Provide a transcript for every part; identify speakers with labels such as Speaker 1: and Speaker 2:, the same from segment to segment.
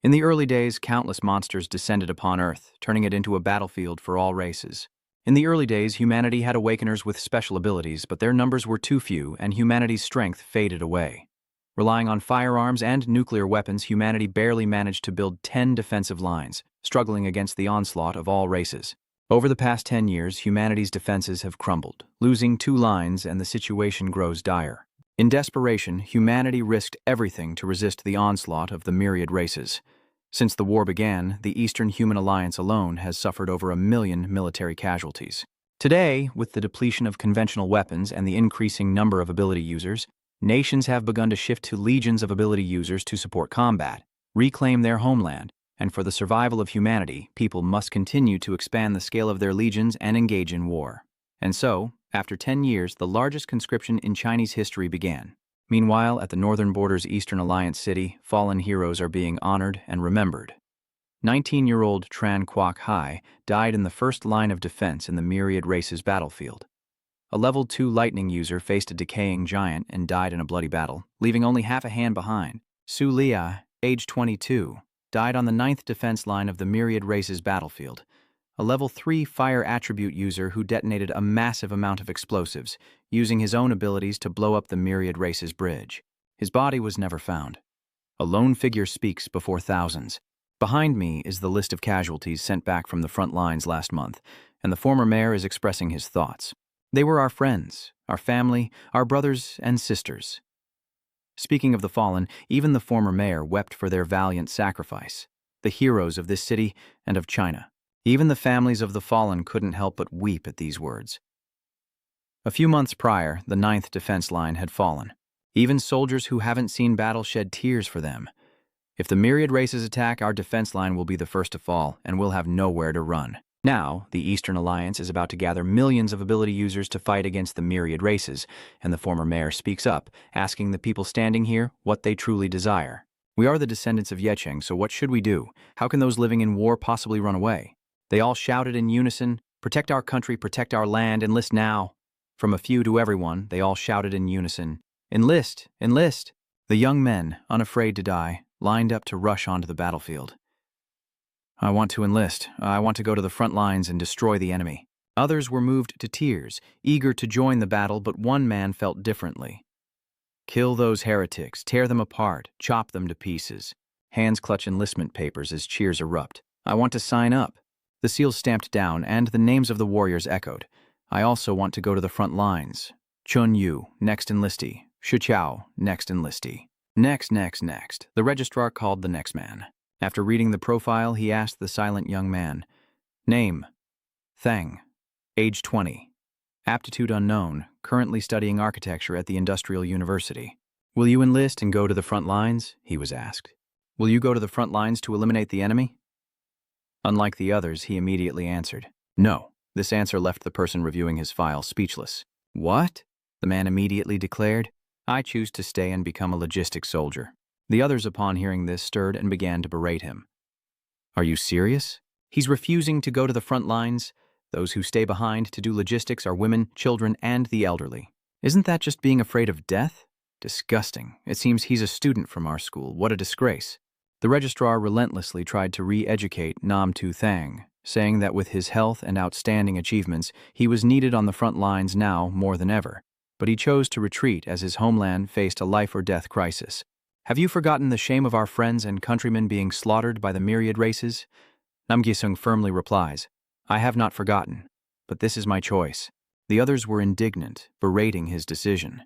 Speaker 1: In the early days, countless monsters descended upon Earth, turning it into a battlefield for all races. In the early days, humanity had awakeners with special abilities, but their numbers were too few, and humanity's strength faded away. Relying on firearms and nuclear weapons, humanity barely managed to build 10 defensive lines, struggling against the onslaught of all races. Over the past 10 years, humanity's defenses have crumbled, losing 2 lines, and the situation grows dire. In desperation, humanity risked everything to resist the onslaught of the myriad races. Since the war began, the Eastern Human Alliance alone has suffered over 1 million military casualties. Today, with the depletion of conventional weapons and the increasing number of ability users, nations have begun to shift to legions of ability users to support combat, reclaim their homeland, and for the survival of humanity, people must continue to expand the scale of their legions and engage in war. And so, after 10 years, the largest conscription in Chinese history began. Meanwhile, at the northern border's Eastern Alliance city, fallen heroes are being honored and remembered. 19-year-old Tran Quoc Hai died in the first line of defense in the myriad races battlefield. A level 2 lightning user faced a decaying giant and died in a bloody battle, leaving only half a hand behind. Su Lia, age 22, died on the 9th defense line of the myriad races battlefield. A level 3 fire attribute user who detonated a massive amount of explosives, using his own abilities to blow up the myriad races bridge. His body was never found. A lone figure speaks before thousands. Behind me is the list of casualties sent back from the front lines last month, and the former mayor is expressing his thoughts. They were our friends, our family, our brothers and sisters. Speaking of the fallen, even the former mayor wept for their valiant sacrifice, the heroes of this city and of China. Even the families of the fallen couldn't help but weep at these words. A few months prior, the 9th defense line had fallen. Even soldiers who haven't seen battle shed tears for them. If the myriad races attack, our defense line will be the first to fall, and we'll have nowhere to run. Now, the Eastern Alliance is about to gather millions of ability users to fight against the myriad races, and the former mayor speaks up, asking the people standing here what they truly desire. We are the descendants of Yecheng, so what should we do? How can those living in war possibly run away? They all shouted in unison, "Protect our country, protect our land, enlist now." From a few to everyone, they all shouted in unison, "Enlist, enlist." The young men, unafraid to die, lined up to rush onto the battlefield. "I want to enlist. I want to go to the front lines and destroy the enemy." Others were moved to tears, eager to join the battle, but one man felt differently. "Kill those heretics, tear them apart, chop them to pieces." Hands clutch enlistment papers as cheers erupt. "I want to sign up." The seals stamped down, and the names of the warriors echoed. "I also want to go to the front lines." Chun Yu, next enlistee. Shu Chao, next enlistee. Next. The registrar called the next man. After reading the profile, he asked the silent young man, "Name?" "Thang. Age 20. Aptitude unknown, currently studying architecture at the Industrial University." "Will you enlist and go to the front lines?" he was asked. "Will you go to the front lines to eliminate the enemy?" Unlike the others, he immediately answered, "No." This answer left the person reviewing his file speechless. "What?" the man immediately declared. "I choose to stay and become a logistics soldier." The others, upon hearing this, stirred and began to berate him. "Are you serious? He's refusing to go to the front lines? Those who stay behind to do logistics are women, children, and the elderly. Isn't that just being afraid of death? Disgusting. It seems he's a student from our school. What a disgrace." The registrar relentlessly tried to re-educate Nam Tu Thang, saying that with his health and outstanding achievements, he was needed on the front lines now more than ever. But he chose to retreat as his homeland faced a life-or-death crisis. "Have you forgotten the shame of our friends and countrymen being slaughtered by the myriad races?" Nam Gisung firmly replies, "I have not forgotten, but this is my choice." The others were indignant, berating his decision.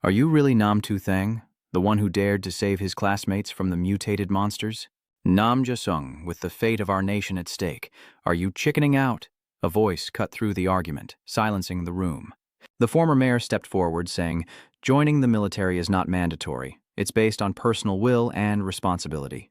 Speaker 1: "Are you really Nam Tu Thang, the one who dared to save his classmates from the mutated monsters?" "Nam Gisung, with the fate of our nation at stake, are you chickening out?" A voice cut through the argument, silencing the room. The former mayor stepped forward, saying, "Joining the military is not mandatory. It's based on personal will and responsibility."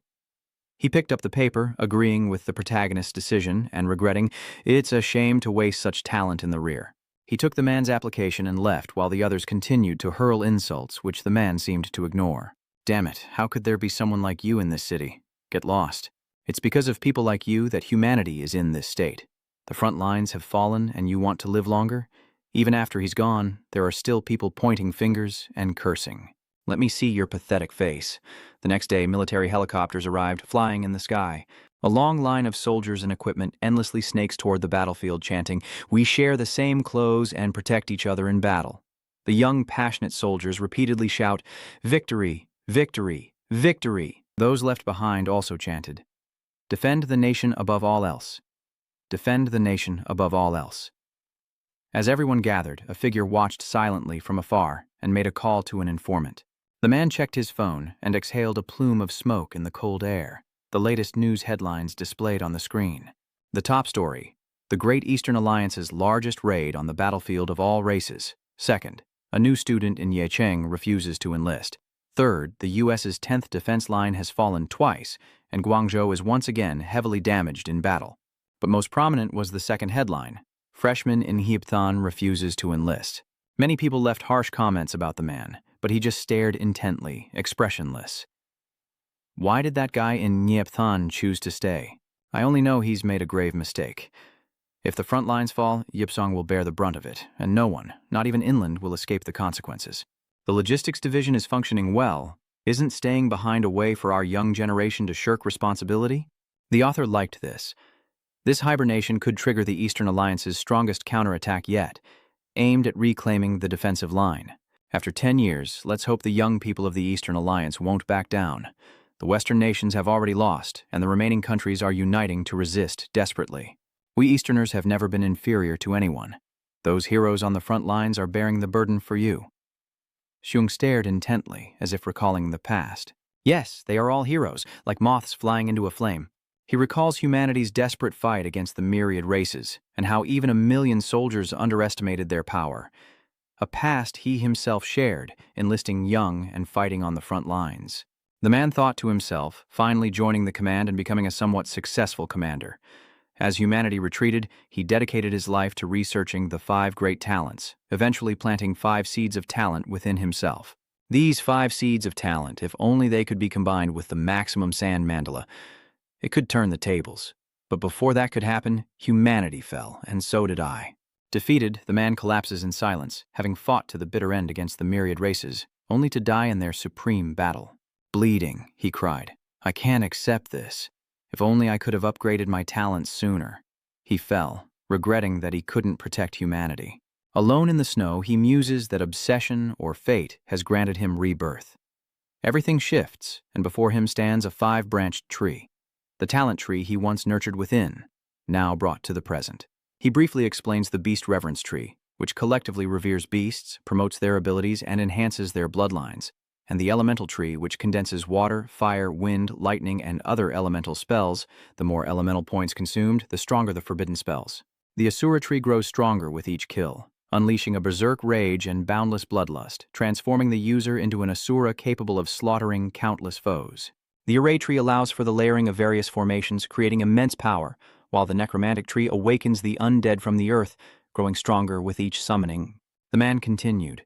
Speaker 1: He picked up the paper, agreeing with the protagonist's decision and regretting, "It's a shame to waste such talent in the rear." He took the man's application and left while the others continued to hurl insults which the man seemed to ignore. "Damn it, how could there be someone like you in this city? Get lost. It's because of people like you that humanity is in this state. The front lines have fallen and you want to live longer? Even after he's gone, there are still people pointing fingers and cursing." Let me see your pathetic face. The next day, military helicopters arrived, flying in the sky. A long line of soldiers and equipment endlessly snakes toward the battlefield, chanting, "We share the same clothes and protect each other in battle." The young, passionate soldiers repeatedly shout, "Victory! Victory! Victory!" Those left behind also chanted, "Defend the nation above all else. Defend the nation above all else." As everyone gathered, a figure watched silently from afar and made a call to an informant. The man checked his phone and exhaled a plume of smoke in the cold air. The latest news headlines displayed on the screen. The top story: the Great Eastern Alliance's largest raid on the battlefield of all races. Second, a new student in Yecheng refuses to enlist. Third, the U.S.'s 10th defense line has fallen twice, and Guangzhou is once again heavily damaged in battle. But most prominent was the second headline: freshman in Hiepthan refuses to enlist. Many people left harsh comments about the man, but he just stared intently, expressionless. Why did that guy in Hiepthan choose to stay? I only know he's made a grave mistake. If the front lines fall, Yipsong will bear the brunt of it, and no one, not even inland, will escape the consequences. The logistics division is functioning well. Isn't staying behind a way for our young generation to shirk responsibility? The author liked this. This hibernation could trigger the Eastern Alliance's strongest counterattack yet, aimed at reclaiming the defensive line. After 10 years, let's hope the young people of the Eastern Alliance won't back down. The Western nations have already lost, and the remaining countries are uniting to resist desperately. We Easterners have never been inferior to anyone. Those heroes on the front lines are bearing the burden for you. Xiong stared intently, as if recalling the past. Yes, they are all heroes, like moths flying into a flame. He recalls humanity's desperate fight against the myriad races, and how even 1,000,000 soldiers underestimated their power. A past he himself shared, enlisting young and fighting on the front lines. The man thought to himself, finally joining the command and becoming a somewhat successful commander. As humanity retreated, he dedicated his life to researching the 5 great talents, eventually planting 5 seeds of talent within himself. These 5 seeds of talent, if only they could be combined with the maximum sand mandala, it could turn the tables. But before that could happen, humanity fell, and so did I. Defeated, the man collapses in silence, having fought to the bitter end against the myriad races, only to die in their supreme battle. Bleeding, he cried. I can't accept this. If only I could have upgraded my talents sooner. He fell, regretting that he couldn't protect humanity. Alone in the snow, he muses that obsession or fate has granted him rebirth. Everything shifts, and before him stands a 5-branched tree. The talent tree he once nurtured within, now brought to the present. He briefly explains the beast reverence tree, which collectively reveres beasts, promotes their abilities, and enhances their bloodlines, and the elemental tree, which condenses water, fire, wind, lightning, and other elemental spells. The more elemental points consumed, the stronger the forbidden spells. The Assura tree grows stronger with each kill, unleashing a berserk rage and boundless bloodlust, transforming the user into an Assura capable of slaughtering countless foes. The Array tree allows for the layering of various formations, creating immense power, while the Necromantic tree awakens the undead from the earth, growing stronger with each summoning. The man continued.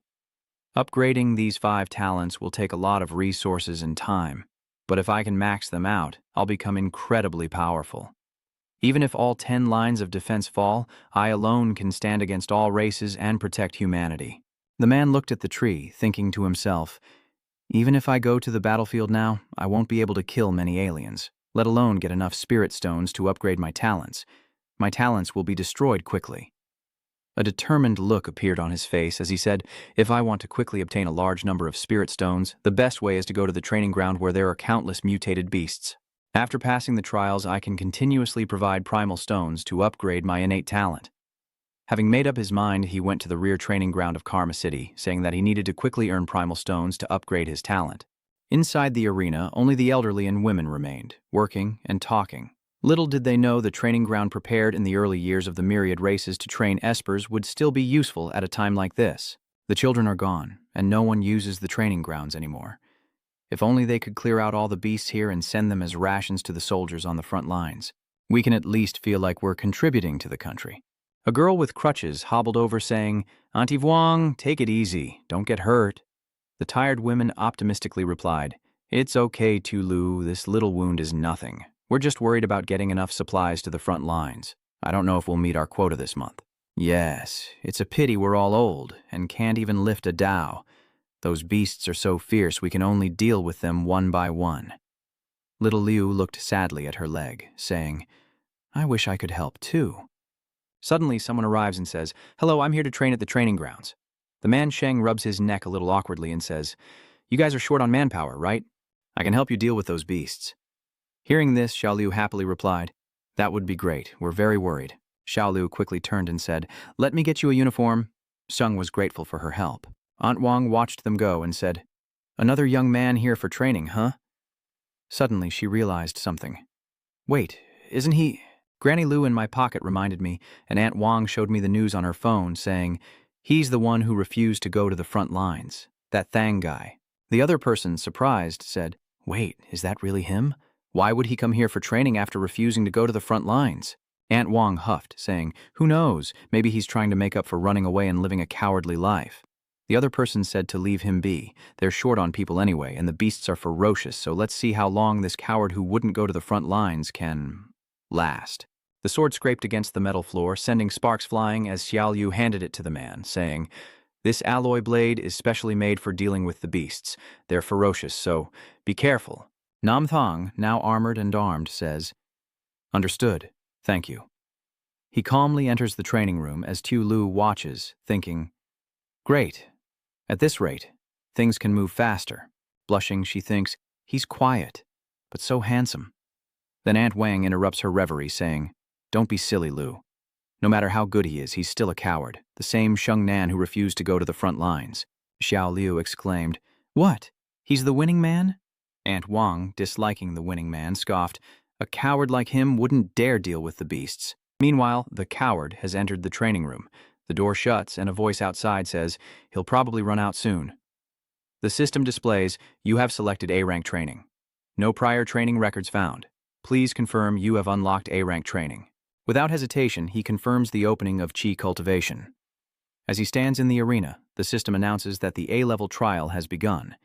Speaker 1: Upgrading these 5 talents will take a lot of resources and time, but if I can max them out, I'll become incredibly powerful. Even if all 10 lines of defense fall, I alone can stand against all races and protect humanity. The man looked at the tree, thinking to himself, even if I go to the battlefield now, I won't be able to kill many aliens, let alone get enough spirit stones to upgrade my talents. My talents will be destroyed quickly. A determined look appeared on his face as he said, if I want to quickly obtain a large number of spirit stones, the best way is to go to the training ground where there are countless mutated beasts. After passing the trials, I can continuously provide primal stones to upgrade my innate talent. Having made up his mind, he went to the rear training ground of Karma City, saying that he needed to quickly earn primal stones to upgrade his talent. Inside the arena, only the elderly and women remained, working and talking. Little did they know the training ground prepared in the early years of the myriad races to train espers would still be useful at a time like this. The children are gone, and no one uses the training grounds anymore. If only they could clear out all the beasts here and send them as rations to the soldiers on the front lines. We can at least feel like we're contributing to the country. A girl with crutches hobbled over saying, Auntie Vuong, take it easy, don't get hurt. The tired women optimistically replied, It's okay, Tulu, this little wound is nothing. We're just worried about getting enough supplies to the front lines. I don't know if we'll meet our quota this month. Yes, it's a pity we're all old and can't even lift a dhow. Those beasts are so fierce we can only deal with them one by one. Little Liu looked sadly at her leg, saying, I wish I could help too. Suddenly, someone arrives and says, Hello, I'm here to train at the training grounds. The man Sheng rubs his neck a little awkwardly and says, You guys are short on manpower, right? I can help you deal with those beasts. Hearing this, Xiao Liu happily replied, That would be great. We're very worried. Xiao Liu quickly turned and said, Let me get you a uniform. Sung was grateful for her help. Aunt Wang watched them go and said, Another young man here for training, huh? Suddenly, she realized something. Wait, isn't he… Granny Lu in my pocket reminded me, and Aunt Wang showed me the news on her phone, saying, He's the one who refused to go to the front lines. That Thang guy. The other person, surprised, said, Wait, is that really him? Why would he come here for training after refusing to go to the front lines? Aunt Wang huffed, saying, Who knows, maybe he's trying to make up for running away and living a cowardly life. The other person said to leave him be. They're short on people anyway, and the beasts are ferocious, so let's see how long this coward who wouldn't go to the front lines can… last. The sword scraped against the metal floor, sending sparks flying as Xiao Liu handed it to the man, saying, This alloy blade is specially made for dealing with the beasts. They're ferocious, so be careful. Nam Thang, now armored and armed, says, Understood. Thank you. He calmly enters the training room as Tu Lu watches, thinking, Great. At this rate, things can move faster. Blushing, she thinks, He's quiet, but so handsome. Then Aunt Wang interrupts her reverie, saying, Don't be silly, Lu. No matter how good he is, he's still a coward, the same Sheng Nan who refused to go to the front lines. Xiao Liu exclaimed, What? He's the winning man? Aunt Wang, disliking the winning man, scoffed, A coward like him wouldn't dare deal with the beasts. Meanwhile, the coward has entered the training room. The door shuts and a voice outside says, He'll probably run out soon. The system displays, You have selected A-rank training. No prior training records found. Please confirm you have unlocked A-rank training. Without hesitation, he confirms the opening of Qi cultivation. As he stands in the arena, the system announces that the A-level trial has begun,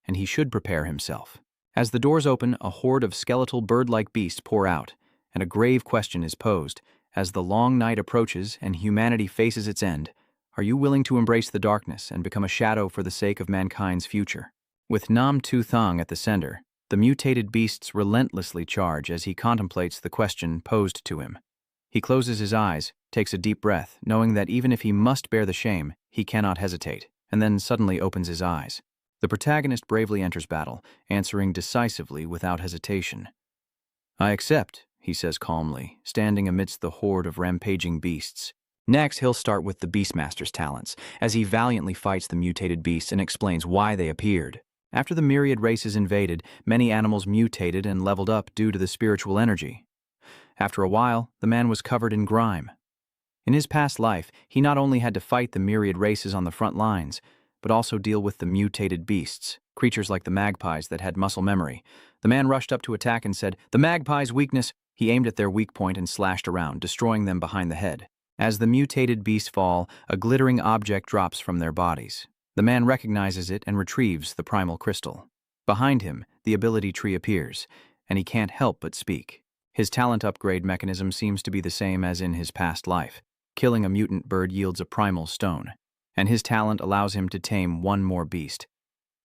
Speaker 1: and he should prepare himself. As the doors open, a horde of skeletal bird-like beasts pour out, and a grave question is posed. As the long night approaches and humanity faces its end, are you willing to embrace the darkness and become a shadow for the sake of mankind's future? With Nam Tu Thang at the center, the mutated beasts relentlessly charge as he contemplates the question posed to him. He closes his eyes, takes a deep breath, knowing that even if he must bear the shame, he cannot hesitate, and then suddenly opens his eyes. The protagonist bravely enters battle, answering decisively without hesitation. I accept, he says calmly, standing amidst the horde of rampaging beasts. Next, he'll start with the Beastmaster's talents, as he valiantly fights the mutated beasts and explains why they appeared. After the myriad races invaded, many animals mutated and leveled up due to the spiritual energy. After a while, the man was covered in grime. In his past life, he not only had to fight the myriad races on the front lines, but also deal with the mutated beasts, creatures like the magpies that had muscle memory. The man rushed up to attack and said, The magpie's weakness. He aimed at their weak point and slashed around, destroying them behind the head. As the mutated beasts fall, a glittering object drops from their bodies. The man recognizes it and retrieves the primal crystal. Behind him, the ability tree appears, and he can't help but speak. His talent upgrade mechanism seems to be the same as in his past life. Killing a mutant bird yields a primal stone, and his talent allows him to tame one more beast.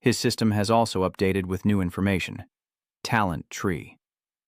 Speaker 1: His system has also updated with new information. Talent tree.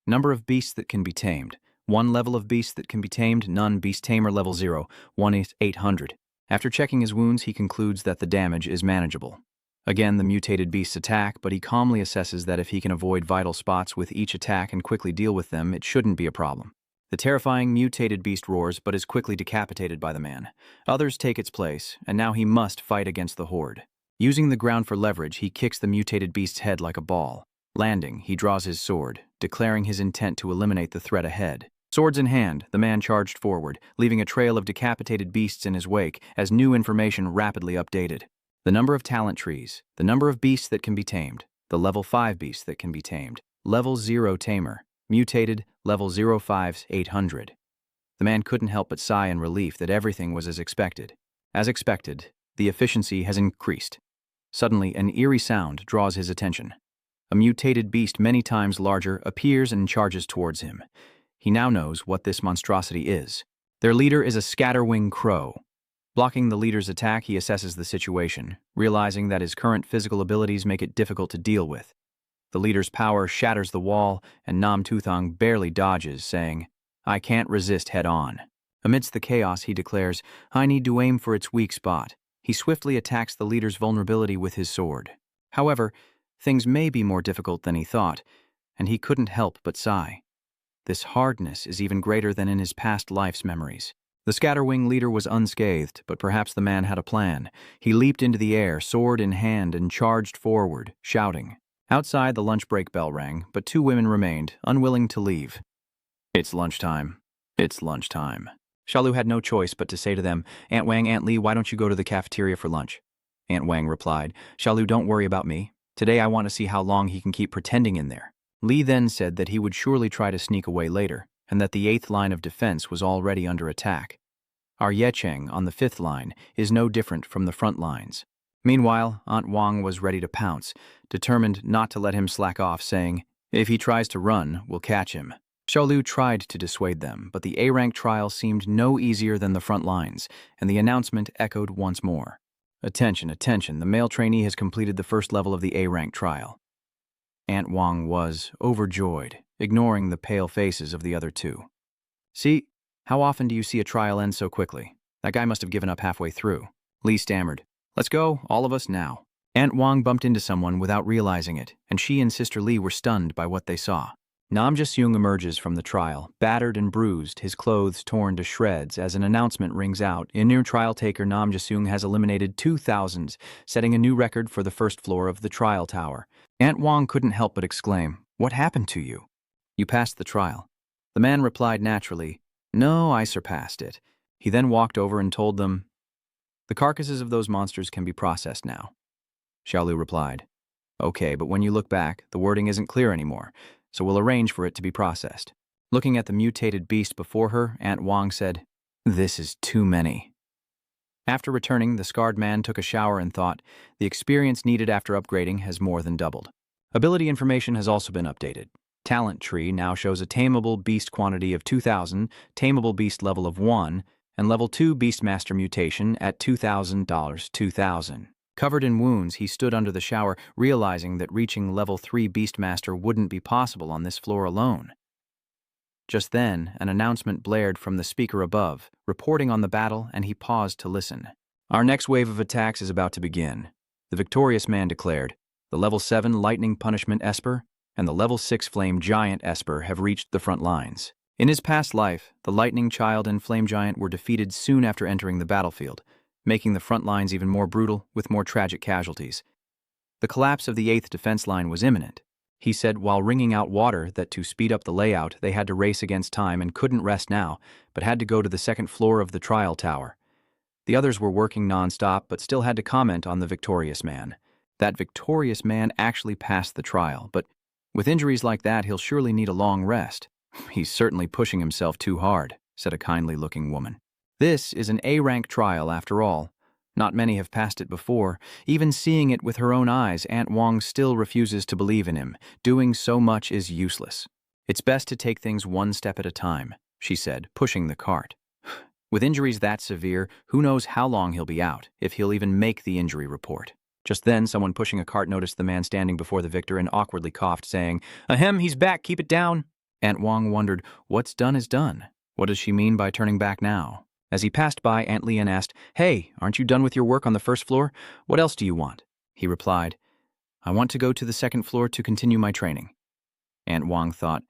Speaker 1: Number of beasts that can be tamed. 1 level of beasts that can be tamed, none. Beast tamer level 0, 1 is 800. After checking his wounds, he concludes that the damage is manageable. Again, the mutated beasts attack, but he calmly assesses that if he can avoid vital spots with each attack and quickly deal with them, it shouldn't be a problem. The terrifying mutated beast roars, but is quickly decapitated by the man. Others take its place, and now he must fight against the horde. Using the ground for leverage, he kicks the mutated beast's head like a ball. Landing, he draws his sword, declaring his intent to eliminate the threat ahead. Swords in hand, the man charged forward, leaving a trail of decapitated beasts in his wake as new information rapidly updated. The number of talent trees, the number of beasts that can be tamed, the level 5 beasts that can be tamed, level 0 tamer, mutated, level 05's 800. The man couldn't help but sigh in relief that everything was as expected. As expected, the efficiency has increased. Suddenly, an eerie sound draws his attention. A mutated beast many times larger appears and charges towards him. He now knows what this monstrosity is. Their leader is a scatterwing crow. Blocking the leader's attack, he assesses the situation, realizing that his current physical abilities make it difficult to deal with. The leader's power shatters the wall, and Nam Tuthong barely dodges, saying, "I can't resist head-on." Amidst the chaos, he declares, "I need to aim for its weak spot." He swiftly attacks the leader's vulnerability with his sword. However, things may be more difficult than he thought, and he couldn't help but sigh. This hardness is even greater than in his past life's memories. The Scatterwing leader was unscathed, but perhaps the man had a plan. He leaped into the air, sword in hand, and charged forward, shouting. Outside, the lunch break bell rang, but 2 women remained, unwilling to leave. "It's lunchtime. It's lunchtime." Xiaolu had no choice but to say to them, "Aunt Wang, Aunt Li, why don't you go to the cafeteria for lunch?" Aunt Wang replied, "Xiaolu, don't worry about me. Today I want to see how long he can keep pretending in there." Li then said that he would surely try to sneak away later, and that the 8th line of defense was already under attack. Our Yecheng, on the 5th line, is no different from the front lines. Meanwhile, Aunt Wang was ready to pounce, determined not to let him slack off, saying, "If he tries to run, we'll catch him." Xiaolu tried to dissuade them, but the A-rank trial seemed no easier than the front lines, and the announcement echoed once more. "Attention, attention, the male trainee has completed the first level of the A-rank trial." Aunt Wang was overjoyed, ignoring the pale faces of the other 2. "See, how often do you see a trial end so quickly? That guy must have given up halfway through." Li stammered, "Let's go, all of us now." Aunt Wang bumped into someone without realizing it, and she and Sister Li were stunned by what they saw. Nam Jaseung emerges from the trial, battered and bruised, his clothes torn to shreds as an announcement rings out. New trial taker Nam Jaseung has eliminated 2,000, setting a new record for the first floor of the trial tower. Aunt Wang couldn't help but exclaim, "What happened to you?" "You passed the trial." The man replied naturally, "No, I surpassed it." He then walked over and told them, "The carcasses of those monsters can be processed now." Xiaolu replied, "Okay, but when you look back, the wording isn't clear anymore, so we'll arrange for it to be processed." Looking at the mutated beast before her, Aunt Wang said, "This is too many." After returning, the scarred man took a shower and thought, the experience needed after upgrading has more than doubled. Ability information has also been updated. Talent tree now shows a tameable beast quantity of 2,000, tameable beast level of 1, and level 2 Beastmaster mutation at $2,000, 2,000. Covered in wounds, he stood under the shower, realizing that reaching level 3 Beastmaster wouldn't be possible on this floor alone. Just then, an announcement blared from the speaker above, reporting on the battle, and he paused to listen. "Our next wave of attacks is about to begin," the victorious man declared. "The level 7 Lightning Punishment Esper and the level 6 Flame Giant Esper have reached the front lines." In his past life, the Lightning Child and Flame Giant were defeated soon after entering the battlefield, making the front lines even more brutal with more tragic casualties. The collapse of the 8th defense line was imminent. He said while wringing out water that to speed up the layout they had to race against time and couldn't rest now, but had to go to the 2nd floor of the trial tower. The others were working non-stop but still had to comment on the victorious man. That victorious man actually passed the trial, but with injuries like that he'll surely need a long rest. "He's certainly pushing himself too hard," said a kindly-looking woman. "This is an A-rank trial after all. Not many have passed it before. Even seeing it with her own eyes, Aunt Wang still refuses to believe in him. Doing so much is useless. It's best to take things one step at a time," she said, pushing the cart. "With injuries that severe, who knows how long he'll be out, if he'll even make the injury report." Just then, someone pushing a cart noticed the man standing before the victor and awkwardly coughed, saying, "Ahem, he's back, keep it down." Aunt Wang wondered, what's done is done. What does she mean by turning back now? As he passed by, Aunt Lian asked, "Hey, aren't you done with your work on the 1st floor? What else do you want?" He replied, "I want to go to the 2nd floor to continue my training." Aunt Wang thought,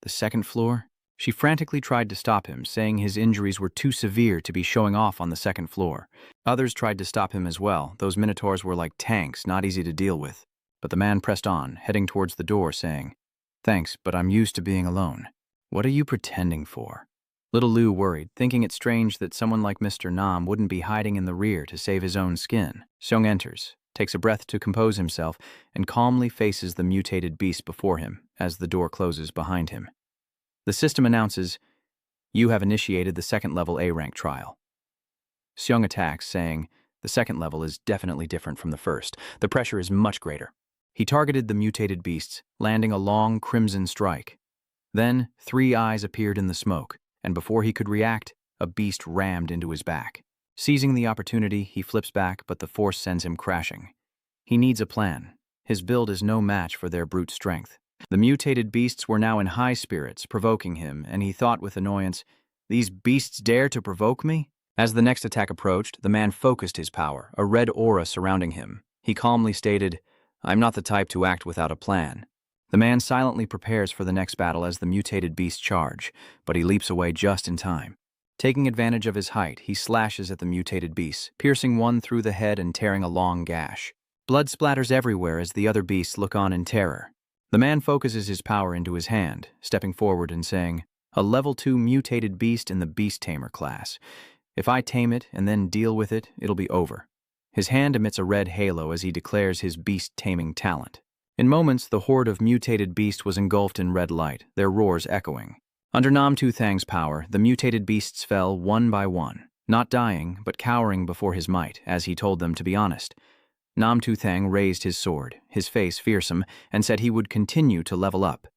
Speaker 1: "The 2nd floor?" She frantically tried to stop him, saying his injuries were too severe to be showing off on the 2nd floor. Others tried to stop him as well. Those minotaurs were like tanks, not easy to deal with. But the man pressed on, heading towards the door, saying, "Thanks, but I'm used to being alone." "What are you pretending for?" Little Lou worried, thinking it strange that someone like Mr. Nam wouldn't be hiding in the rear to save his own skin. Seong enters, takes a breath to compose himself, and calmly faces the mutated beast before him as the door closes behind him. The system announces, "You have initiated the 2nd level A-rank trial." Seong attacks, saying, "The 2nd level is definitely different from the 1st. The pressure is much greater." He targeted the mutated beasts, landing a long crimson strike. Then 3 eyes appeared in the smoke, and before he could react, a beast rammed into his back. Seizing the opportunity, he flips back, but the force sends him crashing. He needs a plan. His build is no match for their brute strength. The mutated beasts were now in high spirits, provoking him, and he thought with annoyance, "These beasts dare to provoke me?" As the next attack approached, the man focused his power, a red aura surrounding him. He calmly stated, "I'm not the type to act without a plan." The man silently prepares for the next battle as the mutated beasts charge, but he leaps away just in time. Taking advantage of his height, he slashes at the mutated beasts, piercing one through the head and tearing a long gash. Blood splatters everywhere as the other beasts look on in terror. The man focuses his power into his hand, stepping forward and saying, "A level 2 mutated beast in the beast tamer class. If I tame it and then deal with it, it'll be over." His hand emits a red halo as he declares his beast-taming talent. In moments, the horde of mutated beasts was engulfed in red light, their roars echoing. Under Nam Tu Thang's power, the mutated beasts fell one by one, not dying, but cowering before his might, as he told them to be honest. Nam Tu Thang raised his sword, his face fearsome, and said he would continue to level up,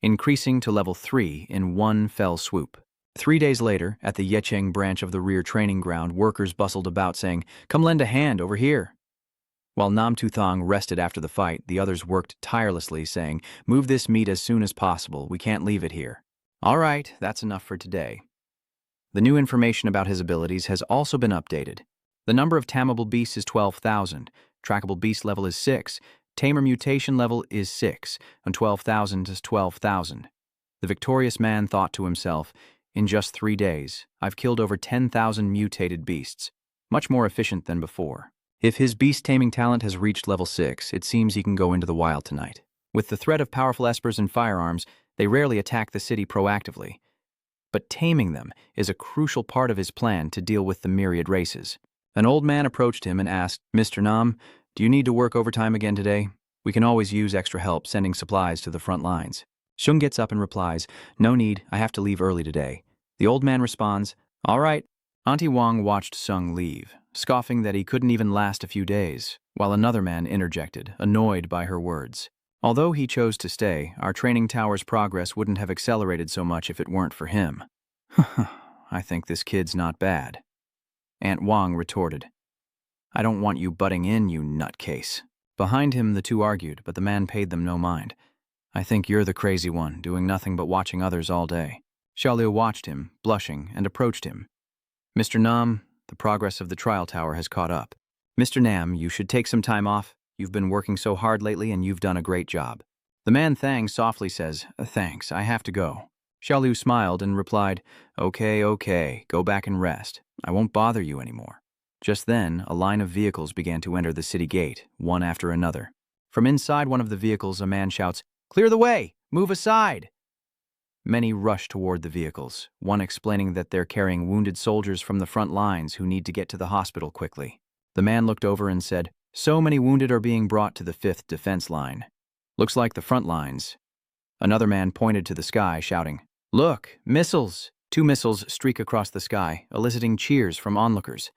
Speaker 1: increasing to level 3 in one fell swoop. 3 days later, at the Yecheng branch of the rear training ground, workers bustled about saying, "Come lend a hand over here." While Nam Tu Thang rested after the fight, the others worked tirelessly, saying, "Move this meat as soon as possible, we can't leave it here." "All right, that's enough for today." The new information about his abilities has also been updated. The number of tameable beasts is 12,000, trackable beast level is 6, tamer mutation level is 6, and 12,000 is 12,000. The victorious man thought to himself, "In just 3 days, I've killed over 10,000 mutated beasts, much more efficient than before." If his beast-taming talent has reached level 6, it seems he can go into the wild tonight. With the threat of powerful espers and firearms, they rarely attack the city proactively. But taming them is a crucial part of his plan to deal with the myriad races. An old man approached him and asked, "Mr. Nam, do you need to work overtime again today? We can always use extra help sending supplies to the front lines." Shung gets up and replies, "No need, I have to leave early today." The old man responds, "All right." Auntie Wang watched Sung leave, scoffing that he couldn't even last a few days, while another man interjected, annoyed by her words. "Although he chose to stay, our training tower's progress wouldn't have accelerated so much if it weren't for him." "I think this kid's not bad." Aunt Wang retorted, "I don't want you butting in, you nutcase." Behind him, the two argued, but the man paid them no mind. "I think you're the crazy one, doing nothing but watching others all day." Xiaoliu watched him, blushing, and approached him. "Mr. Nam, the progress of the trial tower has caught up. Mr. Nam, you should take some time off. You've been working so hard lately and you've done a great job." The man Thang softly says, "Thanks, I have to go." Xiaoliu smiled and replied, Okay, go back and rest. I won't bother you anymore." Just then, a line of vehicles began to enter the city gate, one after another. From inside one of the vehicles, a man shouts, "Clear the way! Move aside!" Many rush toward the vehicles, one explaining that they're carrying wounded soldiers from the front lines who need to get to the hospital quickly. The man looked over and said, "So many wounded are being brought to the 5th defense line. Looks like the front lines." Another man pointed to the sky, shouting, "Look, missiles!" 2 missiles streak across the sky, eliciting cheers from onlookers.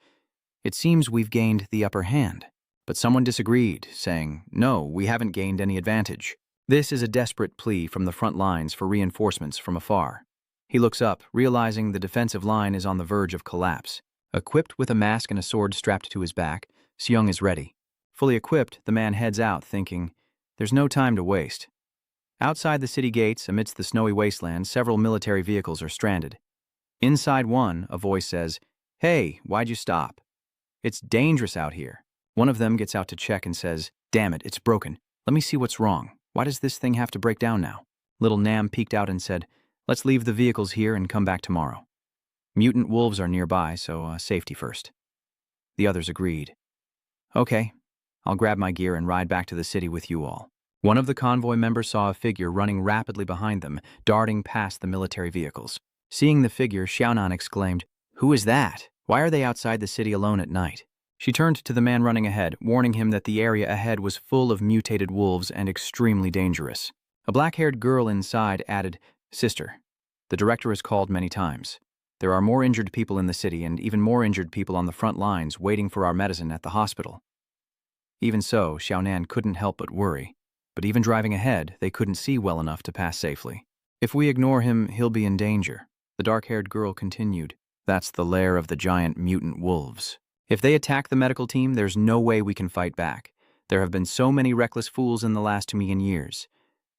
Speaker 1: It seems we've gained the upper hand. But someone disagreed, saying, "No, we haven't gained any advantage." This is a desperate plea from the front lines for reinforcements from afar. He looks up, realizing the defensive line is on the verge of collapse. Equipped with a mask and a sword strapped to his back, Seung is ready. Fully equipped, the man heads out, thinking, "There's no time to waste." Outside the city gates, amidst the snowy wasteland, several military vehicles are stranded. Inside one, a voice says, "Hey, why'd you stop? It's dangerous out here." One of them gets out to check and says, "Damn it, it's broken. Let me see what's wrong. Why does this thing have to break down now?" Little Nam peeked out and said, "Let's leave the vehicles here and come back tomorrow. Mutant wolves are nearby, so safety first." The others agreed. "Okay, I'll grab my gear and ride back to the city with you all." One of the convoy members saw a figure running rapidly behind them, darting past the military vehicles. Seeing the figure, Xiaonan exclaimed, "Who is that? Why are they outside the city alone at night?" She turned to the man running ahead, warning him that the area ahead was full of mutated wolves and extremely dangerous. A black-haired girl inside added, "Sister, the director has called many times. There are more injured people in the city and even more injured people on the front lines waiting for our medicine at the hospital." Even so, Xiaonan couldn't help but worry. But even driving ahead, they couldn't see well enough to pass safely. "If we ignore him, he'll be in danger," the dark-haired girl continued. That's the lair of the giant mutant wolves. If they attack the medical team, there's no way we can fight back. There have been so many reckless fools in the last 2,000,000 years.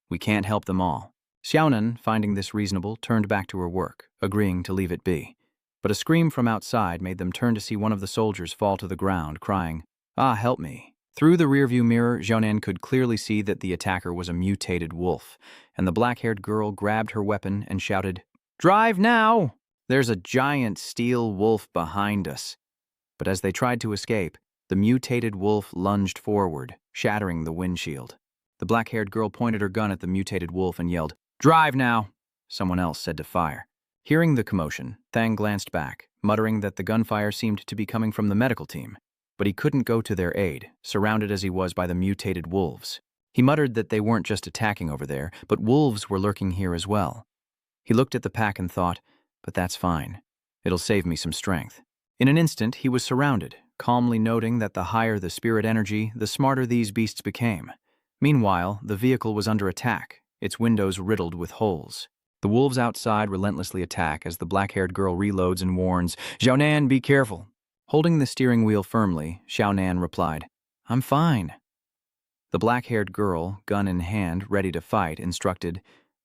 Speaker 1: We can't help them all. Xiaonan, finding this reasonable, turned back to her work, agreeing to leave it be. But a scream from outside made them turn to see one of the soldiers fall to the ground, crying, "Ah, help me." Through the rearview mirror, Xiaonan could clearly see that the attacker was a mutated wolf, and the black-haired girl grabbed her weapon and shouted, "Drive now! There's a giant steel wolf behind us." But as they tried to escape, the mutated wolf lunged forward, shattering the windshield. The black-haired girl pointed her gun at the mutated wolf and yelled, "Drive now!" Someone else said to fire. Hearing the commotion, Thang glanced back, muttering that the gunfire seemed to be coming from the medical team, but he couldn't go to their aid, surrounded as he was by the mutated wolves. He muttered that they weren't just attacking over there, but wolves were lurking here as well. He looked at the pack and thought, but that's fine. It'll save me some strength. In an instant, he was surrounded, calmly noting that the higher the spirit energy, the smarter these beasts became. Meanwhile, the vehicle was under attack, its windows riddled with holes. The wolves outside relentlessly attack as the black-haired girl reloads and warns, "Xiaonan, be careful." Holding the steering wheel firmly, Xiaonan replied, "I'm fine." The black-haired girl, gun in hand, ready to fight, instructed,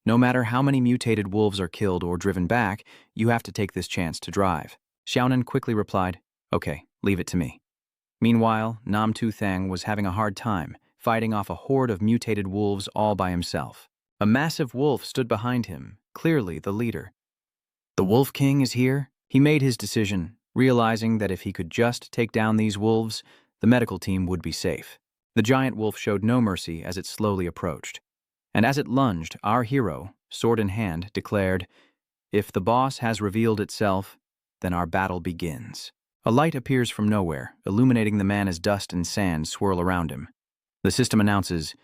Speaker 1: "No matter how many mutated wolves are killed or driven back, you have to take this chance to drive." Xiaonan quickly replied, "Okay, leave it to me." Meanwhile, Nam Tu Thang was having a hard time, fighting off a horde of mutated wolves all by himself. A massive wolf stood behind him, clearly the leader. The Wolf King is here? He made his decision, realizing that if he could just take down these wolves, the medical team would be safe. The giant wolf showed no mercy as it slowly approached. And as it lunged, our hero, sword in hand, declared, "If the boss has revealed itself, then our battle begins." A light appears from nowhere, illuminating the man as dust and sand swirl around him. The system announces,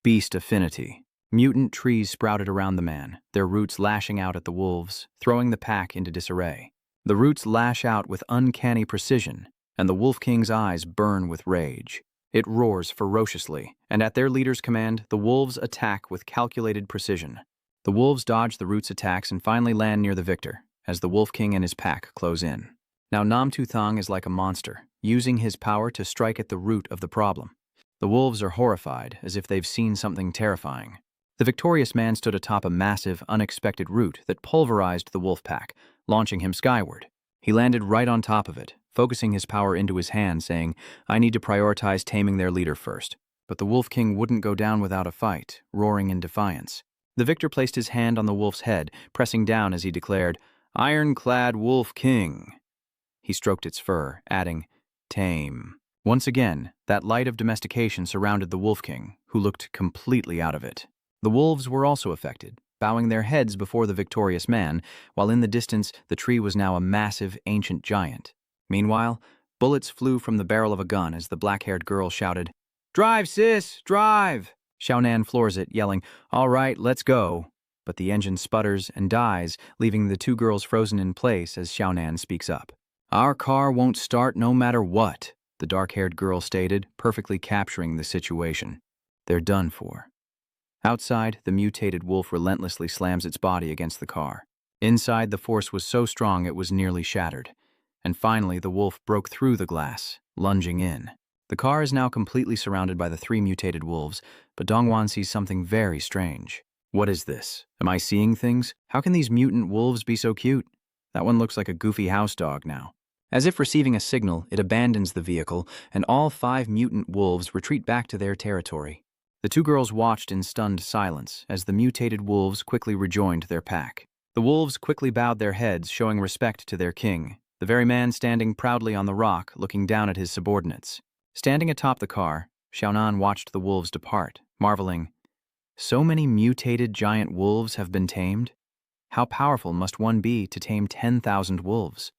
Speaker 1: "Beast Affinity." Mutant trees sprouted around the man, their roots lashing out at the wolves, throwing the pack into disarray. The roots lash out with uncanny precision, and the Wolf King's eyes burn with rage. It roars ferociously, and at their leader's command, the wolves attack with calculated precision. The wolves dodge the roots' attacks and finally land near the victor, as the Wolf King and his pack close in. Now Nam Tu Thang is like a monster, using his power to strike at the root of the problem. The wolves are horrified, as if they've seen something terrifying. The victorious man stood atop a massive, unexpected root that pulverized the wolf pack, launching him skyward. He landed right on top of it, focusing his power into his hand, saying, "I need to prioritize taming their leader first." But the Wolf King wouldn't go down without a fight, roaring in defiance. The victor placed his hand on the wolf's head, pressing down as he declared, "Ironclad Wolf King." He stroked its fur, adding, "Tame." Once again, that light of domestication surrounded the Wolf King, who looked completely out of it. The wolves were also affected, bowing their heads before the victorious man, while in the distance the tree was now a massive, ancient giant. Meanwhile, bullets flew from the barrel of a gun as the black-haired girl shouted, "Drive, sis, drive!" Xiaonan floors it, yelling, "All right, let's go." But the engine sputters and dies, leaving the two girls frozen in place as Xiaonan speaks up. "Our car won't start no matter what," the dark-haired girl stated, perfectly capturing the situation. They're done for. Outside, the mutated wolf relentlessly slams its body against the car. Inside, the force was so strong it was nearly shattered. And finally, the wolf broke through the glass, lunging in. The car is now completely surrounded by the three mutated wolves, but Dongwan sees something very strange. What is this? Am I seeing things? How can these mutant wolves be so cute? That one looks like a goofy house dog now. As if receiving a signal, it abandons the vehicle, and all 5 mutant wolves retreat back to their territory. The two girls watched in stunned silence as the mutated wolves quickly rejoined their pack. The wolves quickly bowed their heads, showing respect to their king, the very man standing proudly on the rock, looking down at his subordinates. Standing atop the car, Xiaonan watched the wolves depart, marveling, "So many mutated giant wolves have been tamed? How powerful must one be to tame 10,000 wolves?"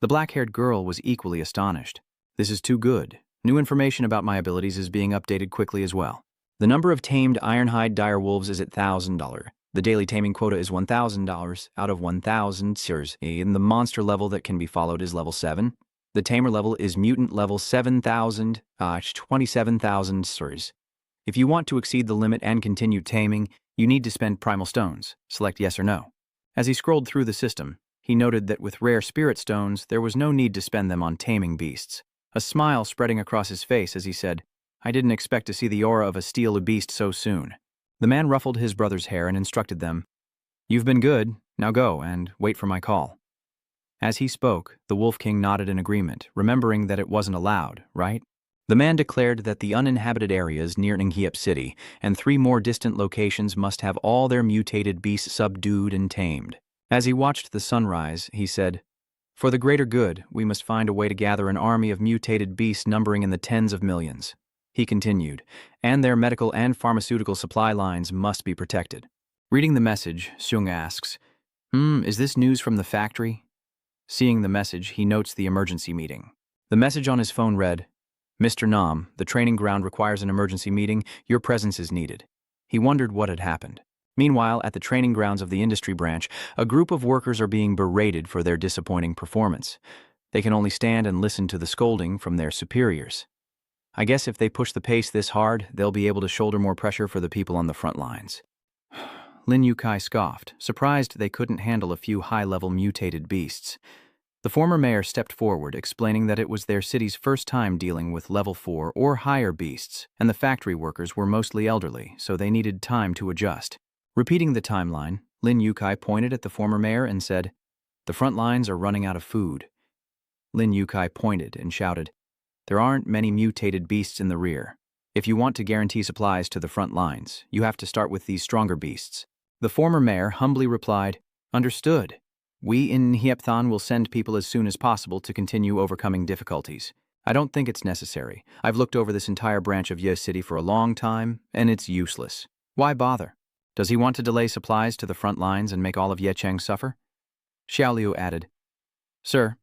Speaker 1: The black-haired girl was equally astonished. "This is too good. New information about my abilities is being updated quickly as well. The number of tamed ironhide dire wolves is at $1,000. The daily taming quota is $1,000 out of 1,000 sirs, and the monster level that can be followed is level 7. The tamer level is mutant level 7,000, 27,000 sirs. If you want to exceed the limit and continue taming, you need to spend primal stones. Select yes or no." As he scrolled through the system, He noted that with rare spirit stones, there was no need to spend them on taming beasts. A smile spreading across his face as he said, "I didn't expect to see the aura of a steel beast so soon." The man ruffled his brother's hair and instructed them, "You've been good, now go and wait for my call." As he spoke, the Wolf King nodded in agreement, remembering that it wasn't allowed, right? The man declared that the uninhabited areas near Ninghyep City and 3 more distant locations must have all their mutated beasts subdued and tamed. As he watched the sunrise, he said, "For the greater good, we must find a way to gather an army of mutated beasts numbering in the tens of millions." He continued, "And their medical and pharmaceutical supply lines must be protected." Reading the message, Seung asks, is this news from the factory?" Seeing the message, he notes the emergency meeting. The message on his phone read, "Mr. Nam, the training ground requires an emergency meeting. Your presence is needed." He wondered what had happened. Meanwhile, at the training grounds of the industry branch, a group of workers are being berated for their disappointing performance. They can only stand and listen to the scolding from their superiors. I guess if they push the pace this hard, they'll be able to shoulder more pressure for the people on the front lines. Lin Yukai scoffed, surprised they couldn't handle a few high-level mutated beasts. The former mayor stepped forward, explaining that it was their city's first time dealing with level 4 or higher beasts, and the factory workers were mostly elderly, so they needed time to adjust. Repeating the timeline, Lin Yukai pointed at the former mayor and said, "The front lines are running out of food." Lin Yukai pointed and shouted, "There aren't many mutated beasts in the rear. If you want to guarantee supplies to the front lines, you have to start with these stronger beasts." The former mayor humbly replied, "Understood. We in Hyepthan will send people as soon as possible to continue overcoming difficulties. I don't think it's necessary. I've looked over this entire branch of Ye City for a long time, and it's useless. Why bother? Does he want to delay supplies to the front lines and make all of Yecheng suffer?" Xiaoliu added, "Sir,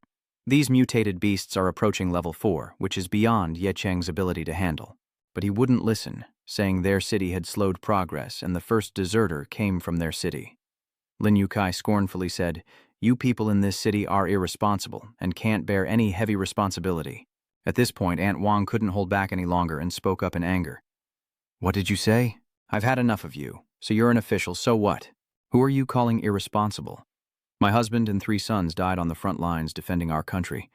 Speaker 1: these mutated beasts are approaching level 4, which is beyond Yecheng's ability to handle." But he wouldn't listen, saying their city had slowed progress and the first deserter came from their city. Lin Yukai scornfully said, "You people in this city are irresponsible and can't bear any heavy responsibility." At this point, Aunt Wang couldn't hold back any longer and spoke up in anger. "What did you say? I've had enough of you. So you're an official, so what? Who are you calling irresponsible? My husband and 3 sons died on the front lines defending our country.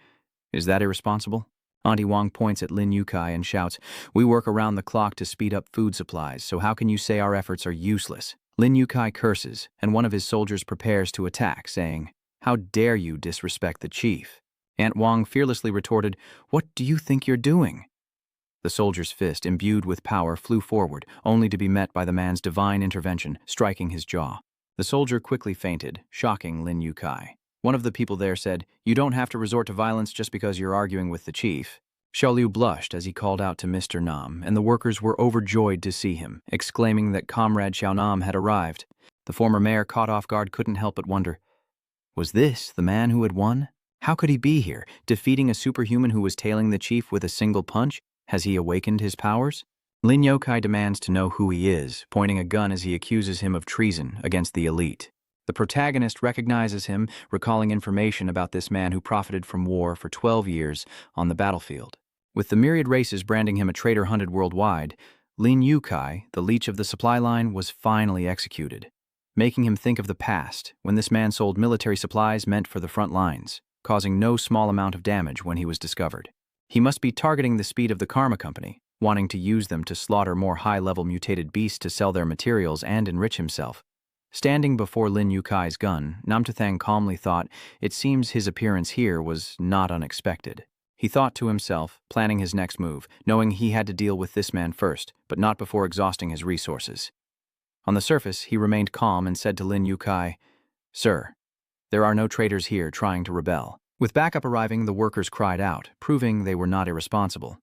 Speaker 1: Is that irresponsible?" Auntie Wang points at Lin Yukai and shouts, "We work around the clock to speed up food supplies, so how can you say our efforts are useless?" Lin Yukai curses, and one of his soldiers prepares to attack, saying, "How dare you disrespect the chief?" Aunt Wang fearlessly retorted, "What do you think you're doing?" The soldier's fist, imbued with power, flew forward, only to be met by the man's divine intervention, striking his jaw. The soldier quickly fainted, shocking Lin Yukai. One of the people there said, "You don't have to resort to violence just because you're arguing with the chief." Xiaoliu blushed as he called out to Mr. Nam, and the workers were overjoyed to see him, exclaiming that Comrade Xiao Nam had arrived. The former mayor, caught off guard, couldn't help but wonder, was this the man who had won? How could he be here, defeating a superhuman who was tailing the chief with a single punch? Has he awakened his powers? Lin Yukai demands to know who he is, pointing a gun as he accuses him of treason against the elite. The protagonist recognizes him, recalling information about this man who profited from war for 12 years on the battlefield. With the myriad races branding him a traitor hunted worldwide, Lin Yukai, the leech of the supply line, was finally executed, making him think of the past, when this man sold military supplies meant for the front lines, causing no small amount of damage when he was discovered. He must be targeting the speed of the Karma Company, wanting to use them to slaughter more high-level mutated beasts to sell their materials and enrich himself. Standing before Lin Yukai's gun, Namtathang calmly thought, it seems his appearance here was not unexpected. He thought to himself, planning his next move, knowing he had to deal with this man first, but not before exhausting his resources. On the surface, he remained calm and said to Lin Yukai, "Sir, there are no traitors here trying to rebel." With backup arriving, the workers cried out, proving they were not irresponsible.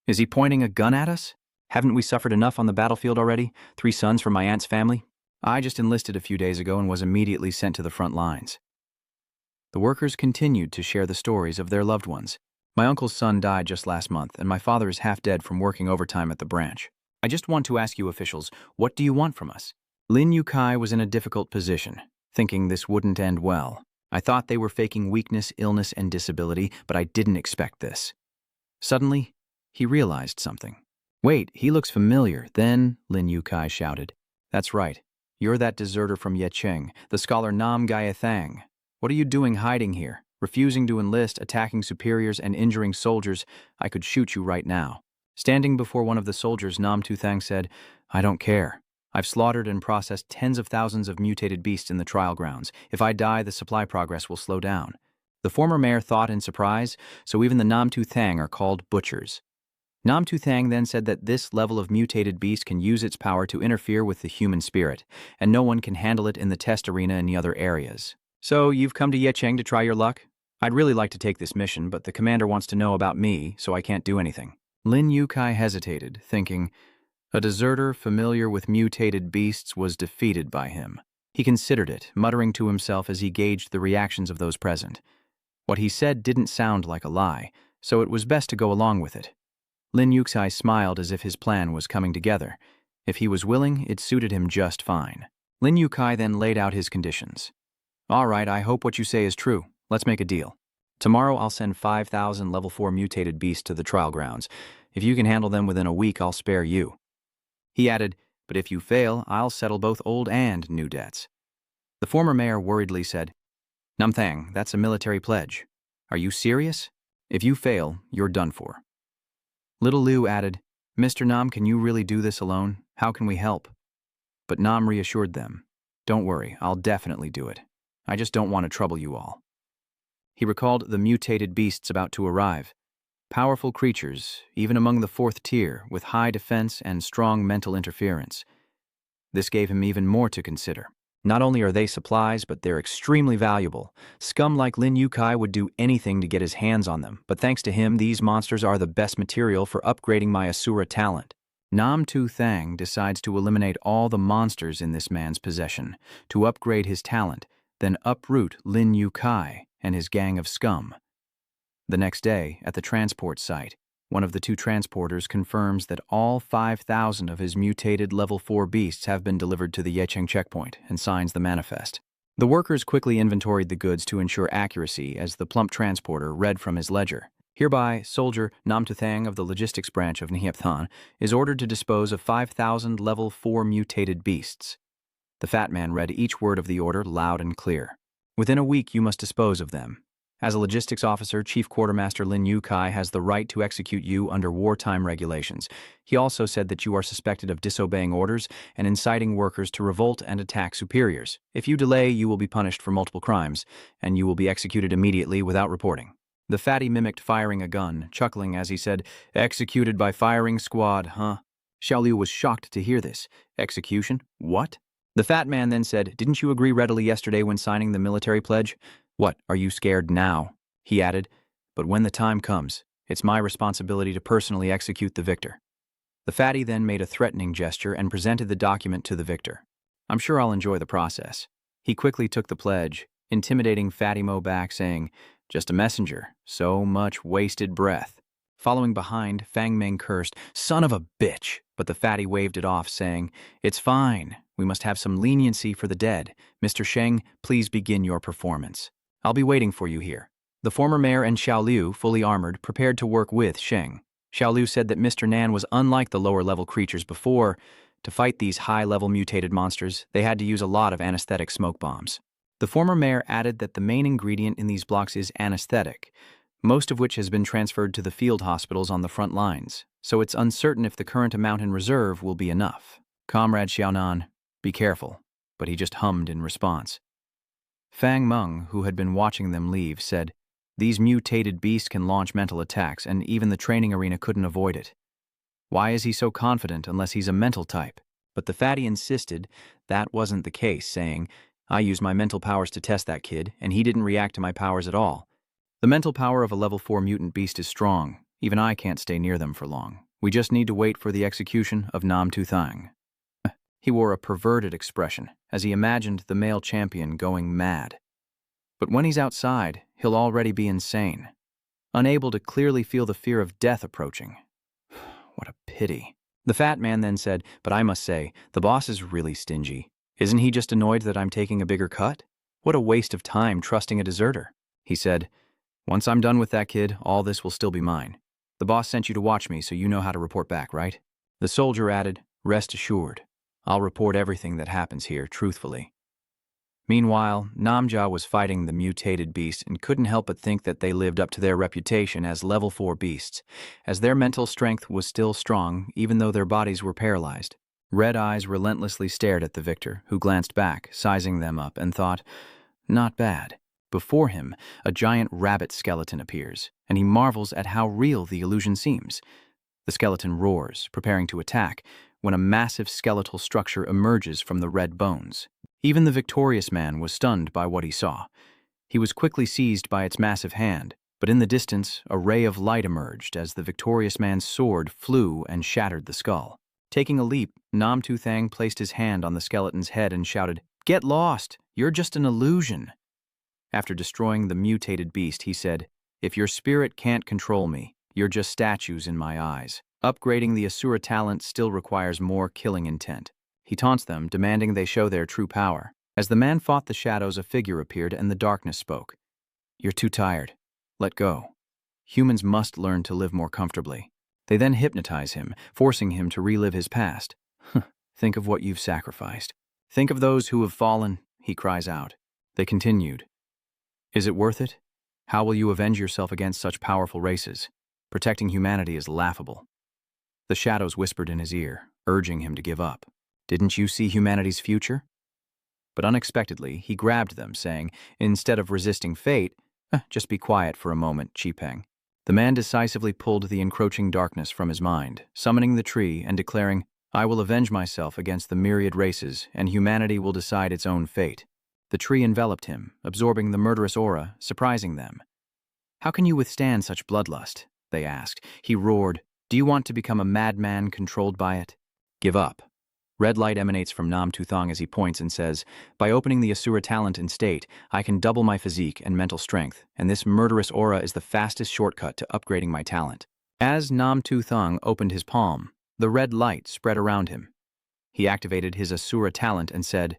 Speaker 1: "Is he pointing a gun at us? Haven't we suffered enough on the battlefield already? 3 sons from my aunt's family? I just enlisted a few days ago and was immediately sent to the front lines." The workers continued to share the stories of their loved ones. "My uncle's son died just last month, and my father is half dead from working overtime at the branch. I just want to ask you officials, what do you want from us?" Lin Yukai was in a difficult position, thinking this wouldn't end well. "I thought they were faking weakness, illness, and disability, but I didn't expect this." Suddenly, he realized something. "Wait, he looks familiar." Then Lin Yukai shouted, "That's right. You're that deserter from Yecheng, the scholar Nam Gaethang. What are you doing hiding here? Refusing to enlist, attacking superiors, and injuring soldiers? I could shoot you right now." Standing before one of the soldiers, Nam Tu Thang said, "I don't care. I've slaughtered and processed tens of thousands of mutated beasts in the trial grounds. If I die, the supply progress will slow down." The former mayor thought in surprise, so even the Nam Tu Thang are called butchers. Nam Tu Thang then said that this level of mutated beast can use its power to interfere with the human spirit, and no one can handle it in the test arena in the other areas. "So, you've come to Yecheng to try your luck? I'd really like to take this mission, but the commander wants to know about me, so I can't do anything." Lin Yukai hesitated, thinking, a deserter familiar with mutated beasts was defeated by him. He considered it, muttering to himself as he gauged the reactions of those present. What he said didn't sound like a lie, so it was best to go along with it. Lin Yukai smiled as if his plan was coming together. If he was willing, it suited him just fine. Lin Yukai then laid out his conditions. "All right, I hope what you say is true. Let's make a deal. Tomorrow I'll send 5,000 level 4 mutated beasts to the trial grounds. If you can handle them within a week, I'll spare you." He added, "But if you fail, I'll settle both old and new debts." The former mayor worriedly said, "Namthang, that's a military pledge. Are you serious? If you fail, you're done for." Little Liu added, "Mr. Nam, can you really do this alone? How can we help?" But Nam reassured them, "Don't worry, I'll definitely do it. I just don't want to trouble you all." He recalled the mutated beasts about to arrive. Powerful creatures, even among the 4th tier, with high defense and strong mental interference. This gave him even more to consider. Not only are they supplies, but they're extremely valuable. Scum like Lin Yukai would do anything to get his hands on them, but thanks to him, these monsters are the best material for upgrading my Assura talent. Nam Tu Thang decides to eliminate all the monsters in this man's possession, to upgrade his talent, then uproot Lin Yukai and his gang of scum. The next day, at the transport site, one of the 2 transporters confirms that all 5,000 of his mutated level 4 beasts have been delivered to the Yecheng checkpoint and signs the manifest. The workers quickly inventoried the goods to ensure accuracy as the plump transporter read from his ledger. Hereby, soldier Nam Tu Thang of the logistics branch of Nhiepthan is ordered to dispose of 5,000 level 4 mutated beasts. The fat man read each word of the order loud and clear. "Within a week you must dispose of them. As a logistics officer, Chief Quartermaster Lin Yukai has the right to execute you under wartime regulations. He also said that you are suspected of disobeying orders and inciting workers to revolt and attack superiors. If you delay, you will be punished for multiple crimes, and you will be executed immediately without reporting." The fatty mimicked firing a gun, chuckling as he said, "Executed by firing squad, huh?" Xiaoliu was shocked to hear this. "Execution? What?" The fat man then said, "Didn't you agree readily yesterday when signing the military pledge? What, are you scared now?" He added, "But when the time comes, it's my responsibility to personally execute the victor." The fatty then made a threatening gesture and presented the document to the victor. "I'm sure I'll enjoy the process." He quickly took the pledge, intimidating Fatty Mo back, saying, "Just a messenger, so much wasted breath." Following behind, Fang Meng cursed, "Son of a bitch!" But the fatty waved it off, saying, "It's fine. We must have some leniency for the dead. Mr. Sheng, please begin your performance. I'll be waiting for you here." The former mayor and Xiaoliu, fully armored, prepared to work with Sheng. Xiaoliu said that Mr. Nan was unlike the lower-level creatures before. To fight these high-level mutated monsters, they had to use a lot of anesthetic smoke bombs. The former mayor added that the main ingredient in these blocks is anesthetic, most of which has been transferred to the field hospitals on the front lines, so it's uncertain if the current amount in reserve will be enough. "Comrade Xiaonan, be careful," but he just hummed in response. Fang Meng, who had been watching them leave, said, "These mutated beasts can launch mental attacks, and even the training arena couldn't avoid it. Why is he so confident unless he's a mental type?" But the fatty insisted that wasn't the case, saying, "I used my mental powers to test that kid, and he didn't react to my powers at all. The mental power of a level 4 mutant beast is strong. Even I can't stay near them for long. We just need to wait for the execution of Nam Tu Thang." He wore a perverted expression as he imagined the male champion going mad. But when he's outside, he'll already be insane, unable to clearly feel the fear of death approaching. What a pity. The fat man then said, "But I must say, the boss is really stingy. Isn't he just annoyed that I'm taking a bigger cut? What a waste of time trusting a deserter." He said, "Once I'm done with that kid, all this will still be mine. The boss sent you to watch me, so you know how to report back, right?" The soldier added, "Rest assured, I'll report everything that happens here truthfully." Meanwhile, Namja was fighting the mutated beast and couldn't help but think that they lived up to their reputation as level 4 beasts, as their mental strength was still strong even though their bodies were paralyzed. Red eyes relentlessly stared at the victor, who glanced back, sizing them up, and thought, not bad. Before him, a giant rabbit skeleton appears, and he marvels at how real the illusion seems. The skeleton roars, preparing to attack, when a massive skeletal structure emerges from the red bones. Even the victorious man was stunned by what he saw. He was quickly seized by its massive hand, but in the distance, a ray of light emerged as the victorious man's sword flew and shattered the skull. Taking a leap, Nam Tu Thang placed his hand on the skeleton's head and shouted, "Get lost! You're just an illusion!" After destroying the mutated beast, he said, "If your spirit can't control me, you're just statues in my eyes. Upgrading the Assura talent still requires more killing intent." He taunts them, demanding they show their true power. As the man fought the shadows, a figure appeared and the darkness spoke. "You're too tired. Let go." Humans must learn to live more comfortably. They then hypnotize him, forcing him to relive his past. "Think of what you've sacrificed. Think of those who have fallen," he cries out. They continued. "Is it worth it? How will you avenge yourself against such powerful races? Protecting humanity is laughable." The shadows whispered in his ear, urging him to give up. "Didn't you see humanity's future?" But unexpectedly, he grabbed them, saying, instead of resisting fate, "Just be quiet for a moment, Chipeng." The man decisively pulled the encroaching darkness from his mind, summoning the tree and declaring, "I will avenge myself against the myriad races, and humanity will decide its own fate." The tree enveloped him, absorbing the murderous aura, surprising them. "How can you withstand such bloodlust?" they asked. He roared, "Do you want to become a madman controlled by it? Give up." Red light emanates from Nam Tu Thang as he points and says, "By opening the Assura talent in state, I can double my physique and mental strength, and this murderous aura is the fastest shortcut to upgrading my talent." As Nam Tu Thang opened his palm, the red light spread around him. He activated his Assura talent and said,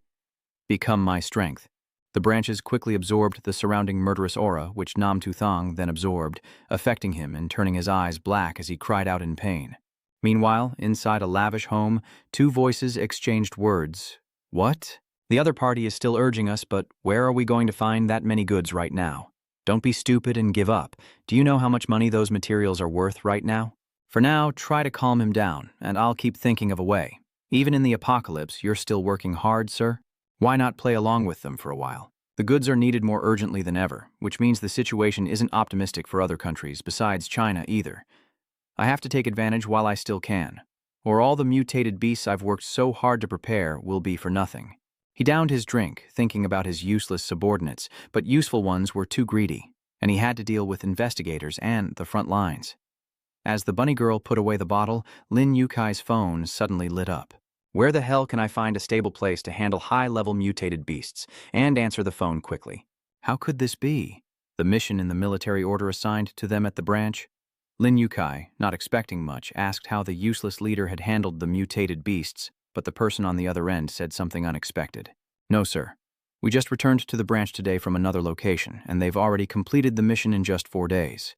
Speaker 1: "Become my strength." The branches quickly absorbed the surrounding murderous aura, which Nam Tu Thang then absorbed, affecting him and turning his eyes black as he cried out in pain. Meanwhile, inside a lavish home, two voices exchanged words. "What? The other party is still urging us, but where are we going to find that many goods right now? Don't be stupid and give up. Do you know how much money those materials are worth right now? For now, try to calm him down, and I'll keep thinking of a way. Even in the apocalypse, you're still working hard, sir? Why not play along with them for a while? The goods are needed more urgently than ever, which means the situation isn't optimistic for other countries, besides China either. I have to take advantage while I still can, or all the mutated beasts I've worked so hard to prepare will be for nothing." He downed his drink, thinking about his useless subordinates, but useful ones were too greedy, and he had to deal with investigators and the front lines. As the bunny girl put away the bottle, Lin Yukai's phone suddenly lit up. "Where the hell can I find a stable place to handle high-level mutated beasts and answer the phone quickly?" How could this be? The mission in the military order assigned to them at the branch? Lin Yukai, not expecting much, asked how the useless leader had handled the mutated beasts, but the person on the other end said something unexpected. "No, sir. We just returned to the branch today from another location, and they've already completed the mission in just 4 days.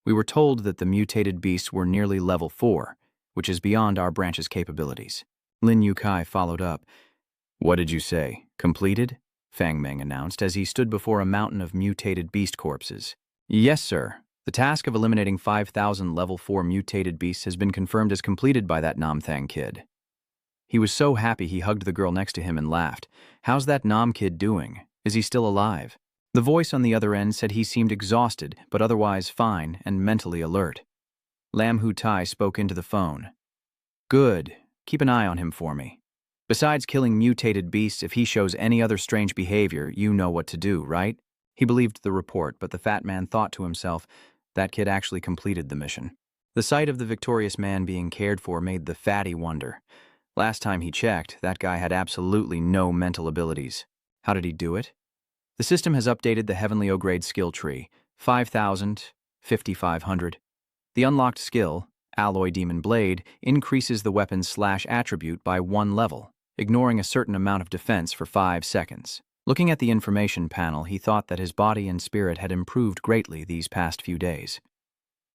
Speaker 1: We were told that the mutated beasts were nearly level 4, which is beyond our branch's capabilities." Lin Yukai followed up. "What did you say? Completed?" Fang Meng announced as he stood before a mountain of mutated beast corpses. "Yes, sir. The task of eliminating 5,000 level 4 mutated beasts has been confirmed as completed by that Nam Thang kid." He was so happy he hugged the girl next to him and laughed. "How's that Nam kid doing? Is he still alive?" The voice on the other end said he seemed exhausted, but otherwise fine and mentally alert. Lam Hu Tai spoke into the phone. "Good. Keep an eye on him for me. Besides killing mutated beasts, if he shows any other strange behavior, you know what to do, right?" He believed the report, but the fat man thought to himself, that kid actually completed the mission. The sight of the victorious man being cared for made the fatty wonder. Last time he checked, that guy had absolutely no mental abilities. How did he do it? The system has updated the Heavenly O-grade skill tree, 5,000, 5,500. The unlocked skill, Alloy Demon Blade, increases the weapon's /attribute by 1 level, ignoring a certain amount of defense for 5 seconds. Looking at the information panel, he thought that his body and spirit had improved greatly these past few days.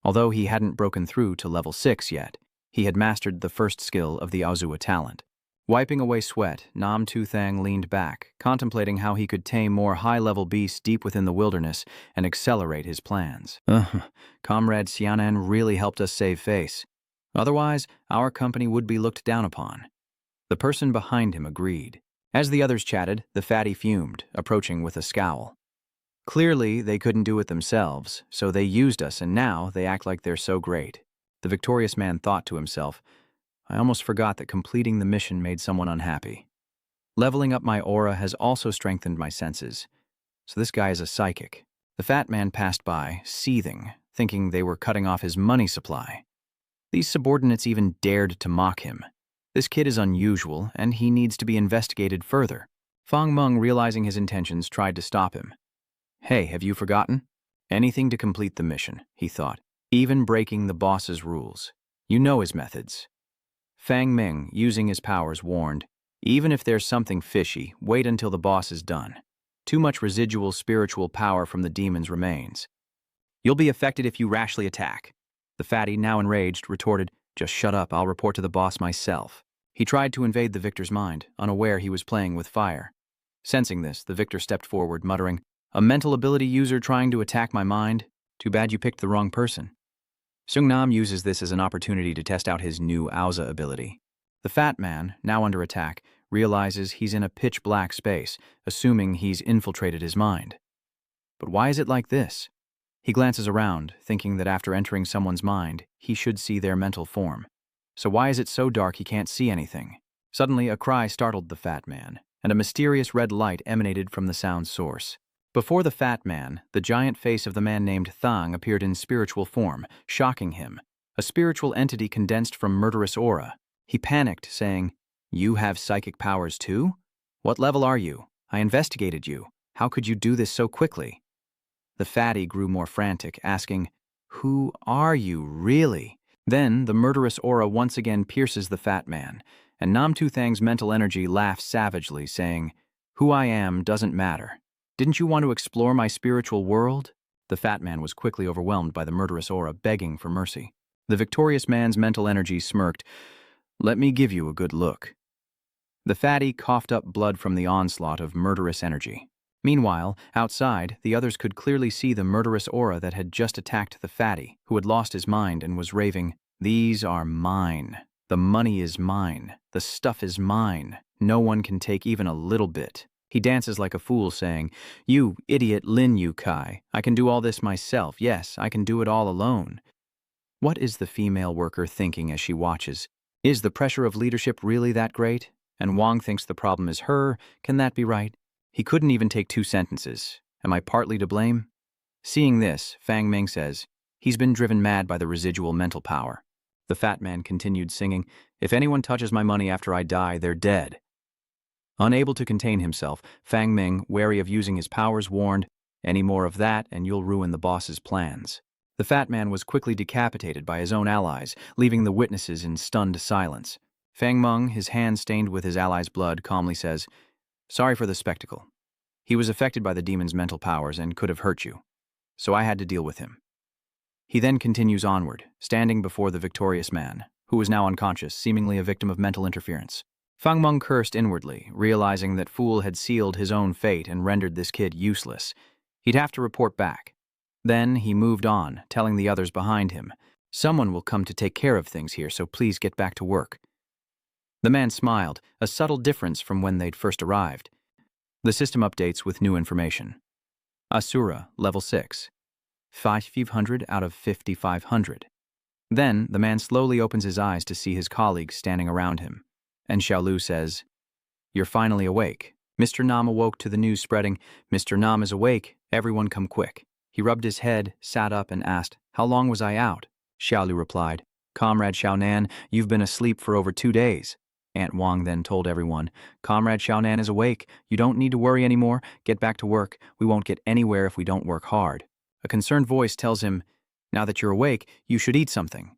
Speaker 1: Although he hadn't broken through to level 6 yet, he had mastered the first skill of the Assura talent. Wiping away sweat, Nam Tu Thang leaned back, contemplating how he could tame more high-level beasts deep within the wilderness and accelerate his plans. Comrade Xianan really helped us save face. Otherwise, our company would be looked down upon. The person behind him agreed. As the others chatted, the fatty fumed, approaching with a scowl. Clearly, they couldn't do it themselves, so they used us, and now they act like they're so great. The victorious man thought to himself, I almost forgot that completing the mission made someone unhappy. Leveling up my aura has also strengthened my senses. So this guy is a psychic. The fat man passed by, seething, thinking they were cutting off his money supply. These subordinates even dared to mock him. This kid is unusual, and he needs to be investigated further. Fang Meng, realizing his intentions, tried to stop him. Hey, have you forgotten? Anything to complete the mission, he thought, even breaking the boss's rules. You know his methods. Fang Ming, using his powers, warned, even if there's something fishy, wait until the boss is done. Too much residual spiritual power from the demons remains. You'll be affected if you rashly attack. The fatty, now enraged, retorted, just shut up, I'll report to the boss myself. He tried to invade the victor's mind, unaware he was playing with fire. Sensing this, the victor stepped forward, muttering, a mental ability user trying to attack my mind? Too bad you picked the wrong person. Seung-nam uses this as an opportunity to test out his new Auza ability. The fat man, now under attack, realizes he's in a pitch-black space, assuming he's infiltrated his mind. But why is it like this? He glances around, thinking that after entering someone's mind, he should see their mental form. So why is it so dark he can't see anything? Suddenly, a cry startled the fat man, and a mysterious red light emanated from the sound's source. Before the fat man, the giant face of the man named Thang appeared in spiritual form, shocking him. A spiritual entity condensed from murderous aura. He panicked, saying, You have psychic powers too? What level are you? I investigated you. How could you do this so quickly? The fatty grew more frantic, asking, Who are you, really? Then the murderous aura once again pierces the fat man, and Nam Tu Thang's mental energy laughs savagely, saying, Who I am doesn't matter. Didn't you want to explore my spiritual world? The fat man was quickly overwhelmed by the murderous aura, begging for mercy. The victorious man's mental energy smirked, Let me give you a good look. The fatty coughed up blood from the onslaught of murderous energy. Meanwhile, outside, the others could clearly see the murderous aura that had just attacked the fatty, who had lost his mind and was raving, These are mine. The money is mine. The stuff is mine. No one can take even a little bit. He dances like a fool, saying, You idiot Lin Yu Kai, I can do all this myself. Yes, I can do it all alone. What is the female worker thinking as she watches? Is the pressure of leadership really that great? And Wang thinks the problem is her. Can that be right? He couldn't even take 2 sentences. Am I partly to blame? Seeing this, Fang Ming says, He's been driven mad by the residual mental power. The fat man continued singing, If anyone touches my money after I die, they're dead. Unable to contain himself, Fang Ming, wary of using his powers, warned, Any more of that and you'll ruin the boss's plans. The fat man was quickly decapitated by his own allies, leaving the witnesses in stunned silence. Fang Meng, his hand stained with his allies' blood, calmly says, Sorry for the spectacle. He was affected by the demon's mental powers and could have hurt you. So I had to deal with him. He then continues onward, standing before the victorious man, who was now unconscious, seemingly a victim of mental interference. Fang Meng cursed inwardly, realizing that Fool had sealed his own fate and rendered this kid useless. He'd have to report back. Then he moved on, telling the others behind him, Someone will come to take care of things here, so please get back to work. The man smiled, a subtle difference from when they'd first arrived. The system updates with new information. Assura, level 6. 500 out of 5,500. Then, the man slowly opens his eyes to see his colleagues standing around him. And Xiaolu says, You're finally awake. Mr. Nam awoke to the news spreading, Mr. Nam is awake, everyone come quick. He rubbed his head, sat up, and asked, How long was I out? Xiaolu replied, Comrade Xiaonan, you've been asleep for over 2 days. Aunt Wang then told everyone, Comrade Xiaonan is awake. You don't need to worry anymore. Get back to work. We won't get anywhere if we don't work hard. A concerned voice tells him, Now that you're awake, you should eat something.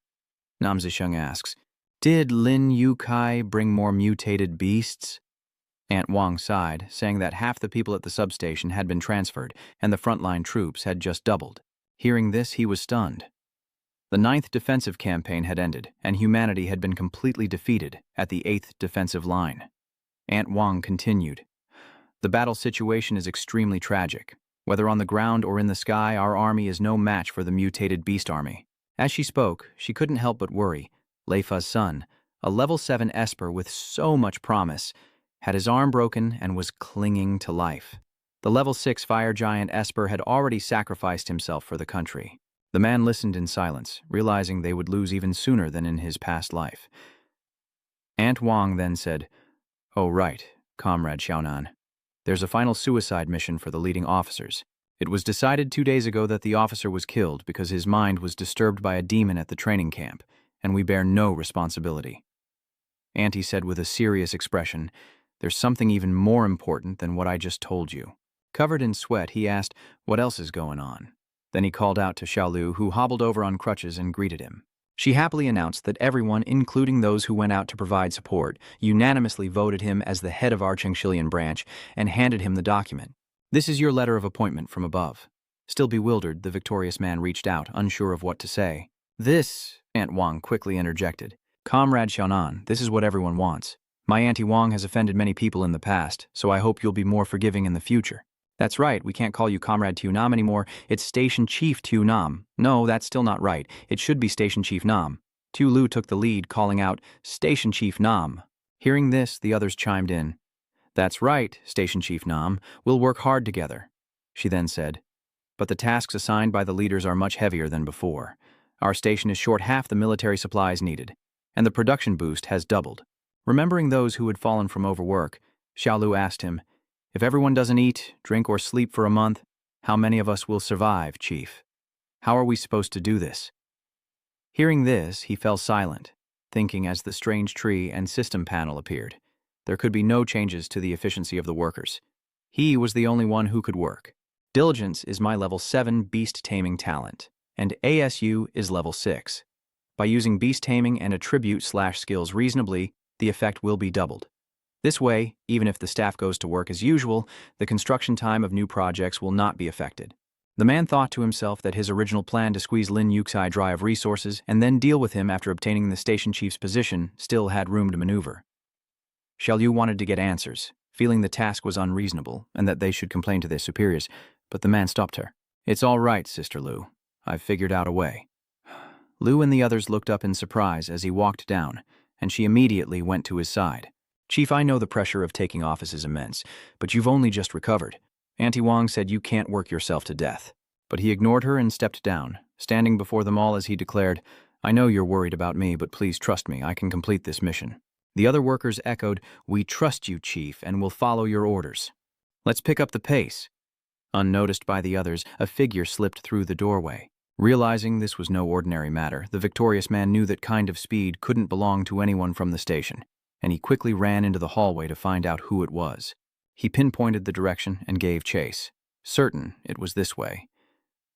Speaker 1: Nam Zisheng asks, Did Lin Yu Kai bring more mutated beasts? Aunt Wang sighed, saying that half the people at the substation had been transferred, and the frontline troops had just doubled. Hearing this, he was stunned. The 9th defensive campaign had ended, and humanity had been completely defeated at the 8th defensive line. Aunt Wang continued. The battle situation is extremely tragic. Whether on the ground or in the sky, our army is no match for the mutated beast army. As she spoke, she couldn't help but worry. Leifa's son, a level 7 Esper with so much promise, had his arm broken and was clinging to life. The level 6 fire giant Esper had already sacrificed himself for the country. The man listened in silence, realizing they would lose even sooner than in his past life. Aunt Wang then said, "Oh right, Comrade Xiaonan. There's a final suicide mission for the leading officers. It was decided 2 days ago that the officer was killed because his mind was disturbed by a demon at the training camp, and we bear no responsibility." Auntie said with a serious expression, "There's something even more important than what I just told you." Covered in sweat, he asked, "What else is going on?" Then he called out to Xiaolu, who hobbled over on crutches and greeted him. She happily announced that everyone, including those who went out to provide support, unanimously voted him as the head of our Chengxilian branch and handed him the document. "This is your letter of appointment from above." Still bewildered, the victorious man reached out, unsure of what to say. "This," Aunt Wang quickly interjected. "Comrade Xiaonan, this is what everyone wants. My Auntie Wang has offended many people in the past, so I hope you'll be more forgiving in the future." "That's right, we can't call you Comrade Tu Nam anymore, it's Station Chief Tu Nam." "No, that's still not right, it should be Station Chief Nam." Tu Lu took the lead, calling out, "Station Chief Nam." Hearing this, the others chimed in. "That's right, Station Chief Nam, we'll work hard together." She then said, "But the tasks assigned by the leaders are much heavier than before. Our station is short half the military supplies needed, and the production boost has doubled." Remembering those who had fallen from overwork, Xiaolu asked him, "If everyone doesn't eat, drink, or sleep for a month, how many of us will survive, Chief? How are we supposed to do this?" Hearing this, he fell silent, thinking as the strange tree and system panel appeared. There could be no changes to the efficiency of the workers. He was the only one who could work. Diligence is my level 7 beast taming talent, and ASU is level 6. By using beast taming and attribute/skills reasonably, the effect will be doubled. This way, even if the staff goes to work as usual, the construction time of new projects will not be affected. The man thought to himself that his original plan to squeeze Lin Yuxi dry of resources and then deal with him after obtaining the station chief's position still had room to maneuver. Xiaolu wanted to get answers, feeling the task was unreasonable and that they should complain to their superiors, but the man stopped her. "It's all right, Sister Lu. I've figured out a way." Lu and the others looked up in surprise as he walked down, and she immediately went to his side. "Chief, I know the pressure of taking office is immense, but you've only just recovered. Auntie Wang said you can't work yourself to death." But he ignored her and stepped down, standing before them all as he declared, "I know you're worried about me, but please trust me, I can complete this mission." The other workers echoed, "We trust you, Chief, and will follow your orders. Let's pick up the pace." Unnoticed by the others, a figure slipped through the doorway. Realizing this was no ordinary matter, the victorious man knew that kind of speed couldn't belong to anyone from the station, and he quickly ran into the hallway to find out who it was. He pinpointed the direction and gave chase, certain it was this way.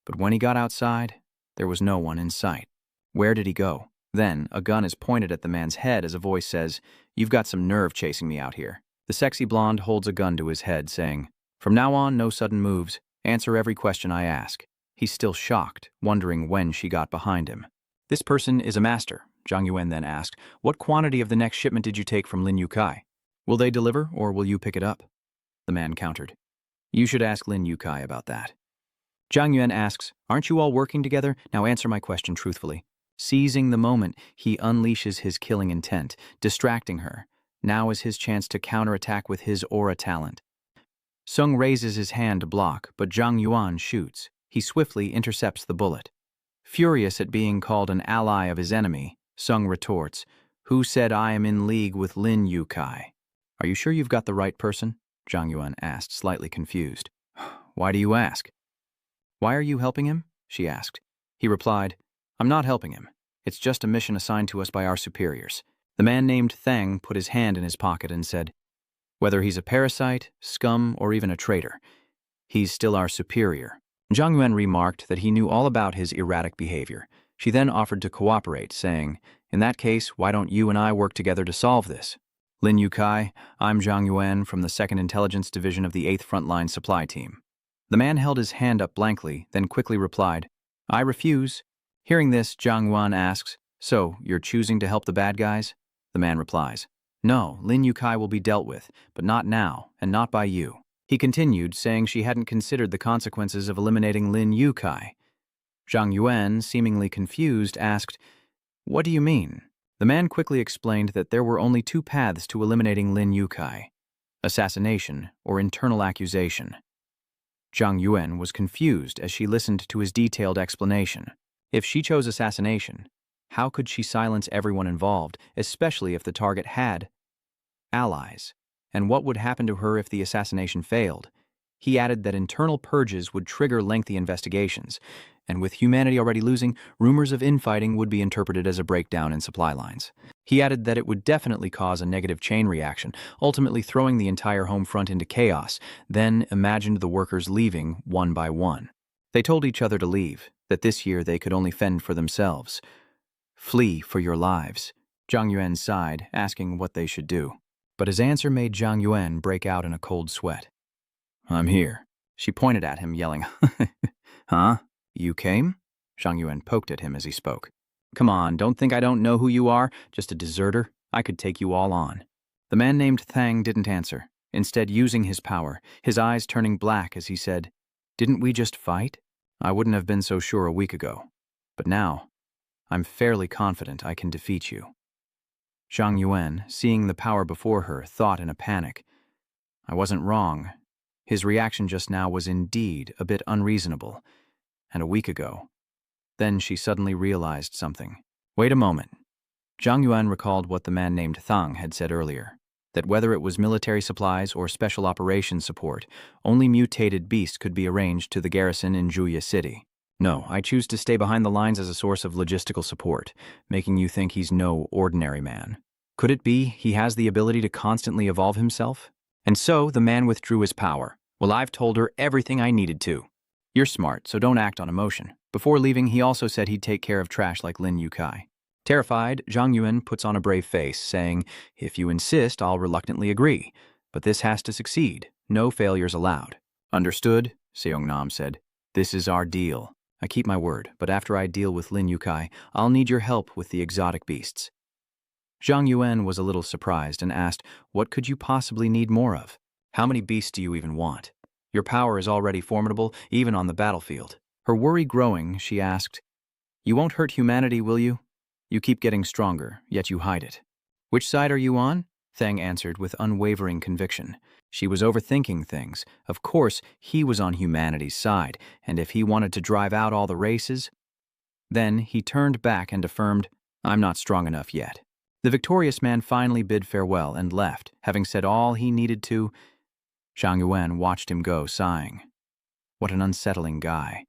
Speaker 1: But when he got outside, there was no one in sight. Where did he go? Then, a gun is pointed at the man's head as a voice says, "You've got some nerve chasing me out here." The sexy blonde holds a gun to his head, saying, "From now on, no sudden moves. Answer every question I ask." He's still shocked, wondering when she got behind him. "This person is a master," Zhang Yuan then asked. "What quantity of the next shipment did you take from Lin Yukai? Will they deliver, or will you pick it up?" The man countered, "You should ask Lin Yukai about that." Zhang Yuan asks, "Aren't you all working together? Now answer my question truthfully." Seizing the moment, he unleashes his killing intent, distracting her. Now is his chance to counterattack with his aura talent. Sung raises his hand to block, but Zhang Yuan shoots. He swiftly intercepts the bullet. Furious at being called an ally of his enemy, Sung retorts, "Who said I am in league with Lin Yukai?" "Are you sure you've got the right person?" Zhang Yuan asked, slightly confused. "Why do you ask?" "Why are you helping him?" she asked. He replied, "I'm not helping him. It's just a mission assigned to us by our superiors." The man named Thang put his hand in his pocket and said, "Whether he's a parasite, scum, or even a traitor, he's still our superior." Zhang Yuan remarked that he knew all about his erratic behavior. She then offered to cooperate, saying, "In that case, why don't you and I work together to solve this?" "Lin Yukai, I'm Zhang Yuan from the 2nd Intelligence Division of the 8th Frontline Supply Team." The man held his hand up blankly, then quickly replied, "I refuse. Hearing this, Zhang Yuan asks, "So, you're choosing to help the bad guys?" The man replies, "No, Lin Yukai will be dealt with, but not now, and not by you." He continued, saying she hadn't considered the consequences of eliminating Lin Yukai. Zhang Yuan, seemingly confused, asked, "What do you mean?" The man quickly explained that there were only two paths to eliminating Lin Yukai: assassination or internal accusation. Zhang Yuan was confused as she listened to his detailed explanation. If she chose assassination, how could she silence everyone involved, especially if the target had allies? And what would happen to her if the assassination failed? He added that internal purges would trigger lengthy investigations, and with humanity already losing, rumors of infighting would be interpreted as a breakdown in supply lines. He added that it would definitely cause a negative chain reaction, ultimately throwing the entire home front into chaos, then imagined the workers leaving one by one. They told each other to leave, that this year they could only fend for themselves. "Flee for your lives." Zhang Yuan sighed, asking what they should do. But his answer made Zhang Yuan break out in a cold sweat. "I'm here." She pointed at him, yelling, "Huh? You came?" Zhang Yuan poked at him as he spoke. "Come on, don't think I don't know who you are, just a deserter. I could take you all on." The man named Thang didn't answer, instead using his power, his eyes turning black as he said, "Didn't we just fight? I wouldn't have been so sure a week ago. But now, I'm fairly confident I can defeat you." Zhang Yuan, seeing the power before her, thought in a panic. I wasn't wrong. His reaction just now was indeed a bit unreasonable. And a week ago. Then she suddenly realized something. Wait a moment. Zhang Yuan recalled what the man named Thang had said earlier, that whether it was military supplies or special operations support, only mutated beasts could be arranged to the garrison in Juya City. "No, I choose to stay behind the lines as a source of logistical support, making you think he's no ordinary man. Could it be he has the ability to constantly evolve himself?" And so the man withdrew his power. "Well, I've told her everything I needed to. You're smart, so don't act on emotion." Before leaving, he also said he'd take care of trash like Lin Yukai. Terrified, Zhang Yuan puts on a brave face, saying, "If you insist, I'll reluctantly agree. But this has to succeed. No failures allowed." "Understood," Seongnam said. "This is our deal. I keep my word, but after I deal with Lin Yukai, I'll need your help with the exotic beasts." Zhang Yuan was a little surprised and asked, "What could you possibly need more of? How many beasts do you even want? Your power is already formidable, even on the battlefield." Her worry growing, she asked, "You won't hurt humanity, will you? You keep getting stronger, yet you hide it." "Which side are you on?" Thang answered with unwavering conviction. She was overthinking things. Of course, he was on humanity's side, and if he wanted to drive out all the races... Then he turned back and affirmed, "I'm not strong enough yet." The victorious man finally bid farewell and left, having said all he needed to. Zhang Yuan watched him go, sighing. What an unsettling guy.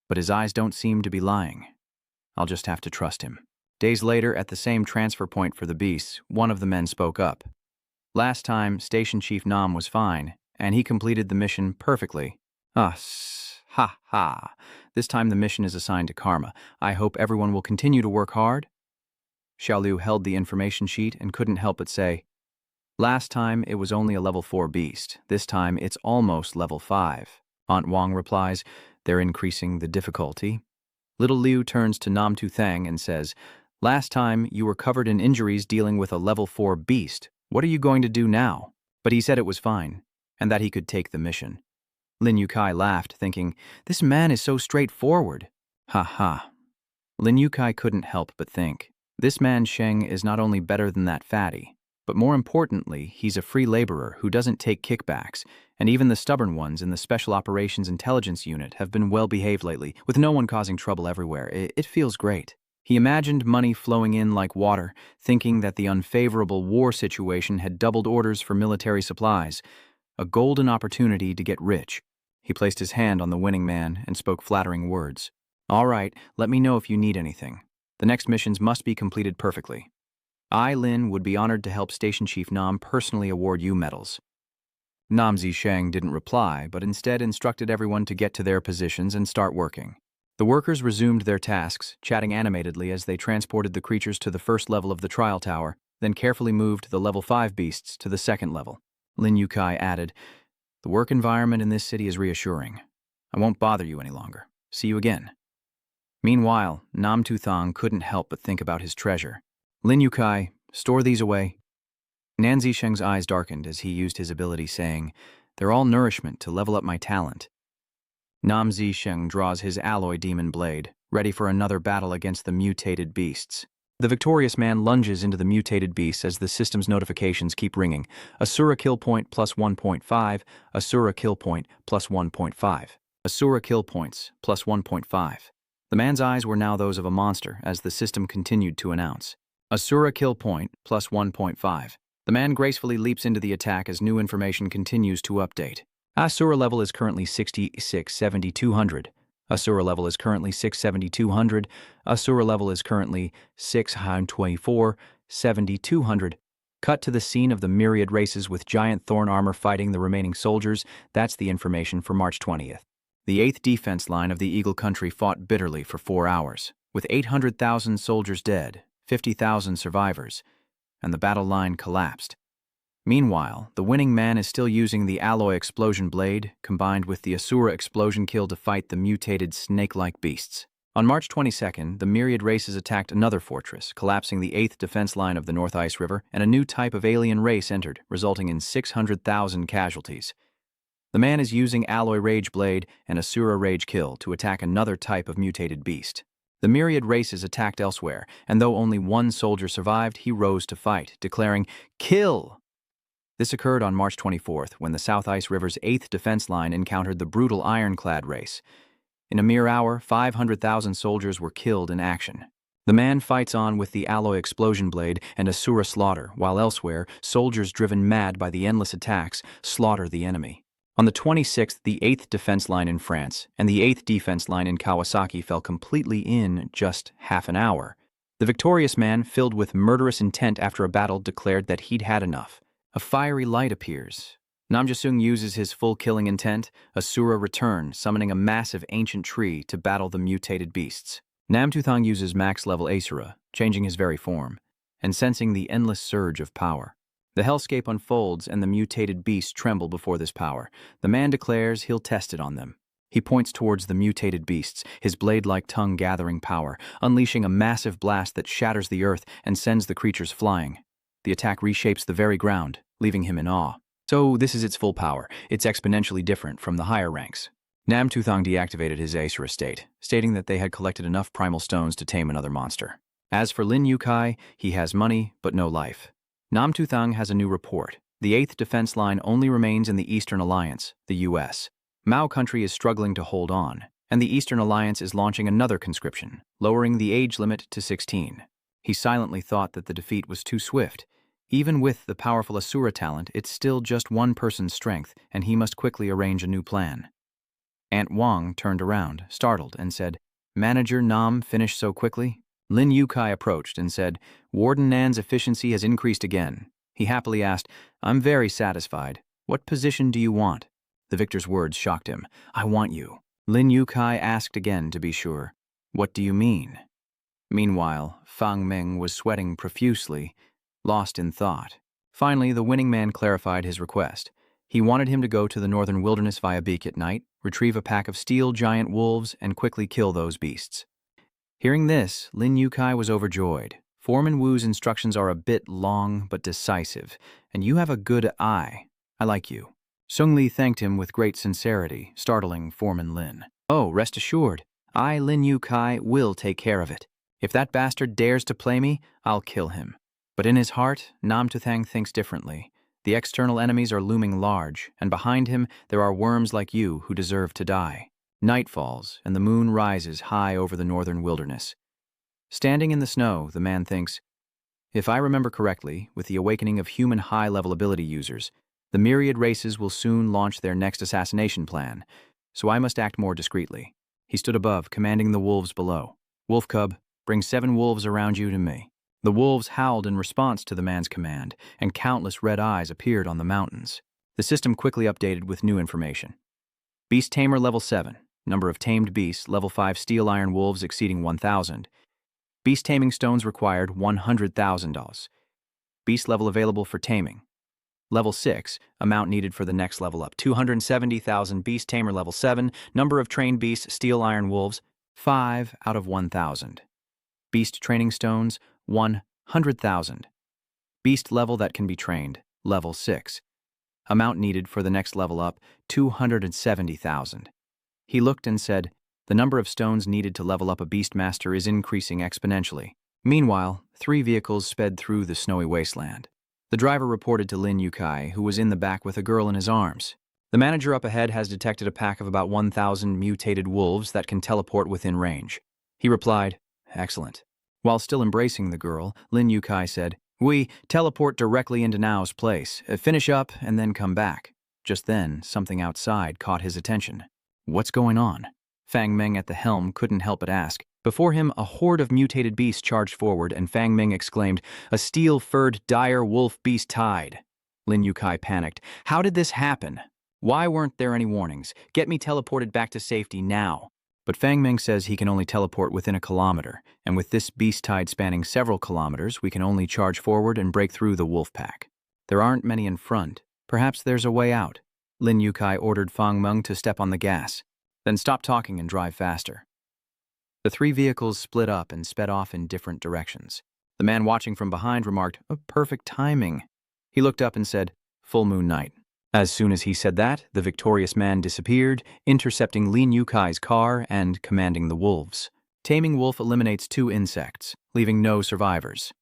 Speaker 1: But his eyes don't seem to be lying. I'll just have to trust him. Days later, at the same transfer point for the beasts, one of the men spoke up. Last time, Station Chief Nam was fine, and he completed the mission perfectly. Ha ha. This time the mission is assigned to Karma. I hope everyone will continue to work hard. Xiaolu held the information sheet and couldn't help but say, "Last time it was only a level 4 beast. This time it's almost level 5. Aunt Wang replies, "They're increasing the difficulty." Little Liu turns to Nam Tu Thang and says, "Last time you were covered in injuries dealing with a level 4 beast. What are you going to do now?" But he said it was fine, and that he could take the mission. Lin Yukai laughed, thinking, "This man is so straightforward." Ha ha. Lin Yukai couldn't help but think, this man Sheng is not only better than that fatty, but more importantly, he's a free laborer who doesn't take kickbacks, and even the stubborn ones in the Special Operations Intelligence Unit have been well behaved lately, with no one causing trouble everywhere. It feels great. He imagined money flowing in like water, thinking that the unfavorable war situation had doubled orders for military supplies, a golden opportunity to get rich. He placed his hand on the winning man and spoke flattering words. "All right, let me know if you need anything. The next missions must be completed perfectly. I, Lin, would be honored to help Station Chief Nam personally award you medals." Nam Zisheng didn't reply, but instead instructed everyone to get to their positions and start working. The workers resumed their tasks, chatting animatedly as they transported the creatures to the first level of the trial tower, then carefully moved the level 5 beasts to the second level. Lin Yukai added, "The work environment in this city is reassuring. I won't bother you any longer. See you again." Meanwhile, Nam Tu Thang couldn't help but think about his treasure. Lin Yukai, store these away. Nan Zisheng's eyes darkened as he used his ability, saying, "They're all nourishment to level up my talent." Nam Zisheng draws his alloy demon blade, ready for another battle against the mutated beasts. The victorious man lunges into the mutated beasts as the system's notifications keep ringing. Assura kill point plus 1.5, Assura kill point plus 1.5, Assura kill points plus 1.5. The man's eyes were now those of a monster as the system continued to announce. Assura kill point plus 1.5. The man gracefully leaps into the attack as new information continues to update. Assura level is currently 66,7200. Assura level is currently 6,7200. Assura level is currently 624,7200. Cut to the scene of the myriad races with giant thorn armor fighting the remaining soldiers. That's the information for March 20th. The 8th defense line of the Eagle Country fought bitterly for 4 hours, with 800,000 soldiers dead, 50,000 survivors, and the battle line collapsed. Meanwhile, the winning man is still using the alloy explosion blade, combined with the Assura explosion kill to fight the mutated snake-like beasts. On March 22nd, the myriad races attacked another fortress, collapsing the 8th defense line of the North Ice River, and a new type of alien race entered, resulting in 600,000 casualties. The man is using alloy rage blade and Assura rage kill to attack another type of mutated beast. The myriad races attacked elsewhere, and though only one soldier survived, he rose to fight, declaring, "Kill!" This occurred on March 24th, when the South Ice River's 8th defense line encountered the brutal ironclad race. In a mere hour, 500,000 soldiers were killed in action. The man fights on with the alloy explosion blade and Assura slaughter, while elsewhere, soldiers driven mad by the endless attacks slaughter the enemy. On the 26th, the 8th defense line in France and the 8th defense line in Kawasaki fell completely in just half an hour. The victorious man, filled with murderous intent after a battle, declared that he'd had enough. A fiery light appears. Namjasung uses his full killing intent. Assura return, summoning a massive ancient tree to battle the mutated beasts. Nam Tu Thang uses max-level Assura, changing his very form, and sensing the endless surge of power. The hellscape unfolds and the mutated beasts tremble before this power. The man declares he'll test it on them. He points towards the mutated beasts, his blade-like tongue gathering power, unleashing a massive blast that shatters the earth and sends the creatures flying. The attack reshapes the very ground, leaving him in awe. So this is its full power. It's exponentially different from the higher ranks. Nam Tu Thang deactivated his Assura state, stating that they had collected enough primal stones to tame another monster. As for Lin Yukai, he has money, but no life. Nam Tu Thang has a new report. The 8th defense line only remains in the Eastern Alliance, the U.S. Mao country is struggling to hold on, and the Eastern Alliance is launching another conscription, lowering the age limit to 16. He silently thought that the defeat was too swift. Even with the powerful Assura talent, it's still just one person's strength, and he must quickly arrange a new plan. Aunt Wang turned around, startled, and said, "Manager Nam finished so quickly?" Lin Yukai approached and said, "Warden Nan's efficiency has increased again." He happily asked, "I'm very satisfied. What position do you want?" The victor's words shocked him. "I want you." Lin Yukai asked again to be sure, "What do you mean?" Meanwhile, Fang Meng was sweating profusely, lost in thought. Finally, the winning man clarified his request. He wanted him to go to the northern wilderness via Beak at night, retrieve a pack of steel giant wolves, and quickly kill those beasts. Hearing this, Lin Yukai was overjoyed. Foreman Wu's instructions are a bit long but decisive, and you have a good eye. I like you. Sung Li thanked him with great sincerity, startling Foreman Lin. "Oh, rest assured, I, Lin Yukai, will take care of it. If that bastard dares to play me, I'll kill him." But in his heart, Nam Tu Thang thinks differently. The external enemies are looming large, and behind him there are worms like you who deserve to die. Night falls, and the moon rises high over the northern wilderness. Standing in the snow, the man thinks, if I remember correctly, with the awakening of human high-level ability users, the myriad races will soon launch their next assassination plan, so I must act more discreetly. He stood above, commanding the wolves below. "Wolf cub, bring 7 wolves around you to me." The wolves howled in response to the man's command, and countless red eyes appeared on the mountains. The system quickly updated with new information. Beast Tamer level 7. Number of tamed beasts, level 5 steel iron wolves exceeding 1,000. Beast taming stones required, $100,000. Beast level available for taming. Level 6, amount needed for the next level up, 270,000. Beast Tamer level 7. Number of trained beasts, steel iron wolves, 5 out of 1,000. Beast training stones, 100,000. Beast level that can be trained, level 6. Amount needed for the next level up, 270,000. He looked and said, the number of stones needed to level up a Beastmaster is increasing exponentially. Meanwhile, 3 vehicles sped through the snowy wasteland. The driver reported to Lin Yukai, who was in the back with a girl in his arms. The manager up ahead has detected a pack of about 1,000 mutated wolves that can teleport within range. He replied, excellent. While still embracing the girl, Lin Yukai said, we teleport directly into Nao's place, finish up, and then come back. Just then, something outside caught his attention. What's going on? Fang Meng at the helm couldn't help but ask. Before him, a horde of mutated beasts charged forward, and Fang Meng exclaimed, a steel-furred dire wolf beast tide. Lin Yukai panicked. How did this happen? Why weren't there any warnings? Get me teleported back to safety now. But Fang Meng says he can only teleport within a kilometer, and with this beast tide spanning several kilometers, we can only charge forward and break through the wolf pack. There aren't many in front. Perhaps there's a way out. Lin Yukai ordered Fang Meng to step on the gas. Then stop talking and drive faster. The 3 vehicles split up and sped off in different directions. The man watching from behind remarked, perfect timing. He looked up and said, full moon night. As soon as he said that, the victorious man disappeared, intercepting Lin Yukai's car and commanding the wolves. Taming wolf eliminates 2 insects, leaving no survivors.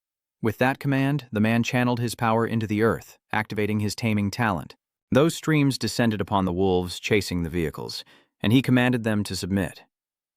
Speaker 1: With that command, the man channeled his power into the earth, activating his taming talent. Those streams descended upon the wolves, chasing the vehicles, and he commanded them to submit.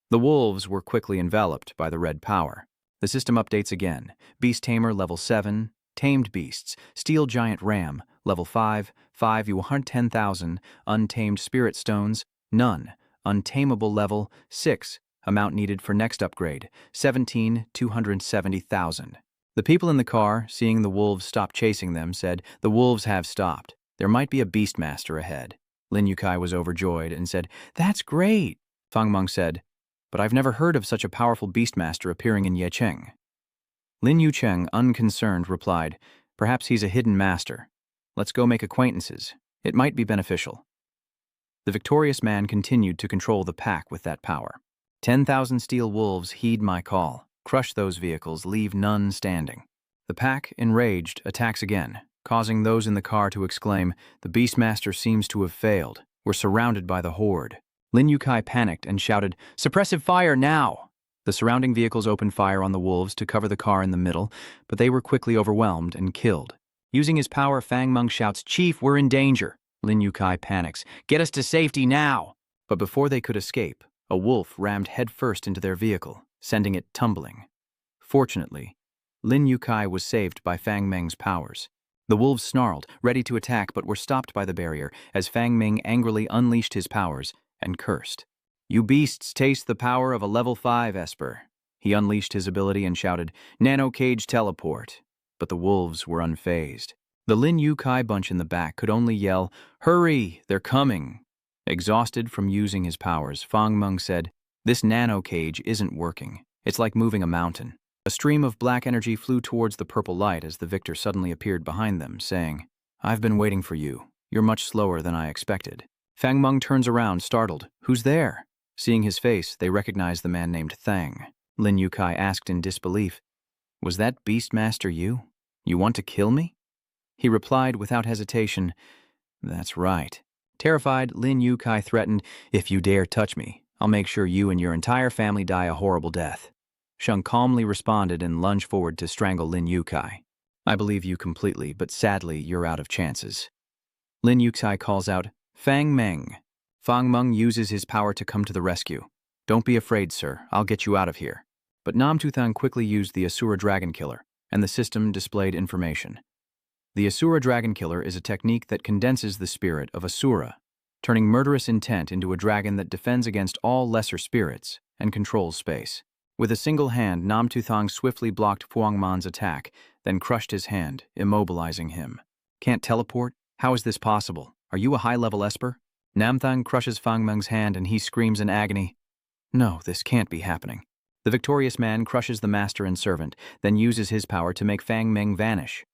Speaker 1: The wolves were quickly enveloped by the red power. The system updates again. Beast Tamer level 7, Tamed Beasts, Steel Giant Ram, level 5, 5 you 110,000, Untamed Spirit Stones, none, Untamable level 6, amount needed for next upgrade, 17,270,000. The people in the car, seeing the wolves stop chasing them, said, the wolves have stopped. There might be a Beastmaster ahead. Lin Yukai was overjoyed and said, that's great. Fang Meng said, but I've never heard of such a powerful Beastmaster appearing in Yecheng. Lin Yucheng, unconcerned, replied, perhaps he's a hidden master. Let's go make acquaintances. It might be beneficial. The victorious man continued to control the pack with that power. 10,000 steel wolves heed my call. Crush those vehicles, leave none standing. The pack, enraged, attacks again, causing those in the car to exclaim, the Beastmaster seems to have failed. We're surrounded by the horde. Lin Yukai panicked and shouted, suppressive fire now! The surrounding vehicles opened fire on the wolves to cover the car in the middle, but they were quickly overwhelmed and killed. Using his power, Fang Meng shouts, Chief, we're in danger. Lin Yukai panics, get us to safety now! But before they could escape, a wolf rammed headfirst into their vehicle, sending it tumbling. Fortunately, Lin Yukai was saved by Fang Meng's powers. The wolves snarled, ready to attack, but were stopped by the barrier as Fang Meng angrily unleashed his powers and cursed. You beasts taste the power of a level 5 Esper. He unleashed his ability and shouted, Nano Cage Teleport. But the wolves were unfazed. The Lin Yukai bunch in the back could only yell, hurry, they're coming. Exhausted from using his powers, Fang Meng said, this nano cage isn't working. It's like moving a mountain. A stream of black energy flew towards the purple light as the victor suddenly appeared behind them, saying, I've been waiting for you. You're much slower than I expected. Fang Meng turns around, startled. Who's there? Seeing his face, they recognized the man named Thang. Lin Yukai asked in disbelief, was that Beastmaster you? You want to kill me? He replied without hesitation, that's right. Terrified, Lin Yukai threatened, if you dare touch me, I'll make sure you and your entire family die a horrible death. Sheng calmly responded and lunged forward to strangle Lin Yukai. I believe you completely, but sadly, you're out of chances. Lin Yukai calls out, Fang Meng. Fang Meng uses his power to come to the rescue. Don't be afraid, sir. I'll get you out of here. But Nam Tuthang quickly used the Assura Dragon Killer, and the system displayed information. The Assura Dragon Killer is a technique that condenses the spirit of Assura, turning murderous intent into a dragon that defends against all lesser spirits and controls space. With a single hand, Nam Tuthang swiftly blocked Fuang Man's attack, then crushed his hand, immobilizing him. Can't teleport? How is this possible? Are you a high-level Esper? Namthang crushes Fang Meng's hand and he screams in agony. No, this can't be happening. The victorious man crushes the master and servant, then uses his power to make Fang Meng vanish.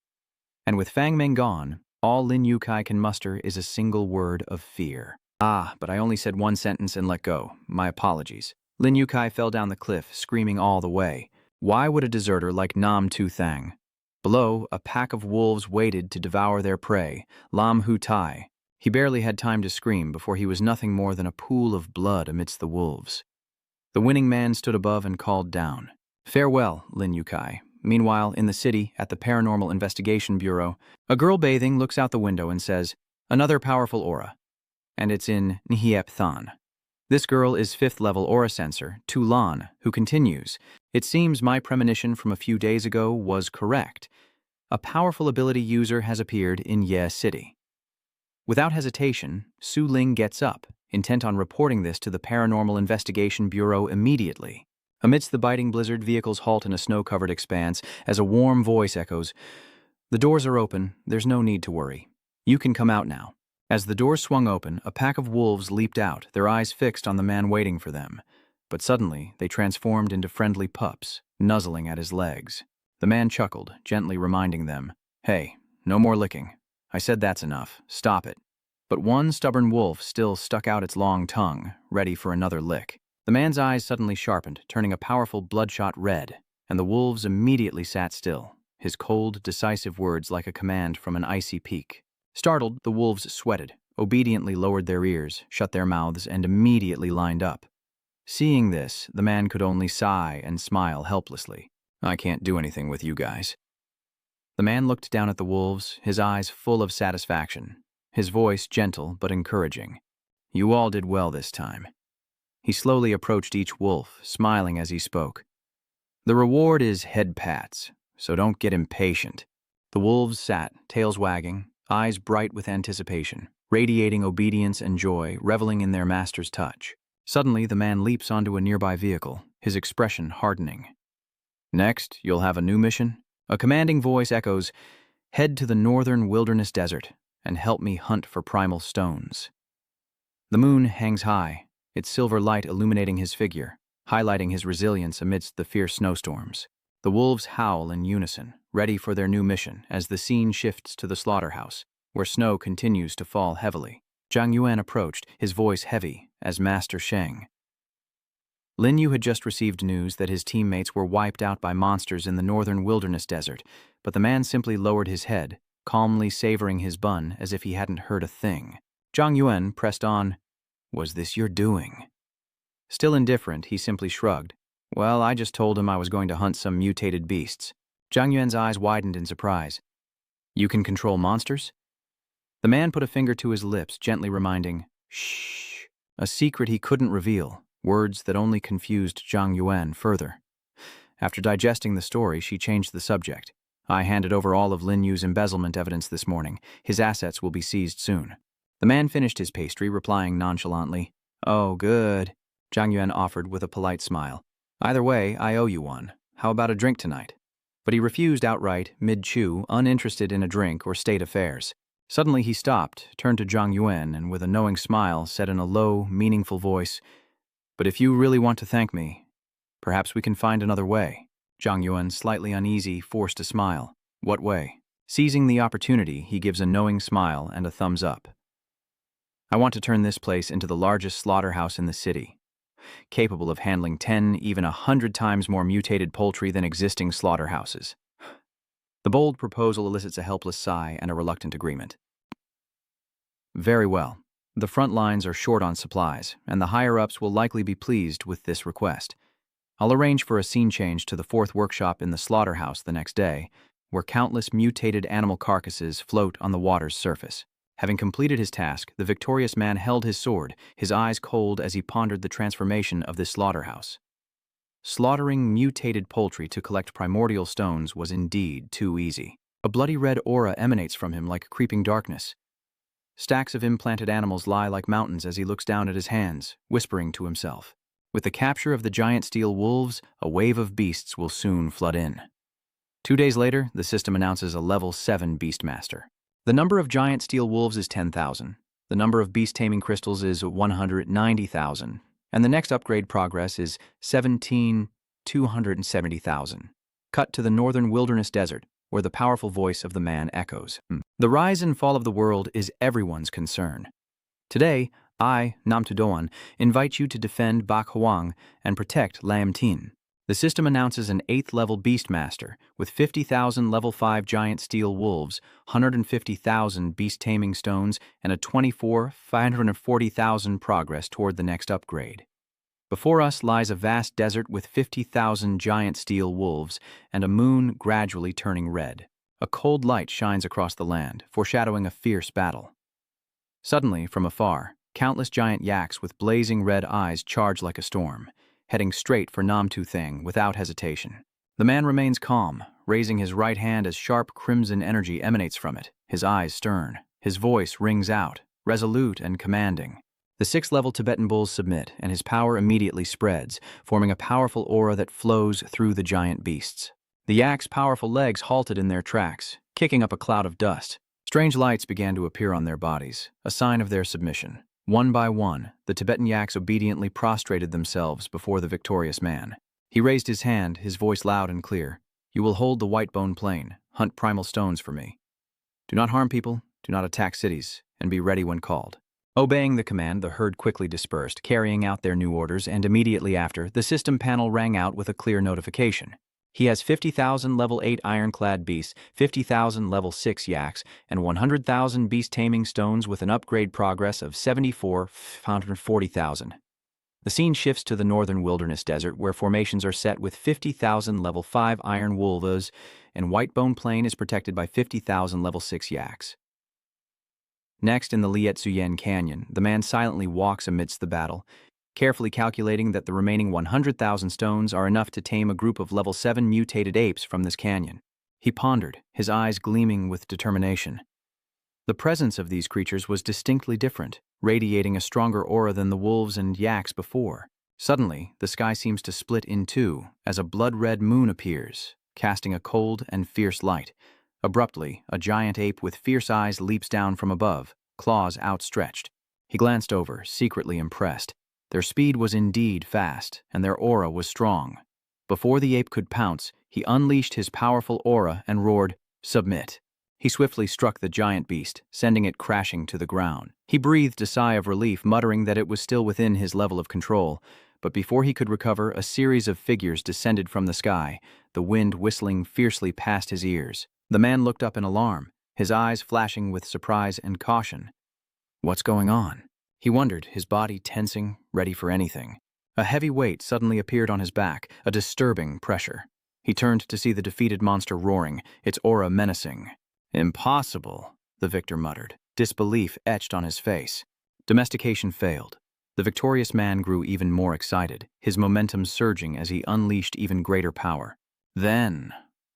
Speaker 1: And with Fang Meng gone, all Lin Yukai can muster is a single word of fear. Ah, but I only said one sentence and let go. My apologies. Lin Yukai fell down the cliff, screaming all the way. Why would a deserter like Nam Tu Thang? Below, a pack of wolves waited to devour their prey, Lam Hu Tai. He barely had time to scream before he was nothing more than a pool of blood amidst the wolves. The winning man stood above and called down. Farewell, Lin Yukai. Meanwhile, in the city, at the Paranormal Investigation Bureau, a girl bathing looks out the window and says, "Another powerful aura." And it's in Nhiep Than. This girl is 5th level aura sensor, Tu Lan, who continues, "It seems my premonition from a few days ago was correct. A powerful ability user has appeared in Ye City." Without hesitation, Su Ling gets up, intent on reporting this to the Paranormal Investigation Bureau immediately. Amidst the biting blizzard, vehicles halt in a snow-covered expanse as a warm voice echoes, "The doors are open, there's no need to worry. You can come out now." As the doors swung open, a pack of wolves leaped out, their eyes fixed on the man waiting for them. But suddenly, they transformed into friendly pups, nuzzling at his legs. The man chuckled, gently reminding them, "Hey, no more licking. I said that's enough. Stop it." But one stubborn wolf still stuck out its long tongue, ready for another lick. The man's eyes suddenly sharpened, turning a powerful bloodshot red, and the wolves immediately sat still, his cold, decisive words like a command from an icy peak. Startled, the wolves sweated, obediently lowered their ears, shut their mouths, and immediately lined up. Seeing this, the man could only sigh and smile helplessly. "I can't do anything with you guys." The man looked down at the wolves, his eyes full of satisfaction, his voice gentle but encouraging. "You all did well this time." He slowly approached each wolf, smiling as he spoke. "The reward is head pats, so don't get impatient." The wolves sat, tails wagging, eyes bright with anticipation, radiating obedience and joy, reveling in their master's touch. Suddenly, the man leaps onto a nearby vehicle, his expression hardening. "Next, you'll have a new mission?" A commanding voice echoes, "Head to the northern wilderness desert and help me hunt for primal stones." The moon hangs high, its silver light illuminating his figure, highlighting his resilience amidst the fierce snowstorms. The wolves howl in unison, ready for their new mission as the scene shifts to the slaughterhouse, where snow continues to fall heavily. Zhang Yuan approached, his voice heavy, as Master Sheng. Lin Yu had just received news that his teammates were wiped out by monsters in the northern wilderness desert, but the man simply lowered his head, calmly savoring his bun as if he hadn't heard a thing. Zhang Yuan pressed on, "Was this your doing?" Still indifferent, he simply shrugged. "Well, I just told him I was going to hunt some mutated beasts." Zhang Yuan's eyes widened in surprise. "You can control monsters?" The man put a finger to his lips, gently reminding, "Shh," a secret he couldn't reveal, words that only confused Zhang Yuan further. After digesting the story, she changed the subject. "I handed over all of Lin Yu's embezzlement evidence this morning. His assets will be seized soon." The man finished his pastry, replying nonchalantly, "Oh, good," Zhang Yuan offered with a polite smile. "Either way, I owe you one. How about a drink tonight?" But he refused outright, mid-chew, uninterested in a drink or state affairs. Suddenly he stopped, turned to Zhang Yuan, and with a knowing smile said in a low, meaningful voice, "But if you really want to thank me, perhaps we can find another way." Zhang Yuan, slightly uneasy, forced a smile. "What way?" Seizing the opportunity, he gives a knowing smile and a thumbs up. "I want to turn this place into the largest slaughterhouse in the city, capable of handling 10, even 100 times more mutated poultry than existing slaughterhouses." The bold proposal elicits a helpless sigh and a reluctant agreement. "Very well. The front lines are short on supplies, and the higher-ups will likely be pleased with this request. I'll arrange for a scene change to the 4th workshop in the slaughterhouse the next day, where countless mutated animal carcasses float on the water's surface." Having completed his task, the victorious man held his sword, his eyes cold as he pondered the transformation of this slaughterhouse. Slaughtering mutated poultry to collect primordial stones was indeed too easy. A bloody red aura emanates from him like creeping darkness. Stacks of implanted animals lie like mountains as he looks down at his hands, whispering to himself. With the capture of the giant steel wolves, a wave of beasts will soon flood in. 2 days later, the system announces a level 7 Beastmaster. The number of giant steel wolves is 10,000. The number of beast-taming crystals is 190,000. And the next upgrade progress is 17,270,000. Cut to the northern wilderness desert, where the powerful voice of the man echoes. The rise and fall of the world is everyone's concern. Today, I, Nam Tudoan, invite you to defend Bak Huang and protect Lam Tin. The system announces an 8th-level Beastmaster with 50,000 level 5 giant steel wolves, 150,000 beast taming stones, and a 540,000 progress toward the next upgrade. Before us lies a vast desert with 50,000 giant steel wolves and a moon gradually turning red. A cold light shines across the land, foreshadowing a fierce battle. Suddenly, from afar, countless giant yaks with blazing red eyes charge like a storm, heading straight for Nam Tu Thing without hesitation. The man remains calm, raising his right hand as sharp crimson energy emanates from it, his eyes stern. His voice rings out, resolute and commanding. The 6th-level Tibetan bulls submit, and his power immediately spreads, forming a powerful aura that flows through the giant beasts. The yak's powerful legs halted in their tracks, kicking up a cloud of dust. Strange lights began to appear on their bodies, a sign of their submission. One by one, the Tibetan yaks obediently prostrated themselves before the victorious man. He raised his hand, his voice loud and clear. "You will hold the White Bone Plain, hunt primal stones for me. Do not harm people, do not attack cities, and be ready when called." Obeying the command, the herd quickly dispersed, carrying out their new orders, and immediately after, the system panel rang out with a clear notification. He has 50,000 level 8 ironclad beasts, 50,000 level 6 yaks, and 100,000 beast taming stones with an upgrade progress of 540,000. The scene shifts to the northern wilderness desert, where formations are set with 50,000 level 5 iron wolves, and White Bone Plain is protected by 50,000 level 6 yaks. Next, in the Lietsuyen Canyon, the man silently walks amidst the battle, carefully calculating that the remaining 100,000 stones are enough to tame a group of level 7 mutated apes from this canyon. He pondered, his eyes gleaming with determination. The presence of these creatures was distinctly different, radiating a stronger aura than the wolves and yaks before. Suddenly, the sky seems to split in two as a blood-red moon appears, casting a cold and fierce light. Abruptly, a giant ape with fierce eyes leaps down from above, claws outstretched. He glanced over, secretly impressed. Their speed was indeed fast, and their aura was strong. Before the ape could pounce, he unleashed his powerful aura and roared, "Submit." He swiftly struck the giant beast, sending it crashing to the ground. He breathed a sigh of relief, muttering that it was still within his level of control. But before he could recover, a series of figures descended from the sky, the wind whistling fiercely past his ears. The man looked up in alarm, his eyes flashing with surprise and caution. What's going on? He wondered, his body tensing, ready for anything. A heavy weight suddenly appeared on his back, a disturbing pressure. He turned to see the defeated monster roaring, its aura menacing. "Impossible," the victor muttered, disbelief etched on his face. Domestication failed. The victorious man grew even more excited, his momentum surging as he unleashed even greater power. "Then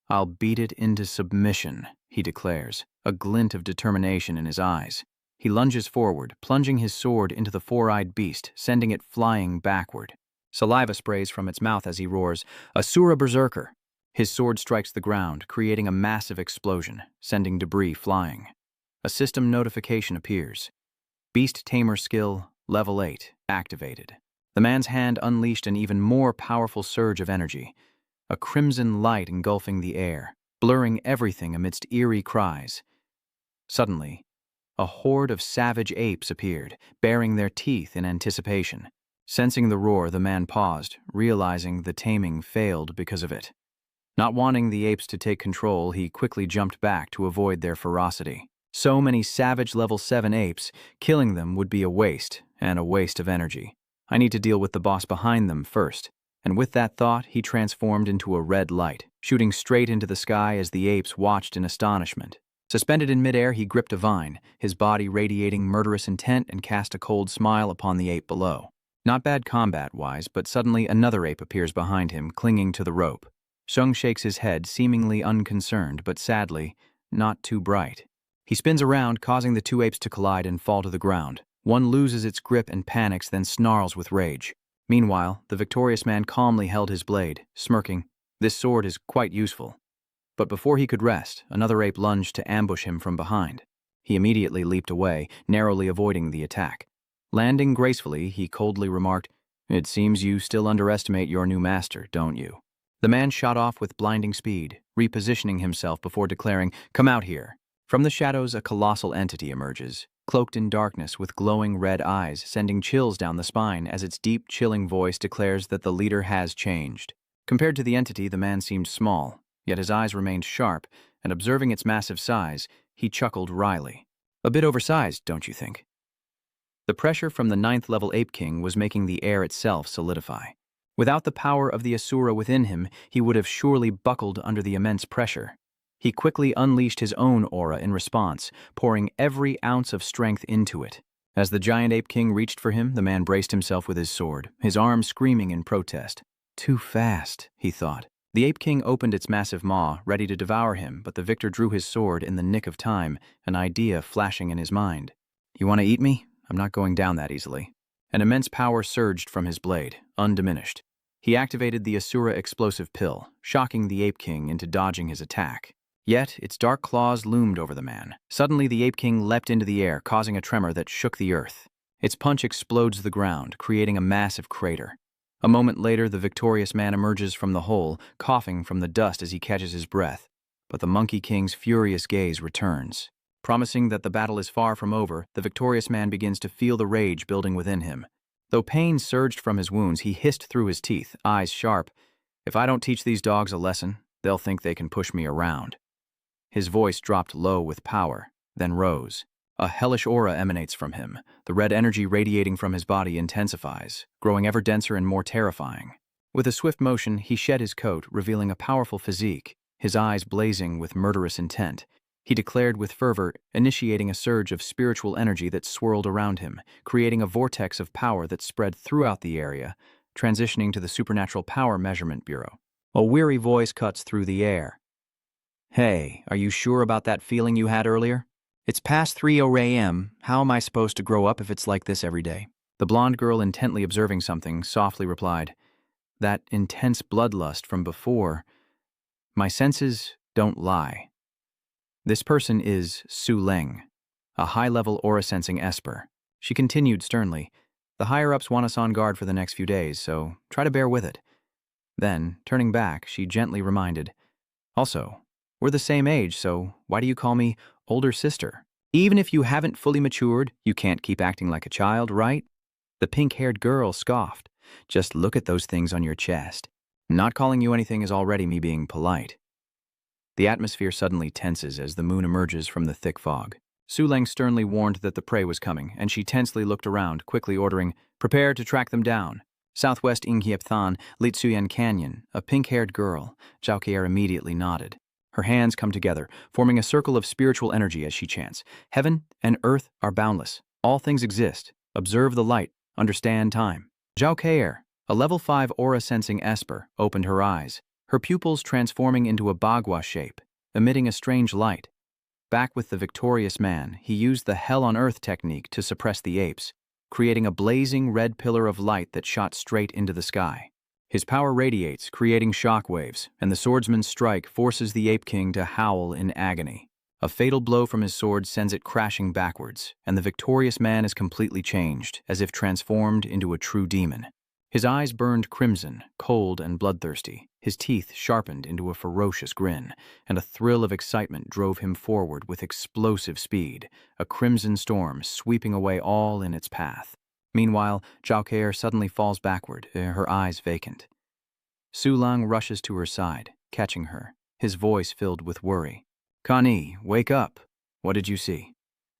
Speaker 1: I'll beat it into submission," he declares, a glint of determination in his eyes. He lunges forward, plunging his sword into the four-eyed beast, sending it flying backward. Saliva sprays from its mouth as he roars, "Assura Berserker!" His sword strikes the ground, creating a massive explosion, sending debris flying. A system notification appears. Beast Tamer skill, level 8, activated. The man's hand unleashed an even more powerful surge of energy. A crimson light engulfing the air, blurring everything amidst eerie cries. Suddenly, a horde of savage apes appeared, baring their teeth in anticipation. Sensing the roar, the man paused, realizing the taming failed because of it. Not wanting the apes to take control, he quickly jumped back to avoid their ferocity. So many savage level 7 apes, killing them would be a waste, and a waste of energy. I need to deal with the boss behind them first. And with that thought, he transformed into a red light, shooting straight into the sky as the apes watched in astonishment. Suspended in midair, he gripped a vine, his body radiating murderous intent, and cast a cold smile upon the ape below. Not bad combat-wise, but suddenly another ape appears behind him, clinging to the rope. Shung shakes his head, seemingly unconcerned, but sadly, not too bright. He spins around, causing the two apes to collide and fall to the ground. One loses its grip and panics, then snarls with rage. Meanwhile, the victorious man calmly held his blade, smirking, "This sword is quite useful." But before he could rest, another ape lunged to ambush him from behind. He immediately leaped away, narrowly avoiding the attack. Landing gracefully, he coldly remarked, "It seems you still underestimate your new master, don't you?" The man shot off with blinding speed, repositioning himself before declaring, "Come out here." From the shadows, a colossal entity emerges, cloaked in darkness with glowing red eyes, sending chills down the spine as its deep, chilling voice declares that the leader has changed. Compared to the entity, the man seemed small, yet his eyes remained sharp, and observing its massive size, he chuckled wryly. A bit oversized, don't you think? The pressure from the 9th-level Ape King was making the air itself solidify. Without the power of the Assura within him, he would have surely buckled under the immense pressure. He quickly unleashed his own aura in response, pouring every ounce of strength into it. As the giant Ape King reached for him, the man braced himself with his sword, his arm screaming in protest. Too fast, he thought. The Ape King opened its massive maw, ready to devour him, but the victor drew his sword in the nick of time, an idea flashing in his mind. You want to eat me? I'm not going down that easily. An immense power surged from his blade, undiminished. He activated the Assura explosive pill, shocking the Ape King into dodging his attack. Yet, its dark claws loomed over the man. Suddenly, the Ape King leapt into the air, causing a tremor that shook the earth. Its punch explodes the ground, creating a massive crater. A moment later, the victorious man emerges from the hole, coughing from the dust as he catches his breath. But the Monkey King's furious gaze returns. Promising that the battle is far from over, the victorious man begins to feel the rage building within him. Though pain surged from his wounds, he hissed through his teeth, eyes sharp. If I don't teach these dogs a lesson, they'll think they can push me around. His voice dropped low with power, then rose. A hellish aura emanates from him. The red energy radiating from his body intensifies, growing ever denser and more terrifying. With a swift motion, he shed his coat, revealing a powerful physique, his eyes blazing with murderous intent. He declared with fervor, initiating a surge of spiritual energy that swirled around him, creating a vortex of power that spread throughout the area, transitioning to the Supernatural Power Measurement Bureau. A weary voice cuts through the air. Hey, are you sure about that feeling you had earlier? It's past 3:00 a.m. How am I supposed to grow up if it's like this every day? The blonde girl, intently observing something, softly replied, That intense bloodlust from before. My senses don't lie. This person is Su Leng, a high-level aura-sensing esper. She continued sternly, The higher-ups want us on guard for the next few days, so try to bear with it. Then, turning back, she gently reminded, Also, we're the same age, so why do you call me older sister? Even if you haven't fully matured, you can't keep acting like a child, right? The pink-haired girl scoffed. Just look at those things on your chest. Not calling you anything is already me being polite. The atmosphere suddenly tenses as the moon emerges from the thick fog. Su Leng sternly warned that the prey was coming, and she tensely looked around, quickly ordering, Prepare to track them down. Southwest Inghiepthan, Litsuyan Canyon, a pink-haired girl. Zhao Keir immediately nodded. Her hands come together, forming a circle of spiritual energy as she chants, Heaven and earth are boundless. All things exist. Observe the light. Understand time. Zhao Keir, a level 5 aura-sensing esper, opened her eyes, her pupils transforming into a bagua shape, emitting a strange light. Back with the victorious man, he used the Hell on Earth technique to suppress the apes, creating a blazing red pillar of light that shot straight into the sky. His power radiates, creating shock waves, and the swordsman's strike forces the Ape King to howl in agony. A fatal blow from his sword sends it crashing backwards, and the victorious man is completely changed, as if transformed into a true demon. His eyes burned crimson, cold and bloodthirsty, his teeth sharpened into a ferocious grin, and a thrill of excitement drove him forward with explosive speed, a crimson storm sweeping away all in its path. Meanwhile, Zhao Keir suddenly falls backward, her eyes vacant. Su Leng rushes to her side, catching her, his voice filled with worry. Connie, wake up. What did you see?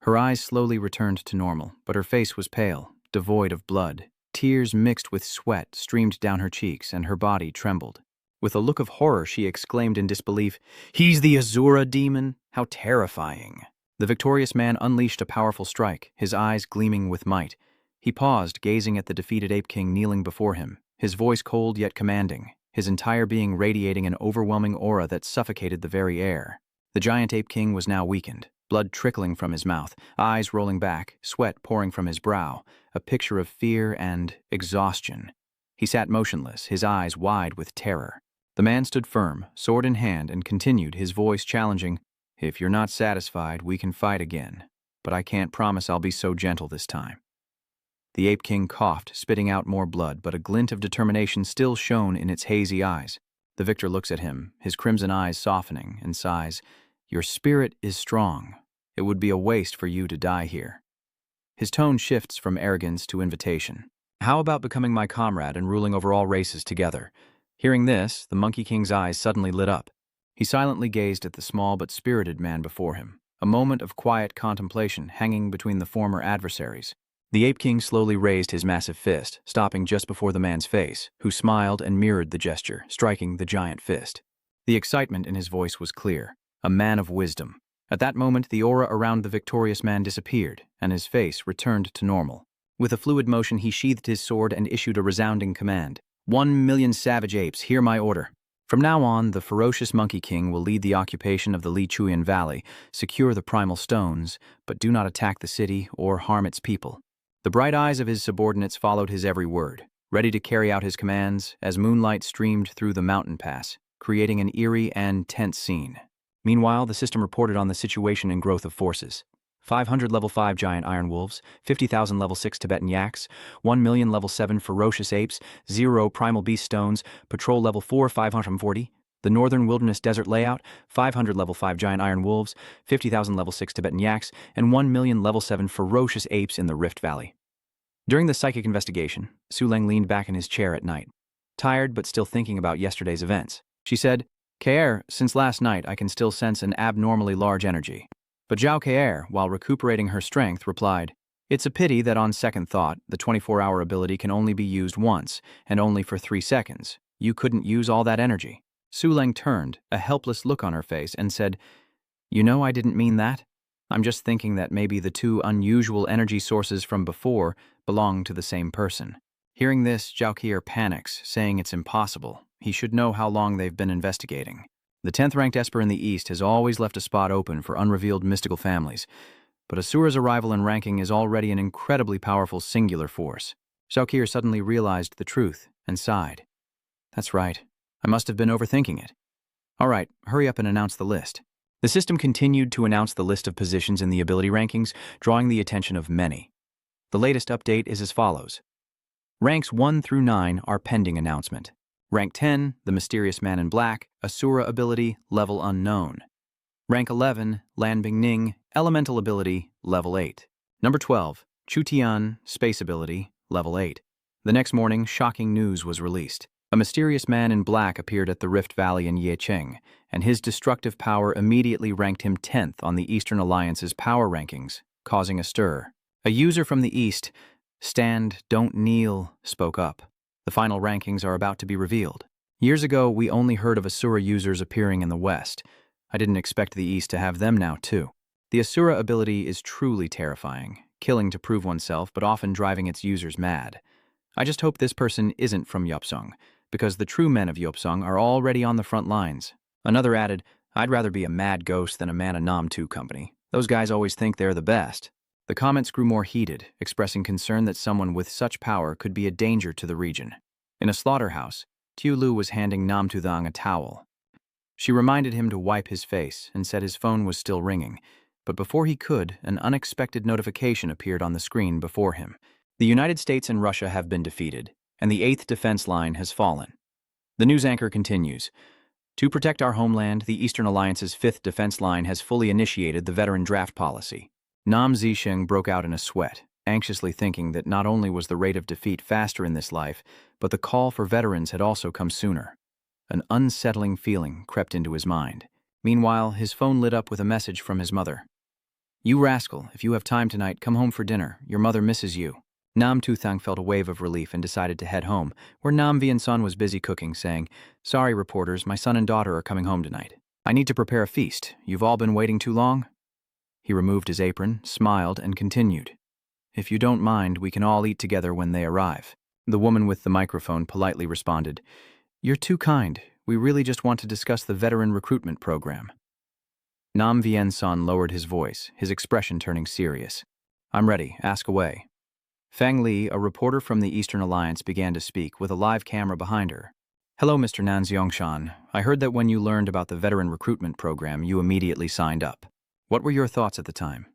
Speaker 1: Her eyes slowly returned to normal, but her face was pale, devoid of blood. Tears mixed with sweat streamed down her cheeks, and her body trembled. With a look of horror, she exclaimed in disbelief, He's the Assura demon? How terrifying! The victorious man unleashed a powerful strike, his eyes gleaming with might. He paused, gazing at the defeated Ape King kneeling before him, his voice cold yet commanding, his entire being radiating an overwhelming aura that suffocated the very air. The giant Ape King was now weakened, blood trickling from his mouth, eyes rolling back, sweat pouring from his brow, a picture of fear and exhaustion. He sat motionless, his eyes wide with terror. The man stood firm, sword in hand, and continued, his voice challenging, If you're not satisfied, we can fight again, but I can't promise I'll be so gentle this time. The Ape King coughed, spitting out more blood, but a glint of determination still shone in its hazy eyes. The victor looks at him, his crimson eyes softening, and sighs, Your spirit is strong. It would be a waste for you to die here. His tone shifts from arrogance to invitation. How about becoming my comrade and ruling over all races together? Hearing this, the Monkey King's eyes suddenly lit up. He silently gazed at the small but spirited man before him, a moment of quiet contemplation hanging between the former adversaries. The Ape King slowly raised his massive fist, stopping just before the man's face, who smiled and mirrored the gesture, striking the giant fist. The excitement in his voice was clear, a man of wisdom. At that moment, the aura around the victorious man disappeared, and his face returned to normal. With a fluid motion, he sheathed his sword and issued a resounding command. 1,000,000 savage apes, hear my order. From now on, the ferocious Monkey King will lead the occupation of the Lichuyan Valley, secure the primal stones, but do not attack the city or harm its people. The bright eyes of his subordinates followed his every word, ready to carry out his commands as moonlight streamed through the mountain pass, creating an eerie and tense scene. Meanwhile, the system reported on the situation and growth of forces. 500 level 5 giant iron wolves, 50,000 level 6 Tibetan yaks, 1,000,000 level 7 ferocious apes, 0 primal beast stones, patrol level 4 540, the northern wilderness desert layout, 500 level 5 giant iron wolves, 50,000 level 6 Tibetan yaks, and 1,000,000 level 7 ferocious apes in the Rift Valley. During the psychic investigation, Suleng leaned back in his chair at night, tired but still thinking about yesterday's events. She said, "Kaer, since last night I can still sense an abnormally large energy." But Zhao Kaer, while recuperating her strength, replied, "It's a pity that on second thought, the 24-hour ability can only be used once, and only for 3 seconds. You couldn't use all that energy." Suleng turned, a helpless look on her face, and said, "You know I didn't mean that. I'm just thinking that maybe the 2 unusual energy sources from before belong to the same person." Hearing this, Zhao Kaer panics, saying it's impossible. He should know how long they've been investigating. The 10th-ranked Esper in the East has always left a spot open for unrevealed mystical families, but Assura's arrival and ranking is already an incredibly powerful singular force. Zhao Kaer suddenly realized the truth and sighed. "That's right. I must have been overthinking it. All right, hurry up and announce the list." The system continued to announce the list of positions in the ability rankings, drawing the attention of many. The latest update is as follows. Ranks 1 through 9 are pending announcement. Rank 10, the Mysterious Man in Black, Assura ability, level unknown. Rank 11, Lan Bingning, elemental ability, level 8. Number 12, Chutian, space ability, level 8. The next morning, shocking news was released. A mysterious man in black appeared at the Rift Valley in Yecheng, and his destructive power immediately ranked him 10th on the Eastern Alliance's power rankings, causing a stir. A user from the East, Stand, Don't Kneel, spoke up. The final rankings are about to be revealed. Years ago, we only heard of Assura users appearing in the West. I didn't expect the East to have them now, too. The Assura ability is truly terrifying, killing to prove oneself, but often driving its users mad. I just hope this person isn't from Yopsong, because the true men of Yopsong are already on the front lines. Another added, I'd rather be a mad ghost than a man of Nam 2 company. Those guys always think they're the best. The comments grew more heated, expressing concern that someone with such power could be a danger to the region. In a slaughterhouse, Tiu Lu was handing Nam Tudang a towel. She reminded him to wipe his face and said his phone was still ringing, but before he could, an unexpected notification appeared on the screen before him. The United States and Russia have been defeated, and the 8th defense line has fallen. The news anchor continues. To protect our homeland, the Eastern Alliance's 5th defense line has fully initiated the veteran draft policy. Nam Zisheng broke out in a sweat, anxiously thinking that not only was the rate of defeat faster in this life, but the call for veterans had also come sooner. An unsettling feeling crept into his mind. Meanwhile, his phone lit up with a message from his mother. "You rascal, if you have time tonight, come home for dinner. Your mother misses you." Nam Tuthang felt a wave of relief and decided to head home, where Nam Vienson was busy cooking, saying, "Sorry, reporters, my son and daughter are coming home tonight. I need to prepare a feast. You've all been waiting too long?" He removed his apron, smiled, and continued. "If you don't mind, we can all eat together when they arrive." The woman with the microphone politely responded, "You're too kind. We really just want to discuss the veteran recruitment program." Nam Vienson lowered his voice, his expression turning serious. "I'm ready. Ask away." Fang Li, a reporter from the Eastern Alliance, began to speak with a live camera behind her. "Hello, Mr. Nan Ziongshan. I heard that when you learned about the veteran recruitment program, you immediately signed up. What were your thoughts at the time?"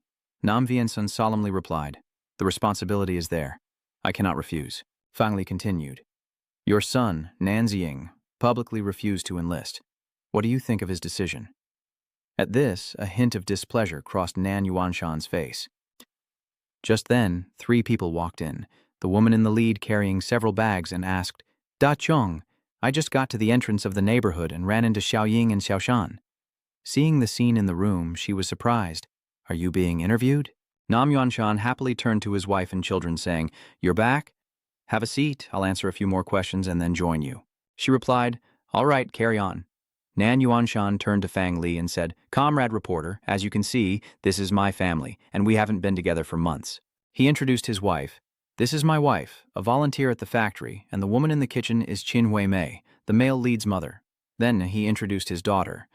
Speaker 1: Nam Vienson solemnly replied, "The responsibility is there. I cannot refuse." Fang Li continued, "Your son, Nan Ziying, publicly refused to enlist. What do you think of his decision?" At this, a hint of displeasure crossed Nan Yuanshan's face. Just then, 3 people walked in, the woman in the lead carrying several bags, and asked, Da Chong, I just got to the entrance of the neighborhood and ran into Xiaoying and Xiaoshan. Seeing the scene in the room, she was surprised. Are you being interviewed? Nam Yuanshan happily turned to his wife and children, saying, You're back? Have a seat, I'll answer a few more questions and then join you. She replied, All right, carry on. Nan Yuanshan turned to Fang Li and said, Comrade reporter, as you can see, this is my family, and we haven't been together for months. He introduced his wife. This is my wife, a volunteer at the factory, and the woman in the kitchen is Qin Hui Mei, the male lead's mother. Then he introduced his daughter.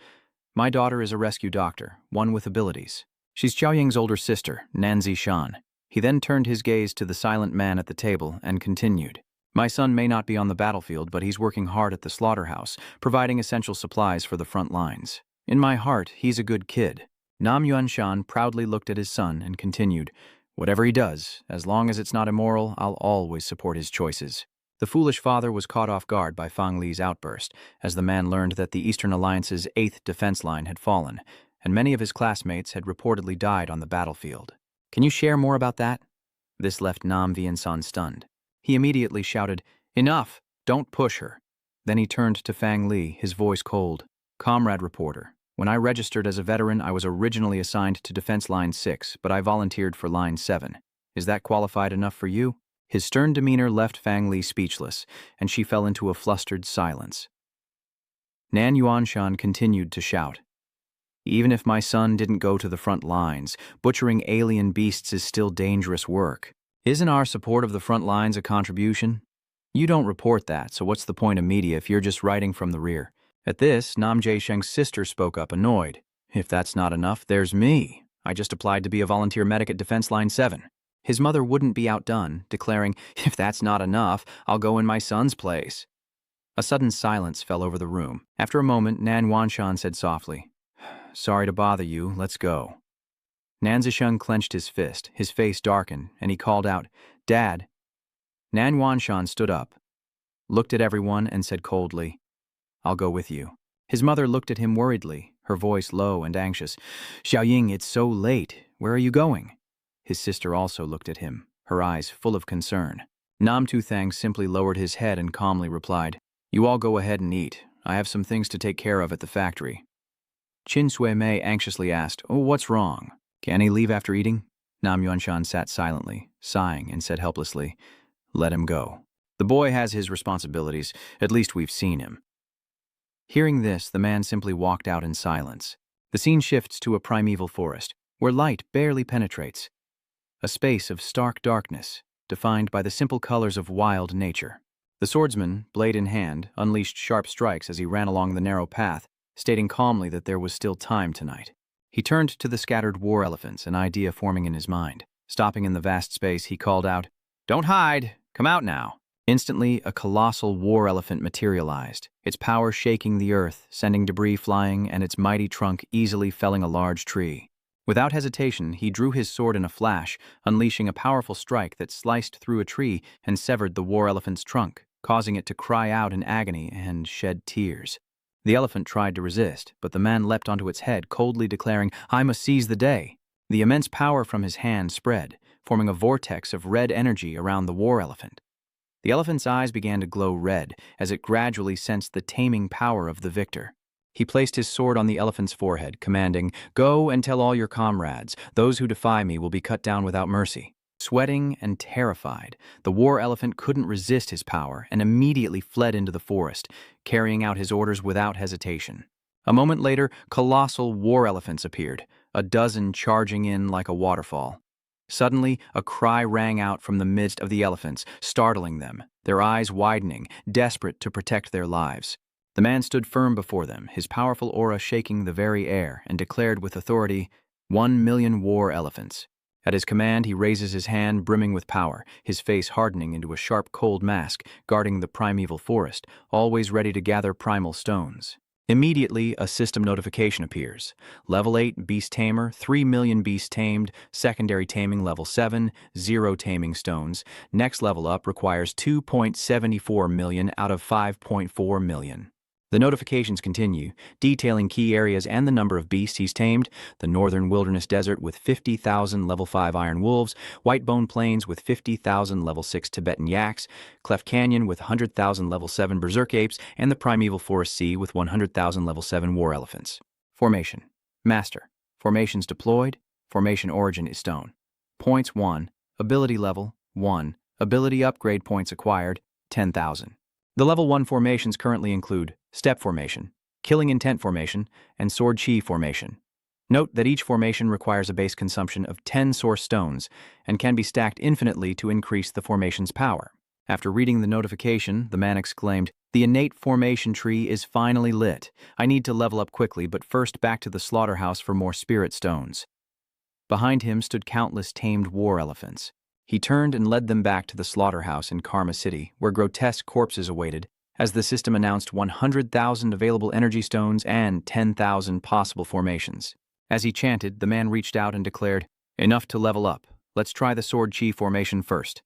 Speaker 1: My daughter is a rescue doctor, one with abilities. She's Xiaoying's older sister, Nan Zishan. He then turned his gaze to the silent man at the table and continued. My son may not be on the battlefield, but he's working hard at the slaughterhouse, providing essential supplies for the front lines. In my heart, he's a good kid. Nam Yuanshan proudly looked at his son and continued, Whatever he does, as long as it's not immoral, I'll always support his choices. The foolish father was caught off guard by Fang Li's outburst, as the man learned that the Eastern Alliance's 8th defense line had fallen, and many of his classmates had reportedly died on the battlefield. Can you share more about that? This left Nam Viensan stunned. He immediately shouted, Enough! Don't push her. Then he turned to Fang Li, his voice cold. Comrade reporter, when I registered as a veteran, I was originally assigned to Defense Line 6, but I volunteered for Line 7. Is that qualified enough for you? His stern demeanor left Fang Li speechless, and she fell into a flustered silence. Nan Yuanshan continued to shout. Even if my son didn't go to the front lines, butchering alien beasts is still dangerous work. Isn't our support of the front lines a contribution? You don't report that, so what's the point of media if you're just writing from the rear? At this, Nam Jaisheng's sister spoke up, annoyed. If that's not enough, there's me. I just applied to be a volunteer medic at Defense Line 7. His mother wouldn't be outdone, declaring, If that's not enough, I'll go in my son's place. A sudden silence fell over the room. After a moment, Nan Yuanshan said softly, Sorry to bother you, let's go. Nan Zisheng clenched his fist, his face darkened, and he called out, Dad. Nan Yuanshan stood up, looked at everyone, and said coldly, I'll go with you. His mother looked at him worriedly, her voice low and anxious. Xiaoying, it's so late. Where are you going? His sister also looked at him, her eyes full of concern. Nam Tuthang simply lowered his head and calmly replied, You all go ahead and eat. I have some things to take care of at the factory. Qin Sui Mei anxiously asked, Oh, what's wrong? Can he leave after eating? Nam Yuanshan sat silently, sighing, and said helplessly, Let him go. The boy has his responsibilities. At least we've seen him. Hearing this, the man simply walked out in silence. The scene shifts to a primeval forest, where light barely penetrates. A space of stark darkness, defined by the simple colors of wild nature. The swordsman, blade in hand, unleashed sharp strikes as he ran along the narrow path, stating calmly that there was still time tonight. He turned to the scattered war elephants, an idea forming in his mind. Stopping in the vast space, he called out, Don't hide! Come out now! Instantly, a colossal war elephant materialized, its power shaking the earth, sending debris flying, and its mighty trunk easily felling a large tree. Without hesitation, he drew his sword in a flash, unleashing a powerful strike that sliced through a tree and severed the war elephant's trunk, causing it to cry out in agony and shed tears. The elephant tried to resist, but the man leapt onto its head, coldly declaring, I must seize the day. The immense power from his hand spread, forming a vortex of red energy around the war elephant. The elephant's eyes began to glow red as it gradually sensed the taming power of the victor. He placed his sword on the elephant's forehead, commanding, Go and tell all your comrades, those who defy me will be cut down without mercy. Sweating and terrified, the war elephant couldn't resist his power and immediately fled into the forest, carrying out his orders without hesitation. A moment later, colossal war elephants appeared, a dozen charging in like a waterfall. Suddenly, a cry rang out from the midst of the elephants, startling them, their eyes widening, desperate to protect their lives. The man stood firm before them, his powerful aura shaking the very air, and declared with authority, 1,000,000 war elephants. At his command, he raises his hand brimming with power, his face hardening into a sharp, cold mask, guarding the primeval forest, always ready to gather primal stones. Immediately, a system notification appears. Level 8, Beast Tamer, 3,000,000 beasts tamed, secondary taming level 7, 0 taming stones. Next level up requires 2.74 million out of 5.4 million. The notifications continue, detailing key areas and the number of beasts he's tamed: the northern wilderness desert with 50,000 level 5 iron wolves, White Bone Plains with 50,000 level 6 Tibetan yaks, Cleft Canyon with 100,000 level 7 berserk apes, and the primeval forest sea with 100,000 level 7 war elephants. Formation. Master. Formations deployed. Formation origin is stone. Points 1. Ability level 1. Ability upgrade points acquired 10,000. The level 1 formations currently include Step Formation, Killing Intent Formation, and Sword Chi Formation. Note that each formation requires a base consumption of 10 source stones and can be stacked infinitely to increase the formation's power. After reading the notification, the man exclaimed, "The innate formation tree is finally lit. I need to level up quickly, but first back to the slaughterhouse for more spirit stones." Behind him stood countless tamed war elephants. He turned and led them back to the slaughterhouse in Karma City, where grotesque corpses awaited, as the system announced 100,000 available energy stones and 10,000 possible formations. As he chanted, the man reached out and declared, "Enough to level up. Let's try the Sword Chi formation first."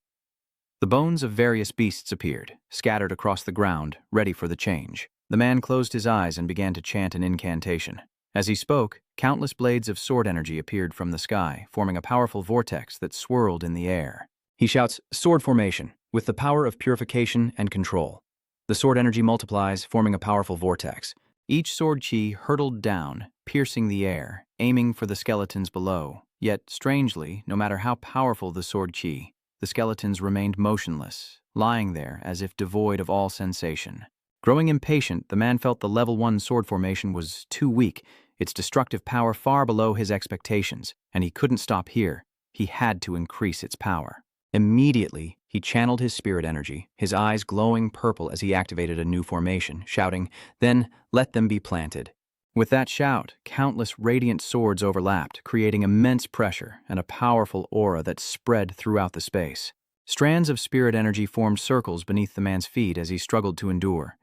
Speaker 1: The bones of various beasts appeared, scattered across the ground, ready for the change. The man closed his eyes and began to chant an incantation. As he spoke, countless blades of sword energy appeared from the sky, forming a powerful vortex that swirled in the air. He shouts, "Sword formation, with the power of purification and control." The sword energy multiplies, forming a powerful vortex. Each sword chi hurtled down, piercing the air, aiming for the skeletons below. Yet, strangely, no matter how powerful the sword chi, the skeletons remained motionless, lying there as if devoid of all sensation. Growing impatient, the man felt the level 1 sword formation was too weak, its destructive power far below his expectations, and he couldn't stop here. He had to increase its power. Immediately, he channeled his spirit energy, his eyes glowing purple as he activated a new formation, shouting, "Then let them be planted." With that shout, countless radiant swords overlapped, creating immense pressure and a powerful aura that spread throughout the space. Strands of spirit energy formed circles beneath the man's feet as he struggled to endure.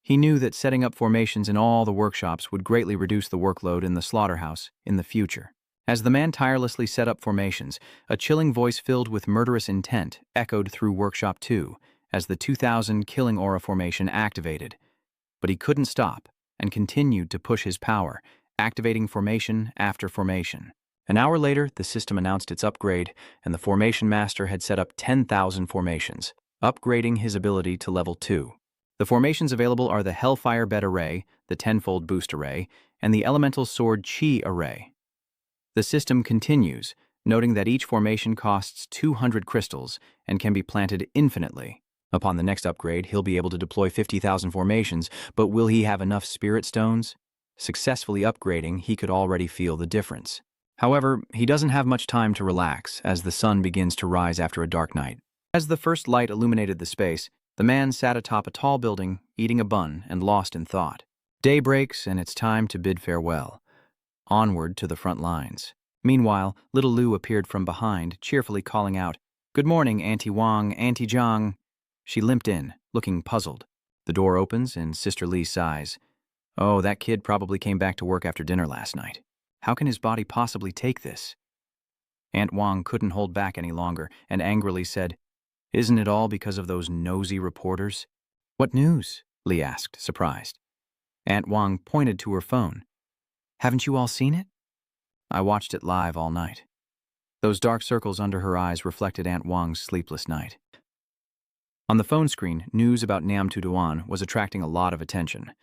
Speaker 1: He knew that setting up formations in all the workshops would greatly reduce the workload in the slaughterhouse in the future. As the man tirelessly set up formations, a chilling voice filled with murderous intent echoed through Workshop 2 as the 2000 Killing Aura formation activated. But he couldn't stop and continued to push his power, activating formation after formation. An hour later, the system announced its upgrade, and the Formation Master had set up 10,000 formations, upgrading his ability to level 2. The formations available are the Hellfire Bed Array, the Tenfold Boost Array, and the Elemental Sword Chi Array. The system continues, noting that each formation costs 200 crystals and can be planted infinitely. Upon the next upgrade, he'll be able to deploy 50,000 formations, but will he have enough spirit stones? Successfully upgrading, he could already feel the difference. However, he doesn't have much time to relax as the sun begins to rise after a dark night. As the first light illuminated the space, the man sat atop a tall building, eating a bun and lost in thought. Day breaks, and it's time to bid farewell. Onward to the front lines. Meanwhile, little Lu appeared from behind, cheerfully calling out, "Good morning, Auntie Wang, Auntie Zhang." She limped in, looking puzzled. The door opens, and Sister Lee sighs. "Oh, that kid probably came back to work after dinner last night. How can his body possibly take this?" Aunt Wang couldn't hold back any longer, and angrily said, "Isn't it all because of those nosy reporters?" "What news?" Lee asked, surprised. Aunt Wang pointed to her phone. "Haven't you all seen it?" "I watched it live all night." Those dark circles under her eyes reflected Aunt Wang's sleepless night. On the phone screen, news about Nam Tuduan was attracting a lot of attention.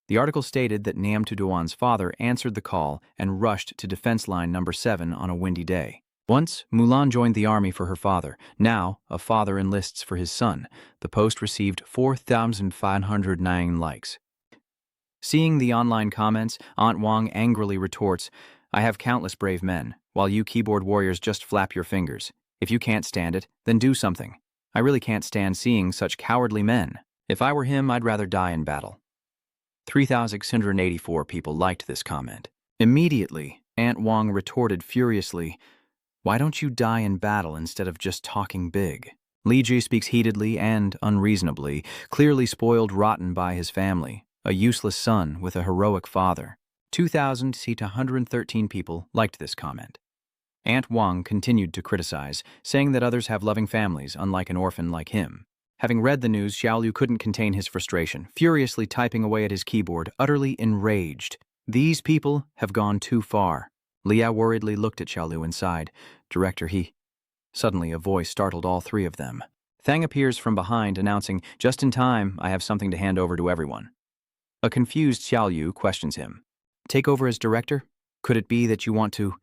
Speaker 1: The article stated that Nam Tuduan's father answered the call and rushed to defense line number 7 on a windy day. Once, Mulan joined the army for her father. Now, a father enlists for his son. The post received 4,509 likes. Seeing the online comments, Aunt Wang angrily retorts, "I have countless brave men, while you keyboard warriors just flap your fingers. If you can't stand it, then do something. I really can't stand seeing such cowardly men. If I were him, I'd rather die in battle." 3,684 people liked this comment. Immediately, Aunt Wang retorted furiously, "Why don't you die in battle instead of just talking big?" Li Ji speaks heatedly and unreasonably, clearly spoiled rotten by his family, a useless son with a heroic father. 2,113 people liked this comment. Aunt Wang continued to criticize, saying that others have loving families, unlike an orphan like him. Having read the news, Xiaolu couldn't contain his frustration, furiously typing away at his keyboard, utterly enraged. These people have gone too far. Liao worriedly looked at Xiaolu and sighed. Director, he... Suddenly, a voice startled all three of them. Thang appears from behind, announcing, "Just in time, I have something to hand over to everyone." A confused Xiaolu questions him. "Take over as director? Could it be that you want to—"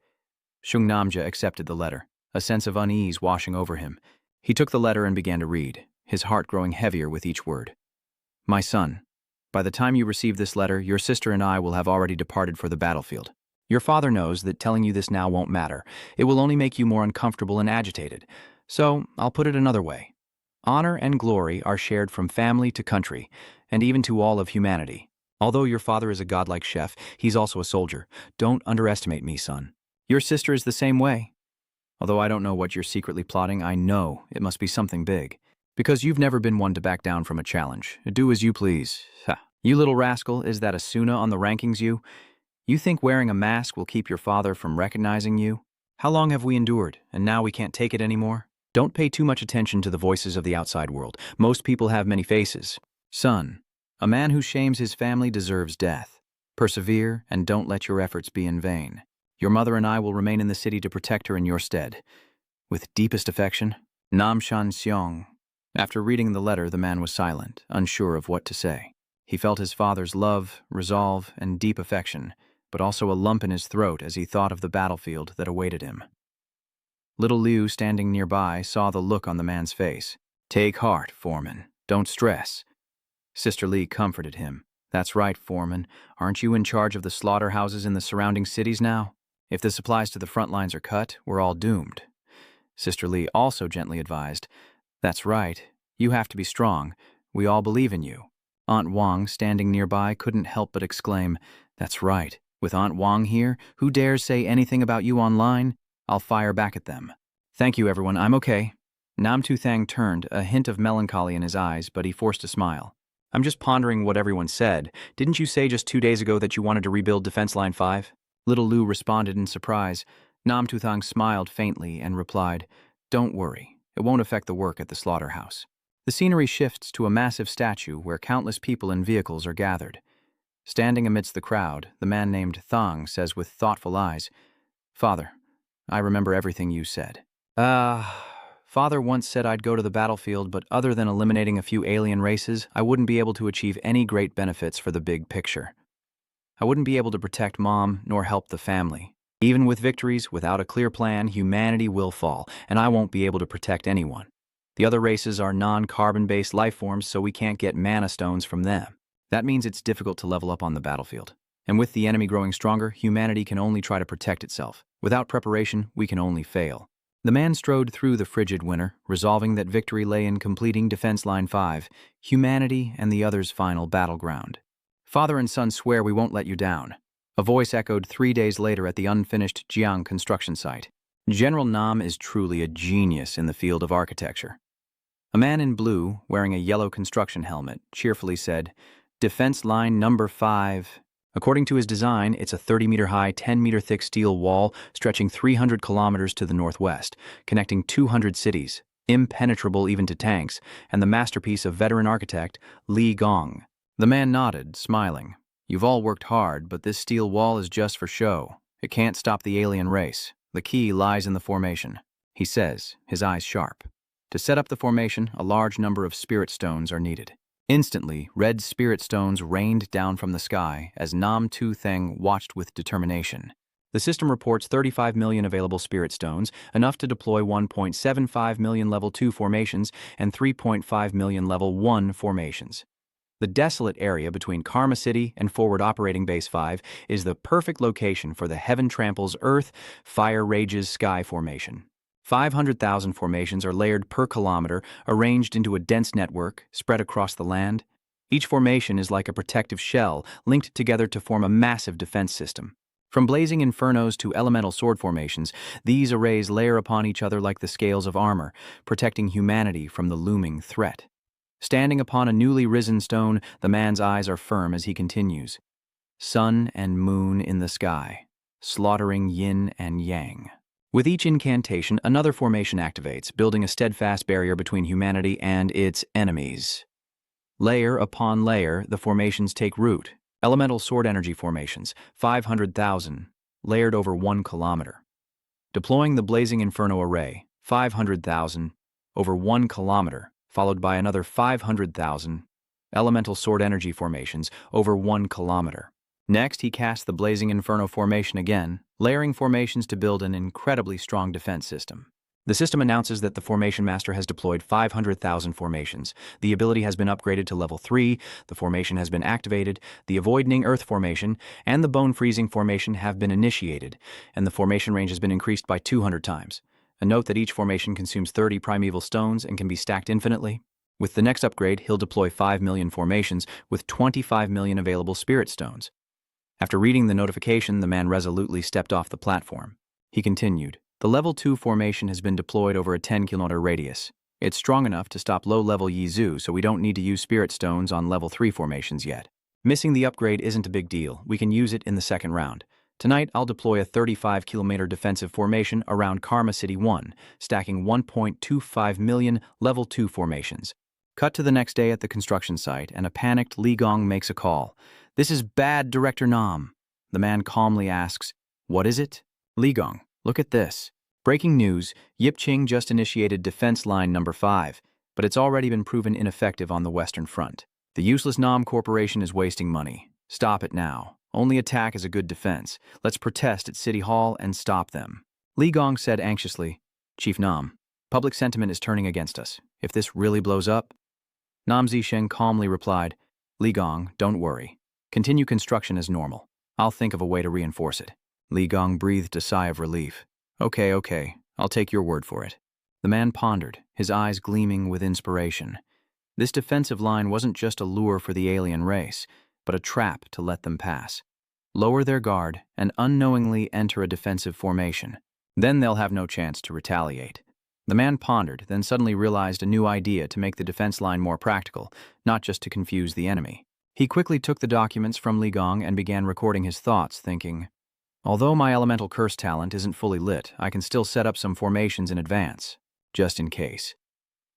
Speaker 1: Shungnamja accepted the letter, a sense of unease washing over him. He took the letter and began to read, his heart growing heavier with each word. "My son, by the time you receive this letter, your sister and I will have already departed for the battlefield. Your father knows that telling you this now won't matter. It will only make you more uncomfortable and agitated. So, I'll put it another way. Honor and glory are shared from family to country, and even to all of humanity. Although your father is a godlike chef, he's also a soldier. Don't underestimate me, son. Your sister is the same way. Although I don't know what you're secretly plotting, I know it must be something big. Because you've never been one to back down from a challenge. Do as you please. Ha. You little rascal, is that Assura on the rankings you? You think wearing a mask will keep your father from recognizing you? How long have we endured, and now we can't take it anymore? Don't pay too much attention to the voices of the outside world. Most people have many faces. Son, a man who shames his family deserves death. Persevere, and don't let your efforts be in vain. Your mother and I will remain in the city to protect her in your stead. With deepest affection, Nam Shan Xiong." After reading the letter, the man was silent, unsure of what to say. He felt his father's love, resolve, and deep affection, but also a lump in his throat as he thought of the battlefield that awaited him. Little Liu, standing nearby, saw the look on the man's face. "Take heart, Foreman. Don't stress." Sister Li comforted him. "That's right, Foreman. Aren't you in charge of the slaughterhouses in the surrounding cities now? If the supplies to the front lines are cut, we're all doomed." Sister Li also gently advised, "That's right. You have to be strong. We all believe in you." Aunt Wang, standing nearby, couldn't help but exclaim, "That's right. With Aunt Wang here, who dares say anything about you online? I'll fire back at them." "Thank you, everyone. I'm okay." Nam Tu Thang turned, a hint of melancholy in his eyes, but he forced a smile. "I'm just pondering what everyone said. Didn't you say just 2 days ago that you wanted to rebuild Defense Line 5? Little Lu responded in surprise. Nam Tu Thang smiled faintly and replied, "Don't worry. It won't affect the work at the slaughterhouse." The scenery shifts to a massive statue where countless people and vehicles are gathered. Standing amidst the crowd, the man named Thang says with thoughtful eyes, "Father, I remember everything you said. Father once said I'd go to the battlefield, but other than eliminating a few alien races, I wouldn't be able to achieve any great benefits for the big picture. I wouldn't be able to protect Mom nor help the family. Even with victories, without a clear plan, humanity will fall, and I won't be able to protect anyone. The other races are non-carbon-based life forms, so we can't get mana stones from them. That means it's difficult to level up on the battlefield. And with the enemy growing stronger, humanity can only try to protect itself. Without preparation, we can only fail." The man strode through the frigid winter, resolving that victory lay in completing Defense Line 5, humanity and the other's final battleground. "Father and son swear we won't let you down." A voice echoed 3 days later at the unfinished Jiang construction site. General Nam is truly a genius in the field of architecture. A man in blue, wearing a yellow construction helmet, cheerfully said, "Defense Line number 5. According to his design, it's a 30-meter-high, 10-meter-thick steel wall stretching 300 kilometers to the northwest, connecting 200 cities, impenetrable even to tanks, and the masterpiece of veteran architect Li Gong." The man nodded, smiling. "You've all worked hard, but this steel wall is just for show. It can't stop the alien race. The key lies in the formation," he says, his eyes sharp. To set up the formation, a large number of spirit stones are needed. Instantly, red spirit stones rained down from the sky as Nam Tu Theng watched with determination. The system reports 35 million available spirit stones, enough to deploy 1.75 million level 2 formations and 3.5 million level 1 formations. The desolate area between Karma City and Forward Operating Base 5 is the perfect location for the Heaven Tramples Earth, Fire Rages Sky formation. 500,000 formations are layered per kilometer, arranged into a dense network, spread across the land. Each formation is like a protective shell, linked together to form a massive defense system. From blazing infernos to elemental sword formations, these arrays layer upon each other like the scales of armor, protecting humanity from the looming threat. Standing upon a newly risen stone, the man's eyes are firm as he continues. Sun and moon in the sky, slaughtering yin and yang. With each incantation, another formation activates, building a steadfast barrier between humanity and its enemies. Layer upon layer, the formations take root. Elemental sword energy formations, 500,000, layered over 1 kilometer. Deploying the Blazing Inferno array, 500,000, over 1 kilometer, followed by another 500,000 elemental sword energy formations over 1 kilometer. Next, he cast the Blazing Inferno formation again, layering formations to build an incredibly strong defense system. The system announces that the Formation Master has deployed 500,000 formations. The ability has been upgraded to level 3, the formation has been activated, the Avoiding Earth formation and the Bone Freezing formation have been initiated, and the formation range has been increased by 200 times. A note that each formation consumes 30 primeval stones and can be stacked infinitely. With the next upgrade, he'll deploy 5 million formations with 25 million available spirit stones. After reading the notification, the man resolutely stepped off the platform. He continued, "The level 2 formation has been deployed over a 10-kilometer radius. It's strong enough to stop low-level Yizu, so we don't need to use spirit stones on level 3 formations yet. Missing the upgrade isn't a big deal. We can use it in the second round. Tonight, I'll deploy a 35-kilometer defensive formation around Karma City 1, stacking 1.25 million level 2 formations." Cut to the next day at the construction site, and a panicked Li Gong makes a call. "This is bad, Director Nam." The man calmly asks, "What is it?" "Li Gong, look at this. Breaking news, Yipqing just initiated defense line number 5, but it's already been proven ineffective on the Western Front. The useless Nam Corporation is wasting money. Stop it now. Only attack is a good defense. Let's protest at City Hall and stop them." Li Gong said anxiously, "Chief Nam, public sentiment is turning against us. If this really blows up..." Nam Zisheng calmly replied, "Li Gong, don't worry. Continue construction as normal. I'll think of a way to reinforce it." Li Gong breathed a sigh of relief. Okay, I'll take your word for it." The man pondered, his eyes gleaming with inspiration. This defensive line wasn't just a lure for the alien race, but a trap to let them pass. Lower their guard and unknowingly enter a defensive formation. Then they'll have no chance to retaliate. The man pondered, then suddenly realized a new idea to make the defense line more practical, not just to confuse the enemy. He quickly took the documents from Li Gong and began recording his thoughts, thinking, "Although my elemental curse talent isn't fully lit, I can still set up some formations in advance, just in case."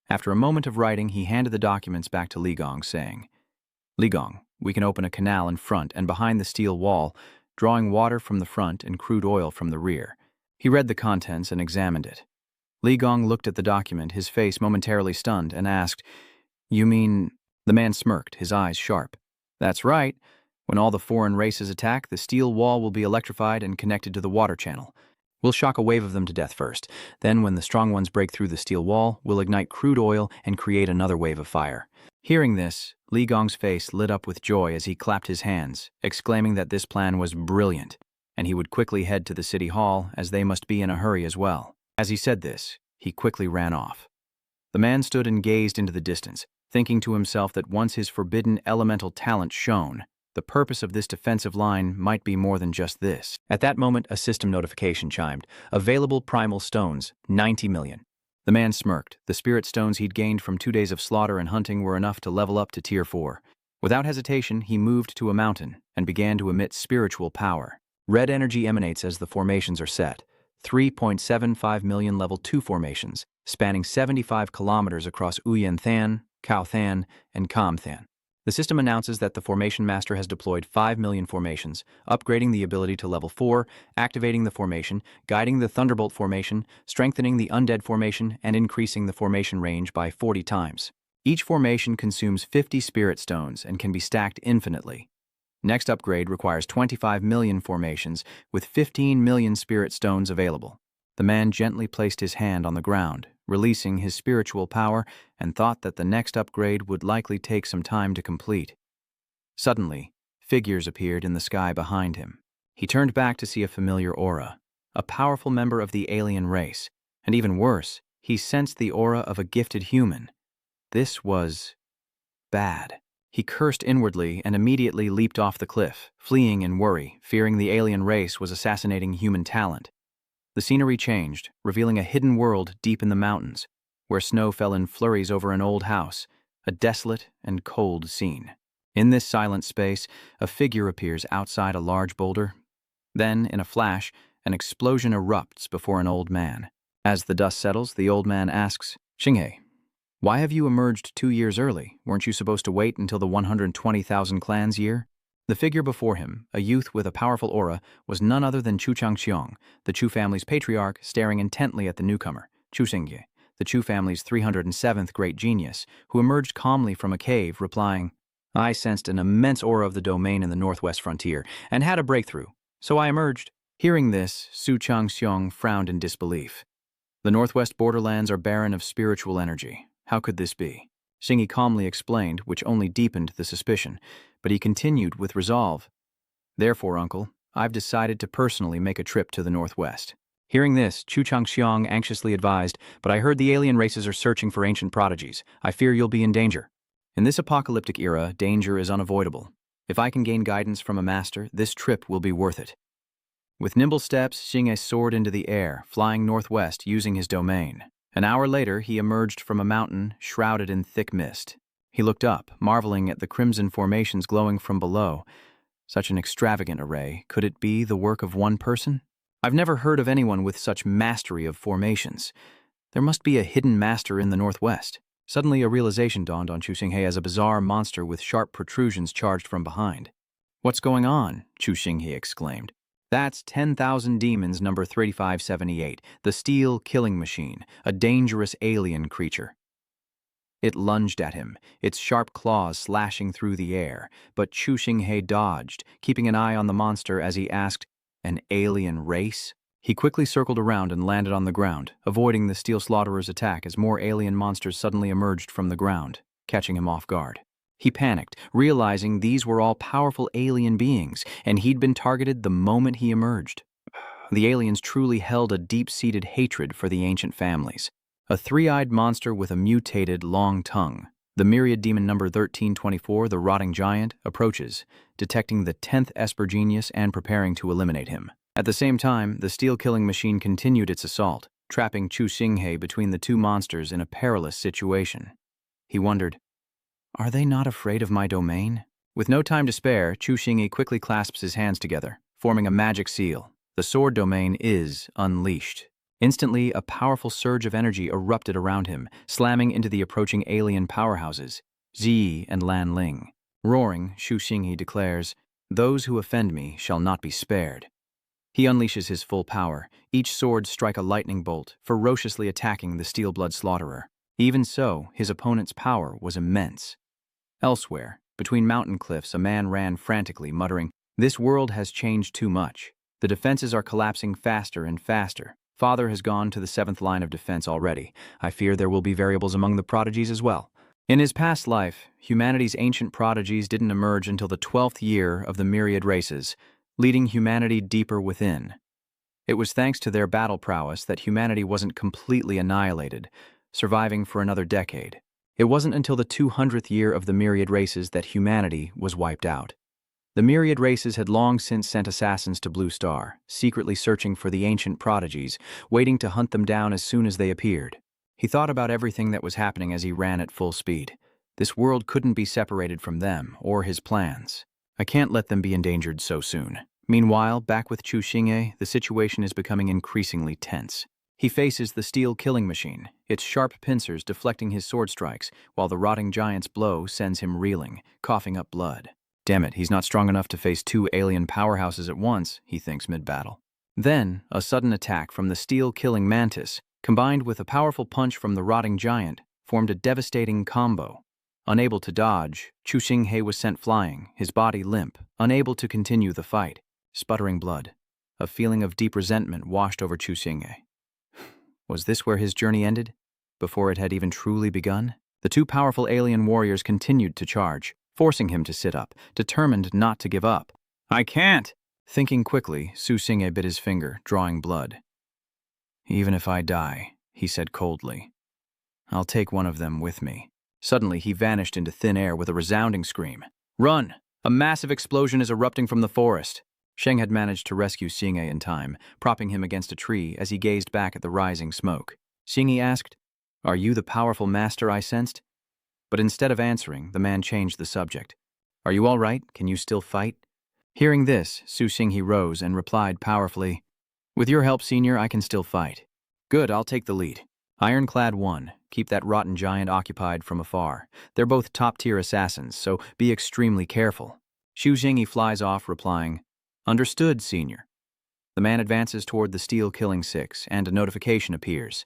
Speaker 1: After a moment of writing, he handed the documents back to Li Gong, saying, "Li Gong, we can open a canal in front and behind the steel wall, drawing water from the front and crude oil from the rear." He read the contents and examined it. Li Gong looked at the document, his face momentarily stunned, and asked, "You mean..." The man smirked, his eyes sharp. "That's right. When all the foreign races attack, the steel wall will be electrified and connected to the water channel. We'll shock a wave of them to death first. Then, when the strong ones break through the steel wall, we'll ignite crude oil and create another wave of fire." Hearing this, Li Gong's face lit up with joy as he clapped his hands, exclaiming that this plan was brilliant, and he would quickly head to the city hall, as they must be in a hurry as well. As he said this, he quickly ran off. The man stood and gazed into the distance, thinking to himself that once his forbidden elemental talent shone, the purpose of this defensive line might be more than just this. At that moment, a system notification chimed. Available primal stones, 90 million. The man smirked. The spirit stones he'd gained from 2 days of slaughter and hunting were enough to level up to Tier 4. Without hesitation, he moved to a mountain and began to emit spiritual power. Red energy emanates as the formations are set. 3.75 million level 2 formations, spanning 75 kilometers across Uyenthan, Kaothan, and Kamthan. The system announces that the Formation Master has deployed 5 million formations, upgrading the ability to level 4, activating the formation, guiding the Thunderbolt formation, strengthening the Undead formation, and increasing the formation range by 40 times. Each formation consumes 50 spirit stones and can be stacked infinitely. Next upgrade requires 25 million formations, with 15 million spirit stones available. The man gently placed his hand on the ground, releasing his spiritual power, and thought that the next upgrade would likely take some time to complete. Suddenly, figures appeared in the sky behind him. He turned back to see a familiar aura, a powerful member of the alien race, and even worse, he sensed the aura of a gifted human. This was bad. He cursed inwardly and immediately leaped off the cliff, fleeing in worry, fearing the alien race was assassinating human talent. The scenery changed, revealing a hidden world deep in the mountains, where snow fell in flurries over an old house, a desolate and cold scene. In this silent space, a figure appears outside a large boulder. Then, in a flash, An explosion erupts before an old man. As the dust settles, the old man asks, Xinghe, why have you emerged 2 years early? Weren't you supposed to wait until the 120,000 clans year? The figure before him, a youth with a powerful aura, was none other than Chu Changxiong, the Chu family's patriarch, staring intently at the newcomer, Chu Xingye, the Chu family's 307th great genius, who emerged calmly from a cave, replying, I sensed an immense aura of the domain in the northwest frontier, and had a breakthrough, so I emerged. Hearing this, Su Changxiong frowned in disbelief. The northwest borderlands are barren of spiritual energy. How could this be? Xingyi calmly explained, which only deepened the suspicion, but he continued with resolve. Therefore, uncle, I've decided to personally make a trip to the northwest. Hearing this, Chu Changxiong anxiously advised, but I heard the alien races are searching for ancient prodigies. I fear you'll be in danger. In this apocalyptic era, danger is unavoidable. If I can gain guidance from a master, this trip will be worth it. With nimble steps, Xingye soared into the air, flying northwest using his domain. An hour later, he emerged from a mountain shrouded in thick mist. He looked up, marveling at the crimson formations glowing from below. Such an extravagant array. Could it be the work of one person? I've never heard of anyone with such mastery of formations. There must be a hidden master in the northwest. Suddenly, a realization dawned on Chu Xinghe as a bizarre monster with sharp protrusions charged from behind. What's going on? Chu Xinghe exclaimed. That's 10,000 Demons number 3578, the steel killing machine, a dangerous alien creature. It lunged at him, its sharp claws slashing through the air, but Chu Xinghe dodged, keeping an eye on the monster as he asked, an alien race? He quickly circled around and landed on the ground, avoiding the steel slaughterer's attack as more alien monsters suddenly emerged from the ground, catching him off guard. He panicked, realizing these were all powerful alien beings, and he'd been targeted the moment he emerged. The aliens truly held a deep-seated hatred for the ancient families. A three-eyed monster with a mutated, long tongue. The myriad demon number 1324, the rotting giant, approaches, detecting the 10th Esper genius and preparing to eliminate him. At the same time, the steel-killing machine continued its assault, trapping Chu Xinghe between the two monsters in a perilous situation. He wondered, are they not afraid of my domain? With no time to spare, Chu Xinghe quickly clasps his hands together, forming a magic seal. The sword domain is unleashed. Instantly, a powerful surge of energy erupted around him, slamming into the approaching alien powerhouses, Ziyi and Lan Ling. Roaring, Chu Xinghe declares, those who offend me shall not be spared. He unleashes his full power, each sword strike a lightning bolt, ferociously attacking the steel-blood slaughterer. Even so, his opponent's power was immense. Elsewhere, between mountain cliffs, a man ran frantically, muttering, this world has changed too much. The defenses are collapsing faster and faster. Father has gone to the 7th line of defense already. I fear there will be variables among the prodigies as well. In his past life, humanity's ancient prodigies didn't emerge until the 12th year of the myriad races, leading humanity deeper within. It was thanks to their battle prowess that humanity wasn't completely annihilated, surviving for another decade. It wasn't until the 200th year of the myriad races that humanity was wiped out. The myriad races had long since sent assassins to Blue Star, secretly searching for the ancient prodigies, waiting to hunt them down as soon as they appeared. He thought about everything that was happening as he ran at full speed. This world couldn't be separated from them or his plans. I can't let them be endangered so soon. Meanwhile, back with Chu Xinghe, the situation is becoming increasingly tense. He faces the steel killing machine, its sharp pincers deflecting his sword strikes, while the rotting giant's blow sends him reeling, coughing up blood. Damn it, he's not strong enough to face two alien powerhouses at once, he thinks mid-battle. Then, a sudden attack from the steel-killing mantis, combined with a powerful punch from the rotting giant, formed a devastating combo. Unable to dodge, Chu Xinghe was sent flying, his body limp, unable to continue the fight. Sputtering blood. A feeling of deep resentment washed over Chu Xinghe. Was this where his journey ended? Before it had even truly begun? The two powerful alien warriors continued to charge, forcing him to sit up, determined not to give up. I can't! Thinking quickly, Su Xinghe bit his finger, drawing blood. Even if I die, he said coldly, I'll take one of them with me. Suddenly, he vanished into thin air with a resounding scream. Run! A massive explosion is erupting from the forest. Sheng had managed to rescue Xinghe in time, propping him against a tree as he gazed back at the rising smoke. Xinghe asked, Are you the powerful master I sensed? But instead of answering, the man changed the subject. Are you all right? Can you still fight? Hearing this, Su Xinghe rose and replied powerfully, With your help, Senior, I can still fight. Good, I'll take the lead. Ironclad 1. Keep that rotten giant occupied from afar. They're both top-tier assassins, so be extremely careful. Xu Jingyi flies off, replying, Understood, Senior. The man advances toward the steel-killing 6, and a notification appears.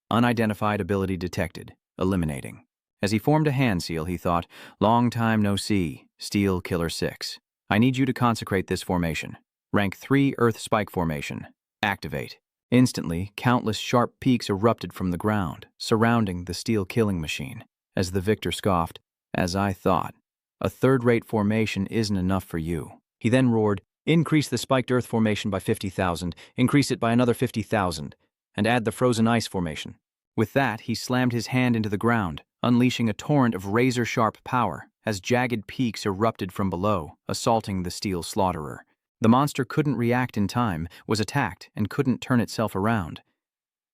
Speaker 1: Unidentified ability detected. Eliminating. As he formed a hand seal, he thought, Long time no see, Steel Killer 6. I need you to consecrate this formation. Rank 3 Earth Spike Formation. Activate. Instantly, countless sharp peaks erupted from the ground, surrounding the steel-killing machine. As the victor scoffed, As I thought. A third-rate formation isn't enough for you. He then roared, Increase the spiked earth formation by 50,000, increase it by another 50,000, and add the frozen ice formation. With that, he slammed his hand into the ground, unleashing a torrent of razor-sharp power as jagged peaks erupted from below, assaulting the steel slaughterer. The monster couldn't react in time, was attacked, and couldn't turn itself around.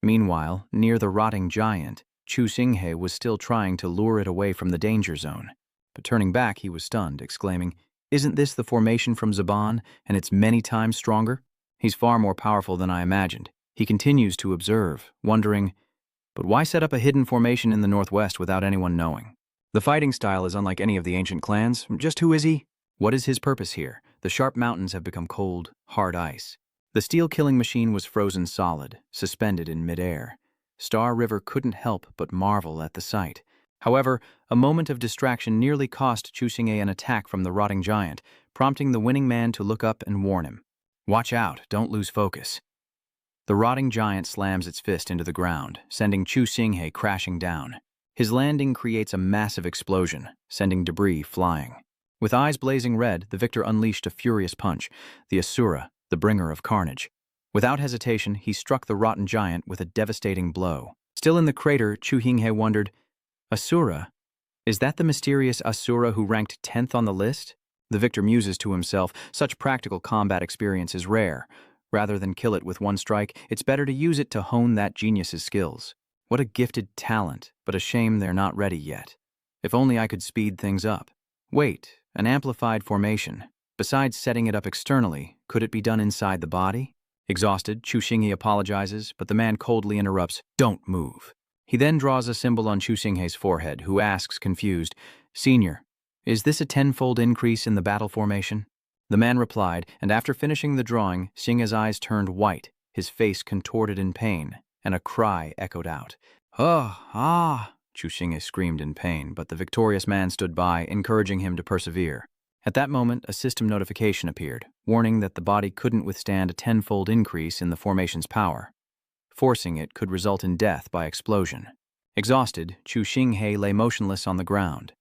Speaker 1: Meanwhile, near the rotting giant, Chu Xinghe was still trying to lure it away from the danger zone. But turning back, he was stunned, exclaiming, Isn't this the formation from Zaban, and it's many times stronger? He's far more powerful than I imagined. He continues to observe, wondering, But why set up a hidden formation in the northwest without anyone knowing? The fighting style is unlike any of the ancient clans. Just who is he? What is his purpose here? The sharp mountains have become cold, hard ice. The steel-killing machine was frozen solid, suspended in midair. Star River couldn't help but marvel at the sight. However, a moment of distraction nearly cost Chu Xinghe an attack from the rotting giant, prompting the winning man to look up and warn him. Watch out, don't lose focus. The rotting giant slams its fist into the ground, sending Chu Xinghe crashing down. His landing creates a massive explosion, sending debris flying. With eyes blazing red, the victor unleashed a furious punch, the Assura, the bringer of carnage. Without hesitation, he struck the rotten giant with a devastating blow. Still in the crater, Chu Xinghe wondered, Assura? Is that the mysterious Assura who ranked 10th on the list? The victor muses to himself, such practical combat experience is rare. Rather than kill it with one strike, it's better to use it to hone that genius's skills. What a gifted talent, but a shame they're not ready yet. If only I could speed things up. Wait, an amplified formation. Besides setting it up externally, could it be done inside the body? Exhausted, Chu Xinghe apologizes, but the man coldly interrupts, Don't move. He then draws a symbol on Chu Xinghe's forehead, who asks, confused, Senior, is this a tenfold increase in the battle formation? The man replied, and after finishing the drawing, Xinghe's eyes turned white, his face contorted in pain, and a cry echoed out. Chu Xinghe screamed in pain, but the victorious man stood by, encouraging him to persevere. At that moment, a system notification appeared, warning that the body couldn't withstand a tenfold increase in the formation's power. Forcing it could result in death by explosion. Exhausted, Chu Xinghe lay motionless on the ground.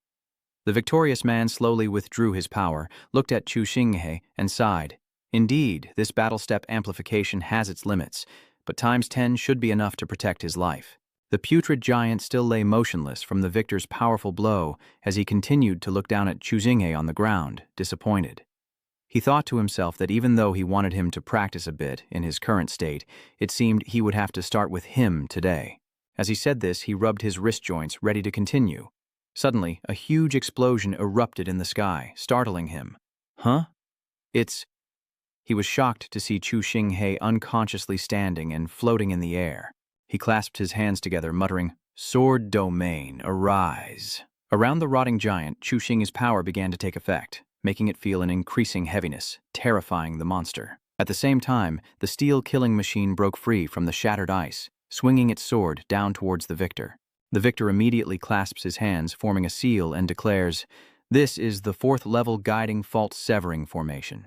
Speaker 1: The victorious man slowly withdrew his power, looked at Chu Xinghe, and sighed. Indeed, this battle step amplification has its limits, but times 10 should be enough to protect his life. The putrid giant still lay motionless from the victor's powerful blow as he continued to look down at Chu Xinghe on the ground, disappointed. He thought to himself that even though he wanted him to practice a bit in his current state, it seemed he would have to start with him today. As he said this, he rubbed his wrist joints, ready to continue. Suddenly, a huge explosion erupted in the sky, startling him. Huh? He was shocked to see Chu Xinghe unconsciously standing and floating in the air. He clasped his hands together, muttering, Sword Domain, arise. Around the rotting giant, Chu Xinghe's power began to take effect, making it feel an increasing heaviness, terrifying the monster. At the same time, the steel-killing machine broke free from the shattered ice, swinging its sword down towards the victor. The victor immediately clasps his hands, forming a seal, and declares, This is the 4th-level guiding fault-severing formation.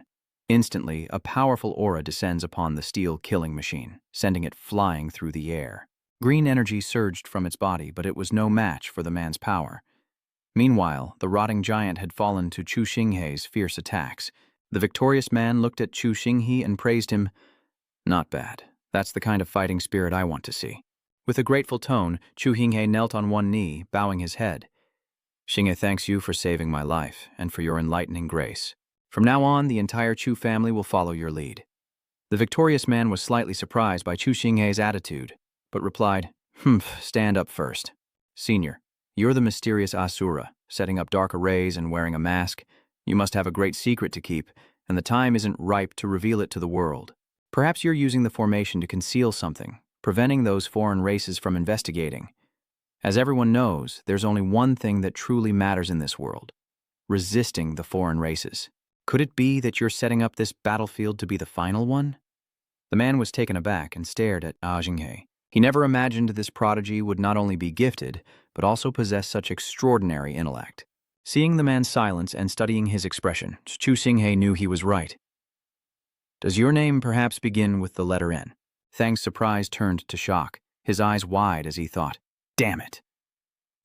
Speaker 1: Instantly, a powerful aura descends upon the steel-killing machine, sending it flying through the air. Green energy surged from its body, but it was no match for the man's power. Meanwhile, the rotting giant had fallen to Chu Xinghe's fierce attacks. The victorious man looked at Chu Xinghe and praised him. Not bad. That's the kind of fighting spirit I want to see. With a grateful tone, Chu Xinghe knelt on one knee, bowing his head. Xinghe thanks you for saving my life, and for your enlightening grace. From now on, the entire Chu family will follow your lead. The victorious man was slightly surprised by Chu Xinghe's attitude, but replied, stand up first. Senior, you're the mysterious Assura, setting up dark arrays and wearing a mask. You must have a great secret to keep, and the time isn't ripe to reveal it to the world. Perhaps you're using the formation to conceal something, preventing those foreign races from investigating. As everyone knows, there's only one thing that truly matters in this world: resisting the foreign races. Could it be that you're setting up this battlefield to be the final one? The man was taken aback and stared at Jinghe. He never imagined this prodigy would not only be gifted, but also possess such extraordinary intellect. Seeing the man's silence and studying his expression, Chu Xinghe knew he was right. Does your name perhaps begin with the letter N? Thang's surprise turned to shock, his eyes wide as he thought, damn it.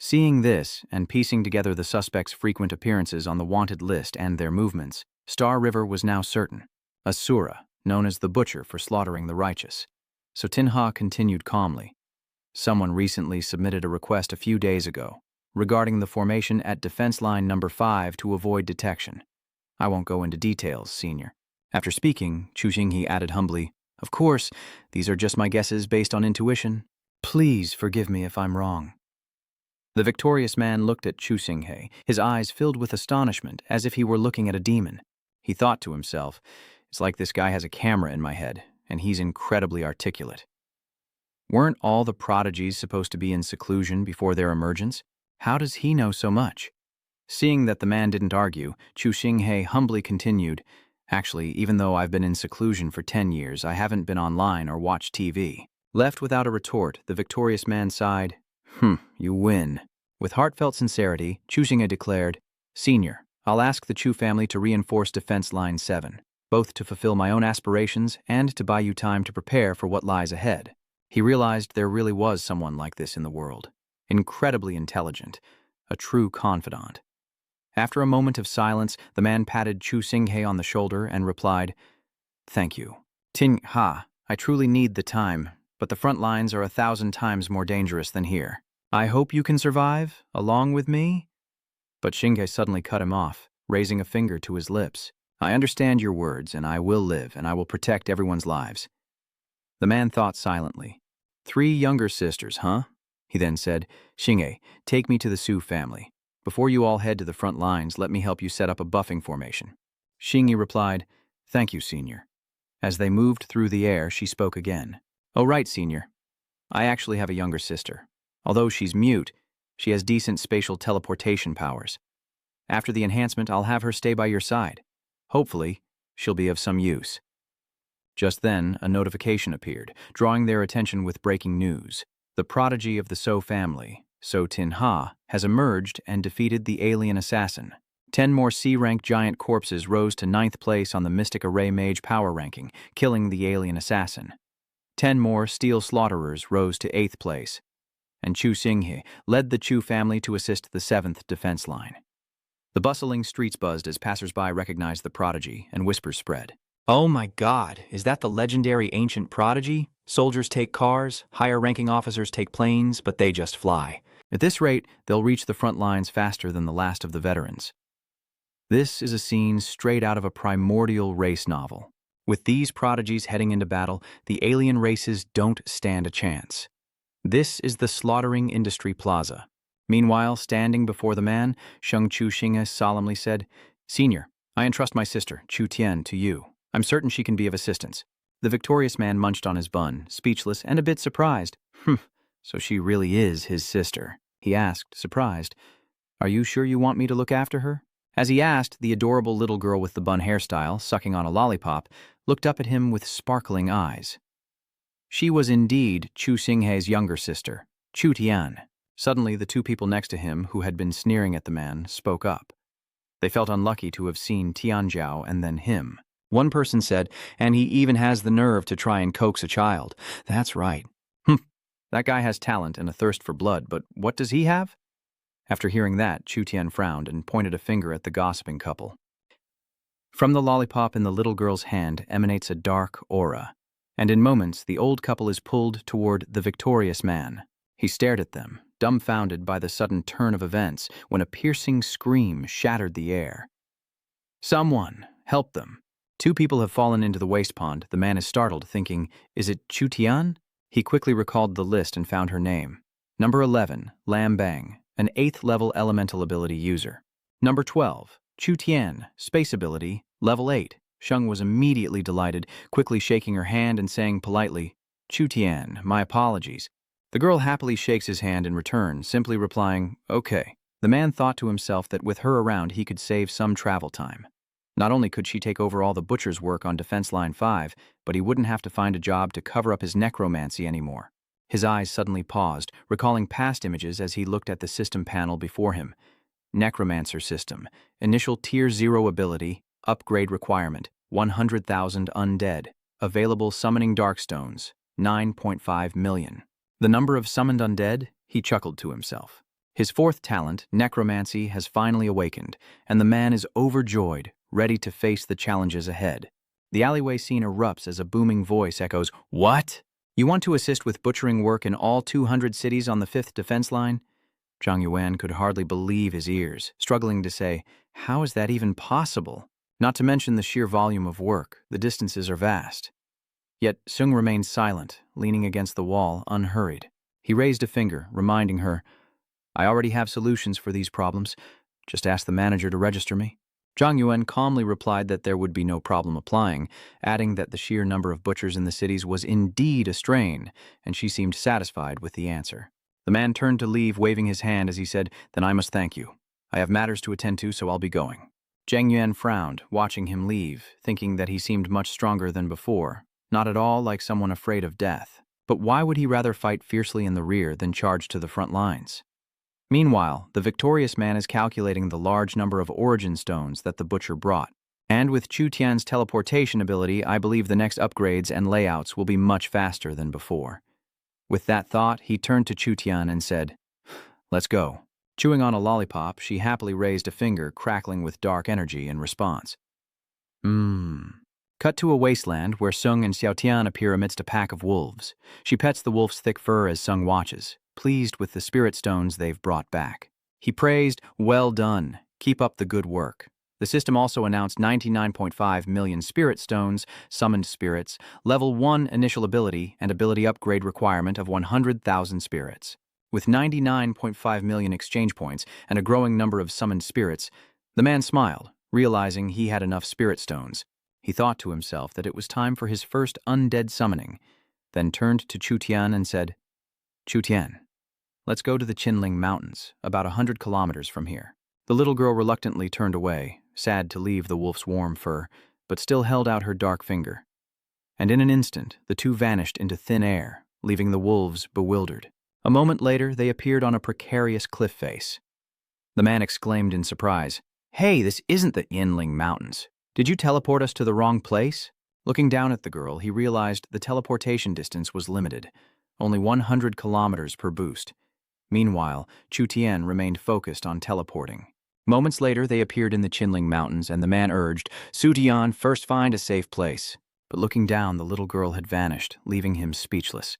Speaker 1: Seeing this and piecing together the suspect's frequent appearances on the wanted list and their movements, Star River was now certain. Assura, known as the Butcher for slaughtering the righteous. So Tinha continued calmly. Someone recently submitted a request a few days ago regarding the formation at defense line number 5 to avoid detection. I won't go into details, Senior. After speaking, Chu Xinghe added humbly, of course, these are just my guesses based on intuition. Please forgive me if I'm wrong. The victorious man looked at Chu Xinghe, his eyes filled with astonishment as if he were looking at a demon. He thought to himself, it's like this guy has a camera in my head, and he's incredibly articulate. Weren't all the prodigies supposed to be in seclusion before their emergence? How does he know so much? Seeing that the man didn't argue, Chu Xinghe humbly continued, actually, even though I've been in seclusion for 10 years, I haven't been online or watched TV. Left without a retort, the victorious man sighed, you win. With heartfelt sincerity, Chu Xinghe declared, Senior, I'll ask the Chu family to reinforce Defense Line 7, both to fulfill my own aspirations and to buy you time to prepare for what lies ahead. He realized there really was someone like this in the world. Incredibly intelligent, a true confidant. After a moment of silence, the man patted Chu Xinghe on the shoulder and replied, Thank you. Tinha, I truly need the time, but the front lines are 1,000 times more dangerous than here. I hope you can survive, along with me? But Xinghe suddenly cut him off, raising a finger to his lips. I understand your words, and I will live, and I will protect everyone's lives. The man thought silently. 3 younger sisters, huh? He then said, Xinghe, take me to the Su family. Before you all head to the front lines, let me help you set up a buffing formation. Xinghe replied, Thank you, Senior. As they moved through the air, she spoke again. Oh, right, Senior. I actually have a younger sister. Although she's mute, she has decent spatial teleportation powers. After the enhancement, I'll have her stay by your side. Hopefully, she'll be of some use. Just then, a notification appeared, drawing their attention with breaking news. The prodigy of the So family, So Tinha, has emerged and defeated the alien assassin. 10 more C-rank giant corpses rose to 9th place on the Mystic Array Mage power ranking, killing the alien assassin. 10 more Steel Slaughterers rose to 8th place, and Chu Xinghe led the Chu family to assist the 7th defense line. The bustling streets buzzed as passersby recognized the prodigy, and whispers spread. Oh my God, is that the legendary ancient prodigy? Soldiers take cars, higher-ranking officers take planes, but they just fly. At this rate, they'll reach the front lines faster than the last of the veterans. This is a scene straight out of a primordial race novel. With these prodigies heading into battle, the alien races don't stand a chance. This is the slaughtering industry plaza. Meanwhile, standing before the man, Sheng Chu Xinghe solemnly said, Senior, I entrust my sister, Chu Tian, to you. I'm certain she can be of assistance. The victorious man munched on his bun, speechless and a bit surprised. So she really is his sister. He asked, surprised, Are you sure you want me to look after her? As he asked, the adorable little girl with the bun hairstyle, sucking on a lollipop, looked up at him with sparkling eyes. She was indeed Chu Xinghe's younger sister, Chu Tian. Suddenly, the 2 people next to him, who had been sneering at the man, spoke up. They felt unlucky to have seen Tianjiao and then him. One person said, and he even has the nerve to try and coax a child. That's right. That guy has talent and a thirst for blood, but what does he have? After hearing that, Chu Tian frowned and pointed a finger at the gossiping couple. From the lollipop in the little girl's hand emanates a dark aura, and in moments the old couple is pulled toward the victorious man. He stared at them, dumbfounded by the sudden turn of events, when a piercing scream shattered the air. Someone, help them. 2 people have fallen into the waste pond. The man is startled, thinking, is it Chu Tian? He quickly recalled the list and found her name. Number 11, Lam Bang, an 8th level elemental ability user. Number 12, Chu Tian, space ability, level 8. Sheng was immediately delighted, quickly shaking her hand and saying politely, "Chu Tian, my apologies." The girl happily shakes his hand in return, simply replying, "Okay." The man thought to himself that with her around he could save some travel time. Not only could she take over all the butcher's work on Defense Line 5, but he wouldn't have to find a job to cover up his necromancy anymore. His eyes suddenly paused, recalling past images as he looked at the system panel before him. Necromancer system, initial Tier 0 ability, upgrade requirement, 100,000 undead, available summoning darkstones, 9.5 million. The number of summoned undead? He chuckled to himself. His fourth talent, necromancy, has finally awakened, and the man is overjoyed, ready to face the challenges ahead. The alleyway scene erupts as a booming voice echoes, "What? You want to assist with butchering work in all 200 cities on the 5th defense line?" Zhang Yuan could hardly believe his ears, struggling to say, "How is that even possible?" Not to mention the sheer volume of work, the distances are vast. Yet Sung remained silent, leaning against the wall, unhurried. He raised a finger, reminding her, "I already have solutions for these problems. Just ask the manager to register me." Zhang Yuan calmly replied that there would be no problem applying, adding that the sheer number of butchers in the cities was indeed a strain, and she seemed satisfied with the answer. The man turned to leave, waving his hand as he said, "Then I must thank you. I have matters to attend to, so I'll be going." Zhang Yuan frowned, watching him leave, thinking that he seemed much stronger than before, not at all like someone afraid of death. But why would he rather fight fiercely in the rear than charge to the front lines? Meanwhile, the victorious man is calculating the large number of origin stones that the butcher brought. And with Chu Tian's teleportation ability, I believe the next upgrades and layouts will be much faster than before. With that thought, he turned to Chu Tian and said, "Let's go." Chewing on a lollipop, she happily raised a finger, crackling with dark energy in response. Cut to a wasteland where Sung and Xiaotian appear amidst a pack of wolves. She pets the wolf's thick fur as Sung watches, pleased with the spirit stones they've brought back. He praised, "Well done. Keep up the good work." The system also announced 99.5 million spirit stones, summoned spirits, level 1 initial ability, and ability upgrade requirement of 100,000 spirits. With 99.5 million exchange points and a growing number of summoned spirits, the man smiled, realizing he had enough spirit stones. He thought to himself that it was time for his first undead summoning, then turned to Chu Tian and said, "Chu Tian, let's go to the Qinling Mountains, about 100 kilometers from here." The little girl reluctantly turned away, sad to leave the wolf's warm fur, but still held out her dark finger. And in an instant, the two vanished into thin air, leaving the wolves bewildered. A moment later, they appeared on a precarious cliff face. The man exclaimed in surprise, "Hey, this isn't the Yinling Mountains. Did you teleport us to the wrong place?" Looking down at the girl, he realized the teleportation distance was limited, only 100 kilometers per boost. Meanwhile, Chu Tian remained focused on teleporting. Moments later, they appeared in the Qinling Mountains, and the man urged, "Su Tian, first find a safe place." But looking down, the little girl had vanished, leaving him speechless.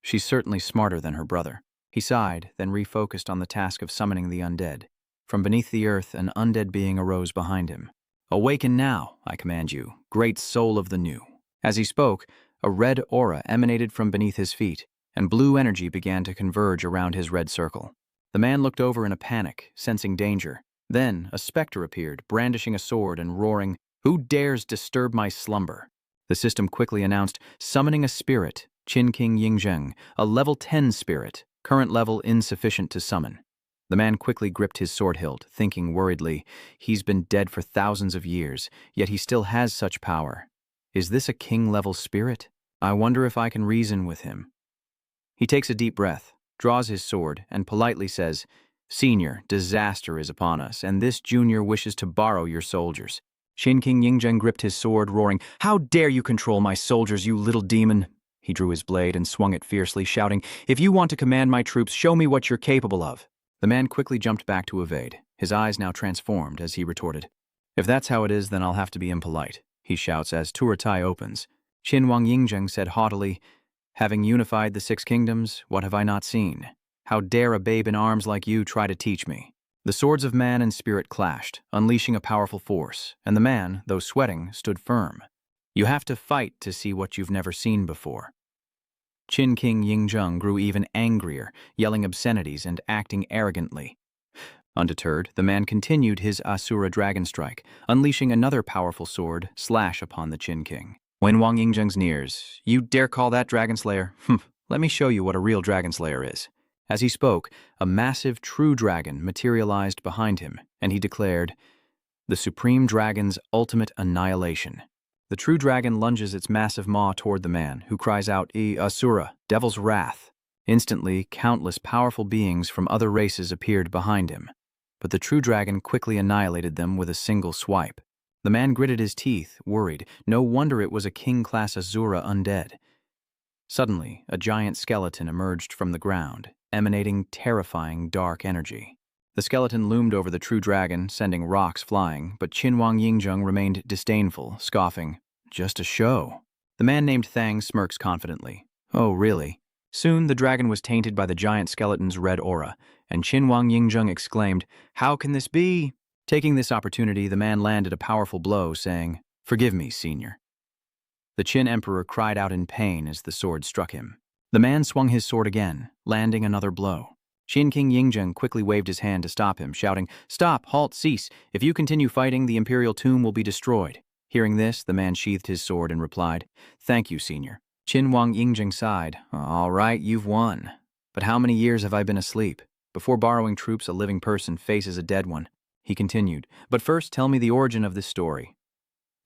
Speaker 1: She's certainly smarter than her brother. He sighed, then refocused on the task of summoning the undead. From beneath the earth, an undead being arose behind him. "Awaken now, I command you, great soul of the new." As he spoke, a red aura emanated from beneath his feet, and blue energy began to converge around his red circle. The man looked over in a panic, sensing danger. Then a specter appeared, brandishing a sword and roaring, "Who dares disturb my slumber?" The system quickly announced, "Summoning a spirit, Qin King Yingzheng, a level 10 spirit, current level insufficient to summon." The man quickly gripped his sword hilt, thinking worriedly, he's been dead for thousands of years, yet he still has such power. Is this a king-level spirit? I wonder if I can reason with him. He takes a deep breath, draws his sword, and politely says, "Senior, disaster is upon us, and this junior wishes to borrow your soldiers." Qin King Yingzheng gripped his sword, roaring, "How dare you control my soldiers, you little demon!" He drew his blade and swung it fiercely, shouting, "If you want to command my troops, show me what you're capable of." The man quickly jumped back to evade, his eyes now transformed as he retorted, "If that's how it is, then I'll have to be impolite," he shouts as Turatai opens. Qin Wang Yingzheng said haughtily, "Having unified the 6 kingdoms, what have I not seen? How dare a babe in arms like you try to teach me?" The swords of man and spirit clashed, unleashing a powerful force, and the man, though sweating, stood firm. You have to fight to see what you've never seen before. Qin King Yingzheng grew even angrier, yelling obscenities and acting arrogantly. Undeterred, the man continued his Assura dragon strike, unleashing another powerful sword slash upon the Qin King. When Wang Yingzheng's nears, "You dare call that Dragon Slayer? Let me show you what a real Dragon Slayer is." As he spoke, a massive true dragon materialized behind him, and he declared, "The Supreme Dragon's ultimate annihilation." The true dragon lunges its massive maw toward the man, who cries out, Assura, Devil's Wrath." Instantly, countless powerful beings from other races appeared behind him, but the true dragon quickly annihilated them with a single swipe. The man gritted his teeth, worried. No wonder it was a king-class Assura undead. Suddenly, a giant skeleton emerged from the ground, emanating terrifying dark energy. The skeleton loomed over the true dragon, sending rocks flying, but Qin Wang Yingzheng remained disdainful, scoffing, "Just a show." The man named Thang smirks confidently. "Oh, really?" Soon, the dragon was tainted by the giant skeleton's red aura, and Qin Wang Yingzheng exclaimed, "How can this be?" Taking this opportunity, the man landed a powerful blow, saying, "Forgive me, senior." The Qin Emperor cried out in pain as the sword struck him. The man swung his sword again, landing another blow. Qin King Yingzheng quickly waved his hand to stop him, shouting, "Stop, halt, cease. If you continue fighting, the imperial tomb will be destroyed." Hearing this, the man sheathed his sword and replied, "Thank you, senior." Qin Wang Yingzheng sighed, "All right, you've won. But how many years have I been asleep? Before borrowing troops, a living person faces a dead one." He continued, "But first, tell me the origin of this story."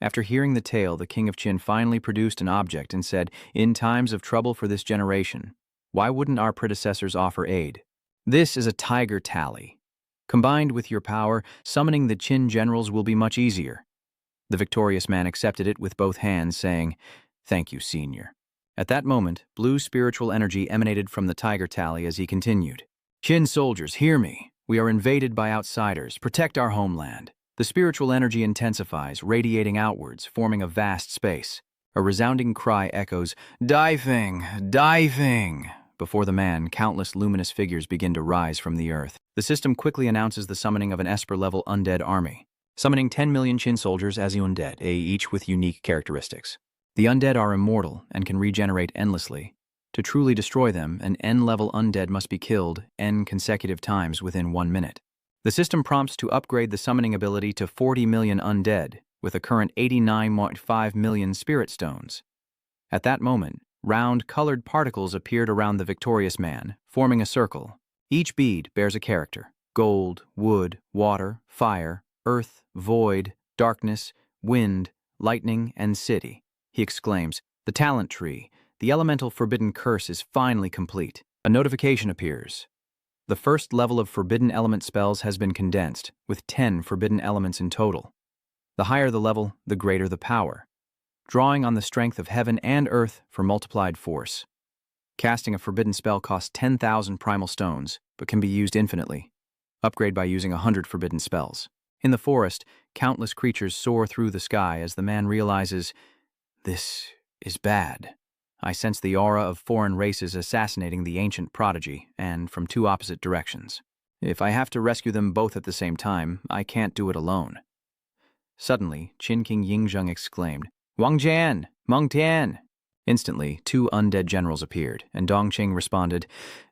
Speaker 1: After hearing the tale, the king of Qin finally produced an object and said, "In times of trouble for this generation, why wouldn't our predecessors offer aid? This is a tiger tally. Combined with your power, summoning the Qin generals will be much easier." The victorious man accepted it with both hands, saying, "Thank you, senior." At that moment, blue spiritual energy emanated from the tiger tally as he continued, "Qin soldiers, hear me. We are invaded by outsiders. Protect our homeland." The spiritual energy intensifies, radiating outwards, forming a vast space. A resounding cry echoes, "Diving! Diving!" Before the man, countless luminous figures begin to rise from the earth. The system quickly announces the summoning of an Esper-level undead army, summoning 10 million Qin soldiers as undead, each with unique characteristics. The undead are immortal and can regenerate endlessly. To truly destroy them, an N-level undead must be killed N consecutive times within 1 minute. The system prompts to upgrade the summoning ability to 40 million undead, with a current 89.5 million spirit stones. At that moment, round, colored particles appeared around the victorious man, forming a circle. Each bead bears a character: gold, wood, water, fire, earth, void, darkness, wind, lightning, and city. He exclaims, "The talent tree, the elemental forbidden curse is finally complete." A notification appears. The first level of forbidden element spells has been condensed, with 10 forbidden elements in total. The higher the level, the greater the power, drawing on the strength of heaven and earth for multiplied force. Casting a forbidden spell costs 10,000 primal stones, but can be used infinitely. Upgrade by using 100 forbidden spells. In the forest, countless creatures soar through the sky as the man realizes, "This is bad." I sense the aura of foreign races assassinating the ancient Prodigy, and from 2 opposite directions. If I have to rescue them both at the same time, I can't do it alone. Suddenly, Qin King Yingzheng exclaimed, "Wang Jian! Meng Tian!" Instantly, 2 undead generals appeared, and Dongqing responded,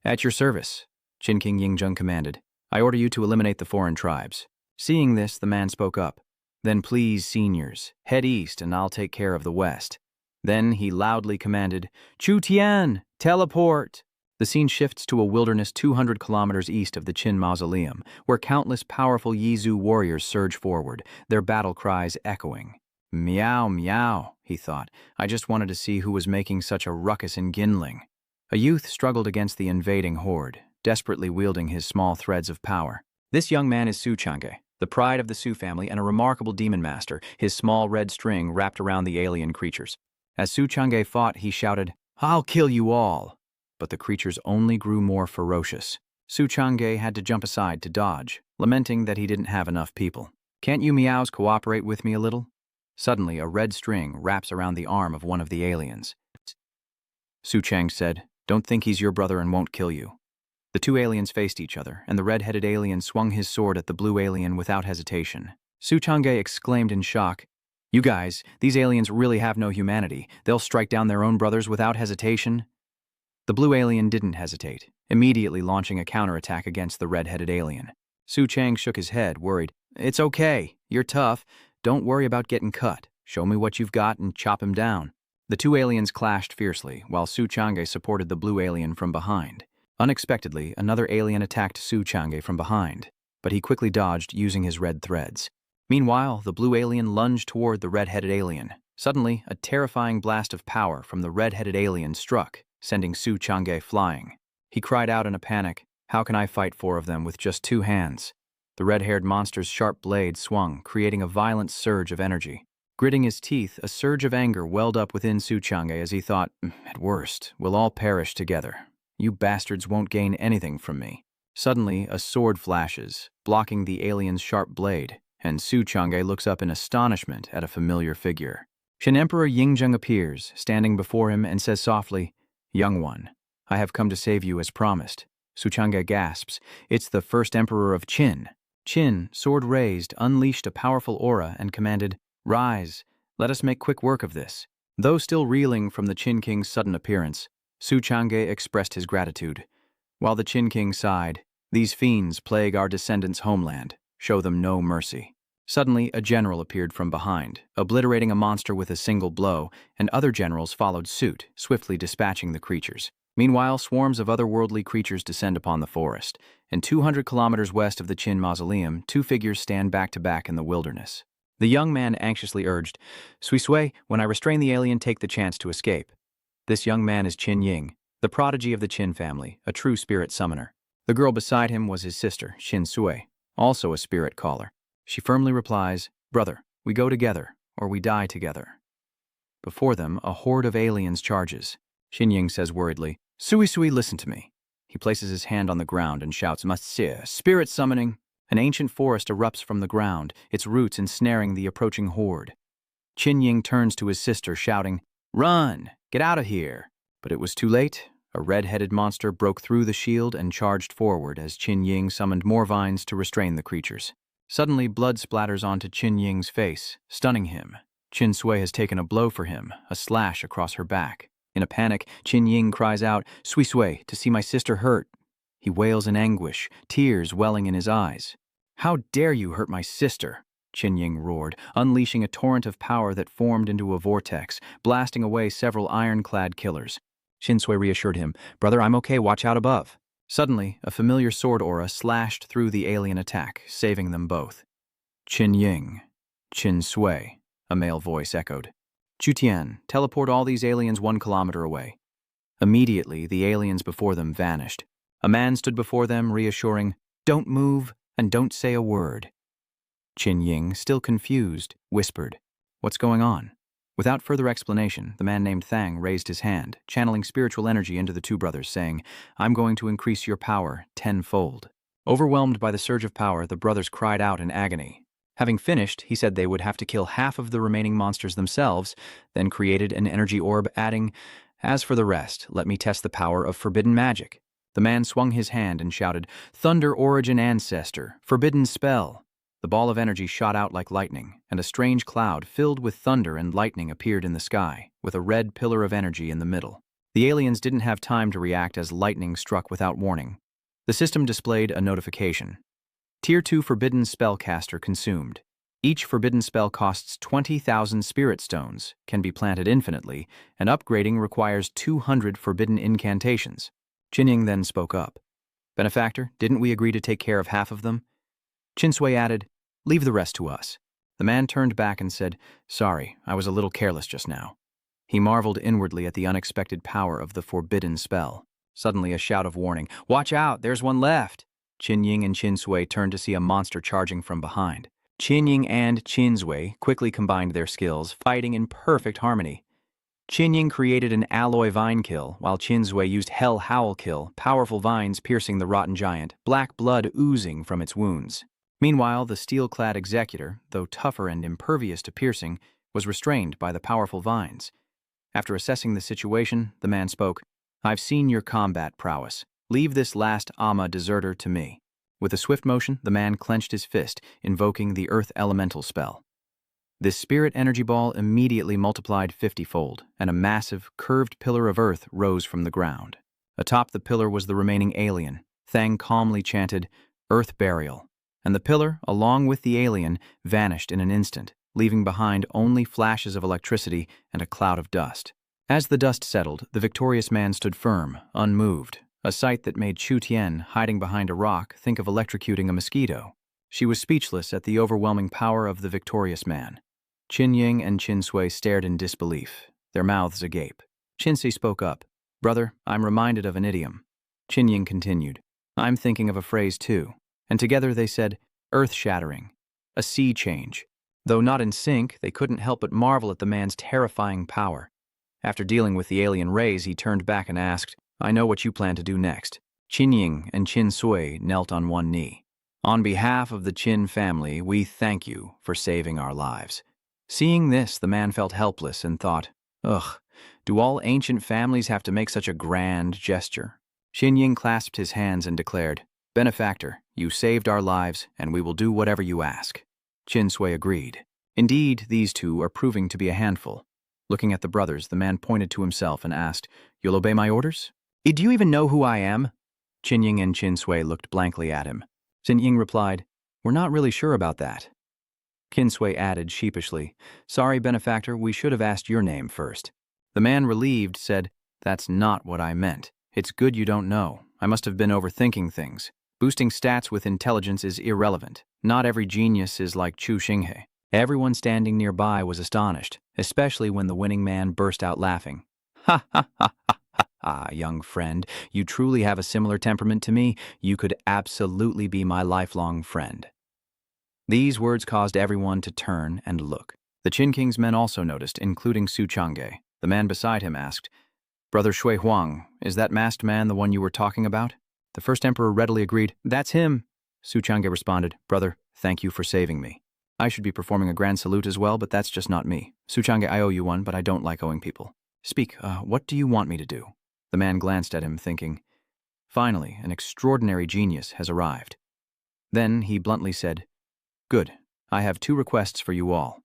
Speaker 1: "At your service." Qin King Yingzheng commanded, "I order you to eliminate the foreign tribes." Seeing this, the man spoke up, "Then please, seniors, head east and I'll take care of the west." Then he loudly commanded, "Chu Tian, teleport!" The scene shifts to a wilderness 200 kilometers east of the Qin Mausoleum, where countless powerful Yizhu warriors surge forward, their battle cries echoing. "Meow, meow," he thought. "I just wanted to see who was making such a ruckus in Ginling." A youth struggled against the invading horde, desperately wielding his small threads of power. This young man is Su Chang'e, the pride of the Su family and a remarkable demon master, his small red string wrapped around the alien creatures. As Su Chang'e fought, he shouted, "I'll kill you all!" But the creatures only grew more ferocious. Su Chang'e had to jump aside to dodge, lamenting that he didn't have enough people. "Can't you meows cooperate with me a little?" Suddenly, a red string wraps around the arm of one of the aliens. Su Chang said, "Don't think he's your brother and won't kill you." The 2 aliens faced each other, and the red-headed alien swung his sword at the blue alien without hesitation. Su Chang'e exclaimed in shock, "You guys, these aliens really have no humanity. They'll strike down their own brothers without hesitation." The blue alien didn't hesitate, immediately launching a counterattack against the red-headed alien. Su Chang shook his head, worried. It's okay. You're tough. Don't worry about getting cut. Show me what you've got and chop him down. The two aliens clashed fiercely, while Su Chang'e supported the blue alien from behind. Unexpectedly, another alien attacked Su Chang'e from behind, but he quickly dodged using his red threads. Meanwhile, the blue alien lunged toward the red-headed alien. Suddenly, a terrifying blast of power from the red-headed alien struck, sending Su Chang'e flying. He cried out in a panic, "How can I fight four of them with just two hands?" The red-haired monster's sharp blade swung, creating a violent surge of energy. Gritting his teeth, a surge of anger welled up within Su Chang'e as he thought, "At worst, we'll all perish together. You bastards won't gain anything from me." Suddenly, a sword flashes, blocking the alien's sharp blade, and Su Chang'e looks up in astonishment at a familiar figure. Shin Emperor Yingzheng appears, standing before him, and says softly, "Young one, I have come to save you as promised." Su Chang'e gasps, "It's the first emperor of Qin." Qin, sword raised, unleashed a powerful aura and commanded, "Rise, let us make quick work of this." Though still reeling from the Qin King's sudden appearance, Su Chang'e expressed his gratitude. While the Qin King sighed, "These fiends plague our descendants' homeland. Show them no mercy." Suddenly, a general appeared from behind, obliterating a monster with a single blow, and other generals followed suit, swiftly dispatching the creatures. Meanwhile, swarms of otherworldly creatures descend upon the forest, and 200 kilometers west of the Qin Mausoleum, two figures stand back to back in the wilderness. The young man anxiously urged, "Sui Sui, when I restrain the alien, take the chance to escape." This young man is Qin Ying, the prodigy of the Qin family, a true spirit summoner. The girl beside him was his sister, Xin Sui, also a spirit caller. She firmly replies, "Brother, we go together, or we die together." Before them, a horde of aliens charges. Xin Ying says worriedly, "Sui Sui, listen to me." He places his hand on the ground and shouts, "Monsieur, spirit summoning!" An ancient forest erupts from the ground, its roots ensnaring the approaching horde. Qin Ying turns to his sister, shouting, "Run! Get out of here!" But it was too late. A red-headed monster broke through the shield and charged forward as Qin Ying summoned more vines to restrain the creatures. Suddenly, blood splatters onto Qin Ying's face, stunning him. Qin Sui has taken a blow for him, a slash across her back. In a panic, Qin Ying cries out, "Sui Sui, to see my sister hurt." He wails in anguish, tears welling in his eyes. "How dare you hurt my sister?" Qin Ying roared, unleashing a torrent of power that formed into a vortex, blasting away several ironclad killers. Qin Sui reassured him, "Brother, I'm okay, watch out above." Suddenly, a familiar sword aura slashed through the alien attack, saving them both. "Qin Ying, Qin Sui," a male voice echoed. "Chutian, teleport all these aliens 1 kilometer away." Immediately, the aliens before them vanished. A man stood before them, reassuring, "Don't move and don't say a word." Qin Ying, still confused, whispered, "What's going on?" Without further explanation, the man named Thang raised his hand, channeling spiritual energy into the two brothers, saying, "I'm going to increase your power 10-fold." Overwhelmed by the surge of power, the brothers cried out in agony. Having finished, he said they would have to kill half of the remaining monsters themselves, then created an energy orb, adding, "As for the rest, let me test the power of forbidden magic." The man swung his hand and shouted, "Thunder Origin Ancestor, forbidden spell." The ball of energy shot out like lightning, and a strange cloud filled with thunder and lightning appeared in the sky, with a red pillar of energy in the middle. The aliens didn't have time to react as lightning struck without warning. The system displayed a notification. Tier 2 Forbidden Spellcaster consumed. Each forbidden spell costs 20,000 spirit stones, can be planted infinitely, and upgrading requires 200 forbidden incantations. Qin Ying then spoke up. "Benefactor, didn't we agree to take care of half of them?" Qin Sui added, "Leave the rest to us." The man turned back and said, "Sorry, I was a little careless just now." He marveled inwardly at the unexpected power of the forbidden spell. Suddenly a shout of warning, "Watch out, there's one left!" Qin Ying and Qin Sui turned to see a monster charging from behind. Qin Ying and Qin Sui quickly combined their skills, fighting in perfect harmony. Qin Ying created an alloy vine kill, while Qin Sui used hell howl kill, powerful vines piercing the rotten giant, black blood oozing from its wounds. Meanwhile, the steel-clad executor, though tougher and impervious to piercing, was restrained by the powerful vines. After assessing the situation, the man spoke, "I've seen your combat prowess. Leave this last Amma deserter to me." With a swift motion, the man clenched his fist, invoking the Earth Elemental spell. This spirit energy ball immediately multiplied 50-fold, and a massive, curved pillar of earth rose from the ground. Atop the pillar was the remaining alien. Thang calmly chanted, "Earth Burial." and the pillar, along with the alien, vanished in an instant, leaving behind only flashes of electricity and a cloud of dust. As the dust settled, the victorious man stood firm, unmoved, a sight that made Chu Tian, hiding behind a rock, think of electrocuting a mosquito. She was speechless at the overwhelming power of the victorious man. Qin Ying and Qin Sui stared in disbelief, their mouths agape. Qin Si spoke up. "Brother, I'm reminded of an idiom." Qin Ying continued. "I'm thinking of a phrase too." And together they said, "earth-shattering, a sea change." Though not in sync, they couldn't help but marvel at the man's terrifying power. After dealing with the alien rays, he turned back and asked, "I know what you plan to do next." Qin Ying and Qin Sui knelt on one knee. "On behalf of the Qin family, we thank you for saving our lives." Seeing this, the man felt helpless and thought, "Ugh, do all ancient families have to make such a grand gesture?" Qin Ying clasped his hands and declared, "Benefactor, you saved our lives, and we will do whatever you ask." Qin Sui agreed. Indeed, these two are proving to be a handful. Looking at the brothers, the man pointed to himself and asked, "You'll obey my orders?" "Do you even know who I am?" Qin Ying and Qin Sui looked blankly at him. Qin Ying replied, "We're not really sure about that." Qin Sui added sheepishly, "Sorry, Benefactor, we should have asked your name first." The man, relieved, said, "That's not what I meant. It's good you don't know. I must have been overthinking things. Boosting stats with intelligence is irrelevant. Not every genius is like Chu Xinghe." Everyone standing nearby was astonished, especially when the winning man burst out laughing. "Ha ha ha ha ha ha, young friend. You truly have a similar temperament to me. You could absolutely be my lifelong friend." These words caused everyone to turn and look. The Qin King's men also noticed, including Su Chang'e. The man beside him asked, "Brother Shui Huang, is that masked man the one you were talking about?" The first emperor readily agreed, "That's him." Su Chang'e responded, "Brother, thank you for saving me. I should be performing a grand salute as well, but that's just not me. Su Chang'e, I owe you one, but I don't like owing people. Speak, what do you want me to do?" The man glanced at him, thinking, "Finally, an extraordinary genius has arrived." Then he bluntly said, "Good, I have 2 requests for you all.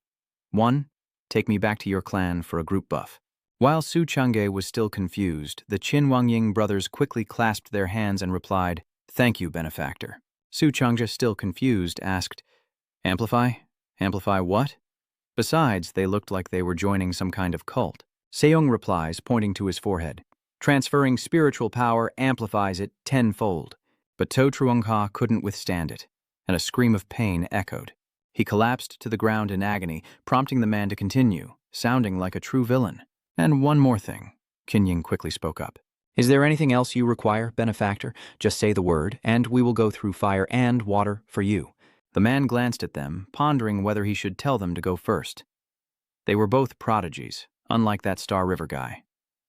Speaker 1: 1, take me back to your clan for a group buff." While Su Chang'e was still confused, the Qin Wangying brothers quickly clasped their hands and replied, "Thank you, Benefactor." Su Chang'e, still confused, asked, "Amplify? Amplify what?" Besides, they looked like they were joining some kind of cult. Seong replies, pointing to his forehead, "Transferring spiritual power amplifies it 10-fold." But To Truongha couldn't withstand it, and a scream of pain echoed. He collapsed to the ground in agony, prompting the man to continue, sounding like a true villain. "And one more thing," Qin Ying quickly spoke up. "Is there anything else you require, Benefactor? Just say the word, and we will go through fire and water for you." The man glanced at them, pondering whether he should tell them to go first. They were both prodigies, unlike that Star River guy.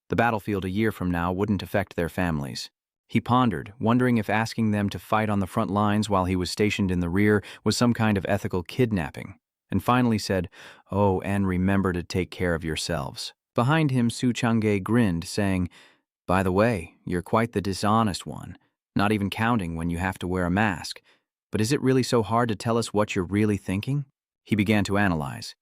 Speaker 1: The battlefield a year from now wouldn't affect their families. He pondered, wondering if asking them to fight on the front lines while he was stationed in the rear was some kind of ethical kidnapping, and finally said, "Oh, and remember to take care of yourselves." Behind him, Su Chang'e grinned, saying, "By the way, you're quite the dishonest one, not even counting when you have to wear a mask. But is it really so hard to tell us what you're really thinking?" He began to analyze.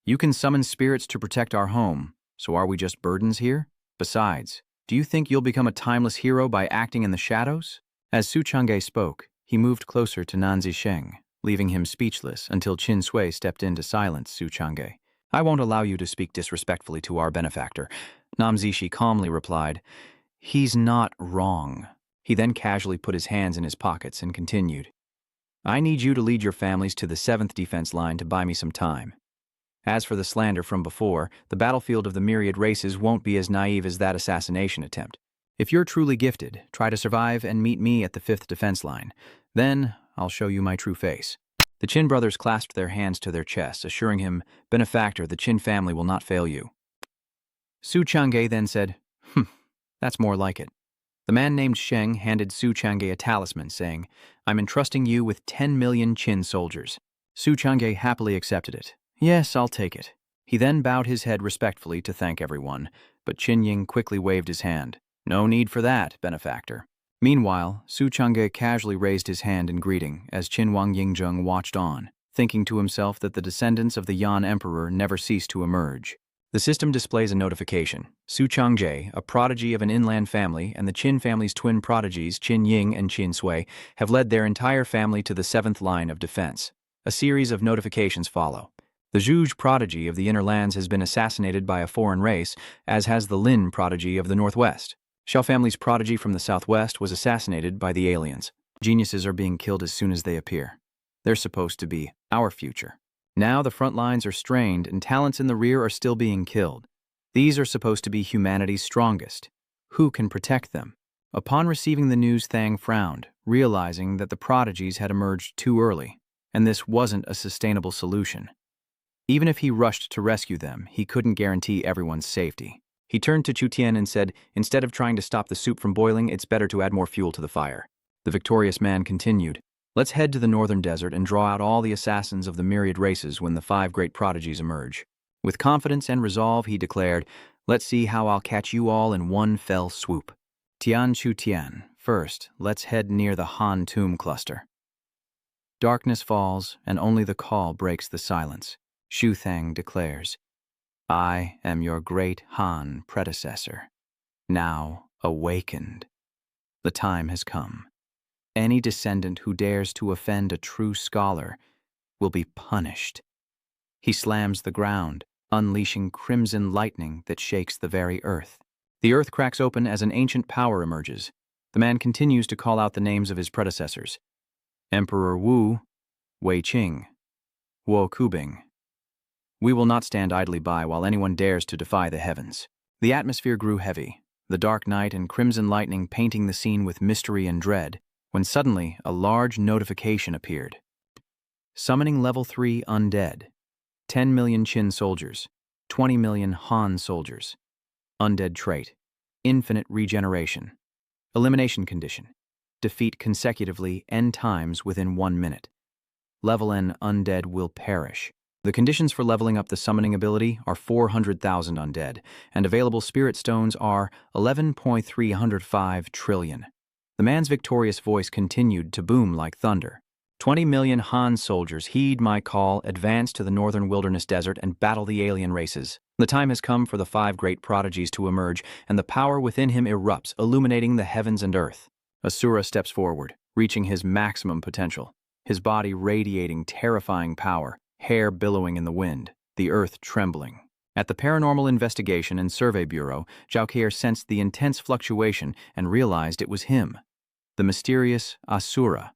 Speaker 1: "You can summon spirits to protect our home, so are we just burdens here? Besides, do you think you'll become a timeless hero by acting in the shadows?" As Su Chang'e spoke, he moved closer to Nan Zisheng, leaving him speechless until Qin Sui stepped in to silence Su Chang'e. "I won't allow you to speak disrespectfully to our benefactor," Nam Zishi calmly replied. "He's not wrong." He then casually put his hands in his pockets and continued, "I need you to lead your families to the 7th defense line to buy me some time. As for the slander from before, the battlefield of the myriad races won't be as naive as that assassination attempt. If you're truly gifted, try to survive and meet me at the 5th defense line. Then I'll show you my true face." The Qin brothers clasped their hands to their chests, assuring him, "Benefactor, the Qin family will not fail you." Su Chang'e then said, "That's more like it." The man named Sheng handed Su Chang'e a talisman, saying, "I'm entrusting you with 10 million Qin soldiers." Su Chang'e happily accepted it. "Yes, I'll take it." He then bowed his head respectfully to thank everyone, but Qin Ying quickly waved his hand. "No need for that, Benefactor." Meanwhile, Su Chang'e casually raised his hand in greeting as Qin Wang Yingzheng watched on, thinking to himself that the descendants of the Yan Emperor never ceased to emerge. The system displays a notification. Su Changjae, a prodigy of an inland family, and the Qin family's twin prodigies, Qin Ying and Qin Sui, have led their entire family to the 7th line of defense. A series of notifications follow. The Zhuge prodigy of the inner lands has been assassinated by a foreign race, as has the Lin prodigy of the northwest. Xiao family's prodigy from the southwest was assassinated by the aliens. Geniuses are being killed as soon as they appear. They're supposed to be our future. Now the front lines are strained and talents in the rear are still being killed. These are supposed to be humanity's strongest. Who can protect them? Upon receiving the news, Thang frowned, realizing that the prodigies had emerged too early, and this wasn't a sustainable solution. Even if he rushed to rescue them, he couldn't guarantee everyone's safety. He turned to Chu Tian and said, "Instead of trying to stop the soup from boiling, it's better to add more fuel to the fire." The victorious man continued, "Let's head to the northern desert and draw out all the assassins of the myriad races when the 5 great prodigies emerge." With confidence and resolve, he declared, "Let's see how I'll catch you all in one fell swoop." Tian Chu Tian, first, let's head near the Han tomb cluster. Darkness falls, and only the call breaks the silence. Xu Thang declares, "I am your great Han predecessor, now awakened. The time has come. Any descendant who dares to offend a true scholar will be punished." He slams the ground, unleashing crimson lightning that shakes the very earth. The earth cracks open as an ancient power emerges. The man continues to call out the names of his predecessors: Emperor Wu, Wei Qing, Wo Kubing. We will not stand idly by while anyone dares to defy the heavens. The atmosphere grew heavy, the dark night and crimson lightning painting the scene with mystery and dread, when suddenly a large notification appeared. Summoning level 3 undead. 10 million Qin soldiers. 20 million Han soldiers. Undead trait. Infinite regeneration. Elimination condition. Defeat consecutively n times within 1 minute. Level n undead will perish. The conditions for leveling up the summoning ability are 400,000 undead, and available spirit stones are 11.305 trillion. The man's victorious voice continued to boom like thunder. 20 million Han soldiers, heed my call, advance to the northern wilderness desert and battle the alien races. The time has come for the 5 great prodigies to emerge, and the power within him erupts, illuminating the heavens and earth. Assura steps forward, reaching his maximum potential, his body radiating terrifying power, hair billowing in the wind, the earth trembling. At the Paranormal Investigation and Survey Bureau, Zhao sensed the intense fluctuation and realized it was him. The mysterious Assura.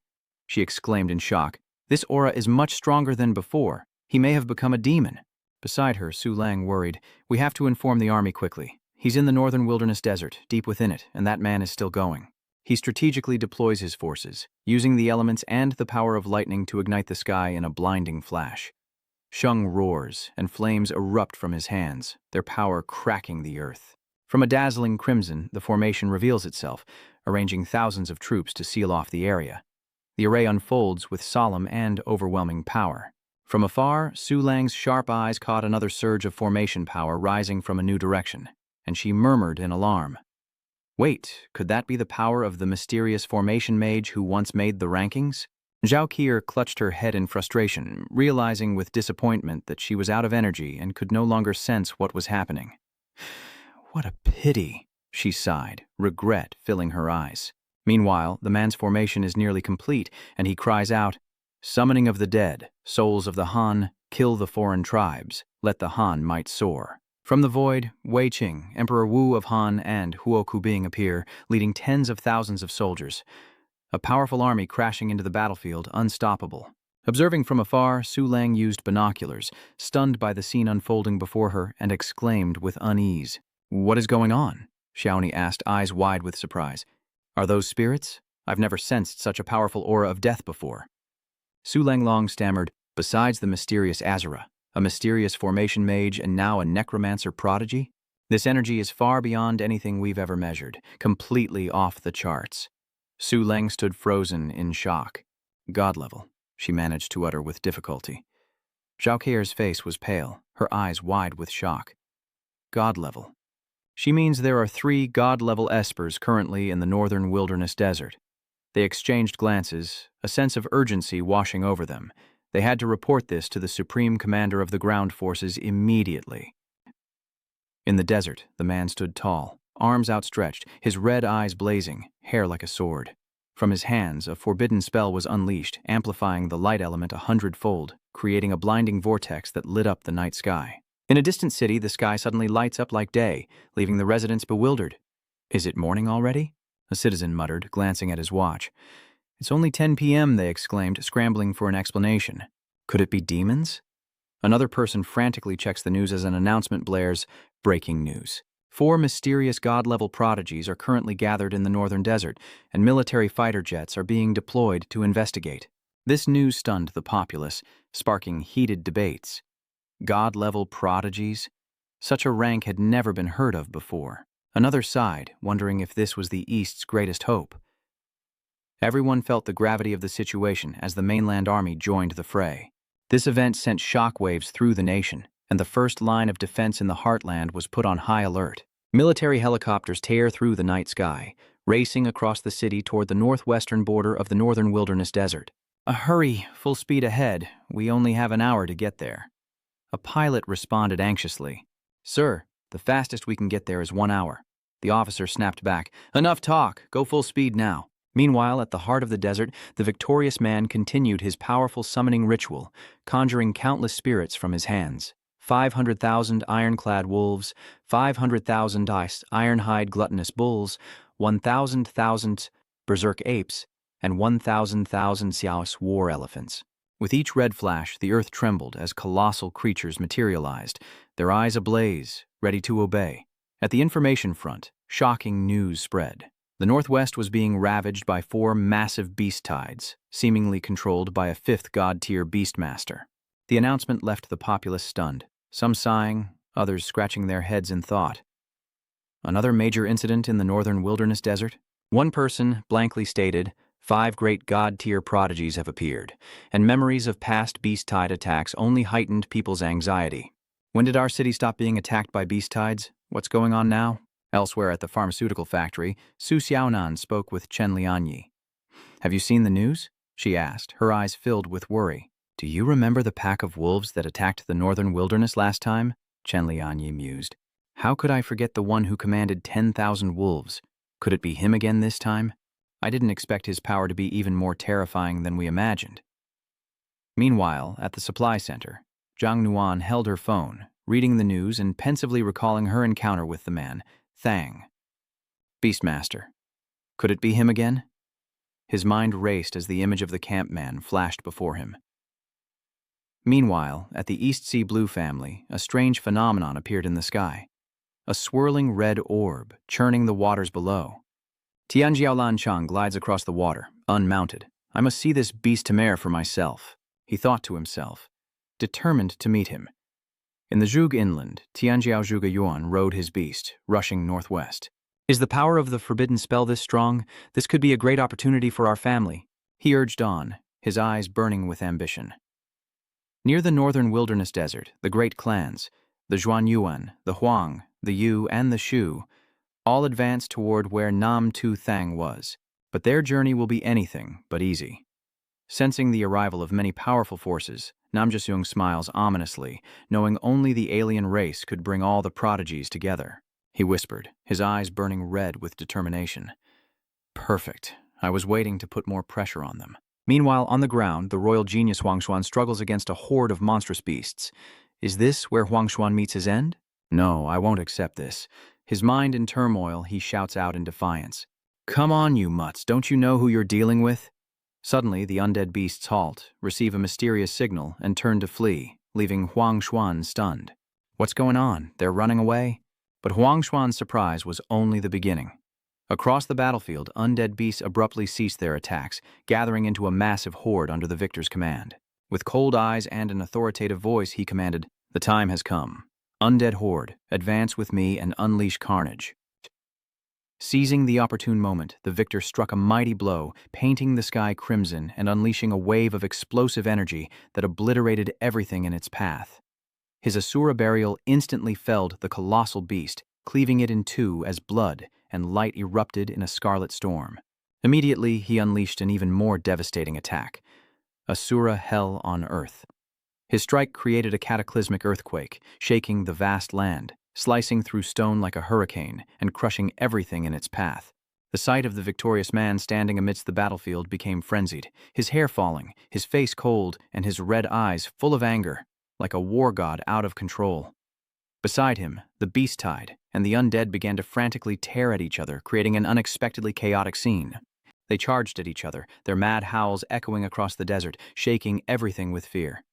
Speaker 1: She exclaimed in shock, "This aura is much stronger than before. He may have become a demon." Beside her, Su Lang worried, "We have to inform the army quickly. He's in the northern wilderness desert, deep within it, and that man is still going." He strategically deploys his forces, using the elements and the power of lightning to ignite the sky in a blinding flash. Shung roars, and flames erupt from his hands, their power cracking the earth. From a dazzling crimson, the formation reveals itself, arranging thousands of troops to seal off the area. The array unfolds with solemn and overwhelming power. From afar, Su Lang's sharp eyes caught another surge of formation power rising from a new direction, and she murmured in alarm, "Wait, could that be the power of the mysterious formation mage who once made the rankings?" Zhao clutched her head in frustration, realizing with disappointment that she was out of energy and could no longer sense what was happening. "What a pity," she sighed, regret filling her eyes. Meanwhile, the man's formation is nearly complete, and he cries out, "Summoning of the dead, souls of the Han, kill the foreign tribes, let the Han might soar." From the void, Wei Qing, Emperor Wu of Han, and Huo Kubing appear, leading tens of thousands of soldiers. A powerful army crashing into the battlefield, unstoppable. Observing from afar, Su Lang used binoculars, stunned by the scene unfolding before her, and exclaimed with unease. "What is going on?" Xiaoni asked, eyes wide with surprise. "Are those spirits? I've never sensed such a powerful aura of death before." Su Langlong stammered, "Besides the mysterious Assura, a mysterious formation mage, and now a necromancer prodigy? This energy is far beyond anything we've ever measured, completely off the charts." Su Lang stood frozen in shock. "God level," she managed to utter with difficulty. Zhao Keir's face was pale, her eyes wide with shock. "God level. She means there are 3 God-level espers currently in the northern wilderness desert." They exchanged glances, a sense of urgency washing over them. They had to report this to the Supreme Commander of the Ground Forces immediately. In the desert, the man stood tall, arms outstretched, his red eyes blazing, hair like a sword. From his hands, a forbidden spell was unleashed, amplifying the light element 100-fold, creating a blinding vortex that lit up the night sky. In a distant city, the sky suddenly lights up like day, leaving the residents bewildered. "Is it morning already?" a citizen muttered, glancing at his watch. "It's only 10 p.m., they exclaimed, scrambling for an explanation. Could it be demons? Another person frantically checks the news as an announcement blares, "Breaking news. 4 mysterious god-level prodigies are currently gathered in the northern desert, and military fighter jets are being deployed to investigate." This news stunned the populace, sparking heated debates. God-level prodigies? Such a rank had never been heard of before. Another sighed, wondering if this was the East's greatest hope. Everyone felt the gravity of the situation as the mainland army joined the fray. This event sent shockwaves through the nation, and the first line of defense in the heartland was put on high alert. Military helicopters tear through the night sky, racing across the city toward the northwestern border of the northern wilderness desert. Hurry, full speed ahead. We only have an hour to get there." A pilot responded anxiously. "Sir, the fastest we can get there is 1 hour." The officer snapped back, "Enough talk, go full speed now." Meanwhile, at the heart of the desert, the victorious man continued his powerful summoning ritual, conjuring countless spirits from his hands. 500,000 ironclad wolves, 500,000 iron-hide gluttonous bulls, 1,000,000 berserk apes, and 1,000,000 Xiaos war elephants. With each red flash, the earth trembled as colossal creatures materialized, their eyes ablaze, ready to obey. At the information front, shocking news spread. The Northwest was being ravaged by 4 massive beast tides, seemingly controlled by a 5th god-tier beastmaster. The announcement left the populace stunned, some sighing, others scratching their heads in thought. Another major incident in the northern wilderness desert? One person blankly stated, 5 great god-tier prodigies have appeared, and memories of past beast tide attacks only heightened people's anxiety. When did our city stop being attacked by beast tides? What's going on now? Elsewhere at the pharmaceutical factory, Su Xiaonan spoke with Chen Lianyi. "Have you seen the news?" she asked, her eyes filled with worry. "Do you remember the pack of wolves that attacked the northern wilderness last time?" Chen Lianyi mused. "How could I forget the one who commanded 10,000 wolves? Could it be him again this time? I didn't expect his power to be even more terrifying than we imagined." Meanwhile, at the supply center, Zhang Nuan held her phone, reading the news and pensively recalling her encounter with the man, Thang. Beastmaster. Could it be him again? His mind raced as the image of the campman flashed before him. Meanwhile, at the East Sea Blue family, a strange phenomenon appeared in the sky. A swirling red orb, churning the waters below. Tianjiao Lanchang glides across the water, unmounted. "I must see this beast Tamer for myself," he thought to himself, determined to meet him. In the Zhuge inland, Tianjiao Zhuge Yuan rode his beast, rushing northwest. "Is the power of the forbidden spell this strong? This could be a great opportunity for our family," he urged on, his eyes burning with ambition. Near the northern wilderness desert, the great clans, the Zhuanyuan, the Huang, the Yu, and the Shu, all advanced toward where Nam Tu Thang was, but their journey will be anything but easy. Sensing the arrival of many powerful forces, Namjasung smiles ominously, knowing only the alien race could bring all the prodigies together. He whispered, his eyes burning red with determination. "Perfect. I was waiting to put more pressure on them." Meanwhile, on the ground, the royal genius Huangshuan struggles against a horde of monstrous beasts. Is this where Huangshuan meets his end? No, I won't accept this. His mind in turmoil, he shouts out in defiance. "Come on, you mutts, don't you know who you're dealing with?" Suddenly, the undead beasts halt, receive a mysterious signal, and turn to flee, leaving Huangshuan stunned. What's going on? They're running away? But Huangshuan's surprise was only the beginning. Across the battlefield, undead beasts abruptly ceased their attacks, gathering into a massive horde under the victor's command. With cold eyes and an authoritative voice, he commanded, "The time has come. Undead horde, advance with me and unleash carnage." Seizing the opportune moment, the victor struck a mighty blow, painting the sky crimson and unleashing a wave of explosive energy that obliterated everything in its path. His Assura burial instantly felled the colossal beast, cleaving it in two as blood and light erupted in a scarlet storm. Immediately, he unleashed an even more devastating attack, Assura hell on earth. His strike created a cataclysmic earthquake, shaking the vast land. slicing through stone like a hurricane and crushing everything in its path. The sight of the victorious man standing amidst the battlefield became frenzied, his hair falling, his face cold, and his red eyes full of anger, like a war god out of control. Beside him, the beast tide and the undead began to frantically tear at each other, creating an unexpectedly chaotic scene. They charged at each other, their mad howls echoing across the desert, shaking everything with fear.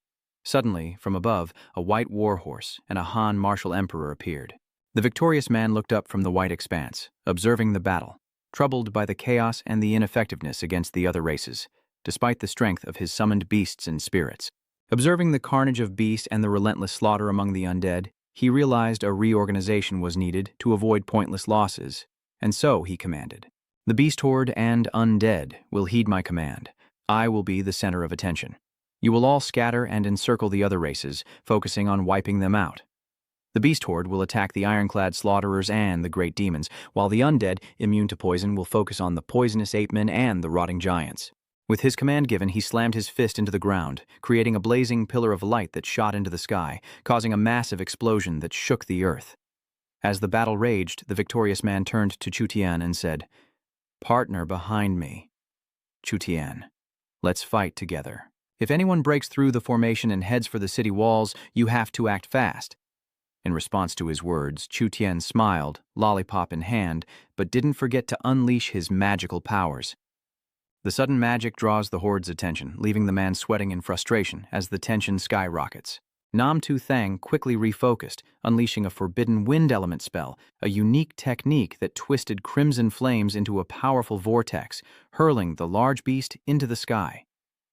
Speaker 1: Suddenly, from above, a white war horse and a Han martial emperor appeared. The victorious man looked up from the white expanse, observing the battle, troubled by the chaos and the ineffectiveness against the other races, despite the strength of his summoned beasts and spirits. Observing the carnage of beast and the relentless slaughter among the undead, he realized a reorganization was needed to avoid pointless losses, and so he commanded. The beast horde and undead will heed my command. I will be the center of attention. You will all scatter and encircle the other races, focusing on wiping them out. The beast horde will attack the ironclad slaughterers and the great demons, while the undead, immune to poison, will focus on the poisonous ape-men and the rotting giants. With his command given, he slammed his fist into the ground, creating a blazing pillar of light that shot into the sky, causing a massive explosion that shook the earth. As the battle raged, the victorious man turned to Chu Tian and said, "Partner behind me. Chu Tian, let's fight together. If anyone breaks through the formation and heads for the city walls, you have to act fast." In response to his words, Chu Tian smiled, lollipop in hand, but didn't forget to unleash his magical powers. The sudden magic draws the horde's attention, leaving the man sweating in frustration as the tension skyrockets. Nam Tu Thang quickly refocused, unleashing a forbidden wind element spell, a unique technique that twisted crimson flames into a powerful vortex, hurling the large beast into the sky.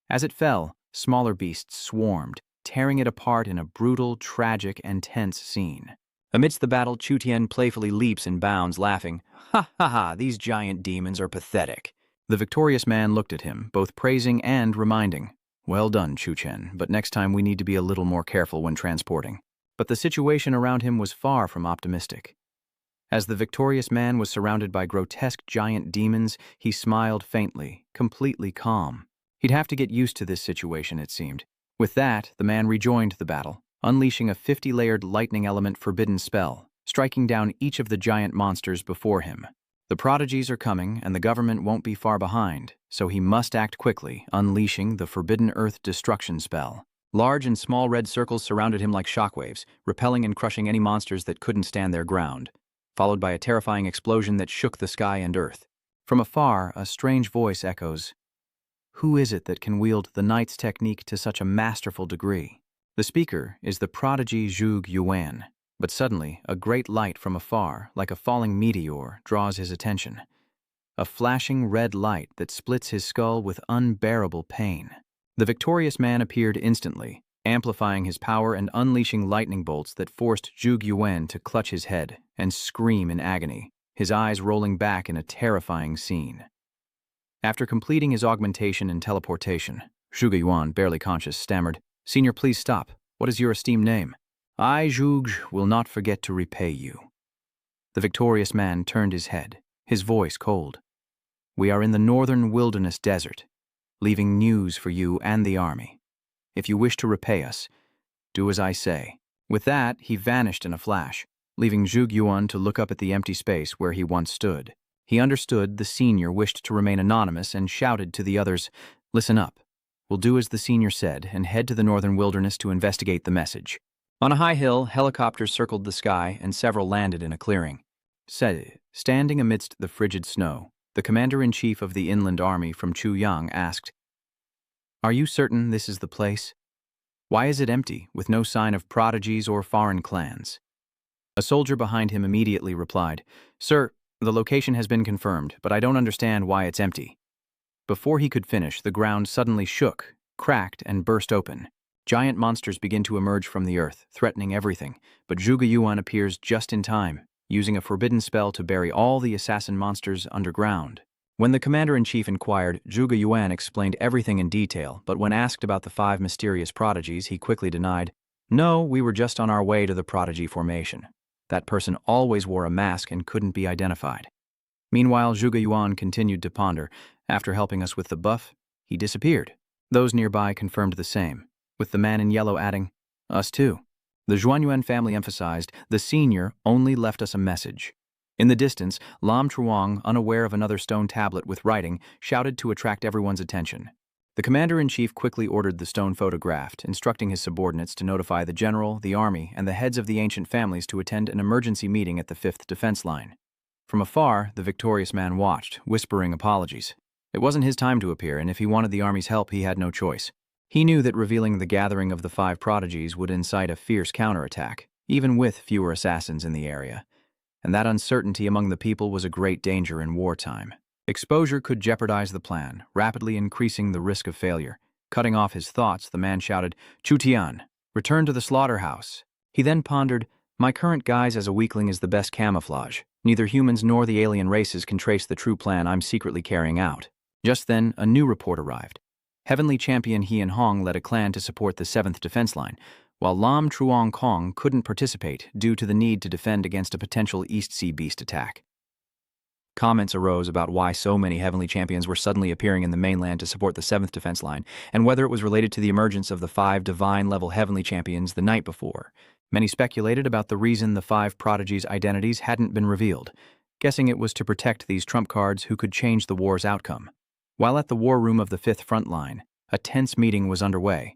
Speaker 1: As it fell, smaller beasts swarmed, tearing it apart in a brutal, tragic, and tense scene. Amidst the battle, Chu Tian playfully leaps and bounds, laughing, "Ha ha ha, these giant demons are pathetic." The victorious man looked at him, both praising and reminding, "Well done, Chu Tian, but next time we need to be a little more careful when transporting." But the situation around him was far from optimistic. As the victorious man was surrounded by grotesque giant demons, he smiled faintly, completely calm. He'd have to get used to this situation, it seemed. With that, the man rejoined the battle, unleashing a 50-layered lightning element forbidden spell, striking down each of the giant monsters before him. The prodigies are coming, and the government won't be far behind, so he must act quickly, unleashing the Forbidden Earth Destruction spell. Large and small red circles surrounded him like shockwaves, repelling and crushing any monsters that couldn't stand their ground, followed by a terrifying explosion that shook the sky and earth. From afar, a strange voice echoes, "Who is it that can wield the knight's technique to such a masterful degree?" The speaker is the prodigy Zhuge Yuan. But suddenly, a great light from afar, like a falling meteor, draws his attention. A flashing red light that splits his skull with unbearable pain. The victorious man appeared instantly, amplifying his power and unleashing lightning bolts that forced Zhuge Yuan to clutch his head and scream in agony, his eyes rolling back in a terrifying scene. After completing his augmentation and teleportation, Zhuge Yuan, barely conscious, stammered, "Senior, please stop. What is your esteemed name?" "I, Zhuge, will not forget to repay you." The victorious man turned his head, his voice cold. "We are in the northern wilderness desert, leaving news for you and the army. If you wish to repay us, do as I say." With that, he vanished in a flash, leaving Zhuge Yuan to look up at the empty space where he once stood. He understood the senior wished to remain anonymous and shouted to the others, "Listen up. We'll do as the senior said and head to the northern wilderness to investigate the message." On a high hill, helicopters circled the sky and several landed in a clearing. Standing amidst the frigid snow, the commander-in-chief of the inland army from Chuyang asked, "Are you certain this is the place? Why is it empty, with no sign of prodigies or foreign clans?" A soldier behind him immediately replied, "Sir, the location has been confirmed, but I don't understand why it's empty." Before he could finish, the ground suddenly shook, cracked, and burst open. Giant monsters begin to emerge from the earth, threatening everything, but Zhuge Yuan appears just in time, using a forbidden spell to bury all the assassin monsters underground. When the commander-in-chief inquired, Zhuge Yuan explained everything in detail, but when asked about the 5 mysterious prodigies, he quickly denied, "No, we were just on our way to the prodigy formation. That person always wore a mask and couldn't be identified." Meanwhile, Zhuge Yuan continued to ponder. After helping us with the buff, he disappeared. Those nearby confirmed the same, with the man in yellow adding, "Us too." The Zhuanyuan family emphasized, "The senior only left us a message." In the distance, Lam Truong, unaware of another stone tablet with writing, shouted to attract everyone's attention. The commander-in-chief quickly ordered the stone photographed, instructing his subordinates to notify the general, the army, and the heads of the ancient families to attend an emergency meeting at the 5th defense line. From afar, the victorious man watched, whispering apologies. It wasn't his time to appear, and if he wanted the army's help, he had no choice. He knew that revealing the gathering of the 5 prodigies would incite a fierce counterattack, even with fewer assassins in the area. And that uncertainty among the people was a great danger in wartime. Exposure could jeopardize the plan, rapidly increasing the risk of failure. Cutting off his thoughts, the man shouted, "Chu Tian, return to the slaughterhouse." He then pondered, "My current guise as a weakling is the best camouflage. Neither humans nor the alien races can trace the true plan I'm secretly carrying out." Just then, a new report arrived. Heavenly Champion Hien Hong led a clan to support the 7th defense line, while Lam Truong Kong couldn't participate due to the need to defend against a potential East Sea Beast attack. Comments arose about why so many Heavenly Champions were suddenly appearing in the mainland to support the 7th defense line, and whether it was related to the emergence of the 5 divine-level Heavenly Champions the night before. Many speculated about the reason the 5 prodigies' identities hadn't been revealed, guessing it was to protect these trump cards who could change the war's outcome. While at the war room of the 5th front line, a tense meeting was underway,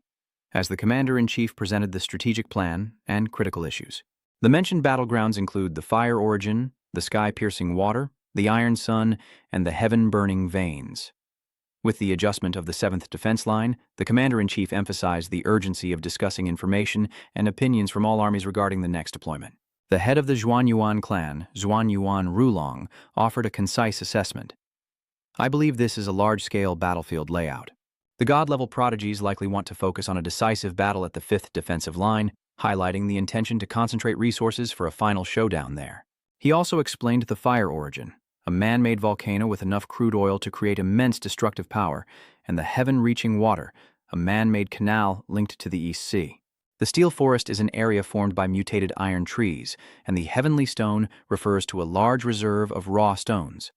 Speaker 1: as the commander-in-chief presented the strategic plan and critical issues. The mentioned battlegrounds include the fire origin, the sky-piercing water, the iron sun, and the heaven-burning veins. With the adjustment of the 7th defense line, the commander-in-chief emphasized the urgency of discussing information and opinions from all armies regarding the next deployment. The head of the Zhuanyuan clan, Zhuanyuan Rulong, offered a concise assessment. "I believe this is a large-scale battlefield layout. The god-level prodigies likely want to focus on a decisive battle at the 5th defensive line, highlighting the intention to concentrate resources for a final showdown there." He also explained the fire origin, a man-made volcano with enough crude oil to create immense destructive power, and the heaven-reaching water, a man-made canal linked to the East Sea. The steel forest is an area formed by mutated iron trees, and the heavenly stone refers to a large reserve of raw stones.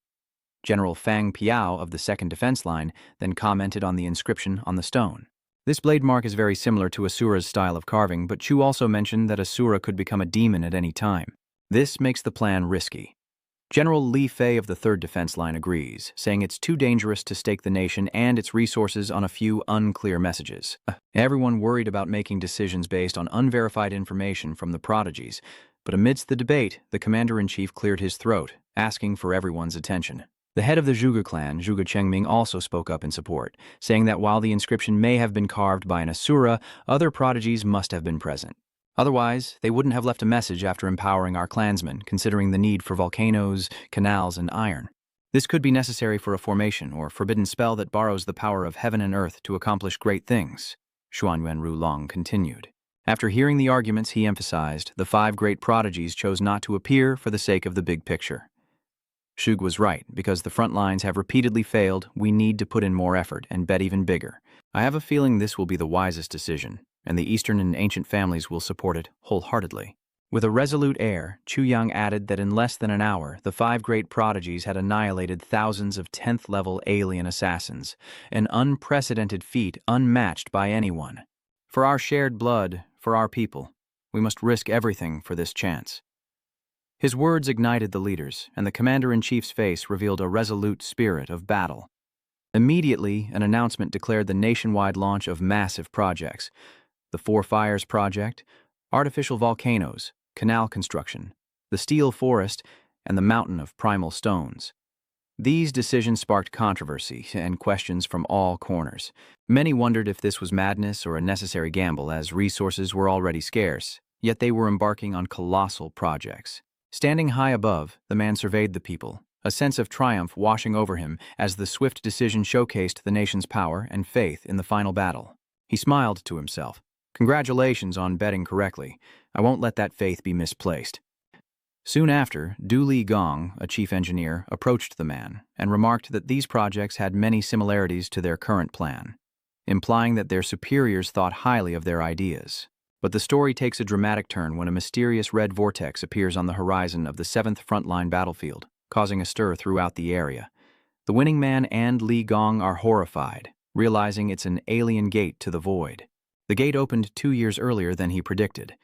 Speaker 1: General Fang Piao of the 2nd defense line then commented on the inscription on the stone. "This blade mark is very similar to Assura's style of carving, but Chu also mentioned that Assura could become a demon at any time. This makes the plan risky." General Li Fei of the 3rd defense line agrees, saying it's too dangerous to stake the nation and its resources on a few unclear messages. Everyone worried about making decisions based on unverified information from the prodigies, but amidst the debate, the commander-in-chief cleared his throat, asking for everyone's attention. The head of the Zhuge clan, Zhuge Chengming, also spoke up in support, saying that while the inscription may have been carved by an Assura, other prodigies must have been present. Otherwise, they wouldn't have left a message after empowering our clansmen, considering the need for volcanoes, canals, and iron. This could be necessary for a formation or forbidden spell that borrows the power of heaven and earth to accomplish great things, Xuanyuan Rulong continued. After hearing the arguments, he emphasized, the 5 great prodigies chose not to appear for the sake of the big picture. Shug was right, because the front lines have repeatedly failed, we need to put in more effort and bet even bigger. I have a feeling this will be the wisest decision, and the Eastern and ancient families will support it wholeheartedly. With a resolute air, Chu Yang added that in less than an hour, the 5 great prodigies had annihilated thousands of 10th-level alien assassins, an unprecedented feat unmatched by anyone. For our shared blood, for our people, we must risk everything for this chance. His words ignited the leaders, and the commander-in-chief's face revealed a resolute spirit of battle. Immediately, an announcement declared the nationwide launch of massive projects: the 4 Fires Project, artificial volcanoes, canal construction, the steel forest, and the mountain of primal stones. These decisions sparked controversy and questions from all corners. Many wondered if this was madness or a necessary gamble, as resources were already scarce, yet they were embarking on colossal projects. Standing high above, the man surveyed the people, a sense of triumph washing over him as the swift decision showcased the nation's power and faith in the final battle. He smiled to himself. Congratulations on betting correctly. I won't let that faith be misplaced. Soon after, Du Li Gong, a chief engineer, approached the man and remarked that these projects had many similarities to their current plan, implying that their superiors thought highly of their ideas. But the story takes a dramatic turn when a mysterious red vortex appears on the horizon of the 7th frontline battlefield, causing a stir throughout the area. The winning man and Li Gong are horrified, realizing it's an alien gate to the void. The gate opened 2 years earlier than he predicted.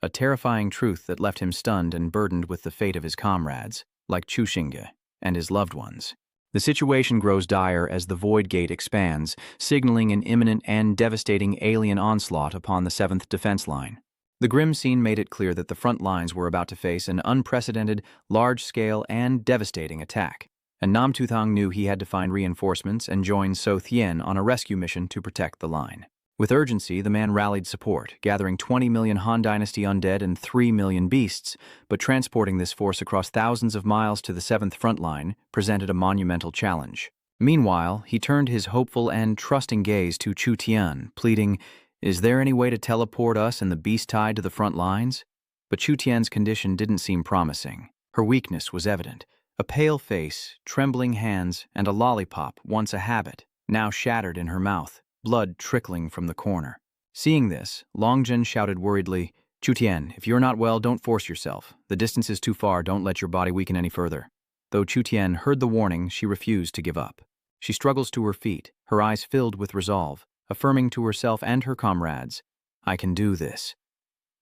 Speaker 1: a terrifying truth that left him stunned and burdened with the fate of his comrades, like Chushinga, and his loved ones. The situation grows dire as the Void Gate expands, signaling an imminent and devastating alien onslaught upon the 7th Defense Line. The grim scene made it clear that the front lines were about to face an unprecedented, large-scale, and devastating attack, and Nam Tuthang knew he had to find reinforcements and join So Thien on a rescue mission to protect the line. With urgency, the man rallied support, gathering 20 million Han Dynasty undead and 3 million beasts, but transporting this force across thousands of miles to the 7th front line presented a monumental challenge. Meanwhile, he turned his hopeful and trusting gaze to Chu Tian, pleading, "Is there any way to teleport us and the beast tide to the front lines?" But Chu Tian's condition didn't seem promising. Her weakness was evident. A pale face, trembling hands, and a lollipop, once a habit, now shattered in her mouth, blood trickling from the corner. Seeing this, Longjin shouted worriedly, "Chu Tian, if you're not well, don't force yourself. The distance is too far, don't let your body weaken any further." Though Chu Tian heard the warning, she refused to give up. She struggles to her feet, her eyes filled with resolve, affirming to herself and her comrades, "I can do this."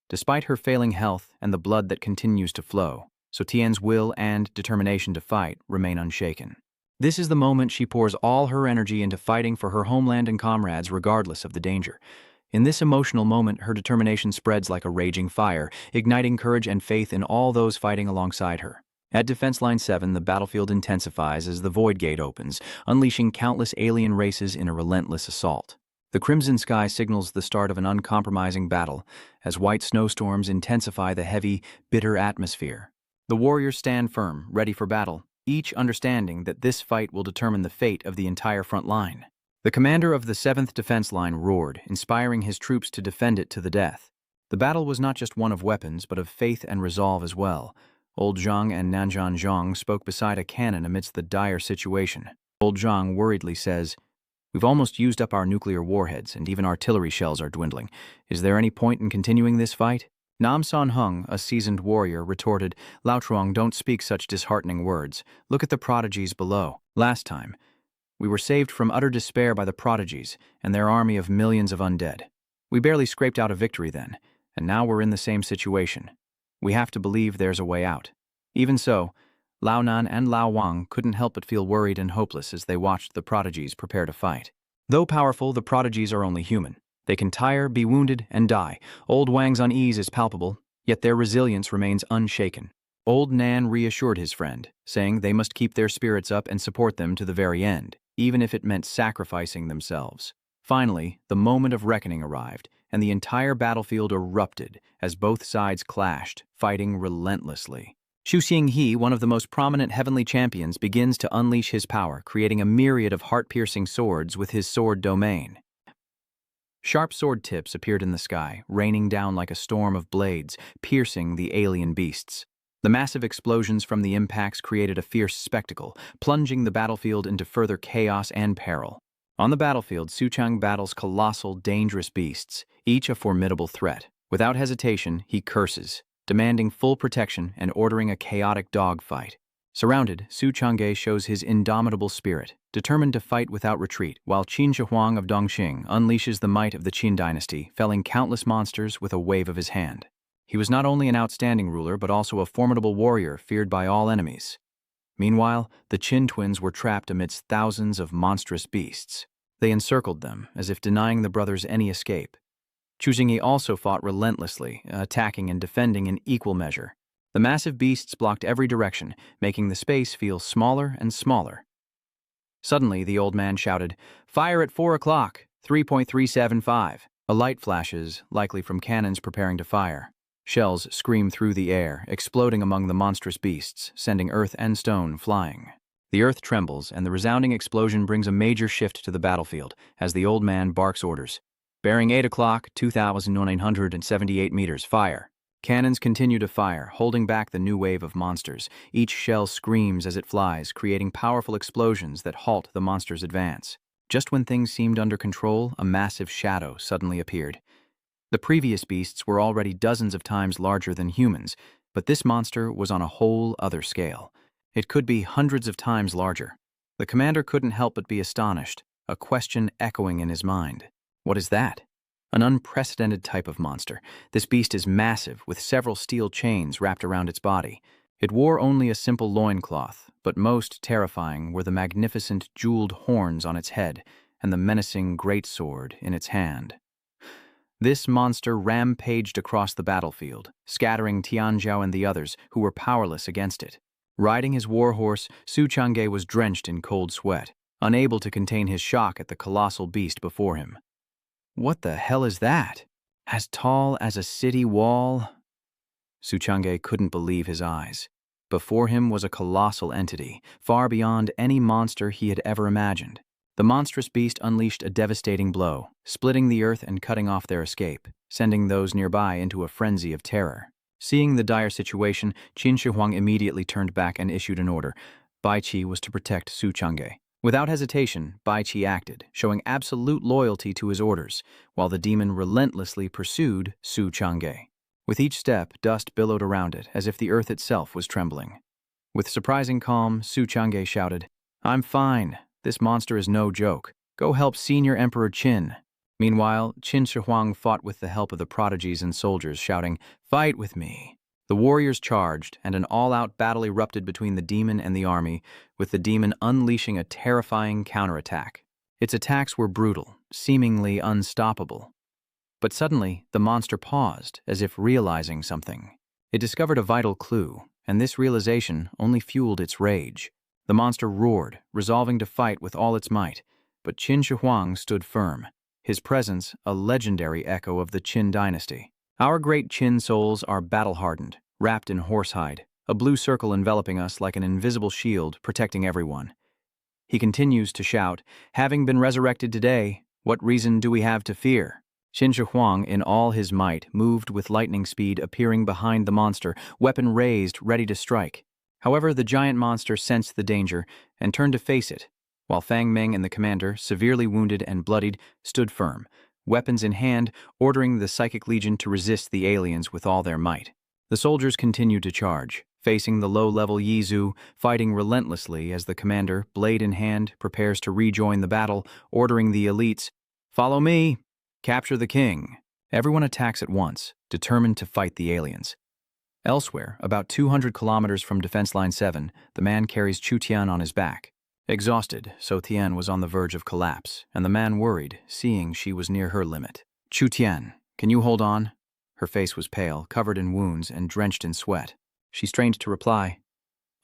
Speaker 1: Despite her failing health and the blood that continues to flow, So Tian's will and determination to fight remain unshaken. This is the moment she pours all her energy into fighting for her homeland and comrades regardless of the danger. In this emotional moment, her determination spreads like a raging fire, igniting courage and faith in all those fighting alongside her. At Defense Line 7, the battlefield intensifies as the Void Gate opens, unleashing countless alien races in a relentless assault. The crimson sky signals the start of an uncompromising battle, as white snowstorms intensify the heavy, bitter atmosphere. The warriors stand firm, ready for battle, each understanding that this fight will determine the fate of the entire front line. The commander of the 7th Defense Line roared, inspiring his troops to defend it to the death. The battle was not just one of weapons, but of faith and resolve as well. Old Zhang and Nanjan Zhang spoke beside a cannon amidst the dire situation. Old Zhang worriedly says, "We've almost used up our nuclear warheads, and even artillery shells are dwindling. Is there any point in continuing this fight?" Nam San Hung, a seasoned warrior, retorted, "Lao Truong, don't speak such disheartening words. Look at the prodigies below. Last time, we were saved from utter despair by the prodigies and their army of millions of undead. We barely scraped out a victory then, and now we're in the same situation. We have to believe there's a way out." Even so, Lao Nan and Lao Wang couldn't help but feel worried and hopeless as they watched the prodigies prepare to fight. Though powerful, the prodigies are only human. They can tire, be wounded, and die. Old Wang's unease is palpable, yet their resilience remains unshaken. Old Nan reassured his friend, saying they must keep their spirits up and support them to the very end, even if it meant sacrificing themselves. Finally, the moment of reckoning arrived, and the entire battlefield erupted as both sides clashed, fighting relentlessly. Xu Xinghe, one of the most prominent heavenly champions, begins to unleash his power, creating a myriad of heart-piercing swords with his sword domain. Sharp sword tips appeared in the sky, raining down like a storm of blades, piercing the alien beasts. The massive explosions from the impacts created a fierce spectacle, plunging the battlefield into further chaos and peril. On the battlefield, Su Chang battles colossal, dangerous beasts, each a formidable threat. Without hesitation, he curses, demanding full protection and ordering a chaotic dogfight. Surrounded, Su Chang'e shows his indomitable spirit, determined to fight without retreat, while Qin Shi Huang of Dongxing unleashes the might of the Qin dynasty, felling countless monsters with a wave of his hand. He was not only an outstanding ruler, but also a formidable warrior feared by all enemies. Meanwhile, the Qin twins were trapped amidst thousands of monstrous beasts. They encircled them, as if denying the brothers any escape. Chu Jingyi also fought relentlessly, attacking and defending in equal measure. The massive beasts blocked every direction, making the space feel smaller and smaller. Suddenly, the old man shouted, "Fire at 4 o'clock, 3.375. A light flashes, likely from cannons preparing to fire. Shells scream through the air, exploding among the monstrous beasts, sending earth and stone flying. The earth trembles, and the resounding explosion brings a major shift to the battlefield as the old man barks orders. Bearing 8 o'clock, 2,978 meters, fire. Cannons continue to fire, holding back the new wave of monsters. Each shell screams as it flies, creating powerful explosions that halt the monster's advance. Just when things seemed under control, a massive shadow suddenly appeared. The previous beasts were already dozens of times larger than humans, but this monster was on a whole other scale. It could be hundreds of times larger. The commander couldn't help but be astonished, a question echoing in his mind. "What is that?" An unprecedented type of monster. This beast is massive, with several steel chains wrapped around its body. It wore only a simple loincloth, but most terrifying were the magnificent jeweled horns on its head and the menacing greatsword in its hand. This monster rampaged across the battlefield, scattering Tianzhao and the others who were powerless against it. Riding his warhorse, Su Chang'e was drenched in cold sweat, unable to contain his shock at the colossal beast before him. What the hell is that? As tall as a city wall? Su Chang'e couldn't believe his eyes. Before him was a colossal entity, far beyond any monster he had ever imagined. The monstrous beast unleashed a devastating blow, splitting the earth and cutting off their escape, sending those nearby into a frenzy of terror. Seeing the dire situation, Qin Shi Huang immediately turned back and issued an order. Bai Qi was to protect Su Chang'e. Without hesitation, Bai Qi acted, showing absolute loyalty to his orders, while the demon relentlessly pursued Su Chang'e. With each step, dust billowed around it, as if the earth itself was trembling. With surprising calm, Su Chang'e shouted, "I'm fine. This monster is no joke. Go help Senior Emperor Qin." Meanwhile, Qin Shi Huang fought with the help of the prodigies and soldiers, shouting, "Fight with me." The warriors charged, and an all-out battle erupted between the demon and the army, with the demon unleashing a terrifying counterattack. Its attacks were brutal, seemingly unstoppable. But suddenly, the monster paused, as if realizing something. It discovered a vital clue, and this realization only fueled its rage. The monster roared, resolving to fight with all its might, but Qin Shi Huang stood firm, his presence a legendary echo of the Qin dynasty. Our great Qin souls are battle-hardened, wrapped in horsehide, a blue circle enveloping us like an invisible shield protecting everyone. He continues to shout, "Having been resurrected today, what reason do we have to fear?" Qin Shi Huang, in all his might, moved with lightning speed, appearing behind the monster, weapon raised, ready to strike. However, the giant monster sensed the danger and turned to face it, while Fang Meng and the commander, severely wounded and bloodied, stood firm, weapons in hand, ordering the Psychic Legion to resist the aliens with all their might. The soldiers continued to charge, facing the low-level Yi Zhu, fighting relentlessly as the commander, blade in hand, prepares to rejoin the battle, ordering the elites, "Follow me! Capture the king!" Everyone attacks at once, determined to fight the aliens. Elsewhere, about 200 kilometers from Defense Line 7, the man carries Chu Tian on his back. Exhausted, So Tian was on the verge of collapse, and the man worried, seeing she was near her limit. "Chu Tian, can you hold on?" Her face was pale, covered in wounds, and drenched in sweat. She strained to reply,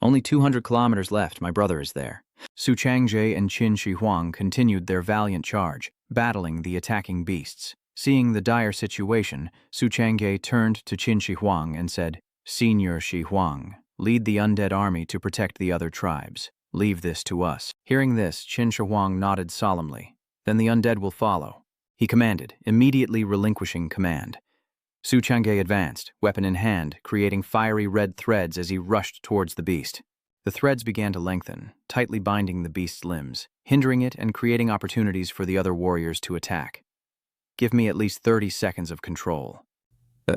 Speaker 1: "Only 200 kilometers left, my brother is there." Su Chang'e and Qin Shi Huang continued their valiant charge, battling the attacking beasts. Seeing the dire situation, Su Chang'e turned to Qin Shi Huang and said, "Senior Shi Huang, lead the undead army to protect the other tribes. Leave this to us." Hearing this, Qin Shi Huang nodded solemnly. "Then the undead will follow," he commanded, immediately relinquishing command. Su Chang'e advanced, weapon in hand, creating fiery red threads as he rushed towards the beast. The threads began to lengthen, tightly binding the beast's limbs, hindering it and creating opportunities for the other warriors to attack. "Give me at least 30 seconds of control."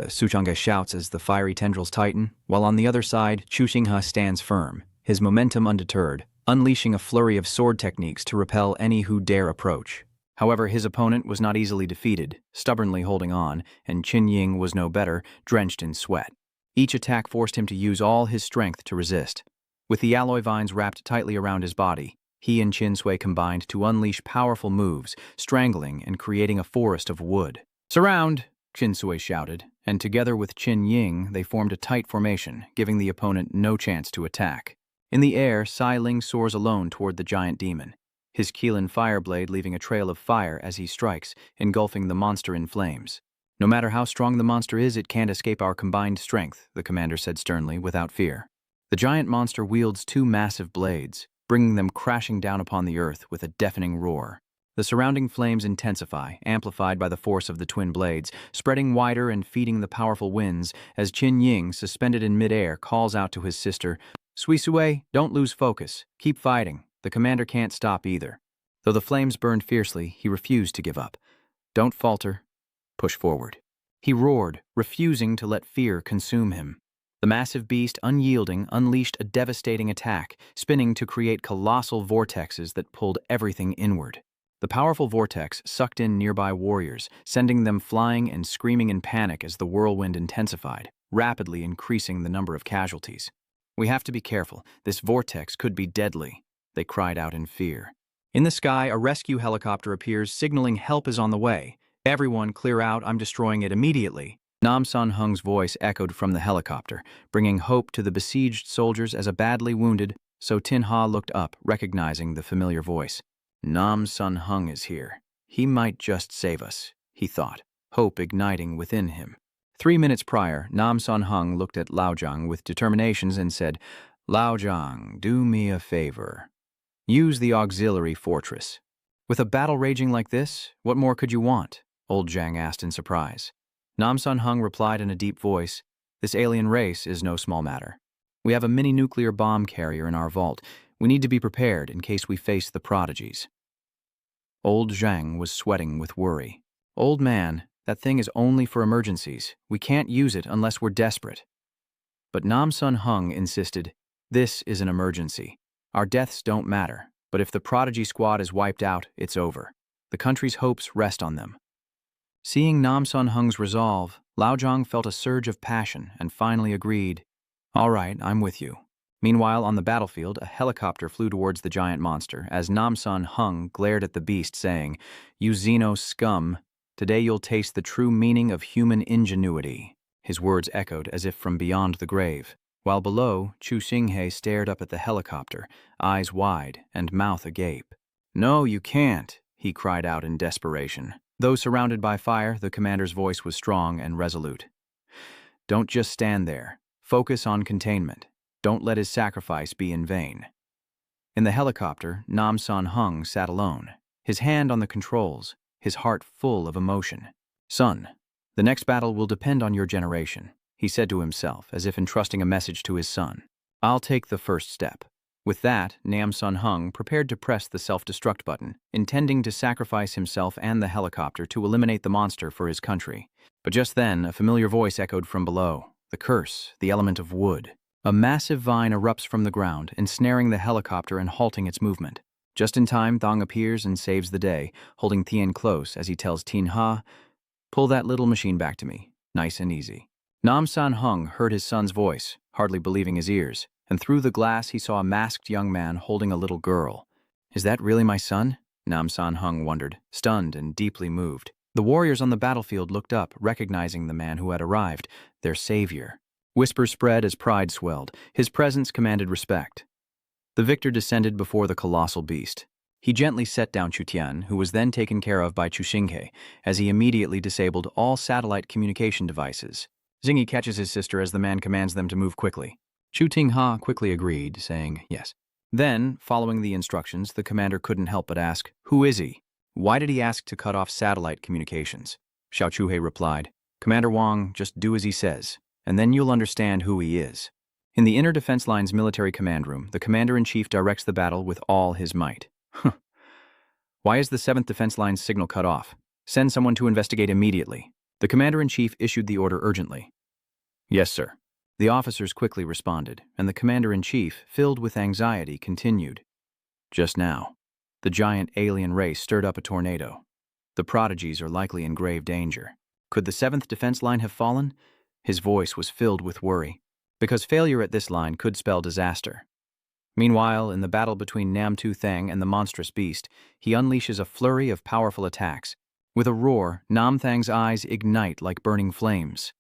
Speaker 1: Su Chang'e shouts as the fiery tendrils tighten, while on the other side, Chu Xinghe stands firm, his momentum undeterred, unleashing a flurry of sword techniques to repel any who dare approach. However, his opponent was not easily defeated, stubbornly holding on, and Qin Ying was no better, drenched in sweat. Each attack forced him to use all his strength to resist. With the alloy vines wrapped tightly around his body, he and Qin Sui combined to unleash powerful moves, strangling and creating a forest of wood. "Surround!" Qin Sui shouted, and together with Qin Ying, they formed a tight formation, giving the opponent no chance to attack. In the air, Sai Ling soars alone toward the giant demon, his Qilin fireblade leaving a trail of fire as he strikes, engulfing the monster in flames. "No matter how strong the monster is, it can't escape our combined strength," the commander said sternly, without fear. The giant monster wields two massive blades, bringing them crashing down upon the earth with a deafening roar. The surrounding flames intensify, amplified by the force of the twin blades, spreading wider and feeding the powerful winds as Qin Ying, suspended in midair, calls out to his sister, "Sui Sui, don't lose focus. Keep fighting. The commander can't stop either." Though the flames burned fiercely, he refused to give up. "Don't falter. Push forward." He roared, refusing to let fear consume him. The massive beast, unyielding, unleashed a devastating attack, spinning to create colossal vortexes that pulled everything inward. The powerful vortex sucked in nearby warriors, sending them flying and screaming in panic as the whirlwind intensified, rapidly increasing the number of casualties. "We have to be careful. This vortex could be deadly," they cried out in fear. In the sky, a rescue helicopter appears, signaling help is on the way. "Everyone, clear out. I'm destroying it immediately." Nam Sun Hung's voice echoed from the helicopter, bringing hope to the besieged soldiers as a badly wounded, so Tin Ha looked up, recognizing the familiar voice. "Nam Sun Hung is here. He might just save us," he thought, hope igniting within him. 3 minutes prior, Nam Sun Hung looked at Lao Zhang with determinations and said, "Lao Zhang, do me a favor. Use the auxiliary fortress." "With a battle raging like this, what more could you want?" Old Zhang asked in surprise. Nam Sun Hung replied in a deep voice, "This alien race is no small matter. We have a mini-nuclear bomb carrier in our vault. We need to be prepared in case we face the prodigies." Old Zhang was sweating with worry. "Old man, that thing is only for emergencies. We can't use it unless we're desperate." But Nam Sun Hung insisted, "This is an emergency. Our deaths don't matter, but if the Prodigy squad is wiped out, it's over. The country's hopes rest on them." Seeing Nam Sun Hung's resolve, Lao Zhang felt a surge of passion and finally agreed, "All right, I'm with you." Meanwhile, on the battlefield, a helicopter flew towards the giant monster as Nam Sun Hung glared at the beast, saying, "You Xeno scum, today you'll taste the true meaning of human ingenuity." His words echoed as if from beyond the grave, while below, Chu Xinghe stared up at the helicopter, eyes wide and mouth agape. "No, you can't," he cried out in desperation. Though surrounded by fire, the commander's voice was strong and resolute. "Don't just stand there. Focus on containment. Don't let his sacrifice be in vain." In the helicopter, Nam Sun Hung sat alone, his hand on the controls, his heart full of emotion. "Son, the next battle will depend on your generation," he said to himself, as if entrusting a message to his son. "I'll take the first step." With that, Nam Sun Hung prepared to press the self-destruct button, intending to sacrifice himself and the helicopter to eliminate the monster for his country. But just then, a familiar voice echoed from below. The curse, the element of wood. A massive vine erupts from the ground, ensnaring the helicopter and halting its movement. Just in time, Thong appears and saves the day, holding Tien close as he tells Tin Ha, "Pull that little machine back to me, nice and easy." Nam San Hung heard his son's voice, hardly believing his ears, and through the glass he saw a masked young man holding a little girl. "Is that really my son?" Nam San Hung wondered, stunned and deeply moved. The warriors on the battlefield looked up, recognizing the man who had arrived, their savior. Whispers spread as pride swelled. His presence commanded respect. The victor descended before the colossal beast. He gently set down Chu Tian, who was then taken care of by Chu Xinghe, as he immediately disabled all satellite communication devices. Xingyi catches his sister as the man commands them to move quickly. Chu Ting-ha quickly agreed, saying yes. Then, following the instructions, the commander couldn't help but ask, "Who is he? Why did he ask to cut off satellite communications?" Xiao Chuhe replied, "Commander Wang, just do as he says, and then you'll understand who he is." In the Inner Defense Line's military command room, the commander-in-chief directs the battle with all his might. "Why is the 7th Defense Line's signal cut off? Send someone to investigate immediately." The commander-in-chief issued the order urgently. "Yes, sir." The officers quickly responded, and the commander-in-chief, filled with anxiety, continued. "Just now, the giant alien race stirred up a tornado. The prodigies are likely in grave danger. Could the 7th Defense Line have fallen?" His voice was filled with worry, because failure at this line could spell disaster. Meanwhile, in the battle between Nam Tu Thang and the monstrous beast, he unleashes a flurry of powerful attacks. With a roar, Nam Thang's eyes ignite like burning flames.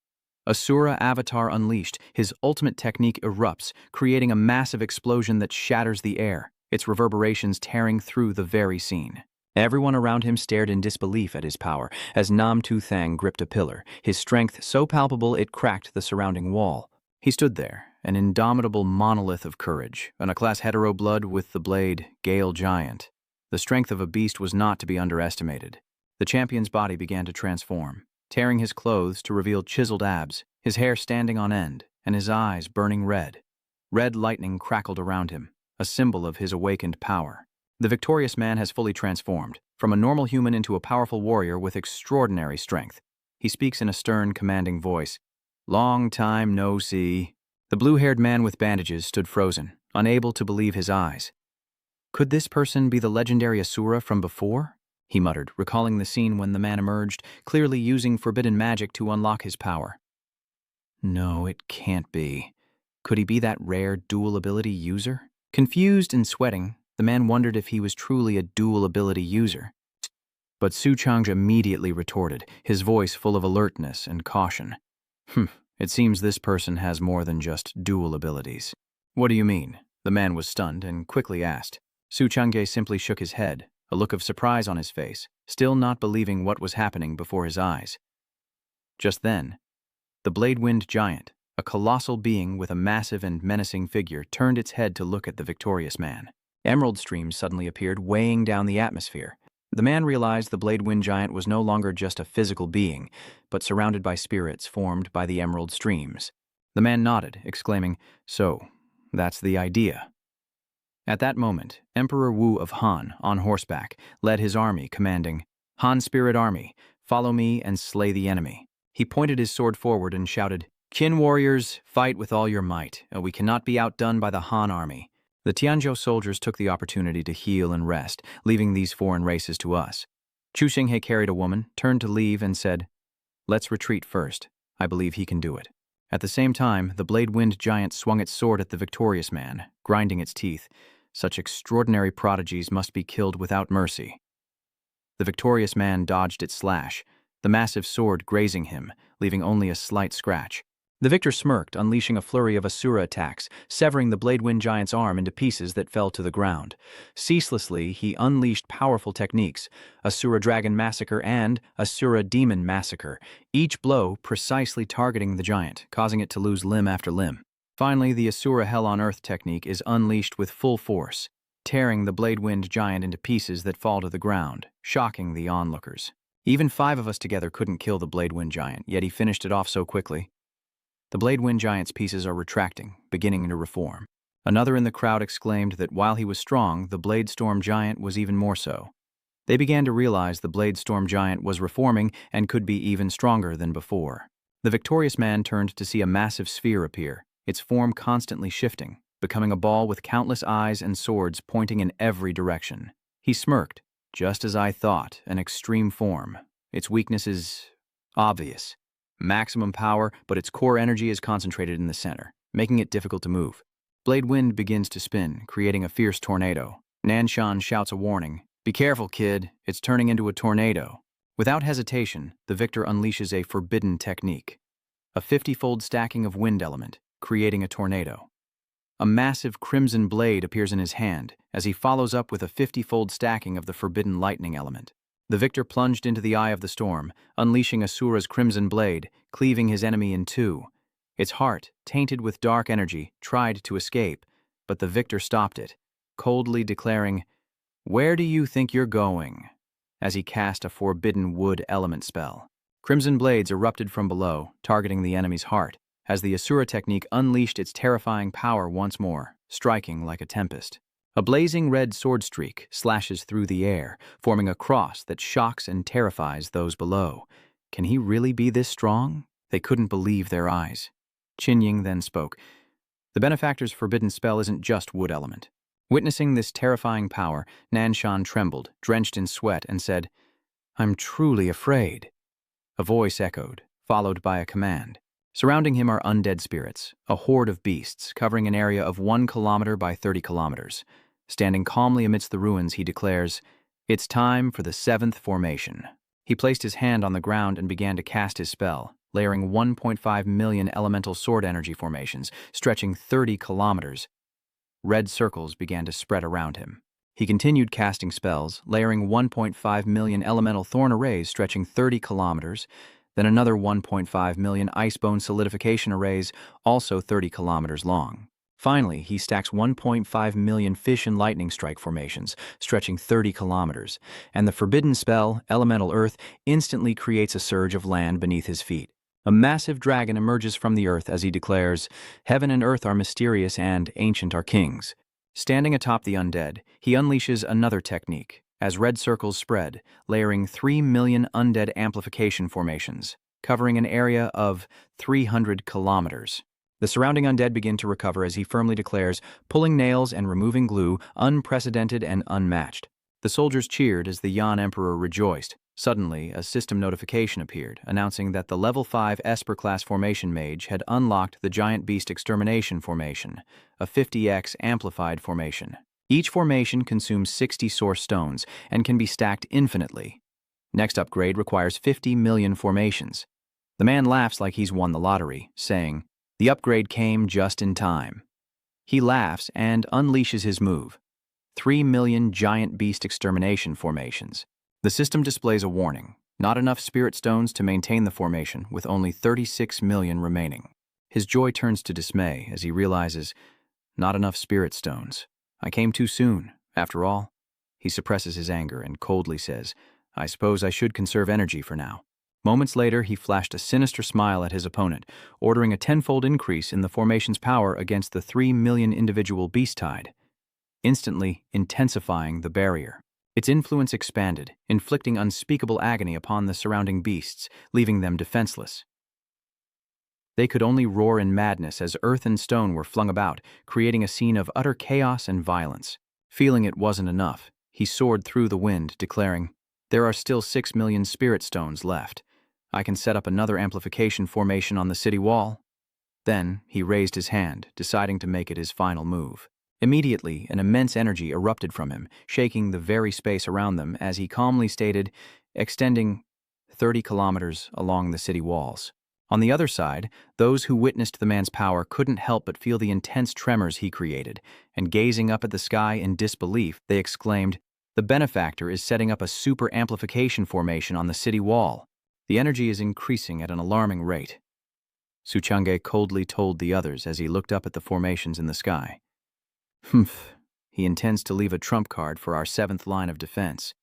Speaker 1: Assura Avatar unleashed, his ultimate technique erupts, creating a massive explosion that shatters the air, its reverberations tearing through the very scene. Everyone around him stared in disbelief at his power as Nam Tu Thang gripped a pillar, his strength so palpable it cracked the surrounding wall. He stood there, an indomitable monolith of courage, an A-class hetero blood with the blade, Gale Giant. The strength of a beast was not to be underestimated. The champion's body began to transform, tearing his clothes to reveal chiseled abs, his hair standing on end, and his eyes burning red. Red lightning crackled around him, a symbol of his awakened power. The victorious man has fully transformed, from a normal human into a powerful warrior with extraordinary strength. He speaks in a stern, commanding voice. "Long time no see." The blue-haired man with bandages stood frozen, unable to believe his eyes. Could this person be the legendary Assura from before? he muttered, recalling the scene when the man emerged, clearly using forbidden magic to unlock his power. No, it can't be. Could he be that rare dual ability user? Confused and sweating, the man wondered if he was truly a dual ability user. But Su Chang'e immediately retorted, his voice full of alertness and caution. It seems this person has more than just dual abilities. What do you mean? The man was stunned and quickly asked. Su Chang'e simply shook his head, a look of surprise on his face, still not believing what was happening before his eyes. Just then, the Blade-Wind Giant, a colossal being with a massive and menacing figure, turned its head to look at the victorious man. Emerald streams suddenly appeared, weighing down the atmosphere. The man realized the Blade-Wind Giant was no longer just a physical being, but surrounded by spirits formed by the emerald streams. The man nodded, exclaiming, "So, that's the idea." At that moment, Emperor Wu of Han, on horseback, led his army, commanding, "Han Spirit Army, follow me and slay the enemy." He pointed his sword forward and shouted, "Qin warriors, fight with all your might. We cannot be outdone by the Han army." The Tianzhou soldiers took the opportunity to heal and rest, leaving these foreign races to us. Chu Xinghe carried a woman, turned to leave, and said, "Let's retreat first. I believe he can do it." At the same time, the Blade-Wind Giant swung its sword at the victorious man, grinding its teeth. Such extraordinary prodigies must be killed without mercy. The victorious man dodged its slash, the massive sword grazing him, leaving only a slight scratch. The victor smirked, unleashing a flurry of Assura attacks, severing the Blade-Wind Giant's arm into pieces that fell to the ground. Ceaselessly, he unleashed powerful techniques, Assura Dragon Massacre and Assura Demon Massacre, each blow precisely targeting the giant, causing it to lose limb after limb. Finally, the Assura Hell on Earth technique is unleashed with full force, tearing the Blade-Wind Giant into pieces that fall to the ground, shocking the onlookers. Even 5 of us together couldn't kill the Blade-Wind Giant, yet he finished it off so quickly. The Blade-Wind Giant's pieces are retracting, beginning to reform. Another in the crowd exclaimed that while he was strong, the Blade-Storm Giant was even more so. They began to realize the Blade-Storm Giant was reforming and could be even stronger than before. The victorious man turned to see a massive sphere appear, its form constantly shifting, becoming a ball with countless eyes and swords pointing in every direction. He smirked. "Just as I thought, an extreme form. Its weakness is obvious. Maximum power, but its core energy is concentrated in the center, making it difficult to move. Blade Wind begins to spin, creating a fierce tornado. Nanshan shouts a warning. "Be careful, kid. It's turning into a tornado." Without hesitation, the victor unleashes a forbidden technique. A 50-fold stacking of wind element, creating a tornado. A massive crimson blade appears in his hand as he follows up with a 50-fold stacking of the forbidden lightning element. The victor plunged into the eye of the storm, unleashing Assura's crimson blade, cleaving his enemy in 2. Its heart, tainted with dark energy, tried to escape, but the victor stopped it, coldly declaring, "Where do you think you're going?" as he cast a forbidden wood element spell. Crimson blades erupted from below, targeting the enemy's heart, as the Assura technique unleashed its terrifying power once more, striking like a tempest. A blazing red sword streak slashes through the air, forming a cross that shocks and terrifies those below. Can he really be this strong? They couldn't believe their eyes. Qinying then spoke. The benefactor's forbidden spell isn't just wood element. Witnessing this terrifying power, Nanshan trembled, drenched in sweat, and said, "I'm truly afraid." A voice echoed, followed by a command. Surrounding him are undead spirits, a horde of beasts covering an area of 1 kilometer by 30 kilometers. Standing calmly amidst the ruins, he declares, "It's time for the 7th formation." He placed his hand on the ground and began to cast his spell, layering 1.5 million elemental sword energy formations, stretching 30 kilometers. Red circles began to spread around him. He continued casting spells, layering 1.5 million elemental thorn arrays stretching 30 kilometers, then another 1.5 million icebone solidification arrays, also 30 kilometers long. Finally, he stacks 1.5 million fish and lightning strike formations, stretching 30 kilometers, and the forbidden spell, Elemental Earth, instantly creates a surge of land beneath his feet. A massive dragon emerges from the earth as he declares, "Heaven and earth are mysterious and ancient are kings." Standing atop the undead, he unleashes another technique, as red circles spread, layering 3 million undead amplification formations, covering an area of 300 kilometers. The surrounding undead begin to recover as he firmly declares, "Pulling nails and removing glue, unprecedented and unmatched." The soldiers cheered as the Yan Emperor rejoiced. Suddenly, a system notification appeared, announcing that the Level 5 Esper-class formation mage had unlocked the Giant Beast Extermination formation, a 50x amplified formation. Each formation consumes 60 source stones and can be stacked infinitely. Next upgrade requires 50 million formations. The man laughs like he's won the lottery, saying, "The upgrade came just in time." He laughs and unleashes his move. 3 million Giant Beast Extermination formations. The system displays a warning. Not enough spirit stones to maintain the formation, with only 36 million remaining. His joy turns to dismay as he realizes, not enough spirit stones. I came too soon, after all. He suppresses his anger and coldly says, I suppose I should conserve energy for now. Moments later, he flashed a sinister smile at his opponent, ordering a tenfold increase in the formation's power against the 3 million individual beast tide, instantly intensifying the barrier. Its influence expanded, inflicting unspeakable agony upon the surrounding beasts, leaving them defenseless. They could only roar in madness as earth and stone were flung about, creating a scene of utter chaos and violence. Feeling it wasn't enough, he soared through the wind, declaring, There are still 6 million spirit stones left. I can set up another amplification formation on the city wall. Then he raised his hand, deciding to make it his final move. Immediately, an immense energy erupted from him, shaking the very space around them as he calmly stated, extending 30 kilometers along the city walls. On the other side, those who witnessed the man's power couldn't help but feel the intense tremors he created, and gazing up at the sky in disbelief, they exclaimed, The benefactor is setting up a super amplification formation on the city wall. The energy is increasing at an alarming rate. Suchanghe coldly told the others as he looked up at the formations in the sky. Humph, he intends to leave a trump card for our 7th line of defense.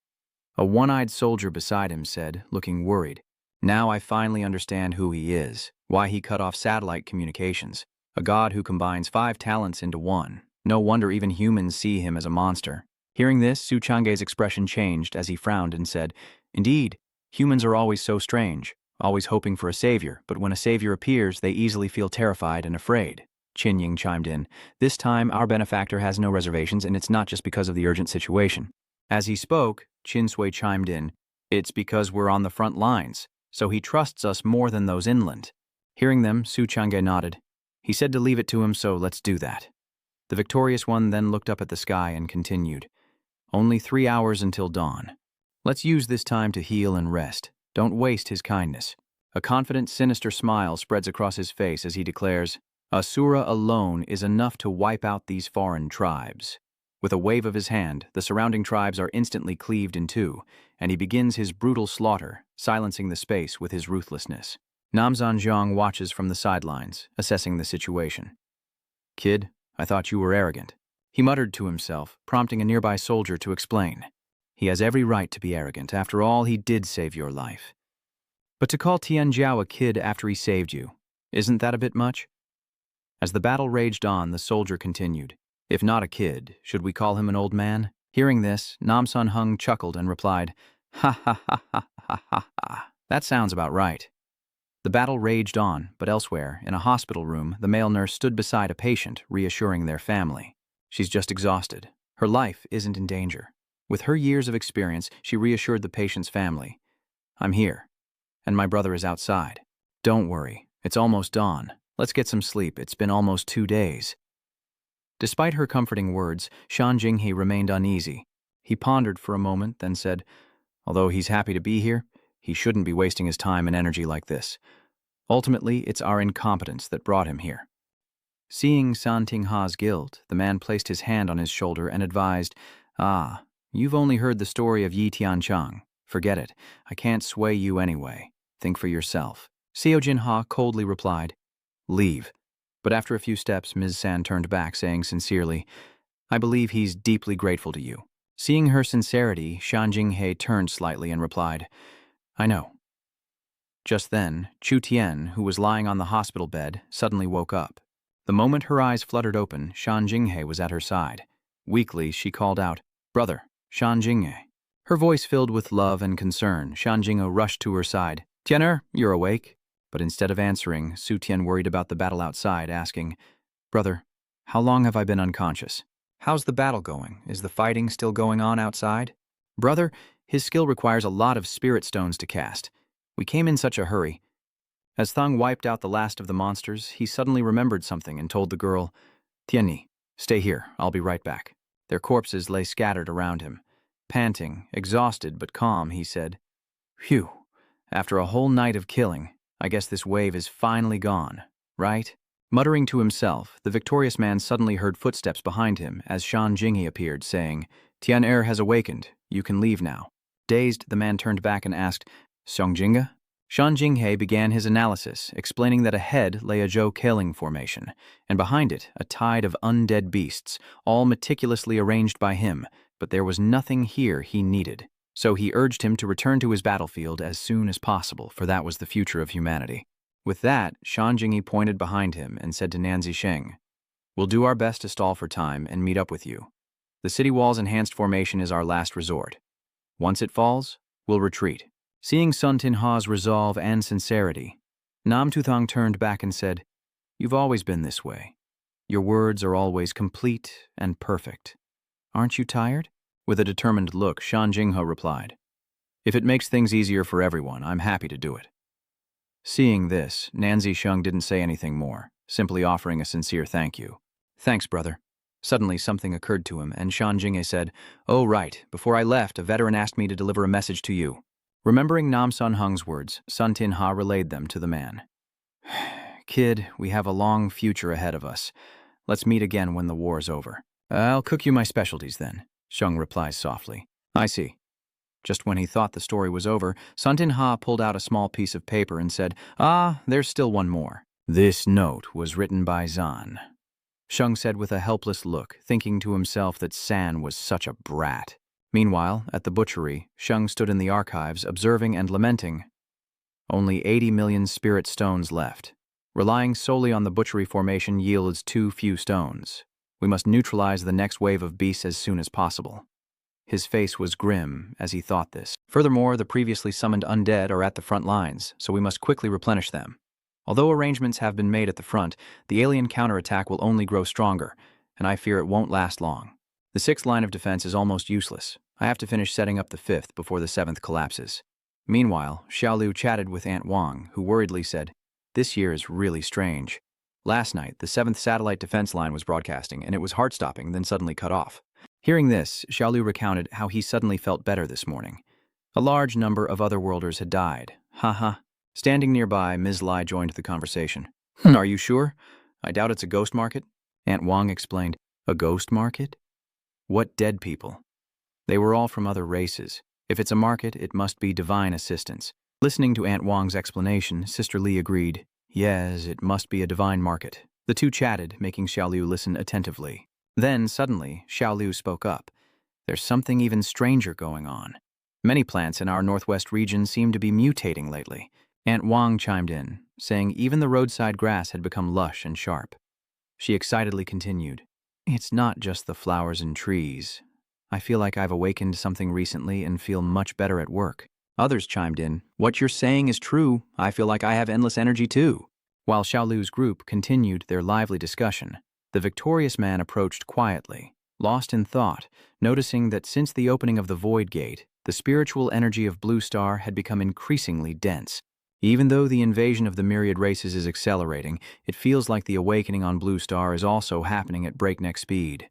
Speaker 1: A one-eyed soldier beside him said, looking worried, Now I finally understand who he is, why he cut off satellite communications. A god who combines 5 talents into one. No wonder even humans see him as a monster. Hearing this, Suchanghe's expression changed as he frowned and said, Indeed, humans are always so strange, always hoping for a savior, but when a savior appears, they easily feel terrified and afraid. Qin Ying chimed in, This time our benefactor has no reservations, and it's not just because of the urgent situation. As he spoke, Qin Sui chimed in, It's because we're on the front lines, so he trusts us more than those inland. Hearing them, Suchanghe nodded. He said to leave it to him, so let's do that. The victorious one then looked up at the sky and continued, Only 3 hours until dawn. Let's use this time to heal and rest. Don't waste his kindness. A confident, sinister smile spreads across his face as he declares, Assura alone is enough to wipe out these foreign tribes. With a wave of his hand, the surrounding tribes are instantly cleaved in two, and he begins his brutal slaughter, silencing the space with his ruthlessness. Namzan Zhang watches from the sidelines, assessing the situation. Kid, I thought you were arrogant. He muttered to himself, prompting a nearby soldier to explain. He has every right to be arrogant. After all, he did save your life. But to call Tian Jiao a kid after he saved you, isn't that a bit much? As the battle raged on, the soldier continued, If not a kid, should we call him an old man? Hearing this, Namsun Hung chuckled and replied, Ha ha ha ha ha ha ha. That sounds about right. The battle raged on, but elsewhere, in a hospital room, the male nurse stood beside a patient, reassuring their family. She's just exhausted. Her life isn't in danger. With her years of experience, she reassured the patient's family. I'm here, and my brother is outside. Don't worry, it's almost dawn. Let's get some sleep. It's been almost 2 days. Despite her comforting words, Shan Jinghe remained uneasy. He pondered for a moment, then said, Although he's happy to be here, he shouldn't be wasting his time and energy like this. Ultimately, it's our incompetence that brought him here. Seeing San Tingha's guilt, the man placed his hand on his shoulder and advised, You've only heard the story of Yi Tianchang. Forget it. I can't sway you anyway. Think for yourself. Xiao Jinha coldly replied, Leave. But after a few steps, Ms. San turned back, saying sincerely, I believe he's deeply grateful to you. Seeing her sincerity, Shan Jinghe turned slightly and replied, I know. Just then, Chu Tian, who was lying on the hospital bed, suddenly woke up. The moment her eyes fluttered open, Shan Jinghe was at her side. Weakly, she called out, Brother, Shan Jinghe. Her voice filled with love and concern. Shan Jinghe rushed to her side. Tianer, you're awake? But instead of answering, Su Tian worried about the battle outside, asking, Brother, how long have I been unconscious? How's the battle going? Is the fighting still going on outside? Brother, his skill requires a lot of spirit stones to cast. We came in such a hurry. As Thung wiped out the last of the monsters, he suddenly remembered something and told the girl, Tianni, stay here, I'll be right back. Their corpses lay scattered around him. Panting, exhausted but calm, he said, Phew, after a whole night of killing, I guess this wave is finally gone, right? Muttering to himself, the victorious man suddenly heard footsteps behind him as Shan Jinghe appeared, saying, Tian-er has awakened. You can leave now. Dazed, the man turned back and asked, Song Jinghe? Shan Jinghe began his analysis, explaining that ahead lay a Zhou Keling formation, and behind it a tide of undead beasts, all meticulously arranged by him, but there was nothing here he needed. So he urged him to return to his battlefield as soon as possible, for that was the future of humanity. With that, Shan Jinghe pointed behind him and said to Nan Zisheng, We'll do our best to stall for time and meet up with you. The city wall's enhanced formation is our last resort. Once it falls, we'll retreat. Seeing Sun Tinha's resolve and sincerity, Nam Tuthong turned back and said, You've always been this way. Your words are always complete and perfect. Aren't you tired? With a determined look, Shan Jinghe replied, If it makes things easier for everyone, I'm happy to do it. Seeing this, Nan Zisheng didn't say anything more, simply offering a sincere thank you. Thanks, brother. Suddenly something occurred to him, and Shan Jinghe said, Oh, right, before I left, a veteran asked me to deliver a message to you. Remembering Nam Sun Hung's words, Sun Tinha relayed them to the man. Kid, we have a long future ahead of us. Let's meet again when the war's over. I'll cook you my specialties then, Sheng replies softly. I see. Just when he thought the story was over, Sun Tinha pulled out a small piece of paper and said, there's still one more. This note was written by Zan. Sheng said with a helpless look, thinking to himself that San was such a brat. Meanwhile, at the butchery, Sheng stood in the archives, observing and lamenting. Only 80 million spirit stones left. Relying solely on the butchery formation yields too few stones. We must neutralize the next wave of beasts as soon as possible. His face was grim as he thought this. Furthermore, the previously summoned undead are at the front lines, so we must quickly replenish them. Although arrangements have been made at the front, the alien counterattack will only grow stronger, and I fear it won't last long. The 6th line of defense is almost useless. I have to finish setting up the 5th before the 7th collapses. Meanwhile, Xiaolu chatted with Aunt Wang, who worriedly said, This year is really strange. Last night, the 7th satellite defense line was broadcasting, and it was heart-stopping, then suddenly cut off. Hearing this, Xiaolu recounted how he suddenly felt better this morning. A large number of otherworlders had died. Ha. Standing nearby, Ms. Lai joined the conversation. Are you sure? I doubt it's a ghost market. Aunt Wang explained. A ghost market? What dead people? They were all from other races. If it's a market, it must be divine assistance. Listening to Aunt Wang's explanation, Sister Li agreed. Yes, it must be a divine market. The two chatted, making Xiaolu listen attentively. Then, suddenly, Xiaolu spoke up. There's something even stranger going on. Many plants in our northwest region seem to be mutating lately. Aunt Wang chimed in, saying even the roadside grass had become lush and sharp. She excitedly continued, It's not just the flowers and trees. I feel like I've awakened something recently and feel much better at work. Others chimed in, What you're saying is true. I feel like I have endless energy too. While Xiaolu's group continued their lively discussion, the victorious man approached quietly, lost in thought, noticing that since the opening of the Void Gate, the spiritual energy of Blue Star had become increasingly dense. Even though the invasion of the myriad races is accelerating, it feels like the awakening on Blue Star is also happening at breakneck speed.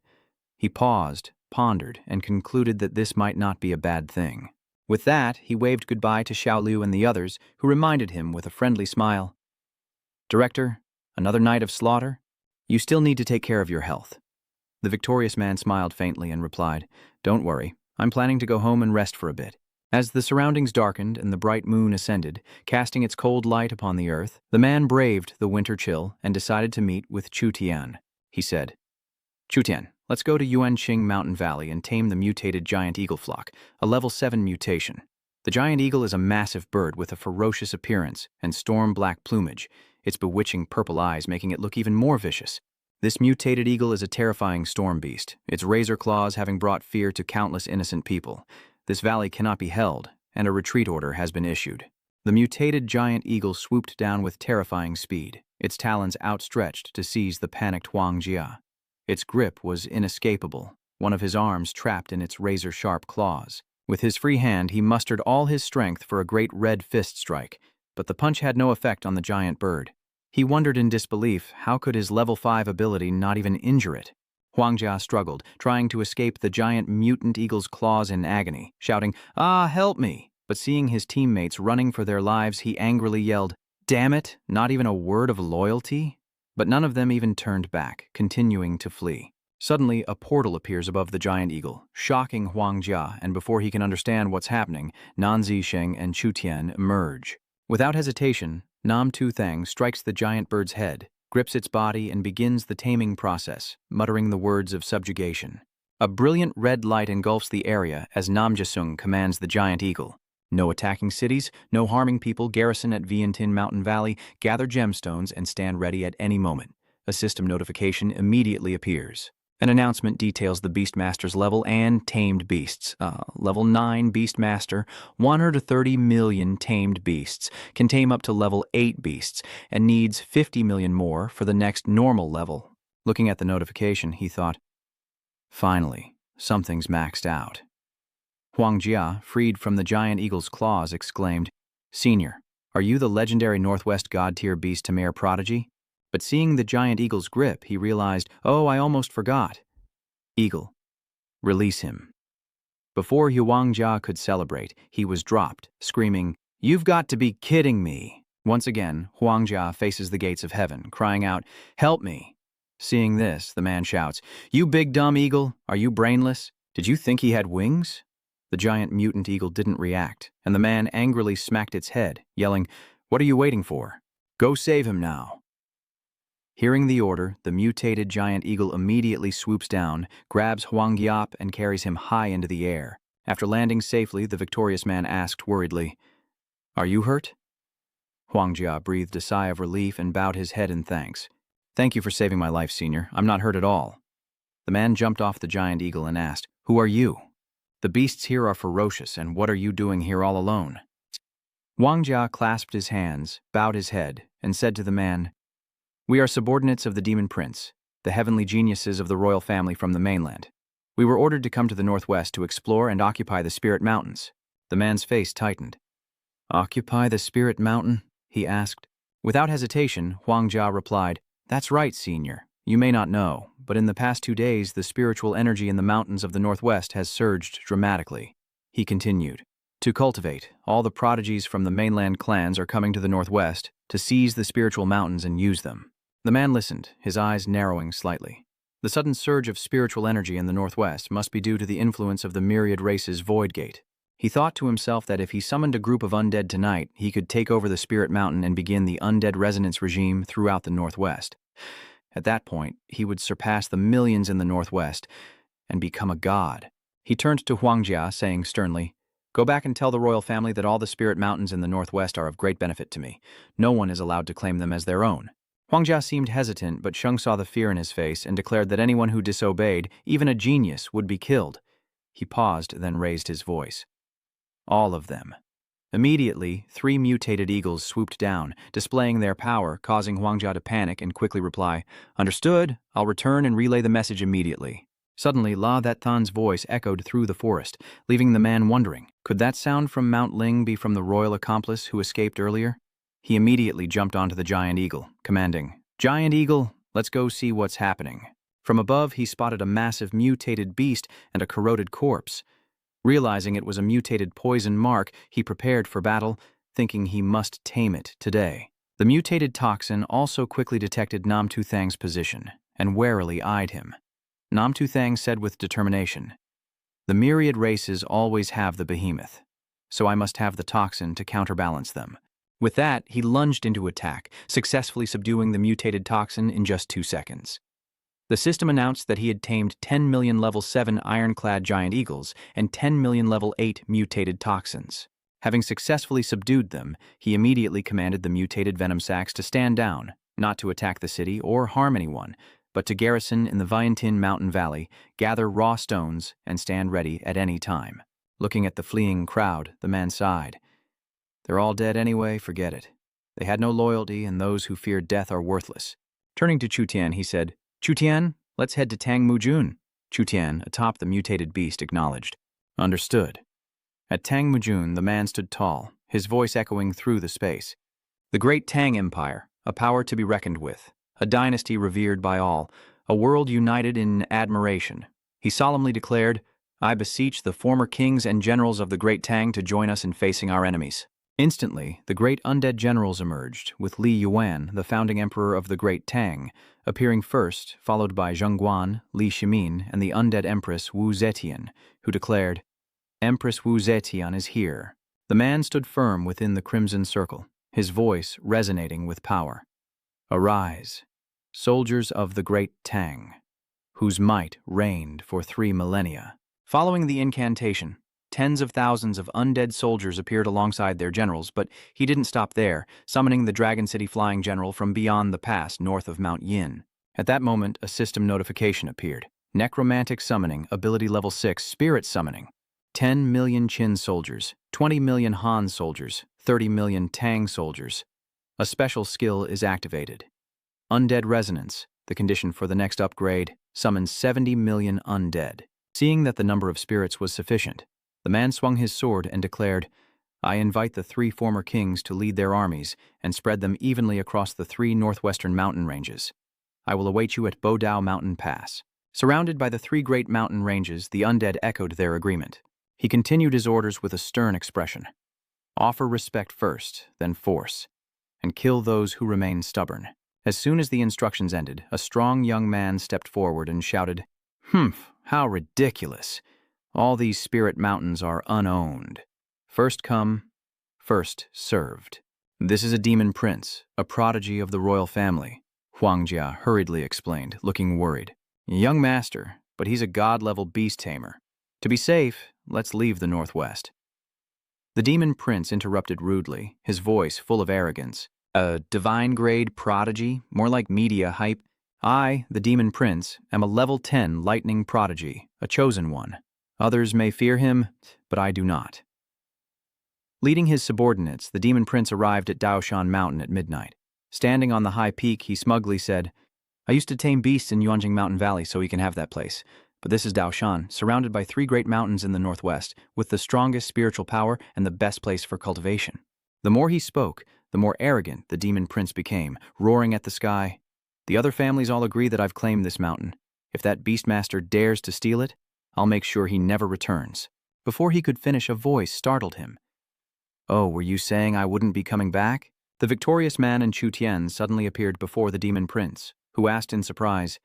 Speaker 1: He paused, pondered, and concluded that this might not be a bad thing. With that, he waved goodbye to Xiaolu and the others, who reminded him with a friendly smile, Director, another night of slaughter? You still need to take care of your health. The victorious man smiled faintly and replied, Don't worry, I'm planning to go home and rest for a bit. As the surroundings darkened and the bright moon ascended, casting its cold light upon the earth, the man braved the winter chill and decided to meet with Chu Tian. He said, Chu Tian, let's go to Yuanqing Mountain Valley and tame the mutated giant eagle flock, a level 7 mutation. The giant eagle is a massive bird with a ferocious appearance and storm-black plumage, its bewitching purple eyes making it look even more vicious. This mutated eagle is a terrifying storm beast, its razor claws having brought fear to countless innocent people. This valley cannot be held, and a retreat order has been issued. The mutated giant eagle swooped down with terrifying speed, its talons outstretched to seize the panicked Huang Jia. Its grip was inescapable, one of his arms trapped in its razor-sharp claws. With his free hand, he mustered all his strength for a great red fist strike, but the punch had no effect on the giant bird. He wondered in disbelief, how could his level 5 ability not even injure it? Huangjia struggled, trying to escape the giant mutant eagle's claws in agony, shouting, "Ah, help me!" But seeing his teammates running for their lives, he angrily yelled, "Damn it, not even a word of loyalty?" But none of them even turned back, continuing to flee. Suddenly, a portal appears above the giant eagle, shocking Huangjia, and before he can understand what's happening, Nan Zisheng and Chu Tian emerge. Without hesitation, Nam Tu Thang strikes the giant bird's head, grips its body, and begins the taming process, muttering the words of subjugation. A brilliant red light engulfs the area as Nam Jasung commands the giant eagle. No attacking cities, no harming people, garrison at Vientiane Mountain Valley, gather gemstones and stand ready at any moment. A system notification immediately appears. An announcement details the Beastmaster's level and tamed beasts. Level 9 Beastmaster, 130 million tamed beasts, can tame up to level 8 beasts, and needs 50 million more for the next normal level. Looking at the notification, he thought, finally, something's maxed out. Huangjia, freed from the giant eagle's claws, exclaimed, "Senior, are you the legendary Northwest God-tier beast Tamare Prodigy?" But seeing the giant eagle's grip, he realized, "Oh, I almost forgot. Eagle, release him." Before Huangjia could celebrate, he was dropped, screaming, "You've got to be kidding me." Once again, Huangjia faces the gates of heaven, crying out, "Help me." Seeing this, the man shouts, "You big dumb eagle, are you brainless? Did you think he had wings?" The giant mutant eagle didn't react, and the man angrily smacked its head, yelling, "What are you waiting for? Go save him now." Hearing the order, the mutated giant eagle immediately swoops down, grabs Huangjia and carries him high into the air. After landing safely, the victorious man asked worriedly, "Are you hurt?" Huangjia breathed a sigh of relief and bowed his head in thanks. "Thank you for saving my life, Senior. I'm not hurt at all." The man jumped off the giant eagle and asked, "Who are you? The beasts here are ferocious, and what are you doing here all alone?" Huangjia clasped his hands, bowed his head, and said to the man, "We are subordinates of the Demon Prince, the heavenly geniuses of the royal family from the mainland. We were ordered to come to the northwest to explore and occupy the Spirit Mountains." The man's face tightened. "Occupy the Spirit Mountain?" he asked. Without hesitation, Huangjia replied, "That's right, Senior. You may not know, but in the past 2 days, the spiritual energy in the mountains of the northwest has surged dramatically." He continued, "To cultivate, all the prodigies from the mainland clans are coming to the northwest to seize the spiritual mountains and use them." The man listened, his eyes narrowing slightly. The sudden surge of spiritual energy in the northwest must be due to the influence of the myriad race's void gate. He thought to himself that if he summoned a group of undead tonight, he could take over the Spirit Mountain and begin the undead resonance regime throughout the northwest. At that point, he would surpass the millions in the northwest and become a god. He turned to Huangjia, saying sternly, "Go back and tell the royal family that all the Spirit Mountains in the northwest are of great benefit to me. No one is allowed to claim them as their own." Huangjia seemed hesitant, but Sheng saw the fear in his face and declared that anyone who disobeyed, even a genius, would be killed. He paused, then raised his voice. "All of them." Immediately, 3 mutated eagles swooped down, displaying their power, causing Huangjia to panic and quickly reply, "Understood. I'll return and relay the message immediately." Suddenly, La That Than's voice echoed through the forest, leaving the man wondering, could that sound from Mount Ling be from the royal accomplice who escaped earlier? He immediately jumped onto the giant eagle, commanding, "Giant eagle, let's go see what's happening." From above, he spotted a massive mutated beast and a corroded corpse. Realizing it was a mutated poison mark, he prepared for battle, thinking he must tame it today. The mutated toxin also quickly detected Nam Tu Thang's position and warily eyed him. Nam Tu Thang said with determination, "The myriad races always have the behemoth, so I must have the toxin to counterbalance them." With that, he lunged into attack, successfully subduing the mutated toxin in just 2 seconds. The system announced that he had tamed 10 million level 7 ironclad giant eagles and 10 million level 8 mutated toxins. Having successfully subdued them, he immediately commanded the mutated venom sacs to stand down, not to attack the city or harm anyone, but to garrison in the Vientiane Mountain Valley, gather raw stones, and stand ready at any time. Looking at the fleeing crowd, the man sighed. "They're all dead anyway, forget it. They had no loyalty, and those who fear death are worthless." Turning to Chu Tian, he said, "Chu Tian, let's head to Tang Mujun." Chu Tian, atop the mutated beast, acknowledged. "Understood." At Tang Mujun, the man stood tall, his voice echoing through the space. The great Tang Empire, a power to be reckoned with, a dynasty revered by all, a world united in admiration. He solemnly declared, "I beseech the former kings and generals of the great Tang to join us in facing our enemies." Instantly, the great undead generals emerged, with Li Yuan, the founding emperor of the great Tang, appearing first, followed by Zhongguan, Li Shimin, and the undead empress Wu Zetian, who declared, "Empress Wu Zetian is here." The man stood firm within the crimson circle, his voice resonating with power. "Arise, soldiers of the great Tang, whose might reigned for 3 millennia." Following the incantation, tens of thousands of undead soldiers appeared alongside their generals, but he didn't stop there, summoning the Dragon City Flying General from beyond the pass north of Mount Yin. At that moment, a system notification appeared. Necromantic Summoning, Ability Level 6, Spirit Summoning. 10 million Qin soldiers, 20 million Han soldiers, 30 million Tang soldiers. A special skill is activated. Undead Resonance, the condition for the next upgrade, summons 70 million undead. Seeing that the number of spirits was sufficient, the man swung his sword and declared, "I invite the 3 former kings to lead their armies and spread them evenly across the 3 northwestern mountain ranges. I will await you at Bodao Mountain Pass." Surrounded by the 3 great mountain ranges, the undead echoed their agreement. He continued his orders with a stern expression. "Offer respect first, then force, and kill those who remain stubborn." As soon as the instructions ended, a strong young man stepped forward and shouted, "Humph, how ridiculous. All these spirit mountains are unowned. First come, first served." "This is a demon prince, a prodigy of the royal family," Huangjia hurriedly explained, looking worried. "Young master, but he's a god-level beast tamer. To be safe, let's leave the northwest." The demon prince interrupted rudely, his voice full of arrogance. "A divine-grade prodigy, more like media hype. I, the demon prince, am a level 10 lightning prodigy, a chosen one. Others may fear him, but I do not." Leading his subordinates, the demon prince arrived at Daoshan Mountain at midnight. Standing on the high peak, he smugly said, "I used to tame beasts in Yuanjing Mountain Valley, so he can have that place. But this is Daoshan, surrounded by 3 great mountains in the northwest, with the strongest spiritual power and the best place for cultivation." The more he spoke, the more arrogant the demon prince became, roaring at the sky. "The other families all agree that I've claimed this mountain. If that beastmaster dares to steal it, I'll make sure he never returns." Before he could finish, a voice startled him. "Oh, were you saying I wouldn't be coming back?" The victorious man in Chu Tian suddenly appeared before the demon prince, who asked in surprise,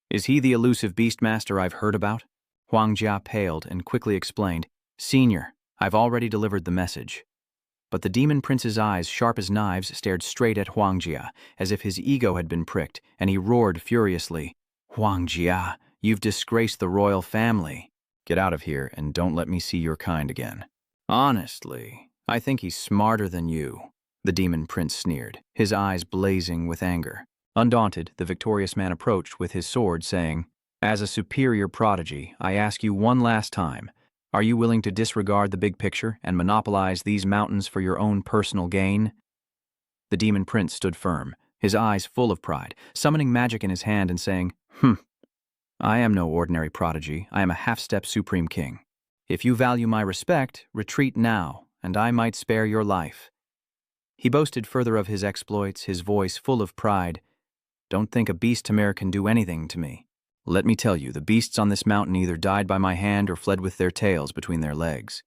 Speaker 1: "Is he the elusive beastmaster I've heard about?" Huang Jia paled and quickly explained, "Senior, I've already delivered the message." But the demon prince's eyes, sharp as knives, stared straight at Huang Jia, as if his ego had been pricked, and he roared furiously, "Huang Jia, you've disgraced the royal family. Get out of here and don't let me see your kind again." "Honestly, I think he's smarter than you," the demon prince sneered, his eyes blazing with anger. Undaunted, the victorious man approached with his sword, saying, "As a superior prodigy, I ask you one last time, are you willing to disregard the big picture and monopolize these mountains for your own personal gain?" The demon prince stood firm, his eyes full of pride, summoning magic in his hand and saying, "I am no ordinary prodigy. I am a half-step supreme king. If you value my respect, retreat now, and I might spare your life." He boasted further of his exploits, his voice full of pride. "Don't think a beast tamer can do anything to me. Let me tell you, the beasts on this mountain either died by my hand or fled with their tails between their legs."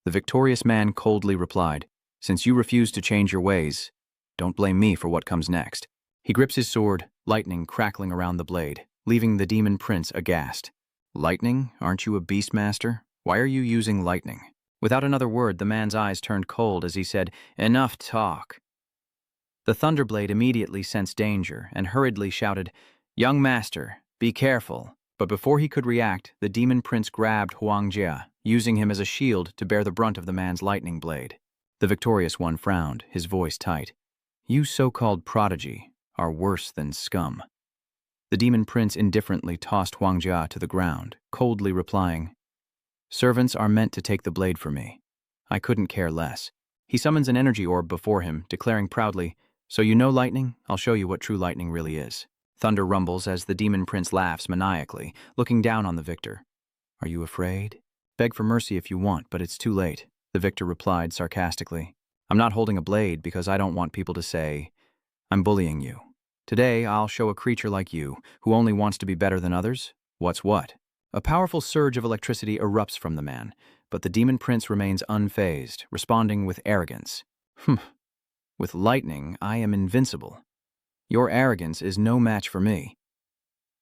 Speaker 1: The victorious man coldly replied, "Since you refuse to change your ways, don't blame me for what comes next." He grips his sword, lightning crackling around the blade, leaving the demon prince aghast. "Lightning? Aren't you a beastmaster? Why are you using lightning?" Without another word, the man's eyes turned cold as he said, "Enough talk." The Thunderblade immediately sensed danger and hurriedly shouted, "Young master, be careful." But before he could react, the demon prince grabbed Huang Jia, using him as a shield to bear the brunt of the man's lightning blade. The victorious one frowned, his voice tight. "You so-called prodigy are worse than scum." The demon prince indifferently tossed Huang Jia to the ground, coldly replying, "Servants are meant to take the blade for me. I couldn't care less." He summons an energy orb before him, declaring proudly, "So you know lightning? I'll show you what true lightning really is." Thunder rumbles as the demon prince laughs maniacally, looking down on the victor. "Are you afraid? Beg for mercy if you want, but it's too late, the victor replied sarcastically. I'm not holding a blade because I don't want people to say, I'm bullying you. Today, I'll show a creature like you, who only wants to be better than others, what's what. A powerful surge of electricity erupts from the man, but the demon prince remains unfazed, responding with arrogance. With lightning, I am invincible. Your arrogance is no match for me.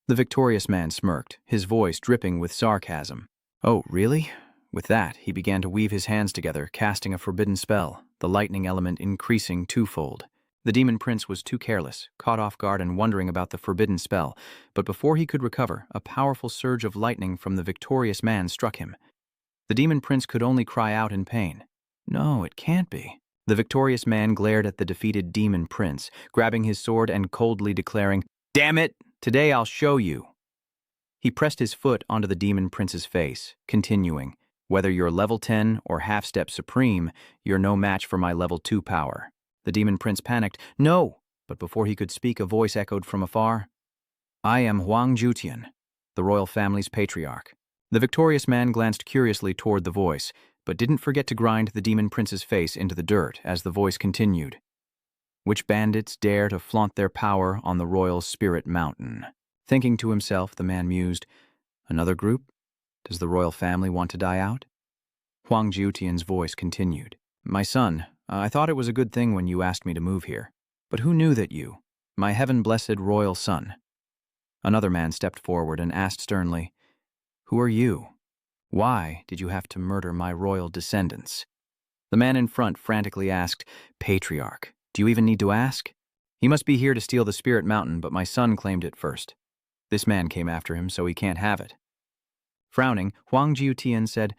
Speaker 1: The victorious man smirked, his voice dripping with sarcasm. Oh, really? With that, he began to weave his hands together, casting a forbidden spell, the lightning element increasing twofold. The demon prince was too careless, caught off guard and wondering about the forbidden spell, but before he could recover, a powerful surge of lightning from the victorious man struck him. The demon prince could only cry out in pain. No, it can't be. The victorious man glared at the defeated demon prince, grabbing his sword and coldly declaring, Damn it! Today I'll show you. He pressed his foot onto the demon prince's face, continuing, Whether you're level 10 or half-step supreme, you're no match for my level 2 power. The demon prince panicked, No! But before he could speak, a voice echoed from afar. I am Huang Jutian, the royal family's patriarch. The victorious man glanced curiously toward the voice, but didn't forget to grind the demon prince's face into the dirt as the voice continued. Which bandits dare to flaunt their power on the royal spirit mountain? Thinking to himself, the man mused, Another group? Does the royal family want to die out? Huang Jutian's voice continued. My son, I thought it was a good thing when you asked me to move here. But who knew that you, my heaven-blessed royal son? Another man stepped forward and asked sternly, Who are you? Why did you have to murder my royal descendants? The man in front frantically asked, Patriarch, do you even need to ask? He must be here to steal the spirit mountain, but my son claimed it first. This man came after him, so he can't have it. Frowning, Huang Jutian said,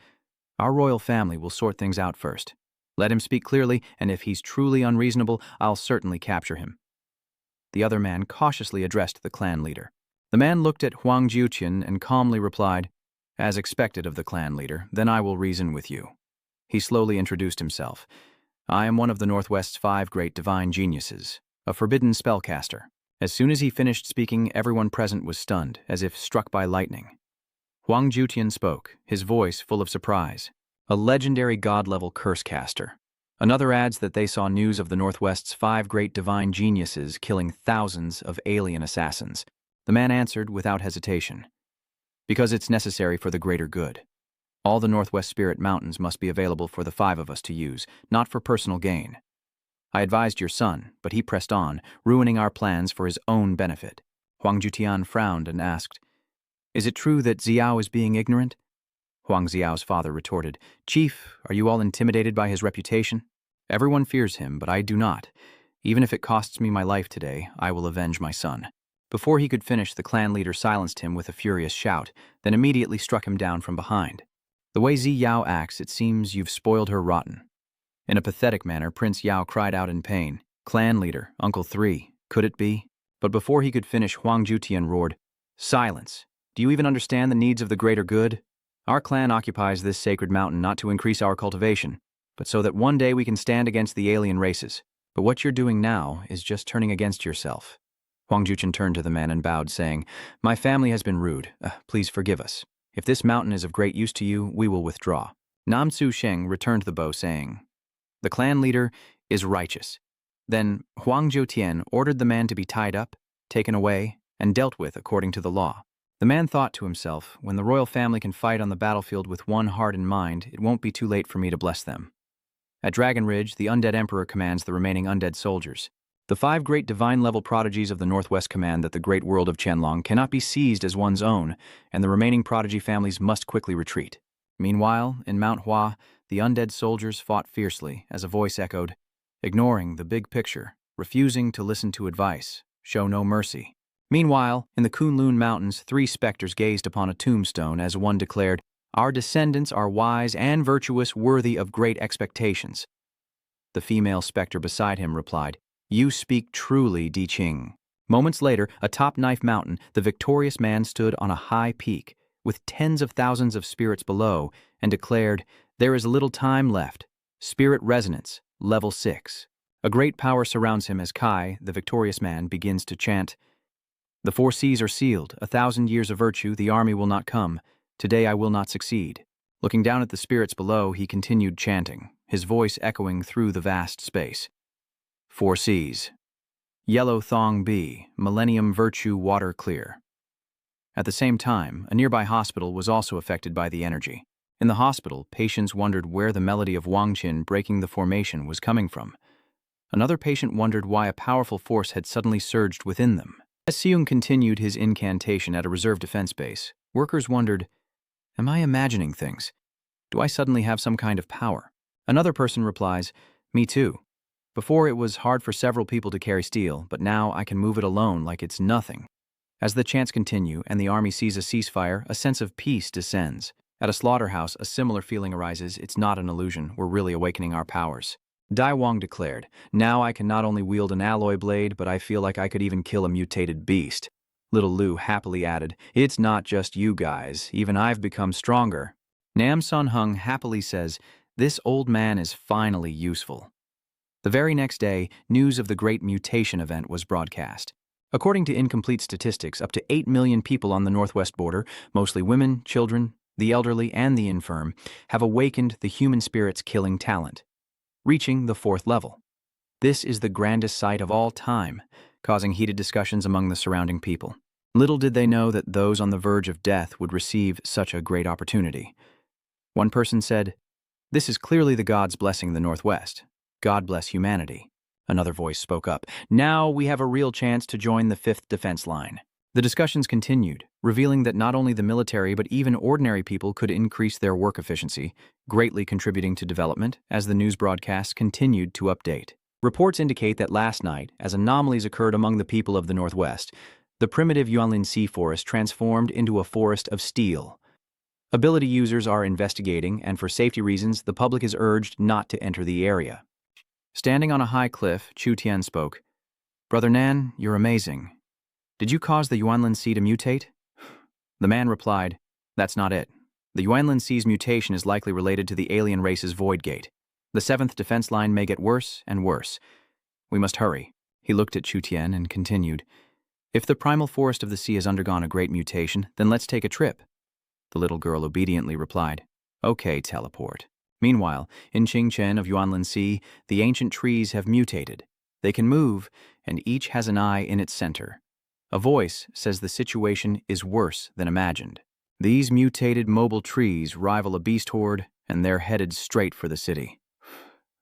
Speaker 1: Our royal family will sort things out first. Let him speak clearly, and if he's truly unreasonable, I'll certainly capture him. The other man cautiously addressed the clan leader. The man looked at Huang Jutian and calmly replied, As expected of the clan leader, then I will reason with you. He slowly introduced himself. I am one of the Northwest's 5 great divine geniuses, a forbidden spellcaster. As soon as he finished speaking, everyone present was stunned, as if struck by lightning. Huang Jutian spoke, his voice full of surprise. A legendary god-level curse-caster. Another adds that they saw news of the Northwest's 5 great divine geniuses killing thousands of alien assassins. The man answered without hesitation. Because it's necessary for the greater good. All the Northwest Spirit Mountains must be available for the 5 of us to use, not for personal gain. I advised your son, but he pressed on, ruining our plans for his own benefit. Huang Jutian frowned and asked, Is it true that Xiao is being ignorant? Huang Xiao's father retorted, Chief, are you all intimidated by his reputation? Everyone fears him, but I do not. Even if it costs me my life today, I will avenge my son. Before he could finish, the clan leader silenced him with a furious shout, then immediately struck him down from behind. The way Zi Yao acts, it seems you've spoiled her rotten. In a pathetic manner, Prince Yao cried out in pain. Clan leader, Uncle 3, could it be? But before he could finish, Huang Jutian roared, Silence! Do you even understand the needs of the greater good? Our clan occupies this sacred mountain not to increase our cultivation, but so that one day we can stand against the alien races. But what you're doing now is just turning against yourself. Huang Jutian turned to the man and bowed, saying, My family has been rude. Please forgive us. If this mountain is of great use to you, we will withdraw. Nam Su Sheng returned the bow, saying, The clan leader is righteous. Then Huang Jutian ordered the man to be tied up, taken away, and dealt with according to the law. The man thought to himself, when the royal family can fight on the battlefield with one heart and mind, it won't be too late for me to bless them. At Dragon Ridge, the undead emperor commands the remaining undead soldiers. The 5 great divine-level prodigies of the Northwest command that the great world of Qianlong cannot be seized as one's own, and the remaining prodigy families must quickly retreat. Meanwhile, in Mount Hua, the undead soldiers fought fiercely as a voice echoed, ignoring the big picture, refusing to listen to advice, show no mercy. Meanwhile, in the Kunlun Mountains, 3 specters gazed upon a tombstone as one declared, Our descendants are wise and virtuous, worthy of great expectations. The female specter beside him replied, You speak truly, Di Qing. Moments later, atop Knife Mountain, the victorious man stood on a high peak, with tens of thousands of spirits below, and declared, There is little time left. Spirit resonance, level 6. A great power surrounds him as Kai, the victorious man, begins to chant, The 4 seas are sealed, 1,000 years of virtue, the army will not come. Today I will not succeed. Looking down at the spirits below, he continued chanting, his voice echoing through the vast space. 4 C's. Yellow Thong B, Millennium Virtue Water Clear. At the same time, a nearby hospital was also affected by the energy. In the hospital, patients wondered where the melody of Wangqin breaking the formation was coming from. Another patient wondered why a powerful force had suddenly surged within them. As Seung continued his incantation at a reserve defense base, workers wondered, am I imagining things? Do I suddenly have some kind of power? Another person replies, me too. Before it was hard for several people to carry steel, but now I can move it alone like it's nothing. As the chants continue and the army sees a ceasefire, a sense of peace descends. At a slaughterhouse, a similar feeling arises. It's not an illusion. We're really awakening our powers. Dai Wang declared, now I can not only wield an alloy blade, but I feel like I could even kill a mutated beast. Little Lu happily added, it's not just you guys. Even I've become stronger. Nam Sun Hung happily says, this old man is finally useful. The very next day, news of the Great Mutation event was broadcast. According to incomplete statistics, up to 8 million people on the northwest border, mostly women, children, the elderly, and the infirm, have awakened the human spirit's killing talent, reaching the 4th level. This is the grandest sight of all time, causing heated discussions among the surrounding people. Little did they know that those on the verge of death would receive such a great opportunity. One person said, this is clearly the gods blessing the Northwest. God bless humanity. Another voice spoke up. Now we have a real chance to join the 5th defense line. The discussions continued, revealing that not only the military but even ordinary people could increase their work efficiency, greatly contributing to development as the news broadcasts continued to update. Reports indicate that last night, as anomalies occurred among the people of the Northwest, the primitive Yuanlin Sea forest transformed into a forest of steel. Ability users are investigating, and for safety reasons, the public is urged not to enter the area. Standing on a high cliff, Chu Tian spoke. Brother Nan, you're amazing. Did you cause the Yuanlin Sea to mutate? The man replied, that's not it. The Yuanlin Sea's mutation is likely related to the alien race's void gate. The 7th defense line may get worse and worse. We must hurry. He looked at Chu Tian and continued, if the primal forest of the sea has undergone a great mutation, then let's take a trip. The little girl obediently replied, okay, teleport. Meanwhile, in Qingchen of Yuanlin Sea, the ancient trees have mutated. They can move, and each has an eye in its center. A voice says the situation is worse than imagined. These mutated mobile trees rival a beast horde, and they're headed straight for the city.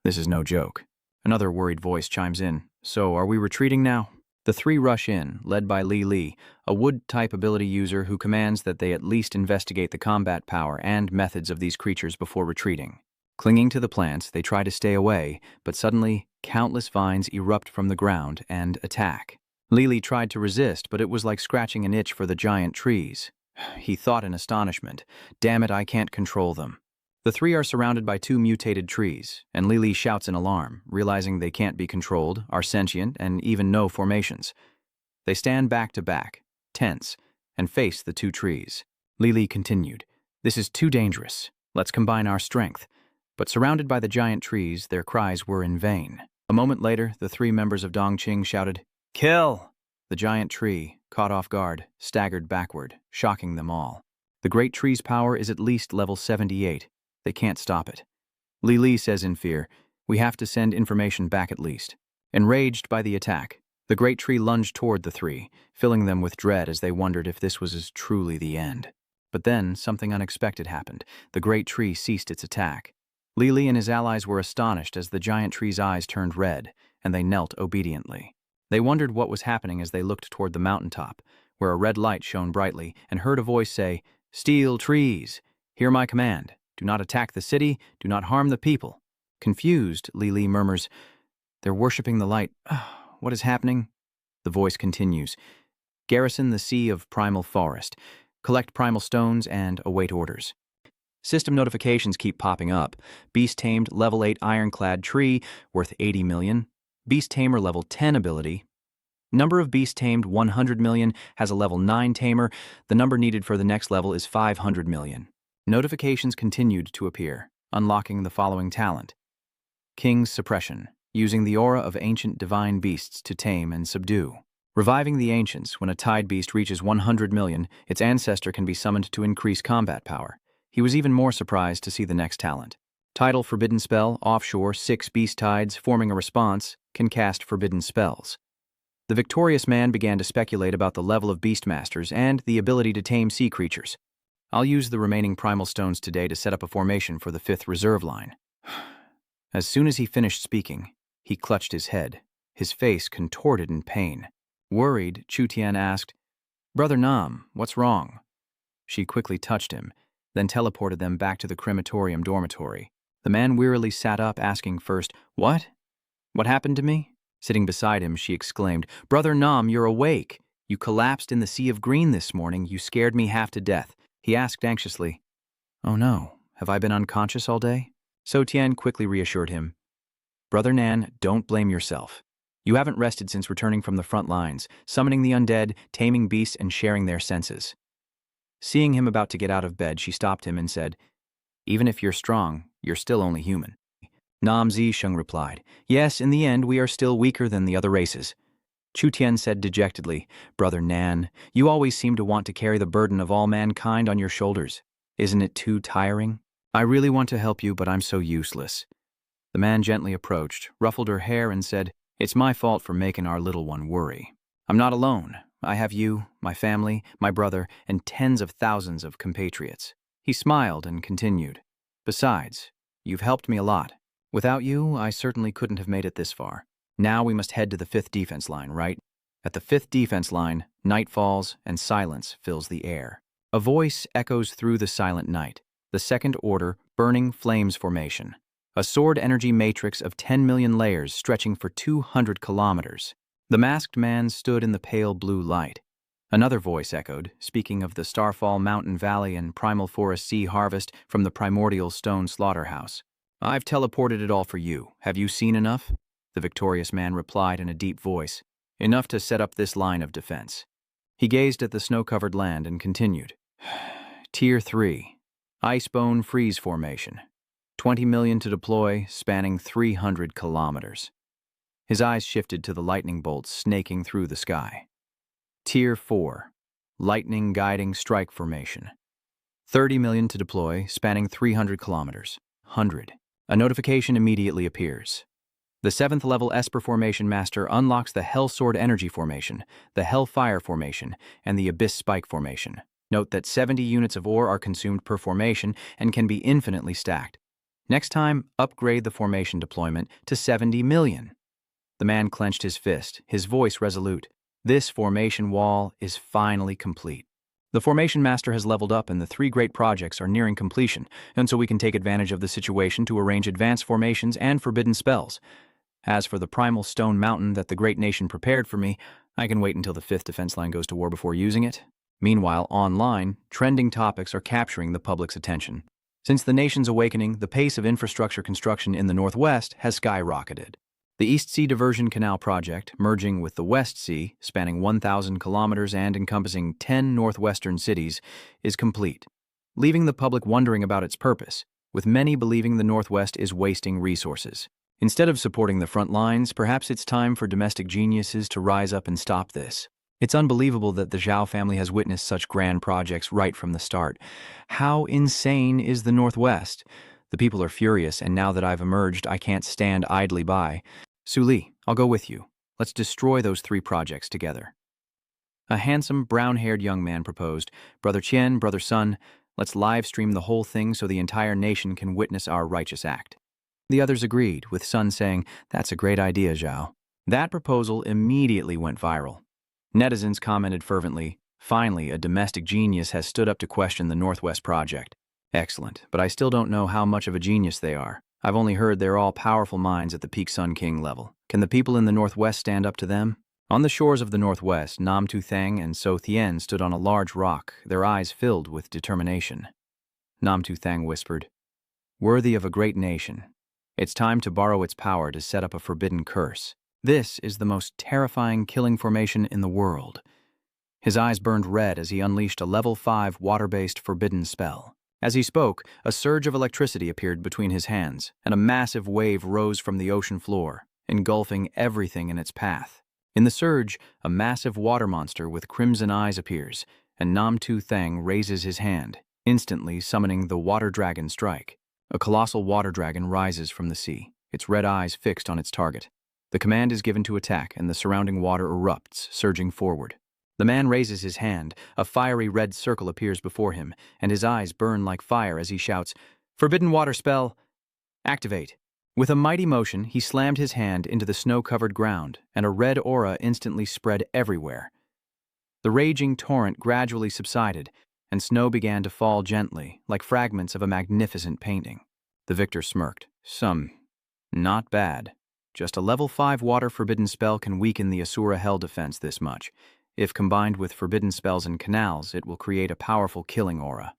Speaker 1: This is no joke. Another worried voice chimes in. So, are we retreating now? The 3 rush in, led by Li Li, a wood-type ability user who commands that they at least investigate the combat power and methods of these creatures before retreating. Clinging to the plants, they try to stay away, but suddenly, countless vines erupt from the ground and attack. Li Li tried to resist, but it was like scratching an itch for the giant trees. He thought in astonishment, damn it, I can't control them. The 3 are surrounded by 2 mutated trees, and Li Li shouts in alarm, realizing they can't be controlled, are sentient, and even know formations. They stand back to back, tense, and face the 2 trees. Li Li continued, this is too dangerous. Let's combine our strength. But surrounded by the giant trees, their cries were in vain. A moment later, the 3 members of Dongqing shouted, kill! The giant tree, caught off guard, staggered backward, shocking them all. The great tree's power is at least level 78. They can't stop it. Li Li says in fear, we have to send information back at least. Enraged by the attack, the great tree lunged toward the 3, filling them with dread as they wondered if this was truly the end. But then, something unexpected happened. The great tree ceased its attack. Li Li and his allies were astonished as the giant tree's eyes turned red, and they knelt obediently. They wondered what was happening as they looked toward the mountaintop, where a red light shone brightly, and heard a voice say, steel trees, hear my command. Do not attack the city, do not harm the people. Confused, Li Li murmurs, they're worshipping the light. What is happening? The voice continues, garrison the sea of primal forest, collect primal stones, and await orders. System notifications keep popping up. Beast tamed, level 8 ironclad tree, worth 80 million. Beast tamer level 10 ability. Number of beast tamed 100 million, has a level 9 tamer. The number needed for the next level is 500 million. Notifications continued to appear, unlocking the following talent. King's Suppression, using the aura of ancient divine beasts to tame and subdue. Reviving the ancients, when a tide beast reaches 100 million, its ancestor can be summoned to increase combat power. He was even more surprised to see the next talent. Tidal Forbidden Spell, offshore, 6 beast tides, forming a response, can cast forbidden spells. The victorious man began to speculate about the level of beastmasters and the ability to tame sea creatures. I'll use the remaining primal stones today to set up a formation for the 5th reserve line. As soon as he finished speaking, he clutched his head, his face contorted in pain. Worried, Chu Tian asked, "Brother Nam, what's wrong?" She quickly touched him, then teleported them back to the crematorium dormitory. The man wearily sat up, asking first, "What? What happened to me?" Sitting beside him, she exclaimed, "Brother Nam, you're awake. You collapsed in the Sea of Green this morning. You scared me half to death." He asked anxiously, "Oh no, have I been unconscious all day?" So Tian quickly reassured him, "Brother Nan, don't blame yourself. You haven't rested since returning from the front lines, summoning the undead, taming beasts, and sharing their senses." Seeing him about to get out of bed, she stopped him and said, "Even if you're strong, you're still only human." Nam Zisheng replied, "Yes, in the end, we are still weaker than the other races." Chu Tian said dejectedly, "Brother Nan, you always seem to want to carry the burden of all mankind on your shoulders. Isn't it too tiring? I really want to help you, but I'm so useless." The man gently approached, ruffled her hair, and said, "It's my fault for making our little one worry. I'm not alone. I have you, my family, my brother, and tens of thousands of compatriots." He smiled and continued, "Besides, you've helped me a lot. Without you, I certainly couldn't have made it this far. Now we must head to the 5th defense line, right?" At the 5th defense line, night falls and silence fills the air. A voice echoes through the silent night. The Second Order Burning Flames Formation. A sword energy matrix of 10 million layers stretching for 200 kilometers. The masked man stood in the pale blue light. Another voice echoed, speaking of the Starfall Mountain Valley and Primal Forest Sea Harvest from the Primordial Stone Slaughterhouse. "I've teleported it all for you. Have you seen enough?" The victorious man replied in a deep voice, "Enough to set up this line of defense." He gazed at the snow-covered land and continued. Tier 3, Icebone Freeze Formation. 20 million to deploy, spanning 300 kilometers. His eyes shifted to the lightning bolts snaking through the sky. Tier 4, Lightning Guiding Strike Formation. 30 million to deploy, spanning 300 kilometers. 100. A notification immediately appears. The 7th level Esper Formation Master unlocks the Hell Sword Energy Formation, the Hellfire Formation, and the Abyss Spike Formation. Note that 70 units of ore are consumed per formation and can be infinitely stacked. Next time, upgrade the formation deployment to 70 million. The man clenched his fist, his voice resolute. This formation wall is finally complete. The Formation Master has leveled up and the 3 great projects are nearing completion, and so we can take advantage of the situation to arrange advanced formations and forbidden spells. As for the primal stone mountain that the great nation prepared for me, I can wait until the 5th defense line goes to war before using it. Meanwhile, online, trending topics are capturing the public's attention. Since the nation's awakening, the pace of infrastructure construction in the Northwest has skyrocketed. The East Sea Diversion Canal project, merging with the West Sea, spanning 1,000 kilometers and encompassing 10 northwestern cities, is complete, leaving the public wondering about its purpose, with many believing the Northwest is wasting resources. Instead of supporting the front lines, perhaps it's time for domestic geniuses to rise up and stop this. It's unbelievable that the Zhao family has witnessed such grand projects right from the start. How insane is the Northwest? The people are furious, and now that I've emerged, I can't stand idly by. Su Li, I'll go with you. Let's destroy those 3 projects together. A handsome, brown-haired young man proposed, "Brother Qian, Brother Sun, let's live stream the whole thing so the entire nation can witness our righteous act." The others agreed, with Sun saying, "That's a great idea, Zhao." That proposal immediately went viral. Netizens commented fervently, "Finally, a domestic genius has stood up to question the Northwest Project." Excellent, but I still don't know how much of a genius they are. I've only heard they're all powerful minds at the peak Sun King level. Can the people in the Northwest stand up to them? On the shores of the Northwest, Nam Tu Thang and So Thien stood on a large rock, their eyes filled with determination. Nam Tu Thang whispered, "Worthy of a great nation, it's time to borrow its power to set up a forbidden curse. This is the most terrifying killing formation in the world." His eyes burned red as he unleashed a level 5 water-based forbidden spell. As he spoke, a surge of electricity appeared between his hands, and a massive wave rose from the ocean floor, engulfing everything in its path. In the surge, a massive water monster with crimson eyes appears, and Nam Tu Thang raises his hand. instantly summoning the water dragon strike. A colossal water dragon rises from the sea, its red eyes fixed on its target. The command is given to attack, and the surrounding water erupts, surging forward. The man raises his hand, a fiery red circle appears before him, and his eyes burn like fire as he shouts, "Forbidden water spell! Activate!" With a mighty motion, he slammed his hand into the snow-covered ground, and a red aura instantly spread everywhere. The raging torrent gradually subsided, and snow began to fall gently, like fragments of a magnificent painting. The victor smirked. Not bad. Just a level 5 water forbidden spell can weaken the Assura hell defense this much. If combined with forbidden spells and canals, it will create a powerful killing aura.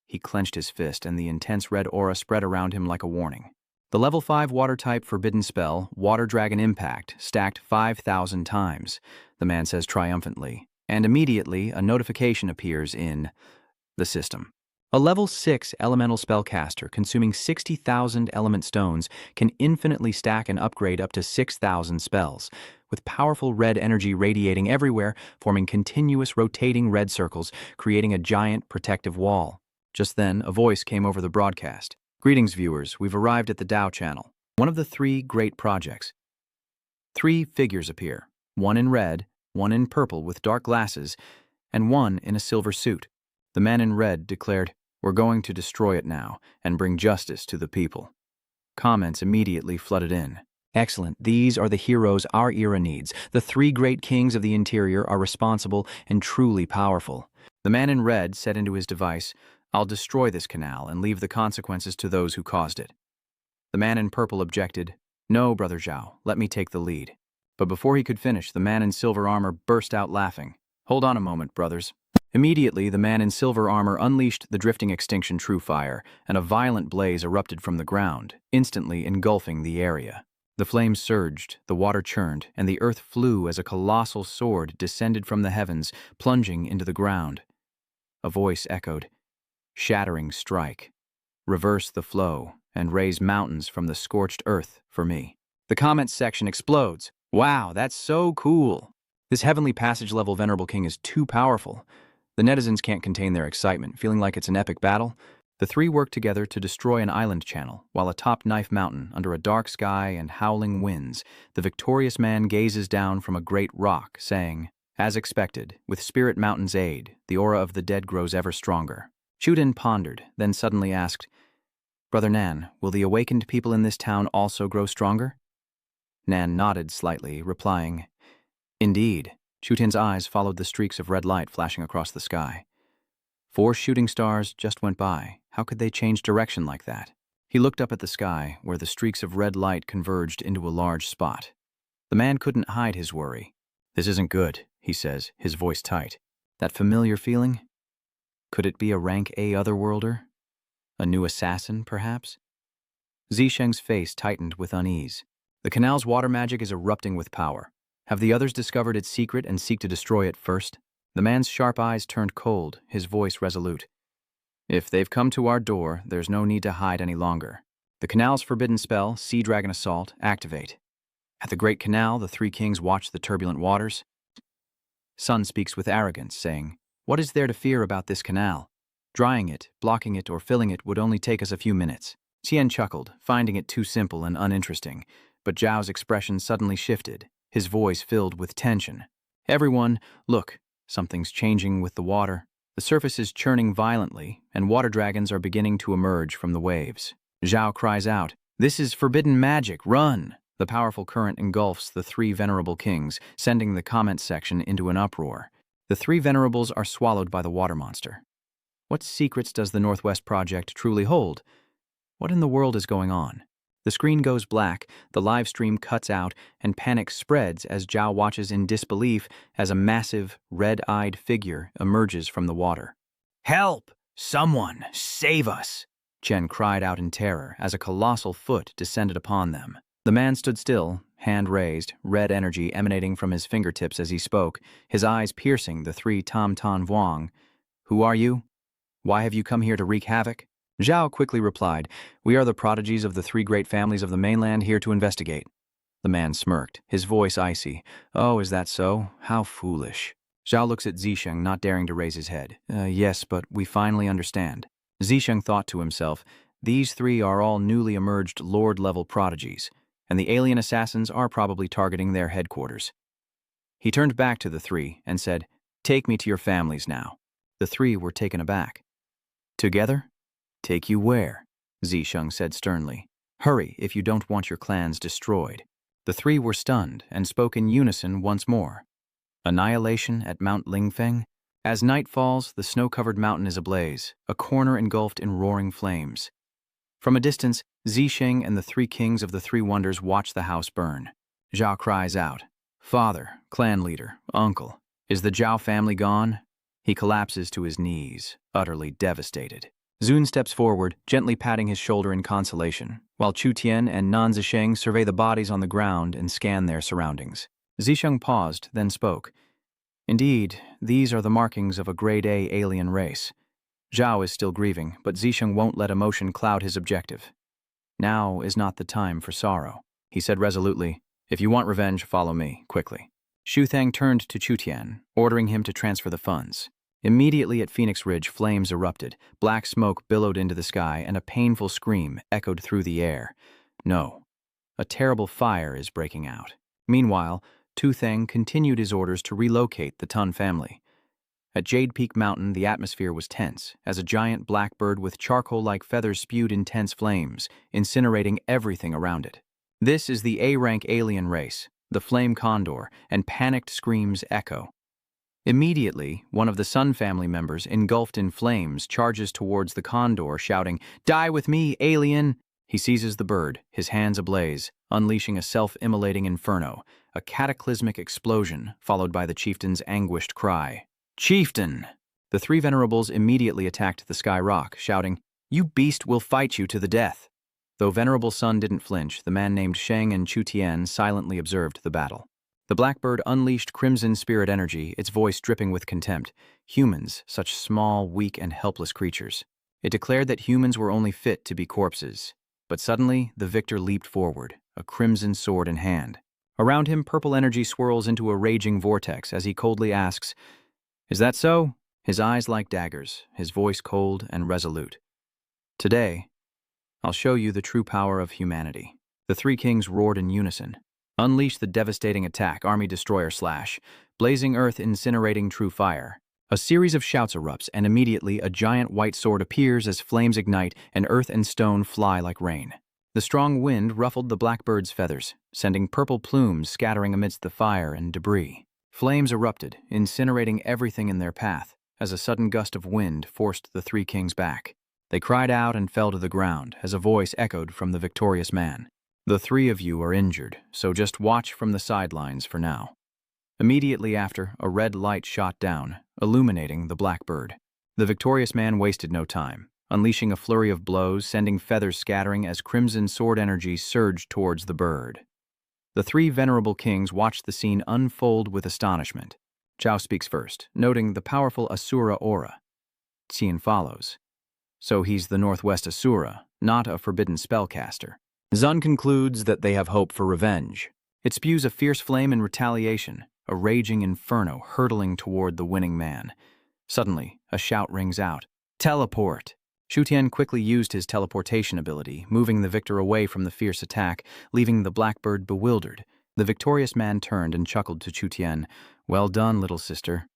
Speaker 1: He clenched his fist, and the intense red aura spread around him like a warning. The level 5 water-type forbidden spell, Water Dragon Impact, stacked 5,000 times, the man says triumphantly, and immediately a notification appears in the system. A level 6 elemental spellcaster consuming 60,000 element stones can infinitely stack and upgrade up to 6,000 spells, with powerful red energy radiating everywhere, forming continuous rotating red circles, creating a giant protective wall. Just then, a voice came over the broadcast. "Greetings, viewers. We've arrived at the Tao channel, one of the 3 great projects." 3 figures appear, one in red, one in purple with dark glasses, and one in a silver suit. The man in red declared, "We're going to destroy it now and bring justice to the people." Comments immediately flooded in. "Excellent. These are the heroes our era needs. The 3 great kings of the interior are responsible and truly powerful." The man in red said into his device, "I'll destroy this canal and leave the consequences to those who caused it." The man in purple objected, "No, Brother Zhao, let me take the lead." But before he could finish, the man in silver armor burst out laughing. "Hold on a moment, brothers." Immediately, the man in silver armor unleashed the drifting extinction true fire, and a violent blaze erupted from the ground, instantly engulfing the area. The flames surged, the water churned, and the earth flew as a colossal sword descended from the heavens, plunging into the ground. A voice echoed, "Shattering strike. Reverse the flow and raise mountains from the scorched earth for me." The comments section explodes. "Wow, that's so cool. This heavenly passage level Venerable King is too powerful." The netizens can't contain their excitement, feeling like it's an epic battle. The 3 work together to destroy an island channel, while atop Knife Mountain, under a dark sky and howling winds, the victorious man gazes down from a great rock, saying, "As expected, with Spirit Mountain's aid, the aura of the dead grows ever stronger." Chuden pondered, then suddenly asked, "Brother Nan, will the awakened people in this town also grow stronger?" Nan nodded slightly, replying, "Indeed." Chuden's eyes followed the streaks of red light flashing across the sky. 4 shooting stars just went by. How could they change direction like that? He looked up at the sky, where the streaks of red light converged into a large spot. The man couldn't hide his worry. "This isn't good," he says, his voice tight. "That familiar feeling? Could it be a rank A otherworlder? A new assassin, perhaps?" Zisheng's face tightened with unease. "The canal's water magic is erupting with power. Have the others discovered its secret and seek to destroy it first?" The man's sharp eyes turned cold, his voice resolute. "If they've come to our door, there's no need to hide any longer. The canal's forbidden spell, Sea Dragon Assault, activate." At the Great Canal, the 3 kings watch the turbulent waters. Sun speaks with arrogance, saying, "What is there to fear about this canal? Drying it, blocking it, or filling it would only take us a few minutes." Qian chuckled, finding it too simple and uninteresting, but Zhao's expression suddenly shifted, his voice filled with tension. "Everyone, look, something's changing with the water. The surface is churning violently, and water dragons are beginning to emerge from the waves." Zhao cries out, "This is forbidden magic, run!" The powerful current engulfs the 3 venerable kings, sending the comment section into an uproar. The 3 venerables are swallowed by the water monster. What secrets does the Northwest Project truly hold? What in the world is going on? The screen goes black, the live stream cuts out, and panic spreads as Zhao watches in disbelief as a massive, red-eyed figure emerges from the water. "Help! Someone! Save us!" Chen cried out in terror as a colossal foot descended upon them. The man stood still, hand raised, red energy emanating from his fingertips as he spoke, his eyes piercing the 3 Tam Tan Vuong. "Who are you? Why have you come here to wreak havoc?" Zhao quickly replied, "We are the prodigies of the 3 great families of the mainland here to investigate." The man smirked, his voice icy. "Oh, is that so? How foolish." Zhao looks at Zisheng, not daring to raise his head. Yes, but we finally understand. Zisheng thought to himself, these three are all newly emerged Lord-level prodigies, and the alien assassins are probably targeting their headquarters. He turned back to the three and said, "Take me to your families now." The three were taken aback. "Together? Take you where?" Zisheng said sternly. "Hurry if you don't want your clans destroyed." The three were stunned and spoke in unison once more. Annihilation at Mount Lingfeng? As night falls, the snow-covered mountain is ablaze, a corner engulfed in roaring flames. From a distance, Zisheng and the three kings of the three wonders watch the house burn. Zhao cries out, "Father, clan leader, uncle, is the Zhao family gone?" He collapses to his knees, utterly devastated. Zun steps forward, gently patting his shoulder in consolation, while Chu Tian and Nan Zisheng survey the bodies on the ground and scan their surroundings. Zisheng paused, then spoke. "Indeed, these are the markings of a grade-A alien race." Zhao is still grieving, but Zisheng won't let emotion cloud his objective. "Now is not the time for sorrow," he said resolutely. "If you want revenge, follow me, quickly." Xu Thang turned to Chu Tian, ordering him to transfer the funds. Immediately at Phoenix Ridge, flames erupted, black smoke billowed into the sky, and a painful scream echoed through the air. No, a terrible fire is breaking out. Meanwhile, Tu Thang continued his orders to relocate the Tun family. At Jade Peak Mountain, the atmosphere was tense, as a giant blackbird with charcoal-like feathers spewed intense flames, incinerating everything around it. This is the A-rank alien race, the Flame Condor, and panicked screams echo. Immediately, one of the Sun family members, engulfed in flames, charges towards the Condor, shouting, "Die with me, alien!" He seizes the bird, his hands ablaze, unleashing a self-immolating inferno, a cataclysmic explosion, followed by the chieftain's anguished cry, "Chieftain!" The three venerables immediately attacked the Sky Rock, shouting, "You beast, will fight you to the death!" Though Venerable Sun didn't flinch, the man named Sheng and Chu Tian silently observed the battle. The blackbird unleashed crimson spirit energy, its voice dripping with contempt. Humans, such small, weak, and helpless creatures. It declared that humans were only fit to be corpses. But suddenly, the victor leaped forward, a crimson sword in hand. Around him, purple energy swirls into a raging vortex as he coldly asks, "Is that so?" His eyes like daggers, his voice cold and resolute. "Today, I'll show you the true power of humanity." The three kings roared in unison. "Unleash the devastating attack, Army Destroyer / blazing earth incinerating true fire." A series of shouts erupts, and immediately a giant white sword appears as flames ignite and earth and stone fly like rain. The strong wind ruffled the blackbird's feathers, sending purple plumes scattering amidst the fire and debris. Flames erupted, incinerating everything in their path, as a sudden gust of wind forced the three kings back. They cried out and fell to the ground as a voice echoed from the victorious man. "The three of you are injured, so just watch from the sidelines for now." Immediately after, a red light shot down, illuminating the blackbird. The victorious man wasted no time, unleashing a flurry of blows, sending feathers scattering as crimson sword energy surged towards the bird. The three venerable kings watched the scene unfold with astonishment. Zhao speaks first, noting the powerful Assura aura. Qian follows. So he's the Northwest Assura, not a forbidden spellcaster. Zun concludes that they have hope for revenge. It spews a fierce flame in retaliation, a raging inferno hurtling toward the winning man. Suddenly, a shout rings out, "Teleport!" Xu Tian quickly used his teleportation ability, moving the victor away from the fierce attack, leaving the blackbird bewildered. The victorious man turned and chuckled to Chu Tian, "Well done, little sister."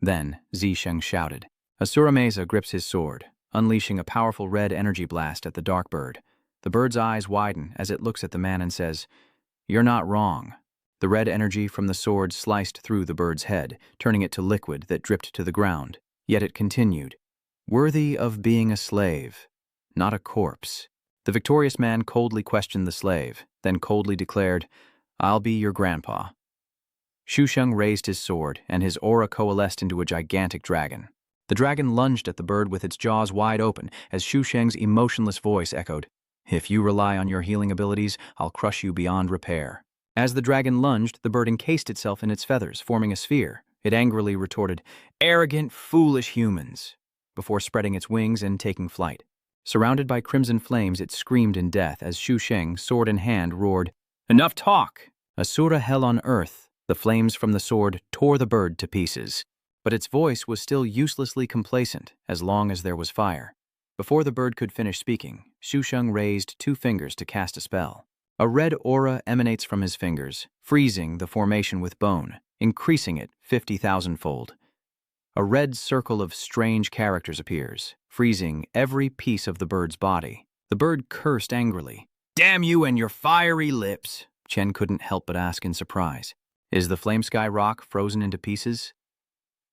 Speaker 1: Then, Zisheng shouted. Assura Mesa grips his sword, unleashing a powerful red energy blast at the dark bird. The bird's eyes widen as it looks at the man and says, "You're not wrong." The red energy from the sword sliced through the bird's head, turning it to liquid that dripped to the ground. Yet it continued, "Worthy of being a slave, not a corpse." The victorious man coldly questioned the slave, then coldly declared, "I'll be your grandpa." Xu Sheng raised his sword, and his aura coalesced into a gigantic dragon. The dragon lunged at the bird with its jaws wide open as Xu Sheng's emotionless voice echoed, "If you rely on your healing abilities, I'll crush you beyond repair." As the dragon lunged, the bird encased itself in its feathers, forming a sphere. It angrily retorted, "Arrogant, foolish humans," before spreading its wings and taking flight. Surrounded by crimson flames, it screamed in death as Xu Sheng, sword in hand, roared, "Enough talk!" Assura hell on earth, the flames from the sword tore the bird to pieces. but its voice was still uselessly complacent as long as there was fire. Before the bird could finish speaking, Shusheng raised 2 fingers to cast a spell. A red aura emanates from his fingers, freezing the formation with bone, increasing it 50,000-fold. A red circle of strange characters appears, freezing every piece of the bird's body. The bird cursed angrily. "Damn you and your fiery lips!" Chen couldn't help but ask in surprise. "Is the flame sky rock frozen into pieces?"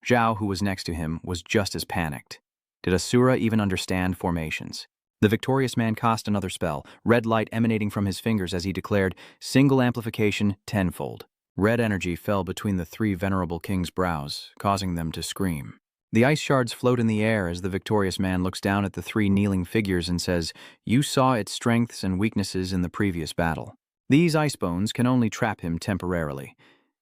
Speaker 1: Zhao, who was next to him, was just as panicked. Did Assura even understand formations? The victorious man cast another spell, red light emanating from his fingers as he declared, "Single amplification, 10-fold." Red energy fell between the 3 venerable kings' brows, causing them to scream. The ice shards float in the air as the victorious man looks down at the 3 kneeling figures and says, "You saw its strengths and weaknesses in the previous battle. These ice bones can only trap him temporarily."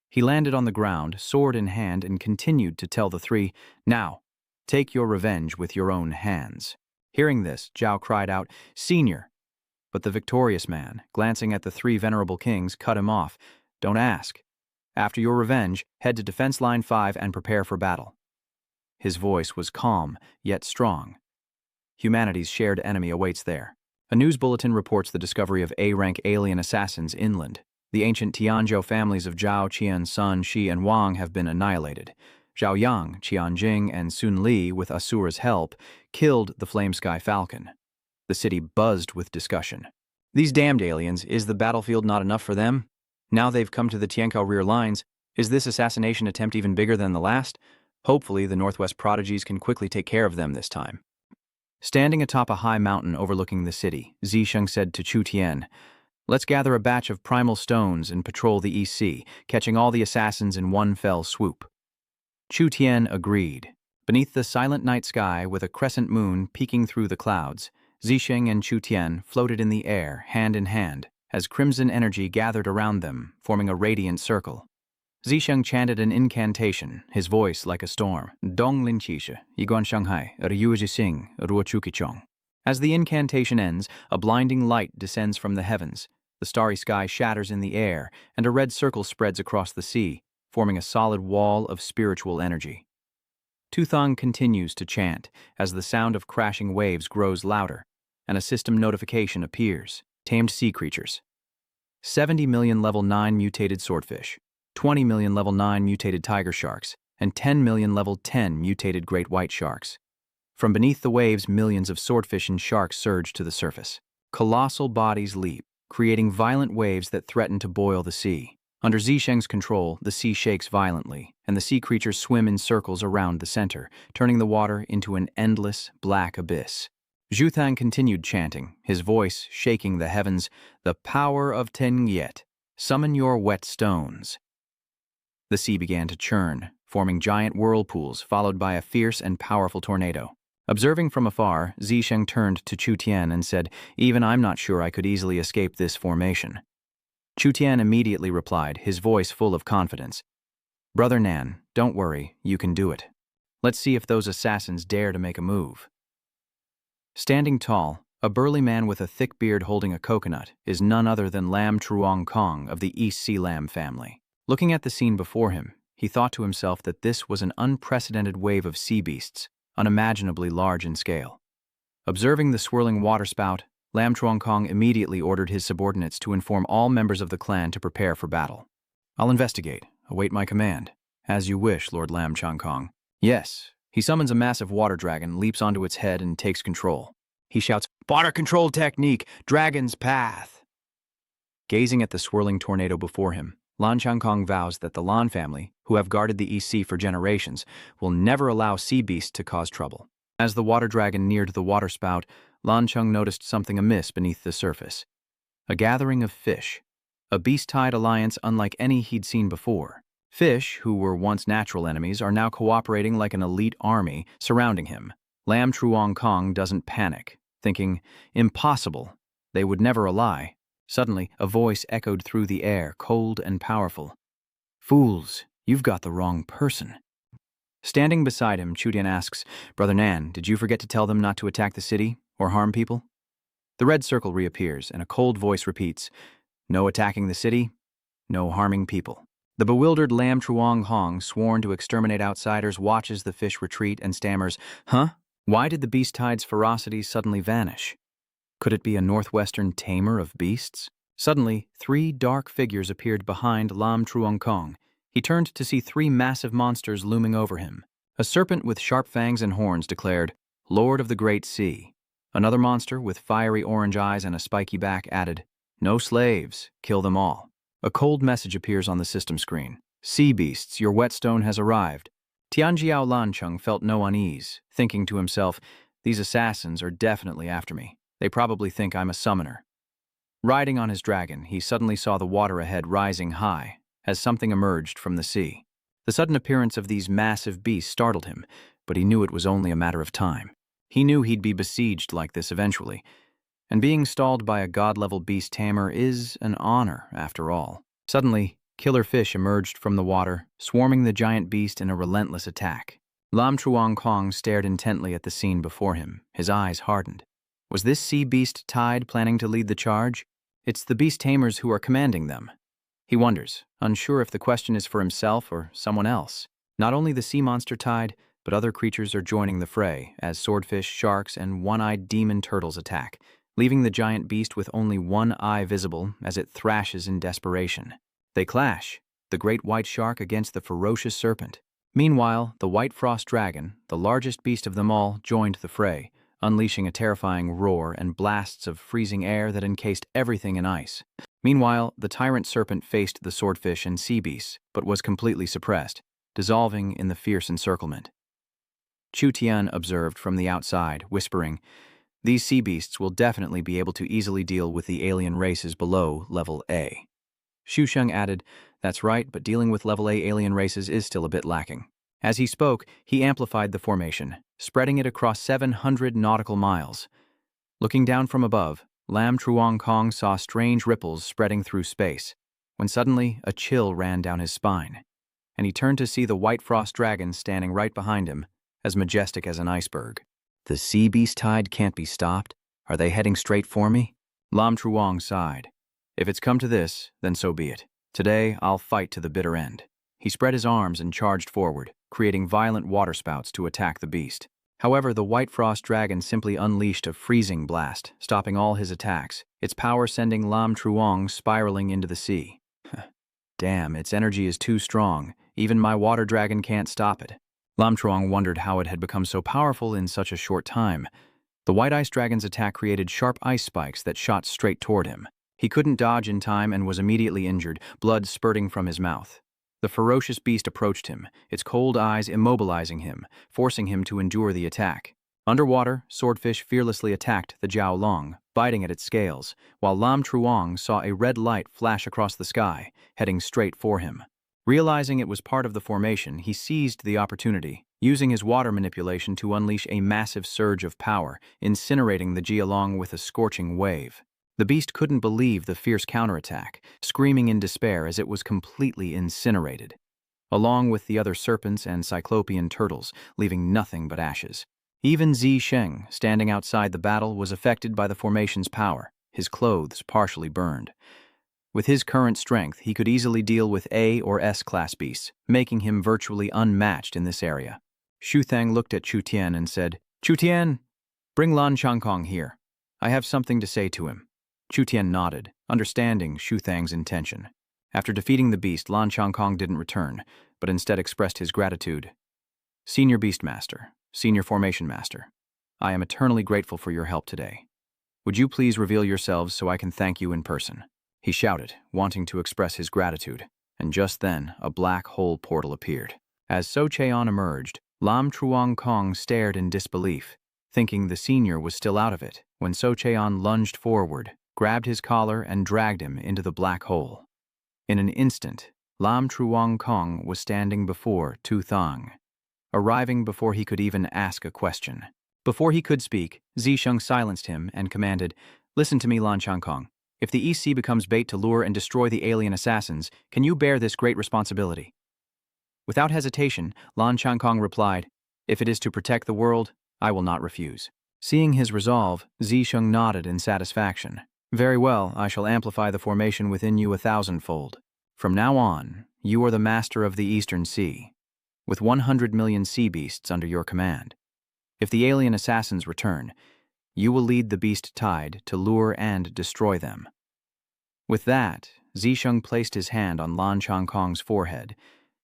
Speaker 1: He landed on the ground, sword in hand, and continued to tell the 3, "Now, take your revenge with your own hands." Hearing this, Zhao cried out, "Senior!" But the victorious man, glancing at the 3 venerable kings, cut him off. "Don't ask. After your revenge, head to defense line 5 and prepare for battle." His voice was calm, yet strong. Humanity's shared enemy awaits there. A news bulletin reports the discovery of A-rank alien assassins inland. The ancient Tianzhou families of Zhao, Qian, Sun, Shi, and Wang have been annihilated. Zhao Yang, Qianjing, and Sun Li, with Assura's help, killed the Flame Sky Falcon. The city buzzed with discussion. These damned aliens, is the battlefield not enough for them? Now they've come to the Tiankao rear lines. Is this assassination attempt even bigger than the last? Hopefully, the Northwest Prodigies can quickly take care of them this time. Standing atop a high mountain overlooking the city, Zisheng said to Chu Tian, "Let's gather a batch of primal stones and patrol the East Sea, catching all the assassins in one fell swoop." Chu Tian agreed. Beneath the silent night sky, with a crescent moon peeking through the clouds, Zisheng and Chu Tian floated in the air, hand in hand, as crimson energy gathered around them, forming a radiant circle. Zisheng chanted an incantation, his voice like a storm. Dong Lin Qishe, Yiguan Shanghai, Ryuji Sing, Ruochukichong. As the incantation ends, a blinding light descends from the heavens. The starry sky shatters in the air, and a red circle spreads across the sea, forming a solid wall of spiritual energy. Tuthong continues to chant as the sound of crashing waves grows louder, and a system notification appears. Tamed sea creatures. 70 million level 9 mutated swordfish, 20 million level 9 mutated tiger sharks, and 10 million level 10 mutated great white sharks. From beneath the waves, millions of swordfish and sharks surge to the surface. Colossal bodies leap, creating violent waves that threaten to boil the sea. Under Zisheng's control, the sea shakes violently, and the sea creatures swim in circles around the center, turning the water into an endless, black abyss. Zhu Thang continued chanting, his voice shaking the heavens, "The power of Ten Yet. Summon your wet stones." The sea began to churn, forming giant whirlpools followed by a fierce and powerful tornado. Observing from afar, Zisheng turned to Chu Tian and said, "Even I'm not sure I could easily escape this formation." Chu Tian immediately replied, his voice full of confidence, "Brother Nan, don't worry, you can do it. Let's see if those assassins dare to make a move." Standing tall, a burly man with a thick beard holding a coconut is none other than Lam Truong Kong of the East Sea Lam family. Looking at the scene before him, he thought to himself that this was an unprecedented wave of sea beasts, unimaginably large in scale. Observing the swirling waterspout, Lam Truong Kong immediately ordered his subordinates to inform all members of the clan to prepare for battle. "I'll investigate. Await my command." "As you wish, Lord Lam Truong Kong." "Yes." He summons a massive water dragon, leaps onto its head, and takes control. He shouts, "Water control technique, dragon's path." Gazing at the swirling tornado before him, Lan Changkong vows that the Lan family, who have guarded the East Sea for generations, will never allow sea beasts to cause trouble. As the water dragon neared the waterspout, Lan Chung noticed something amiss beneath the surface. A gathering of fish, a beast-tide alliance unlike any he'd seen before. Fish, who were once natural enemies, are now cooperating like an elite army surrounding him. Lam Truong Kong doesn't panic, thinking, "Impossible, they would never ally." Suddenly, a voice echoed through the air, cold and powerful. "Fools, you've got the wrong person." Standing beside him, Chudian asks, "Brother Nan, did you forget to tell them not to attack the city or harm people?" The red circle reappears, and a cold voice repeats, "No attacking the city, no harming people." The bewildered Lam Truong Hong, sworn to exterminate outsiders, watches the fish retreat and stammers, "Huh? Why did the beast tide's ferocity suddenly vanish? Could it be a northwestern tamer of beasts?" Suddenly, 3 dark figures appeared behind Lam Truong Kong. He turned to see 3 massive monsters looming over him. A serpent with sharp fangs and horns declared, "Lord of the Great Sea." Another monster with fiery orange eyes and a spiky back added, "No slaves, kill them all." A cold message appears on the system screen. "Sea beasts, your whetstone has arrived." Tianjiao Lancheng felt no unease, thinking to himself, "These assassins are definitely after me. They probably think I'm a summoner." Riding on his dragon, he suddenly saw the water ahead rising high as something emerged from the sea. The sudden appearance of these massive beasts startled him, but he knew it was only a matter of time. He knew he'd be besieged like this eventually, and being stalled by a god-level beast tamer is an honor, after all. Suddenly, killer fish emerged from the water, swarming the giant beast in a relentless attack. Lam Truong Kong stared intently at the scene before him, his eyes hardened. Was this sea beast tide planning to lead the charge? It's the beast tamers who are commanding them. He wonders, unsure if the question is for himself or someone else. Not only the sea monster tide, but other creatures are joining the fray as swordfish, sharks, and one-eyed demon turtles attack, leaving the giant beast with only one eye visible as it thrashes in desperation. They clash, the great white shark against the ferocious serpent. Meanwhile, the white frost dragon, the largest beast of them all, joined the fray, unleashing a terrifying roar and blasts of freezing air that encased everything in ice. Meanwhile, the tyrant serpent faced the swordfish and sea beasts, but was completely suppressed, dissolving in the fierce encirclement. Chu Tian observed from the outside, whispering, "These sea beasts will definitely be able to easily deal with the alien races below level A." Xu Sheng added, "That's right, but dealing with level A alien races is still a bit lacking." As he spoke, he amplified the formation, spreading it across 700 nautical miles. Looking down from above, Lam Truong Kong saw strange ripples spreading through space, when suddenly a chill ran down his spine, and he turned to see the white frost dragon standing right behind him, as majestic as an iceberg. "The sea beast tide can't be stopped? Are they heading straight for me?" Lam Truong sighed. "If it's come to this, then so be it. Today, I'll fight to the bitter end." He spread his arms and charged forward, creating violent waterspouts to attack the beast. However, the white frost dragon simply unleashed a freezing blast, stopping all his attacks, its power sending Lam Truong spiraling into the sea. Damn, its energy is too strong. Even my water dragon can't stop it. Lam Truong wondered how it had become so powerful in such a short time. The white ice dragon's attack created sharp ice spikes that shot straight toward him. He couldn't dodge in time and was immediately injured, blood spurting from his mouth. The ferocious beast approached him, its cold eyes immobilizing him, forcing him to endure the attack. Underwater, swordfish fearlessly attacked the Jiao Long, biting at its scales, while Lam Truong saw a red light flash across the sky, heading straight for him. Realizing it was part of the formation, he seized the opportunity, using his water manipulation to unleash a massive surge of power, incinerating the Jialong with a scorching wave. The beast couldn't believe the fierce counterattack, screaming in despair as it was completely incinerated, along with the other serpents and cyclopean turtles, leaving nothing but ashes. Even Zi Sheng, standing outside the battle, was affected by the formation's power, his clothes partially burned. With his current strength, he could easily deal with A or S-class beasts, making him virtually unmatched in this area. Xu Thang looked at Chu Tian and said, "Chu Tian, bring Lan Changkong here. I have something to say to him." Chu Tian nodded, understanding Xu Thang's intention. After defeating the beast, Lan Changkong didn't return, but instead expressed his gratitude. "Senior Beastmaster, Senior Formation Master, I am eternally grateful for your help today. Would you please reveal yourselves so I can thank you in person?" He shouted, wanting to express his gratitude, and just then a black hole portal appeared. As So Cheon emerged, Lam Truong Kong stared in disbelief, thinking the senior was still out of it, when So Cheon lunged forward, grabbed his collar, and dragged him into the black hole. In an instant, Lam Truong Kong was standing before Tu Thang, arriving before he could even ask a question. Before he could speak, Zi Sheng silenced him and commanded, "Listen to me, Lan Changkong. If the East Sea becomes bait to lure and destroy the alien assassins, can you bear this great responsibility?" Without hesitation, Lan Changkong replied, "If it is to protect the world, I will not refuse." Seeing his resolve, Zi Sheng nodded in satisfaction. "Very well, I shall amplify the formation within you 1,000-fold. From now on, you are the master of the Eastern Sea, with 100 million sea beasts under your command. If the alien assassins return, you will lead the beast tide to lure and destroy them." With that, Zisheng placed his hand on Lan Changkong's forehead,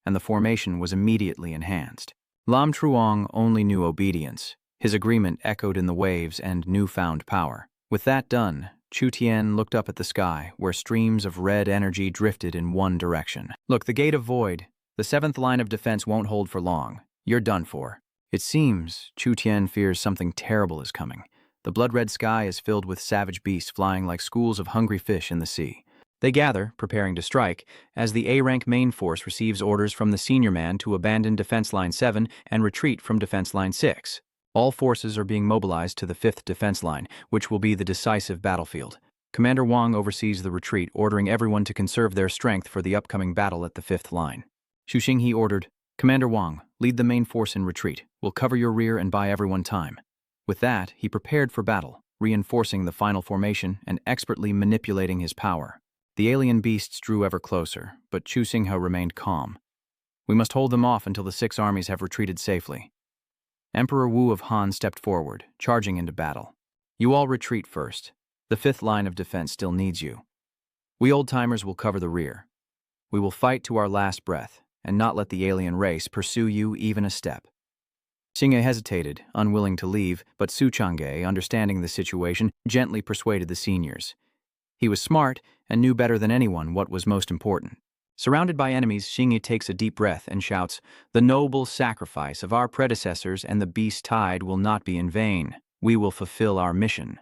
Speaker 1: and the formation was immediately enhanced. Lam Truong only knew obedience. His agreement echoed in the waves and newfound power. With that done, Chu Tian looked up at the sky, where streams of red energy drifted in one direction. "Look, the Gate of Void. The 7th line of defense won't hold for long. You're done for." It seems Chu Tian fears something terrible is coming. The blood-red sky is filled with savage beasts flying like schools of hungry fish in the sea. They gather, preparing to strike, as the A-rank main force receives orders from the senior man to abandon Defense Line 7 and retreat from Defense Line 6. All forces are being mobilized to the 5th defense line, which will be the decisive battlefield. Commander Wang oversees the retreat, ordering everyone to conserve their strength for the upcoming battle at the 5th line. Xu Xinghe ordered, "Commander Wang, lead the main force in retreat. We'll cover your rear and buy everyone time." With that, he prepared for battle, reinforcing the final formation and expertly manipulating his power. The alien beasts drew ever closer, but Chu Xinghe remained calm. "We must hold them off until the 6 armies have retreated safely." Emperor Wu of Han stepped forward, charging into battle. "You all retreat first. The 5th line of defense still needs you. We old-timers will cover the rear. We will fight to our last breath, and not let the alien race pursue you even a step." Xinghe hesitated, unwilling to leave, but Su Chang'e, understanding the situation, gently persuaded the seniors. He was smart and knew better than anyone what was most important. Surrounded by enemies, Xinghe takes a deep breath and shouts, "The noble sacrifice of our predecessors and the beast tide will not be in vain. We will fulfill our mission."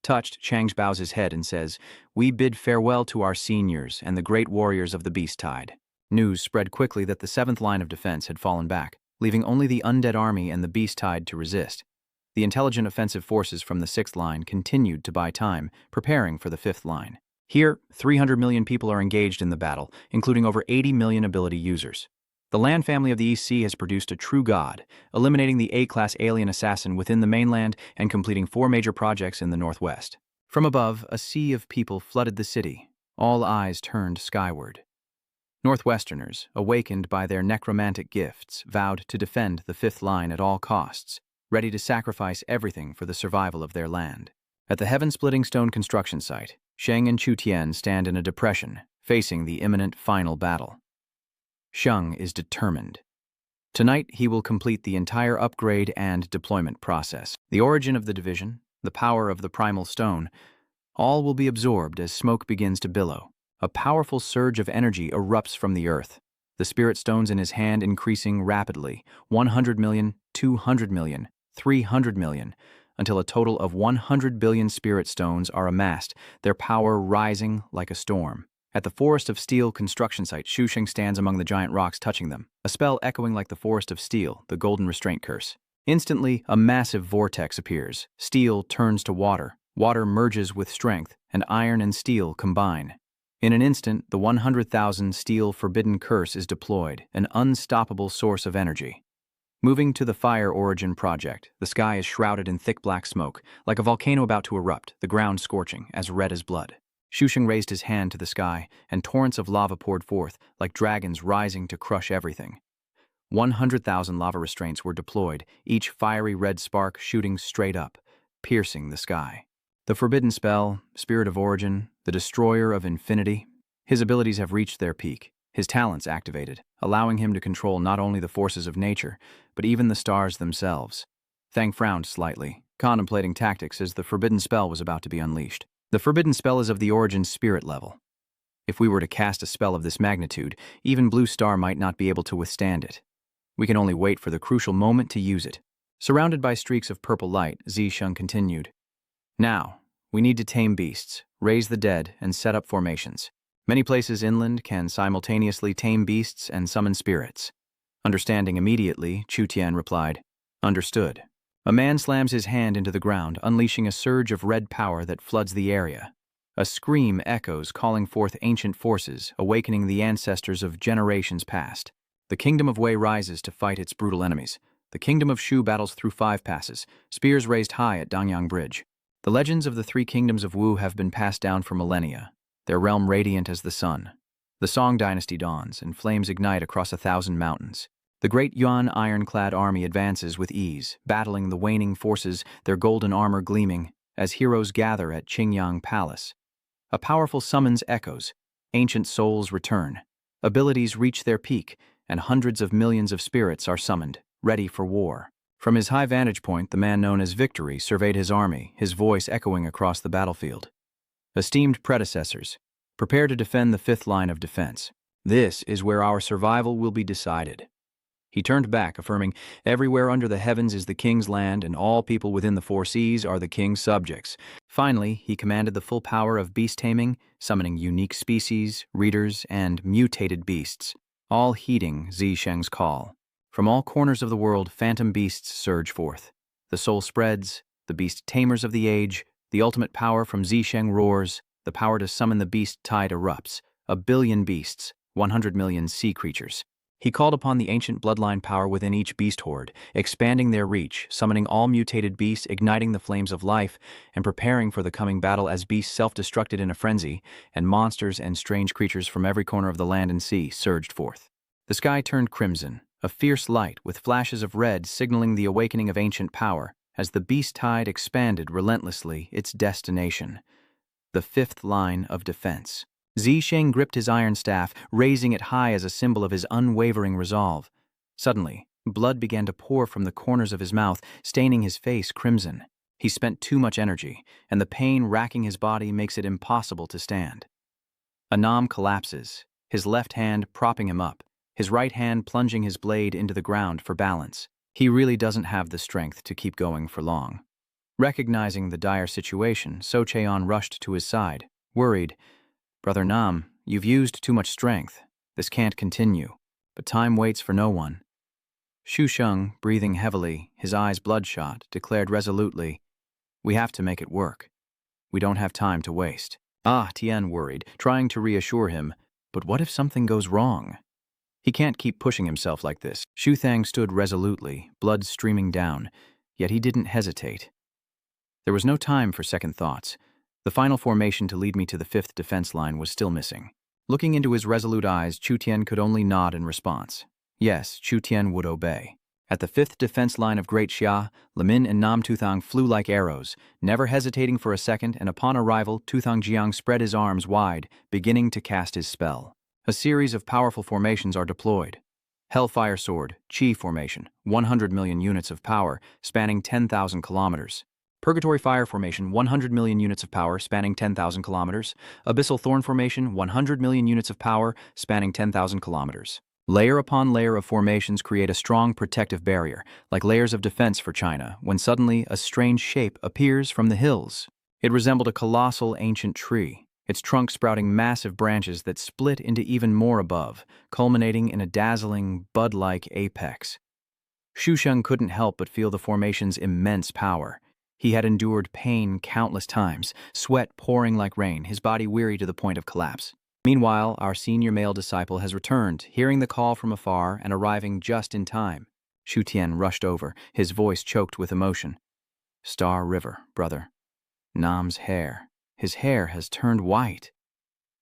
Speaker 1: Touched, Chang bows his head and says, "We bid farewell to our seniors and the great warriors of the beast tide." News spread quickly that the 7th line of defense had fallen back, leaving only the undead army and the beast tide to resist. The intelligent offensive forces from the 6th line continued to buy time, preparing for the 5th line. Here, 300 million people are engaged in the battle, including over 80 million ability users. The Land family of the East Sea has produced a true god, eliminating the A-class alien assassin within the mainland and completing 4 major projects in the northwest. From above, a sea of people flooded the city. All eyes turned skyward. Northwesterners, awakened by their necromantic gifts, vowed to defend the 5th line at all costs, ready to sacrifice everything for the survival of their land. At the heaven-splitting stone construction site, Sheng and Chu Tian stand in a depression, facing the imminent final battle. Sheng is determined. Tonight, he will complete the entire upgrade and deployment process. The origin of the division, the power of the primal stone, all will be absorbed as smoke begins to billow. A powerful surge of energy erupts from the earth, the spirit stones in his hand increasing rapidly, 100 million, 200 million, 300 million, until a total of 100 billion spirit stones are amassed, their power rising like a storm. At the Forest of Steel construction site, Xu Xing stands among the giant rocks touching them, a spell echoing like the Forest of Steel, the golden restraint curse. Instantly, a massive vortex appears. Steel turns to water. Water merges with strength, and iron and steel combine. In an instant, the 100,000 steel forbidden curse is deployed, an unstoppable source of energy. Moving to the Fire Origin project, the sky is shrouded in thick black smoke, like a volcano about to erupt, the ground scorching, as red as blood. Xu Xing raised his hand to the sky, and torrents of lava poured forth, like dragons rising to crush everything. 100,000 lava restraints were deployed, each fiery red spark shooting straight up, piercing the sky. The forbidden spell, Spirit of Origin, the destroyer of infinity, his abilities have reached their peak, his talents activated, allowing him to control not only the forces of nature, but even the stars themselves. Thang frowned slightly, contemplating tactics as the forbidden spell was about to be unleashed. The forbidden spell is of the Origin spirit level. If we were to cast a spell of this magnitude, even Blue Star might not be able to withstand it. We can only wait for the crucial moment to use it. Surrounded by streaks of purple light, Zisheng continued. Now, we need to tame beasts, raise the dead, and set up formations. Many places inland can simultaneously tame beasts and summon spirits. Understanding immediately, Chu Tian replied, "Understood." A man slams his hand into the ground, unleashing a surge of red power that floods the area. A scream echoes, calling forth ancient forces, awakening the ancestors of generations past. The kingdom of Wei rises to fight its brutal enemies. The kingdom of Shu battles through 5 passes, spears raised high at Dangyang Bridge. The legends of the 3 kingdoms of Wu have been passed down for millennia, their realm radiant as the sun. The Song dynasty dawns, and flames ignite across 1,000 mountains. The great Yuan ironclad army advances with ease, battling the waning forces, their golden armor gleaming, as heroes gather at Qingyang Palace. A powerful summons echoes. Ancient souls return. Abilities reach their peak, and hundreds of millions of spirits are summoned, ready for war. From his high vantage point, the man known as Victory surveyed his army, his voice echoing across the battlefield. Esteemed predecessors, prepare to defend the fifth line of defense. This is where our survival will be decided. He turned back, affirming, everywhere under the heavens is the king's land, and all people within the four seas are the king's subjects. Finally, he commanded the full power of beast taming, summoning unique species, readers, and mutated beasts, all heeding Zisheng's call. From all corners of the world, phantom beasts surge forth. The soul spreads, the beast tamers of the age, the ultimate power from Zisheng roars, the power to summon the beast tide erupts. 1 billion beasts, 100 million sea creatures. He called upon the ancient bloodline power within each beast horde, expanding their reach, summoning all mutated beasts, igniting the flames of life, and preparing for the coming battle as beasts self-destructed in a frenzy, and monsters and strange creatures from every corner of the land and sea surged forth. The sky turned crimson, a fierce light with flashes of red signaling the awakening of ancient power, as the beast tide expanded relentlessly its destination. The fifth line of defense. Zisheng gripped his iron staff, raising it high as a symbol of his unwavering resolve. Suddenly, blood began to pour from the corners of his mouth, staining his face crimson. He spent too much energy, and the pain racking his body makes it impossible to stand. Anam collapses, his left hand propping him up, his right hand plunging his blade into the ground for balance. He really doesn't have the strength to keep going for long. Recognizing the dire situation, Socheon rushed to his side, worried. Brother Nam, you've used too much strength. This can't continue. But time waits for no one. Shu Sheng, breathing heavily, his eyes bloodshot, declared resolutely, we have to make it work. We don't have time to waste. Tien worried, trying to reassure him, but what if something goes wrong? He can't keep pushing himself like this. Shu Thang stood resolutely, blood streaming down, yet he didn't hesitate. There was no time for second thoughts. The final formation to lead me to the fifth defense line was still missing. Looking into his resolute eyes, Chu Tian could only nod in response. Yes, Chu Tian would obey. At the fifth defense line of Great Xia, Limin and Nam Tuthang flew like arrows, never hesitating for a second, and upon arrival, Tuthang Jiang spread his arms wide, beginning to cast his spell. A series of powerful formations are deployed. Hellfire Sword, Qi Formation, 100 million units of power, spanning 10,000 kilometers. Purgatory Fire Formation, 100 million units of power, spanning 10,000 kilometers. Abyssal Thorn Formation, 100 million units of power, spanning 10,000 kilometers. Layer upon layer of formations create a strong protective barrier, like layers of defense for China, when suddenly a strange shape appears from the hills. It resembled a colossal ancient tree, its trunk sprouting massive branches that split into even more above, culminating in a dazzling, bud-like apex. Shu Sheng couldn't help but feel the formation's immense power. He had endured pain countless times, sweat pouring like rain, his body weary to the point of collapse. Meanwhile, our senior male disciple has returned, hearing the call from afar and arriving just in time. Shu Tian rushed over, his voice choked with emotion. Star River, brother. Nam's hair. His hair has turned white.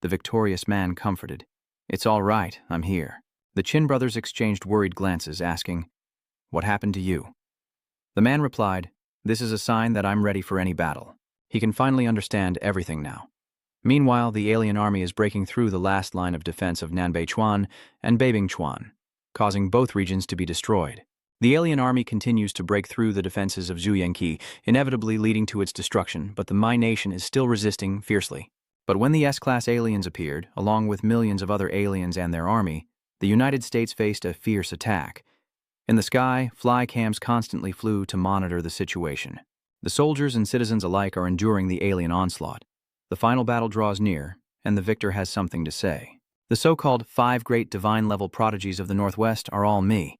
Speaker 1: The victorious man comforted. It's all right, I'm here. The Qin brothers exchanged worried glances, asking, what happened to you? The man replied, this is a sign that I'm ready for any battle. He can finally understand everything now. Meanwhile, the alien army is breaking through the last line of defense of Nanbeichuan and Beibingchuan, causing both regions to be destroyed. The alien army continues to break through the defenses of Zhuyanqi, inevitably leading to its destruction, but the My Nation is still resisting fiercely. But when the S-class aliens appeared, along with millions of other aliens and their army, the United States faced a fierce attack. In the sky, fly cams constantly flew to monitor the situation. The soldiers and citizens alike are enduring the alien onslaught. The final battle draws near, and the victor has something to say. The so-called 5 great divine-level prodigies of the Northwest are all me.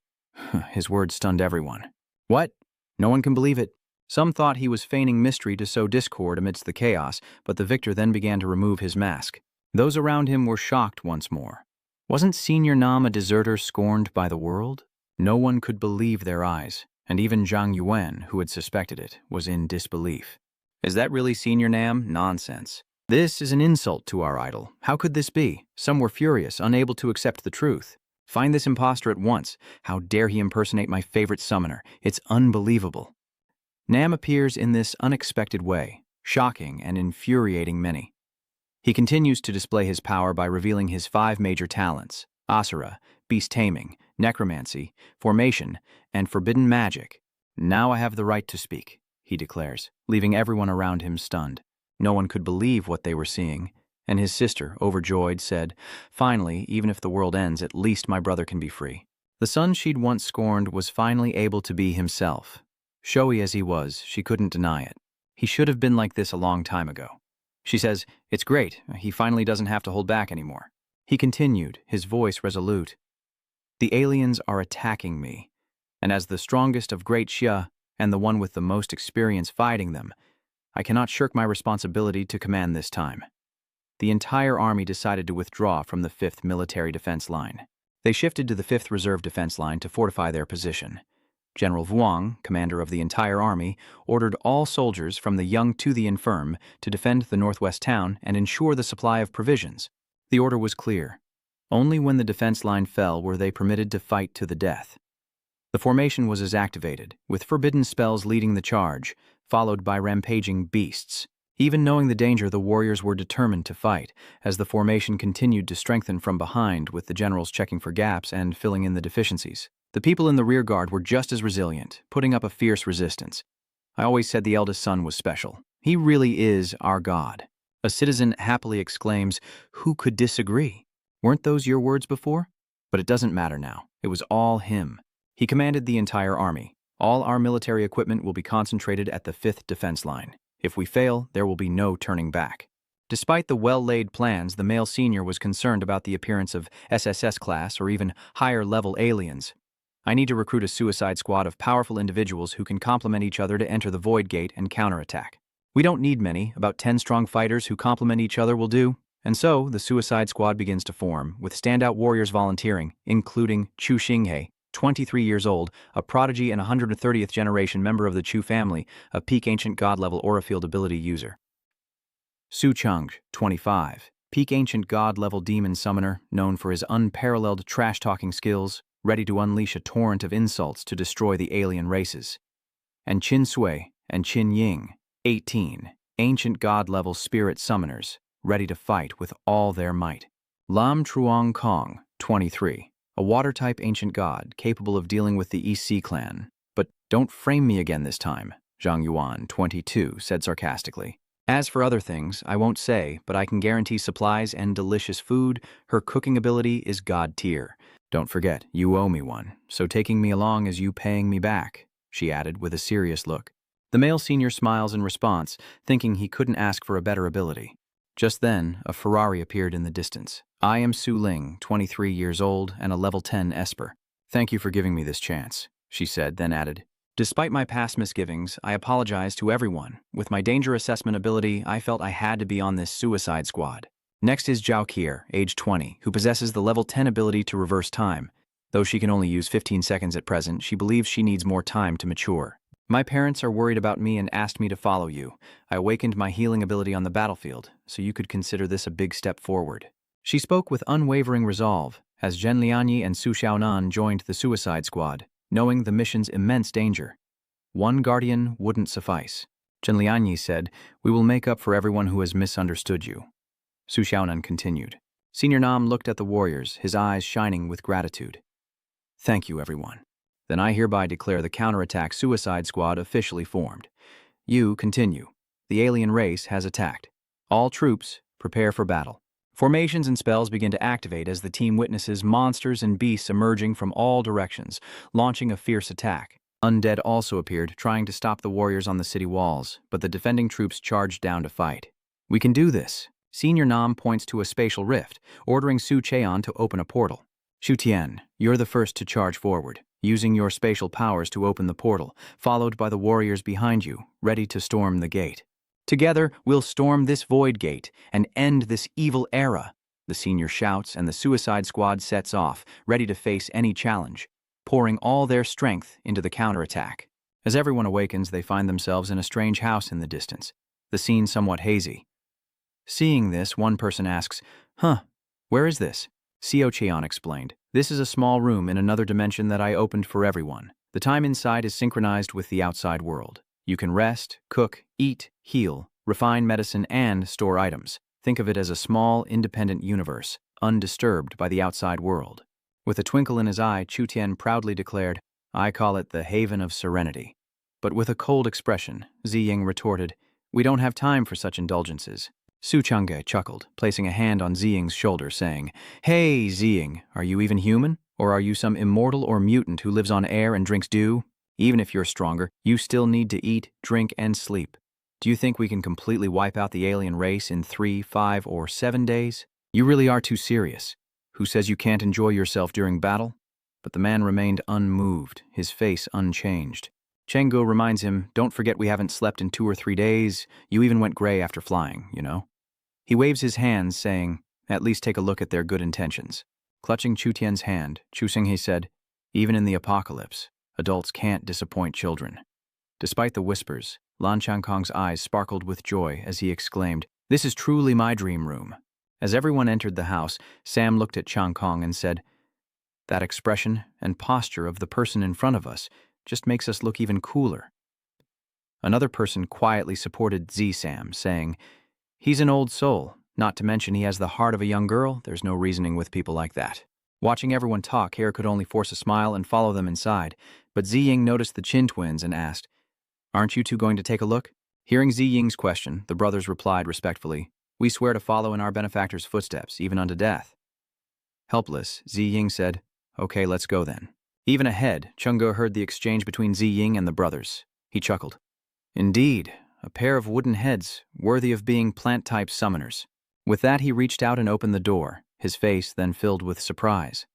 Speaker 1: His words stunned everyone. What? No one can believe it. Some thought he was feigning mystery to sow discord amidst the chaos, but the victor then began to remove his mask. Those around him were shocked once more. Wasn't Senior Nam a deserter scorned by the world? No one could believe their eyes, and even Zhang Yuan, who had suspected it, was in disbelief. Is that really Senior Nam? Nonsense. This is an insult to our idol. How could this be? Some were furious, unable to accept the truth. Find this impostor at once. How dare he impersonate my favorite summoner? It's unbelievable. Nam appears in this unexpected way, shocking and infuriating many. He continues to display his power by revealing his 5 major talents: Assura, beast taming, necromancy, formation, and forbidden magic. Now I have the right to speak, he declares, leaving everyone around him stunned. No one could believe what they were seeing, and his sister, overjoyed, said, "Finally, even if the world ends, at least my brother can be free." The son she'd once scorned was finally able to be himself. Showy as he was, she couldn't deny it. He should have been like this a long time ago. She says, "It's great. He finally doesn't have to hold back anymore." He continued, his voice resolute. "The aliens are attacking me, and as the strongest of great Xia and the one with the most experience fighting them, I cannot shirk my responsibility to command this time." The entire army decided to withdraw from the 5th Military Defense Line. They shifted to the 5th Reserve Defense Line to fortify their position. General Vuong, commander of the entire army, ordered all soldiers from the young to the infirm to defend the northwest town and ensure the supply of provisions. The order was clear. Only when the defense line fell were they permitted to fight to the death. The formation was activated, with forbidden spells leading the charge, followed by rampaging beasts. Even knowing the danger, the warriors were determined to fight, as the formation continued to strengthen from behind, with the generals checking for gaps and filling in the deficiencies. The people in the rear guard were just as resilient, putting up a fierce resistance. I always said the eldest son was special. He really is our god. A citizen happily exclaims, "Who could disagree? Weren't those your words before?" But it doesn't matter now. It was all him. He commanded the entire army. All our military equipment will be concentrated at the 5th Defense Line. If we fail, there will be no turning back. Despite the well-laid plans, the male senior was concerned about the appearance of SSS class or even higher-level aliens. "I need to recruit a suicide squad of powerful individuals who can complement each other to enter the Void Gate and counterattack. We don't need many, about 10 strong fighters who complement each other will do." And so, the suicide squad begins to form, with standout warriors volunteering, including Chu Xinghe, 23 years old, a prodigy and 130th generation member of the Chu family, a peak ancient god-level aura field ability user. Su Cheng, 25, peak ancient god-level demon summoner, known for his unparalleled trash-talking skills, ready to unleash a torrent of insults to destroy the alien races. And Qin Sui and Qin Ying, 18, ancient god-level spirit summoners, ready to fight with all their might. Lam Truong Kong, 23, a water-type ancient god capable of dealing with the EC clan. "But don't frame me again this time," Zhang Yuan, 22, said sarcastically. "As for other things, I won't say, but I can guarantee supplies and delicious food. Her cooking ability is god tier. Don't forget, you owe me one, so taking me along is you paying me back," she added with a serious look. The male senior smiles in response, thinking he couldn't ask for a better ability. Just then, a Ferrari appeared in the distance. "I am Su Ling, 23 years old, and a level 10 Esper. Thank you for giving me this chance," she said, then added, "Despite my past misgivings, I apologize to everyone. With my danger assessment ability, I felt I had to be on this suicide squad." Next is Zhao Kier, age 20, who possesses the level 10 ability to reverse time. Though she can only use 15 seconds at present, she believes she needs more time to mature. "My parents are worried about me and asked me to follow you. I awakened my healing ability on the battlefield, so you could consider this a big step forward." She spoke with unwavering resolve, as Zhen Lianyi and Su Xiaonan joined the suicide squad, knowing the mission's immense danger. One guardian wouldn't suffice. Zhen Lianyi said, "We will make up for everyone who has misunderstood you." Su Xiaonan continued. Senior Nam looked at the warriors, his eyes shining with gratitude. "Thank you, everyone. Then I hereby declare the counterattack suicide squad officially formed. You continue. The alien race has attacked. All troops, prepare for battle." Formations and spells begin to activate as the team witnesses monsters and beasts emerging from all directions, launching a fierce attack. Undead also appeared, trying to stop the warriors on the city walls, but the defending troops charged down to fight. "We can do this." Senior Nam points to a spatial rift, ordering Su Cheon to open a portal. "Shu Tian, you're the first to charge forward, using your spatial powers to open the portal, followed by the warriors behind you, ready to storm the gate. Together, we'll storm this void gate and end this evil era," the senior shouts, and the suicide squad sets off, ready to face any challenge, pouring all their strength into the counterattack. As everyone awakens, they find themselves in a strange house in the distance, the scene somewhat hazy. Seeing this, one person asks, "Huh, where is this?" Seo Cheon explained, "This is a small room in another dimension that I opened for everyone. The time inside is synchronized with the outside world. You can rest, cook, eat, heal, refine medicine, and store items. Think of it as a small, independent universe, undisturbed by the outside world." With a twinkle in his eye, Chu Tian proudly declared, "I call it the haven of serenity." But with a cold expression, Ziying retorted, "We don't have time for such indulgences." Su Chang'e chuckled, placing a hand on Ziying's shoulder, saying, "Hey, Ziying, are you even human? Or are you some immortal or mutant who lives on air and drinks dew? Even if you're stronger, you still need to eat, drink, and sleep. Do you think we can completely wipe out the alien race in 3, 5, or 7 days? You really are too serious. Who says you can't enjoy yourself during battle?" But the man remained unmoved, his face unchanged. Chenggu reminds him, "Don't forget we haven't slept in 2 or 3 days. You even went gray after flying, you know?" He waves his hands, saying, "At least take a look at their good intentions." Clutching Chu Tian's hand, Chu Xinghe said, "Even in the apocalypse, adults can't disappoint children." Despite the whispers, Lan Changkong's eyes sparkled with joy as he exclaimed, "This is truly my dream room." As everyone entered the house, Sam looked at Changkong and said, "That expression and posture of the person in front of us just makes us look even cooler." Another person quietly supported Sam, saying, "He's an old soul, not to mention he has the heart of a young girl. There's no reasoning with people like that." Watching everyone talk, Hare could only force a smile and follow them inside, but Ziying noticed the Chin twins and asked, "Aren't you two going to take a look?" Hearing Ziying's question, the brothers replied respectfully, "We swear to follow in our benefactor's footsteps, even unto death." Helpless, Ziying said, "Okay, let's go then." Even ahead, Chungo heard the exchange between Ziying and the brothers. He chuckled. "Indeed, a pair of wooden heads, worthy of being plant-type summoners." With that, he reached out and opened the door, his face then filled with surprise.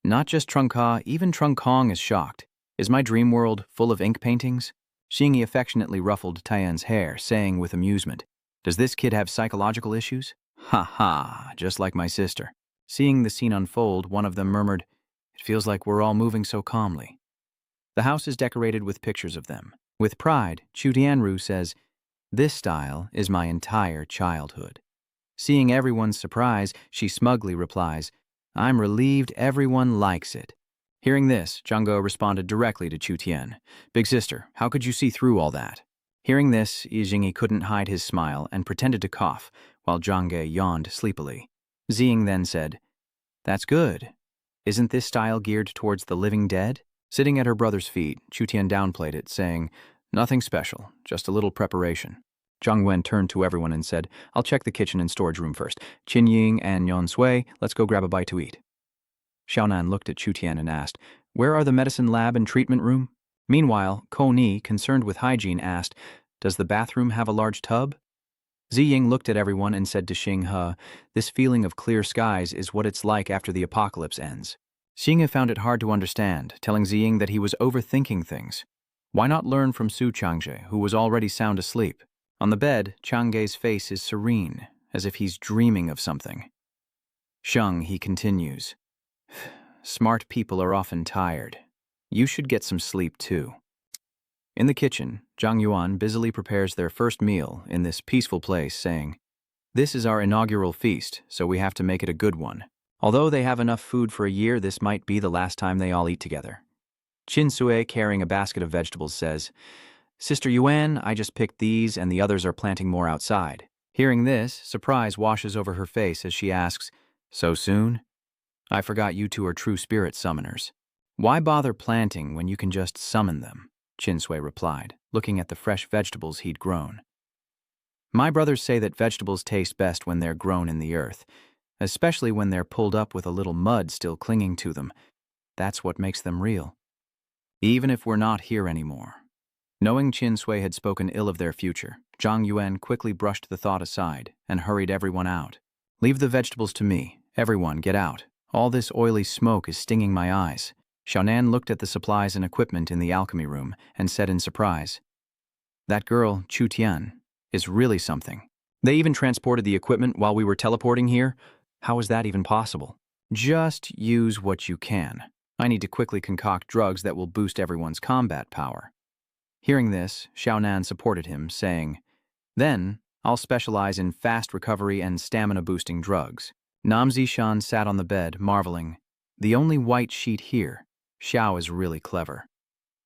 Speaker 1: "Not just Trungka, even Trungkong is shocked. Is my dream world full of ink paintings?" Xingyi affectionately ruffled Tian's hair, saying with amusement, "Does this kid have psychological issues?" "Ha ha, just like my sister." Seeing the scene unfold, one of them murmured, "It feels like we're all moving so calmly." The house is decorated with pictures of them. With pride, Chu Tianru says, "This style is my entire childhood." Seeing everyone's surprise, she smugly replies, "I'm relieved everyone likes it." Hearing this, Zhangge responded directly to Chu Tian, "Big sister, how could you see through all that?" Hearing this, Yijingyi couldn't hide his smile and pretended to cough, while Zhangge yawned sleepily. Ziying then said, "That's good. Isn't this style geared towards the living dead?" Sitting at her brother's feet, Chu Tian downplayed it, saying, "Nothing special, just a little preparation." Zhang Wen turned to everyone and said, "I'll check the kitchen and storage room first. Qin Ying and Yon Sui, let's go grab a bite to eat." Xiaonan looked at Chu Tian and asked, "Where are the medicine lab and treatment room?" Meanwhile, Ko Ni, concerned with hygiene, asked, "Does the bathroom have a large tub?" Ziying looked at everyone and said to Xing He, "This feeling of clear skies is what it's like after the apocalypse ends." Xing He found it hard to understand, telling Ziying that he was overthinking things. Why not learn from Su Chang'e, who was already sound asleep? On the bed, Chang'e's face is serene, as if he's dreaming of something. Sheng, he continues, "Smart people are often tired. You should get some sleep too." In the kitchen, Zhang Yuan busily prepares their first meal in this peaceful place, saying, "This is our inaugural feast, so we have to make it a good one. Although they have enough food for a year, this might be the last time they all eat together." Qin Sui, carrying a basket of vegetables, says, "Sister Yuan, I just picked these and the others are planting more outside." Hearing this, surprise washes over her face as she asks, "So soon? I forgot you two are true spirit summoners. Why bother planting when you can just summon them?" Qin Sui replied, looking at the fresh vegetables he'd grown. "My brothers say that vegetables taste best when they're grown in the earth, especially when they're pulled up with a little mud still clinging to them. That's what makes them real. Even if we're not here anymore." Knowing Qin Sui had spoken ill of their future, Zhang Yuan quickly brushed the thought aside and hurried everyone out. "Leave the vegetables to me. Everyone, get out. All this oily smoke is stinging my eyes." Xiaonan looked at the supplies and equipment in the alchemy room and said in surprise, "That girl, Chu Tian, is really something. They even transported the equipment while we were teleporting here? How is that even possible?" "Just use what you can. I need to quickly concoct drugs that will boost everyone's combat power." Hearing this, Xiaonan supported him, saying, "Then, I'll specialize in fast recovery and stamina-boosting drugs. Nam Zishan sat on the bed, marveling. The only white sheet here. Xiao is really clever.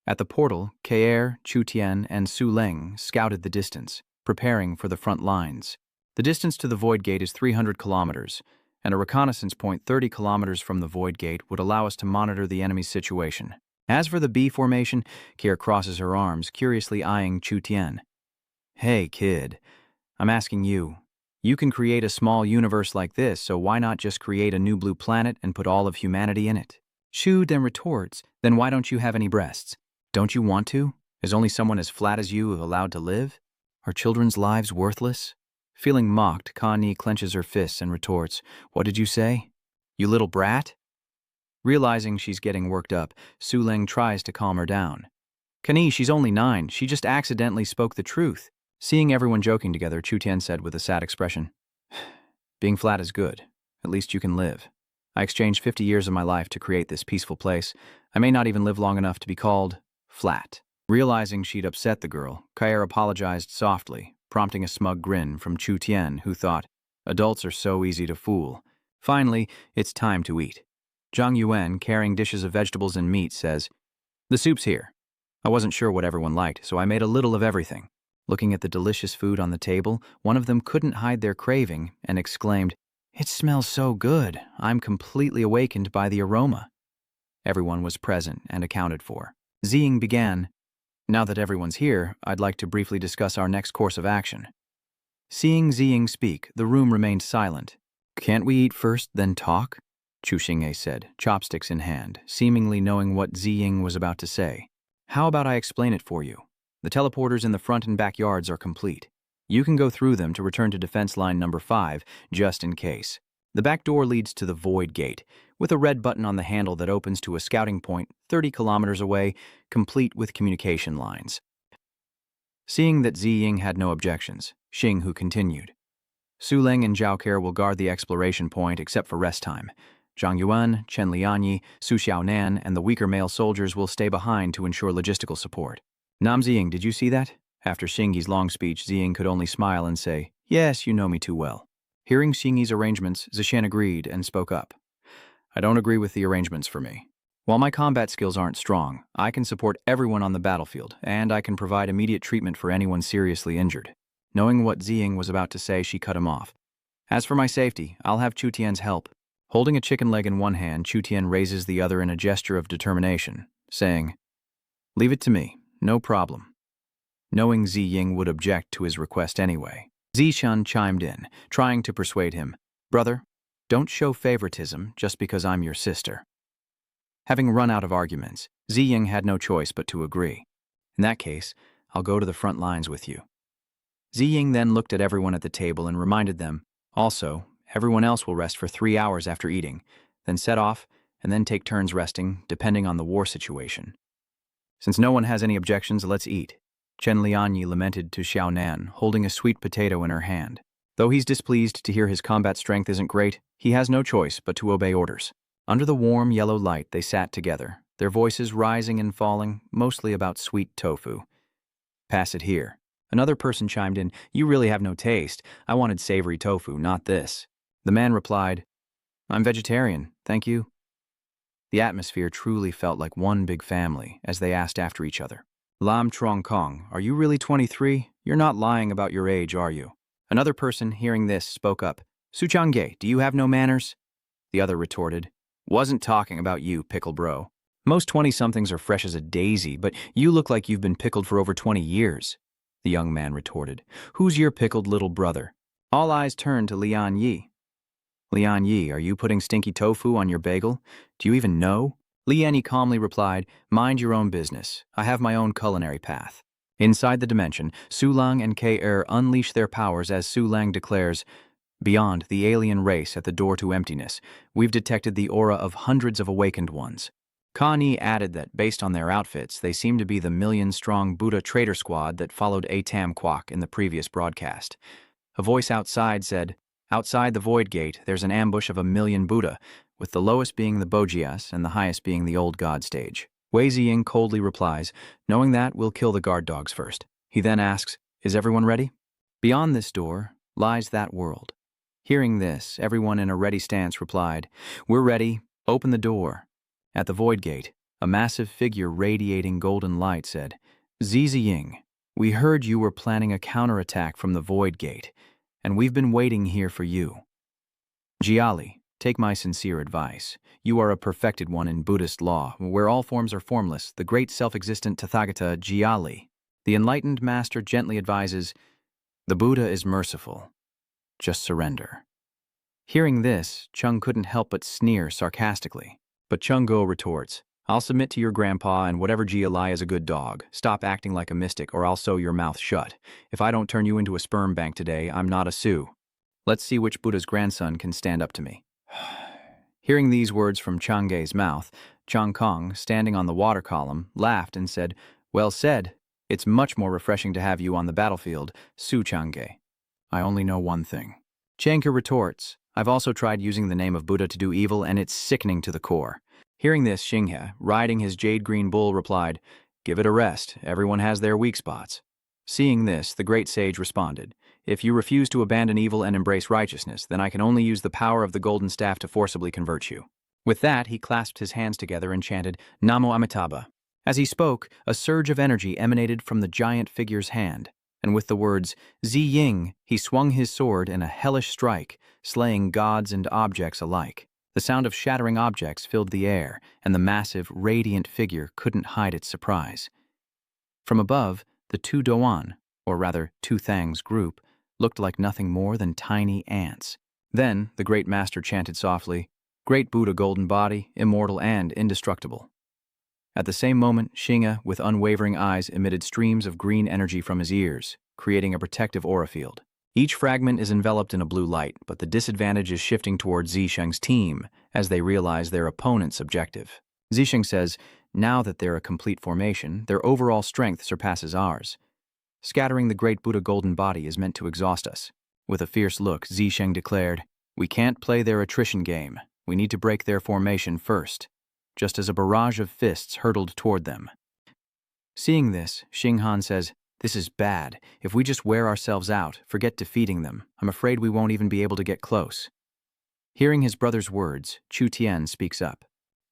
Speaker 1: At the portal, Kaer, Chu Tian, and Su Leng scouted the distance, preparing for the front lines. The distance to the Void Gate is 300 kilometers, and a reconnaissance point 30 kilometers from the Void Gate would allow us to monitor the enemy's situation. As for the B formation, Kaer crosses her arms, curiously eyeing Chu Tian. Hey, kid, I'm asking you. You can create a small universe like this, so why not just create a new blue planet and put all of humanity in it? Shu then retorts, then why don't you have any breasts? Don't you want to? Is only someone as flat as you allowed to live? Are children's lives worthless? Feeling mocked, Connie clenches her fists and retorts, what did you say? You little brat? Realizing she's getting worked up, Su Leng tries to calm her down. Connie, she's only 9. She just accidentally spoke the truth. Seeing everyone joking together, Chu Tian said with a sad expression, being flat is good. At least you can live. I exchanged 50 years of my life to create this peaceful place. I may not even live long enough to be called flat. Realizing she'd upset the girl, Kaer apologized softly, prompting a smug grin from Chu Tian, who thought, adults are so easy to fool. Finally, it's time to eat. Zhang Yuan, carrying dishes of vegetables and meat, says, the soup's here. I wasn't sure what everyone liked, so I made a little of everything. Looking at the delicious food on the table, one of them couldn't hide their craving and exclaimed, it smells so good. I'm completely awakened by the aroma. Everyone was present and accounted for. Ziying began, now that everyone's here, I'd like to briefly discuss our next course of action. Seeing Ziying speak, the room remained silent. Can't we eat first, then talk? Chu Xingye said, chopsticks in hand, seemingly knowing what Ziying was about to say. How about I explain it for you? The teleporters in the front and backyards are complete. You can go through them to return to defense line number 5, just in case. The back door leads to the Void Gate, with a red button on the handle that opens to a scouting point 30 kilometers away, complete with communication lines. Seeing that Ziying had no objections, Xinghu continued. Su Leng and Zhao Kaer will guard the exploration point except for rest time. Zhang Yuan, Chen Lianyi, Su Xiaonan, and the weaker male soldiers will stay behind to ensure logistical support. Nam Ziying, did you see that? After Xingyi's long speech, Ziying could only smile and say, yes, you know me too well. Hearing Xingyi's arrangements, Zishan agreed and spoke up. I don't agree with the arrangements for me. While my combat skills aren't strong, I can support everyone on the battlefield, and I can provide immediate treatment for anyone seriously injured. Knowing what Ziying was about to say, she cut him off. As for my safety, I'll have Chu Tian's help. Holding a chicken leg in one hand, Chu Tian raises the other in a gesture of determination, saying, leave it to me. No problem. Knowing Ziying would object to his request anyway, Zishan chimed in, trying to persuade him, brother, don't show favoritism just because I'm your sister. Having run out of arguments, Ziying had no choice but to agree. In that case, I'll go to the front lines with you. Ziying then looked at everyone at the table and reminded them, also, everyone else will rest for 3 hours after eating, then set off, and then take turns resting, depending on the war situation. Since no one has any objections, let's eat. Chen Lianyi lamented to Xiaonan, holding a sweet potato in her hand. Though he's displeased to hear his combat strength isn't great, he has no choice but to obey orders. Under the warm yellow light, they sat together, their voices rising and falling, mostly about sweet tofu. Pass it here. Another person chimed in, you really have no taste. I wanted savory tofu, not this. The man replied, I'm vegetarian, thank you. The atmosphere truly felt like one big family as they asked after each other. Lam Trong Kong, are you really 23? You're not lying about your age, are you? Another person, hearing this, spoke up. Su Changge, do you have no manners? The other retorted, wasn't talking about you, pickle bro. Most 20-somethings are fresh as a daisy, but you look like you've been pickled for over 20 years. The young man retorted, who's your pickled little brother? All eyes turned to Lian Yi. Lian Yi, are you putting stinky tofu on your bagel? Do you even know? Lian Yi calmly replied, mind your own business. I have my own culinary path. Inside the dimension, Su Lang and Kaer unleash their powers as Su Lang declares, beyond the alien race at the door to emptiness, we've detected the aura of hundreds of awakened ones. Connie added that, based on their outfits, they seem to be the million-strong Buddha traitor squad that followed Atam Kwok in the previous broadcast. A voice outside said, outside the Void Gate, there's an ambush of 1,000,000 Buddha, with the lowest being the Bojias and the highest being the Old God stage. Wei Ziying coldly replies, knowing that, we'll kill the guard dogs first. He then asks, is everyone ready? Beyond this door lies that world. Hearing this, everyone in a ready stance replied, "We're ready. Open the door." At the void gate, a massive figure radiating golden light said, "Ziziying, we heard you were planning a counterattack from the void gate, and we've been waiting here for you. Jiali, take my sincere advice. You are a perfected one in Buddhist law, where all forms are formless, the great self-existent Tathagata Jiali. The enlightened master gently advises, the Buddha is merciful. Just surrender." Hearing this, Chung couldn't help but sneer sarcastically. But Chung Go retorts, "I'll submit to your grandpa, and whatever Jiali is a good dog. Stop acting like a mystic or I'll sew your mouth shut. If I don't turn you into a sperm bank today, I'm not a Su. Let's see which Buddha's grandson can stand up to me." Hearing these words from Changge's mouth, Chang Kong, standing on the water column, laughed and said, "Well said. It's much more refreshing to have you on the battlefield, Su Changge. I only know one thing." Changke retorts, "I've also tried using the name of Buddha to do evil, and it's sickening to the core." Hearing this, Xinghe, riding his jade-green bull, replied, "Give it a rest. Everyone has their weak spots." Seeing this, the great sage responded, "If you refuse to abandon evil and embrace righteousness, then I can only use the power of the golden staff to forcibly convert you." With that, he clasped his hands together and chanted, "Namo Amitabha." As he spoke, a surge of energy emanated from the giant figure's hand, and with the words, "Zi Ying," he swung his sword in a hellish strike, slaying gods and objects alike. The sound of shattering objects filled the air, and the massive, radiant figure couldn't hide its surprise. From above, the two Doan, or rather two Thang's group, looked like nothing more than tiny ants. Then the great master chanted softly, "Great Buddha golden body, immortal and indestructible." At the same moment, Xinghe, with unwavering eyes, emitted streams of green energy from his ears, creating a protective aura field. Each fragment is enveloped in a blue light, but the disadvantage is shifting towards Zisheng's team as they realize their opponent's objective. Zisheng says, now that they're a complete formation, their overall strength surpasses ours. Scattering the great Buddha golden body is meant to exhaust us. With a fierce look, Zisheng declared, "We can't play their attrition game. We need to break their formation first," just as a barrage of fists hurtled toward them. Seeing this, Xinghan says, "This is bad. If we just wear ourselves out, forget defeating them, I'm afraid we won't even be able to get close." Hearing his brother's words, Chu Tian speaks up.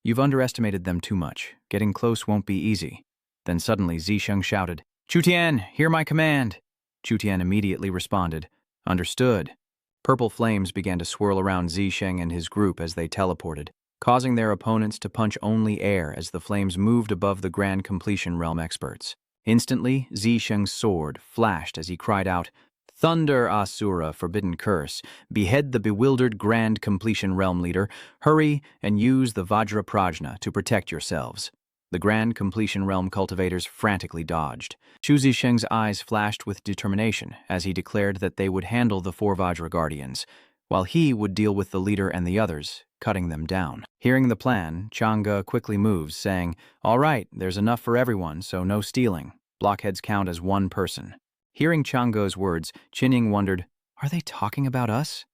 Speaker 1: "You've underestimated them too much. Getting close won't be easy." Then suddenly Zisheng shouted, "Chu Tian, hear my command!" Chu Tian immediately responded, "Understood." Purple flames began to swirl around Zisheng and his group as they teleported, causing their opponents to punch only air as the flames moved above the Grand Completion Realm experts. Instantly, Zisheng's sword flashed as he cried out, "Thunder, Assura, forbidden curse! Behead the bewildered Grand Completion Realm leader! Hurry and use the Vajra Prajna to protect yourselves." The Grand Completion Realm cultivators frantically dodged. Chu Zisheng's eyes flashed with determination as he declared that they would handle the 4 Vajra Guardians, while he would deal with the leader and the others, cutting them down. Hearing the plan, Changge quickly moves, saying, "All right, there's enough for everyone, so no stealing. Blockheads count as 1 person." Hearing Changge's words, Qinying wondered, "Are they talking about us?"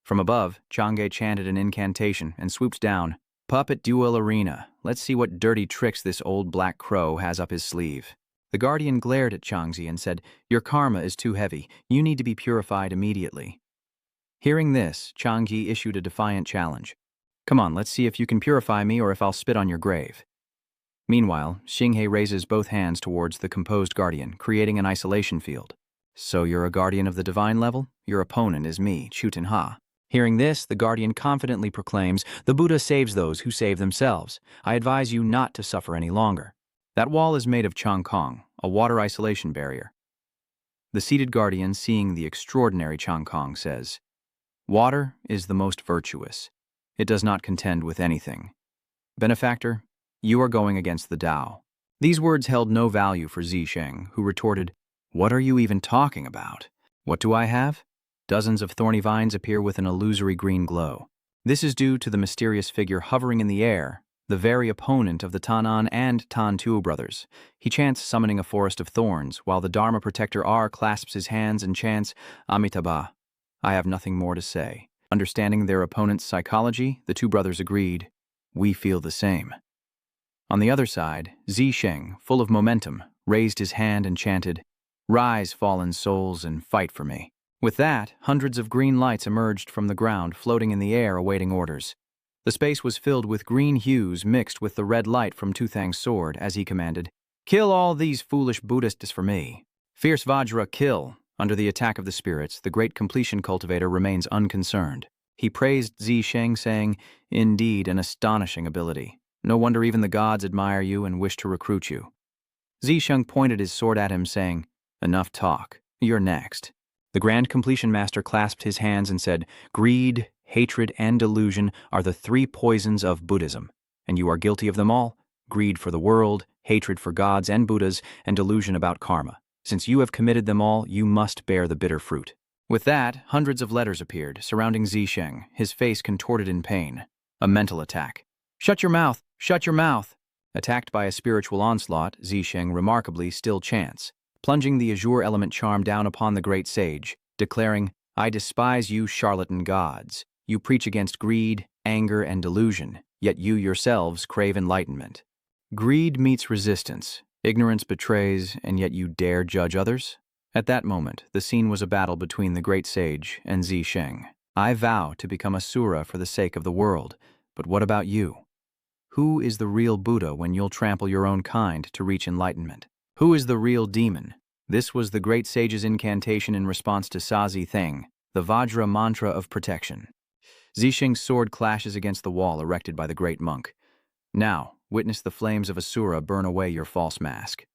Speaker 1: From above, Changge chanted an incantation and swooped down. "Puppet duel arena. Let's see what dirty tricks this old black crow has up his sleeve." The Guardian glared at Changzi and said, "Your karma is too heavy. You need to be purified immediately." Hearing this, Changji issued a defiant challenge. "Come on, let's see if you can purify me or if I'll spit on your grave." Meanwhile, Xinghe raises both hands towards the composed Guardian, creating an isolation field. "So you're a Guardian of the divine level? Your opponent is me, Chutenha." Hearing this, the Guardian confidently proclaims, "The Buddha saves those who save themselves. I advise you not to suffer any longer." That wall is made of Chang Kong, a water isolation barrier. The seated Guardian, seeing the extraordinary Chang Kong, says, "Water is the most virtuous. It does not contend with anything. Benefactor, you are going against the Tao." These words held no value for Zisheng, who retorted, "What are you even talking about? What do I have?" Dozens of thorny vines appear with an illusory green glow. This is due to the mysterious figure hovering in the air, the very opponent of the Tanan and Tantu brothers. He chants, summoning a forest of thorns, while the Dharma protector R clasps his hands and chants, "Amitabha." I have nothing more to say. Understanding their opponent's psychology, the 2 brothers agreed, "We feel the same." On the other side, Zisheng, full of momentum, raised his hand and chanted, Rise, fallen souls, and fight for me." With that, hundreds of green lights emerged from the ground, floating in the air awaiting orders. The space was filled with green hues mixed with the red light from Tuthang's sword as he commanded, "Kill all these foolish Buddhists for me." Fierce Vajra, kill. Under the attack of the spirits, the great completion cultivator remains unconcerned. He praised Zisheng, saying, "Indeed, an astonishing ability. No wonder even the gods admire you and wish to recruit you." Zisheng pointed his sword at him, saying, "Enough talk. You're next." The Grand Completion Master clasped his hands and said, "Greed, hatred, and delusion are the three poisons of Buddhism, and you are guilty of them all: greed for the world, hatred for gods and Buddhas, and delusion about karma. Since you have committed them all, you must bear the bitter fruit." With that, hundreds of letters appeared, surrounding Zisheng, his face contorted in pain. A mental attack. "Shut your mouth! Shut your mouth!" Attacked by a spiritual onslaught, Zisheng remarkably still chants, plunging the azure element charm down upon the great sage, declaring, "I despise you charlatan gods. You preach against greed, anger, and delusion, yet you yourselves crave enlightenment. Greed meets resistance, ignorance betrays, and yet you dare judge others?" At that moment, the scene was a battle between the great sage and Zisheng. "I vow to become Assura for the sake of the world, but what about you? Who is the real Buddha when you'll trample your own kind to reach enlightenment? Who is the real demon?" This was the great sage's incantation in response to Sazi Theng, the Vajra mantra of protection. Zisheng's sword clashes against the wall erected by the great monk. "Now, witness the flames of Assura burn away your false mask."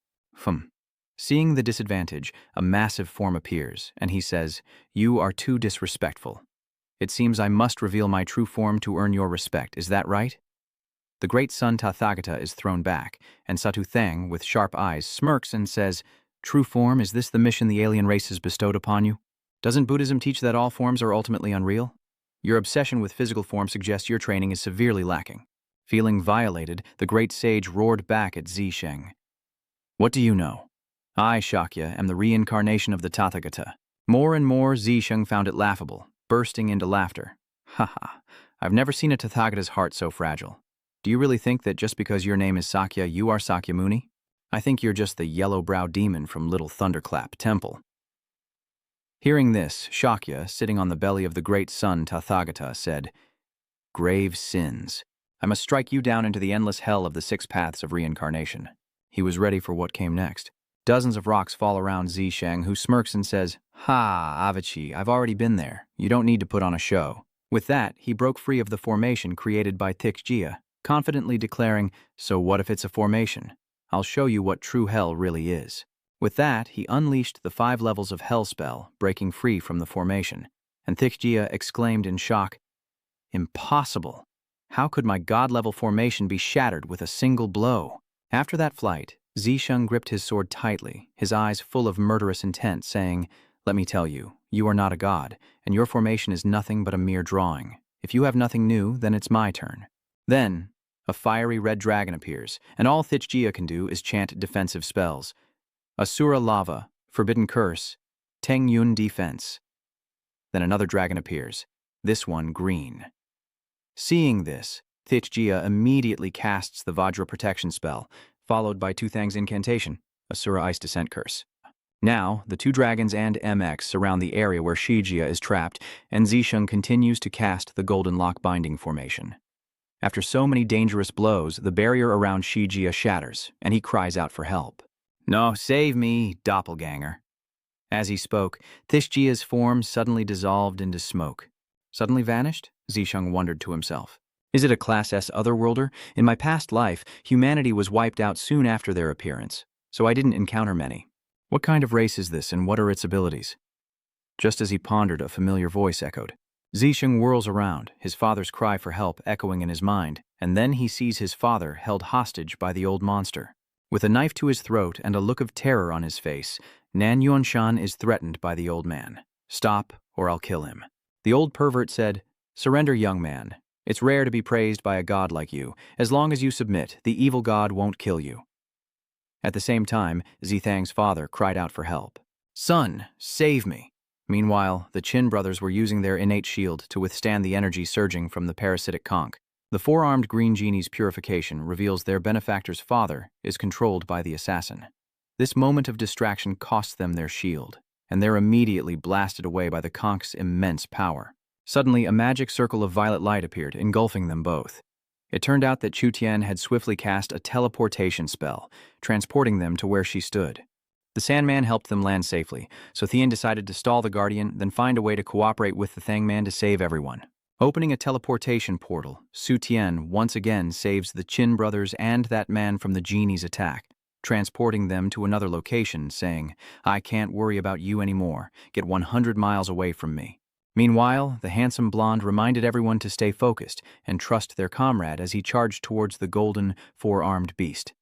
Speaker 1: Seeing the disadvantage, a massive form appears, and he says, "You are too disrespectful. It seems I must reveal my true form to earn your respect, is that right?" The great sun Tathagata is thrown back, and Satu Thang, with sharp eyes, smirks and says, "True form, is this the mission the alien race has bestowed upon you? Doesn't Buddhism teach that all forms are ultimately unreal? Your obsession with physical form suggests your training is severely lacking." Feeling violated, the great sage roared back at Zisheng, "What do you know? I, Shakya, am the reincarnation of the Tathagata." More and more, Zisheng found it laughable, bursting into laughter. "Haha, I've never seen a Tathagata's heart so fragile. Do you really think that just because your name is Sakya, you are Sakyamuni? I think you're just the yellow-browed demon from Little Thunderclap Temple." Hearing this, Shakya, sitting on the belly of the great sun Tathagata, said, "Grave sins. I must strike you down into the endless hell of the 6 paths of reincarnation." He was ready for what came next. Dozens of rocks fall around Zisheng, who smirks and says, "Ha, Avachi, I've already been there. You don't need to put on a show." With that, he broke free of the formation created by Thikjia, confidently declaring, "So what if it's a formation? I'll show you what true hell really is." With that, he unleashed the 5 levels of hell spell, breaking free from the formation, and Thikjia exclaimed in shock, "Impossible! How could my god-level formation be shattered with a single blow?" After that flight, Zisheng gripped his sword tightly, his eyes full of murderous intent, saying, "Let me tell you, you are not a god, and your formation is nothing but a mere drawing. If you have nothing new, then it's my turn." Then, a fiery red dragon appears, and all Thikjia can do is chant defensive spells. Assura Lava, Forbidden Curse, Teng Yun Defense. Then another dragon appears, this one green. Seeing this, Thikjia immediately casts the Vajra protection spell, followed by Tuthang's incantation, Assura Ice Descent Curse. Now, the 2 dragons and MX surround the area where Shijia is trapped, and Zisheng continues to cast the Golden Lock Binding formation. After so many dangerous blows, the barrier around Shijia shatters, and he cries out for help. "No, save me, doppelganger." As he spoke, Thikjia's form suddenly dissolved into smoke. Suddenly vanished? Zisheng wondered to himself. Is it a Class S otherworlder? In my past life, humanity was wiped out soon after their appearance, so I didn't encounter many. What kind of race is this, and what are its abilities? Just as he pondered, a familiar voice echoed. Zisheng whirls around, his father's cry for help echoing in his mind, and then he sees his father held hostage by the old monster. With a knife to his throat and a look of terror on his face, Nan Yuanshan is threatened by the old man. "Stop, or I'll kill him." The old pervert said, "Surrender, young man. It's rare to be praised by a god like you. As long as you submit, the evil god won't kill you." At the same time, Zithang's father cried out for help. "Son, save me." Meanwhile, the Qin brothers were using their innate shield to withstand the energy surging from the parasitic conch. The 4-armed green genie's purification reveals their benefactor's father is controlled by the assassin. This moment of distraction cost them their shield, and they're immediately blasted away by the conch's immense power. Suddenly, a magic circle of violet light appeared, engulfing them both. It turned out that Chu Tian had swiftly cast a teleportation spell, transporting them to where she stood. The Sandman helped them land safely, so Thien decided to stall the Guardian, then find a way to cooperate with the Thangman to save everyone. Opening a teleportation portal, Su Tian once again saves the Qin brothers and that man from the genie's attack, transporting them to another location, saying, "I can't worry about you anymore. Get 100 miles away from me." Meanwhile, the handsome blonde reminded everyone to stay focused and trust their comrade as he charged towards the golden, four-armed beast.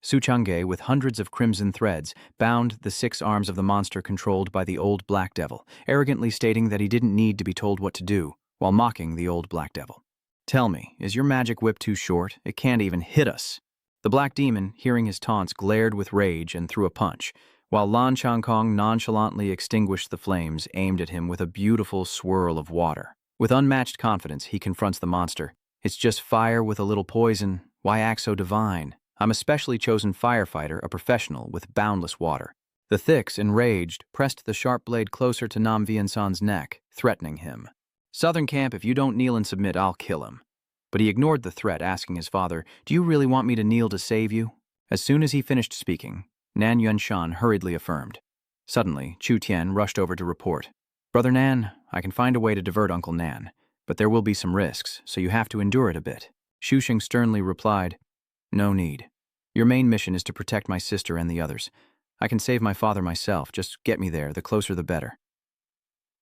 Speaker 1: Su Chang'e, with hundreds of crimson threads, bound the 6 arms of the monster controlled by the old Black Devil, arrogantly stating that he didn't need to be told what to do, while mocking the old Black Devil. "Tell me, is your magic whip too short? It can't even hit us." The Black Demon, hearing his taunts, glared with rage and threw a punch, while Lan Changkong nonchalantly extinguished the flames aimed at him with a beautiful swirl of water. With unmatched confidence, he confronts the monster. "It's just fire with a little poison. Why act so divine? I'm a specially chosen firefighter, a professional with boundless water." The Thix, enraged, pressed the sharp blade closer to Nam Viensan's neck, threatening him. "Southern Camp, if you don't kneel and submit, I'll kill him." But he ignored the threat, asking his father, "Do you really want me to kneel to save you?" As soon as he finished speaking, Nan Yunshan hurriedly affirmed. Suddenly, Chu Tian rushed over to report. "Brother Nan, I can find a way to divert Uncle Nan, but there will be some risks, so you have to endure it a bit." Shushing sternly replied, "No need. Your main mission is to protect my sister and the others. I can save my father myself, just get me there, the closer the better."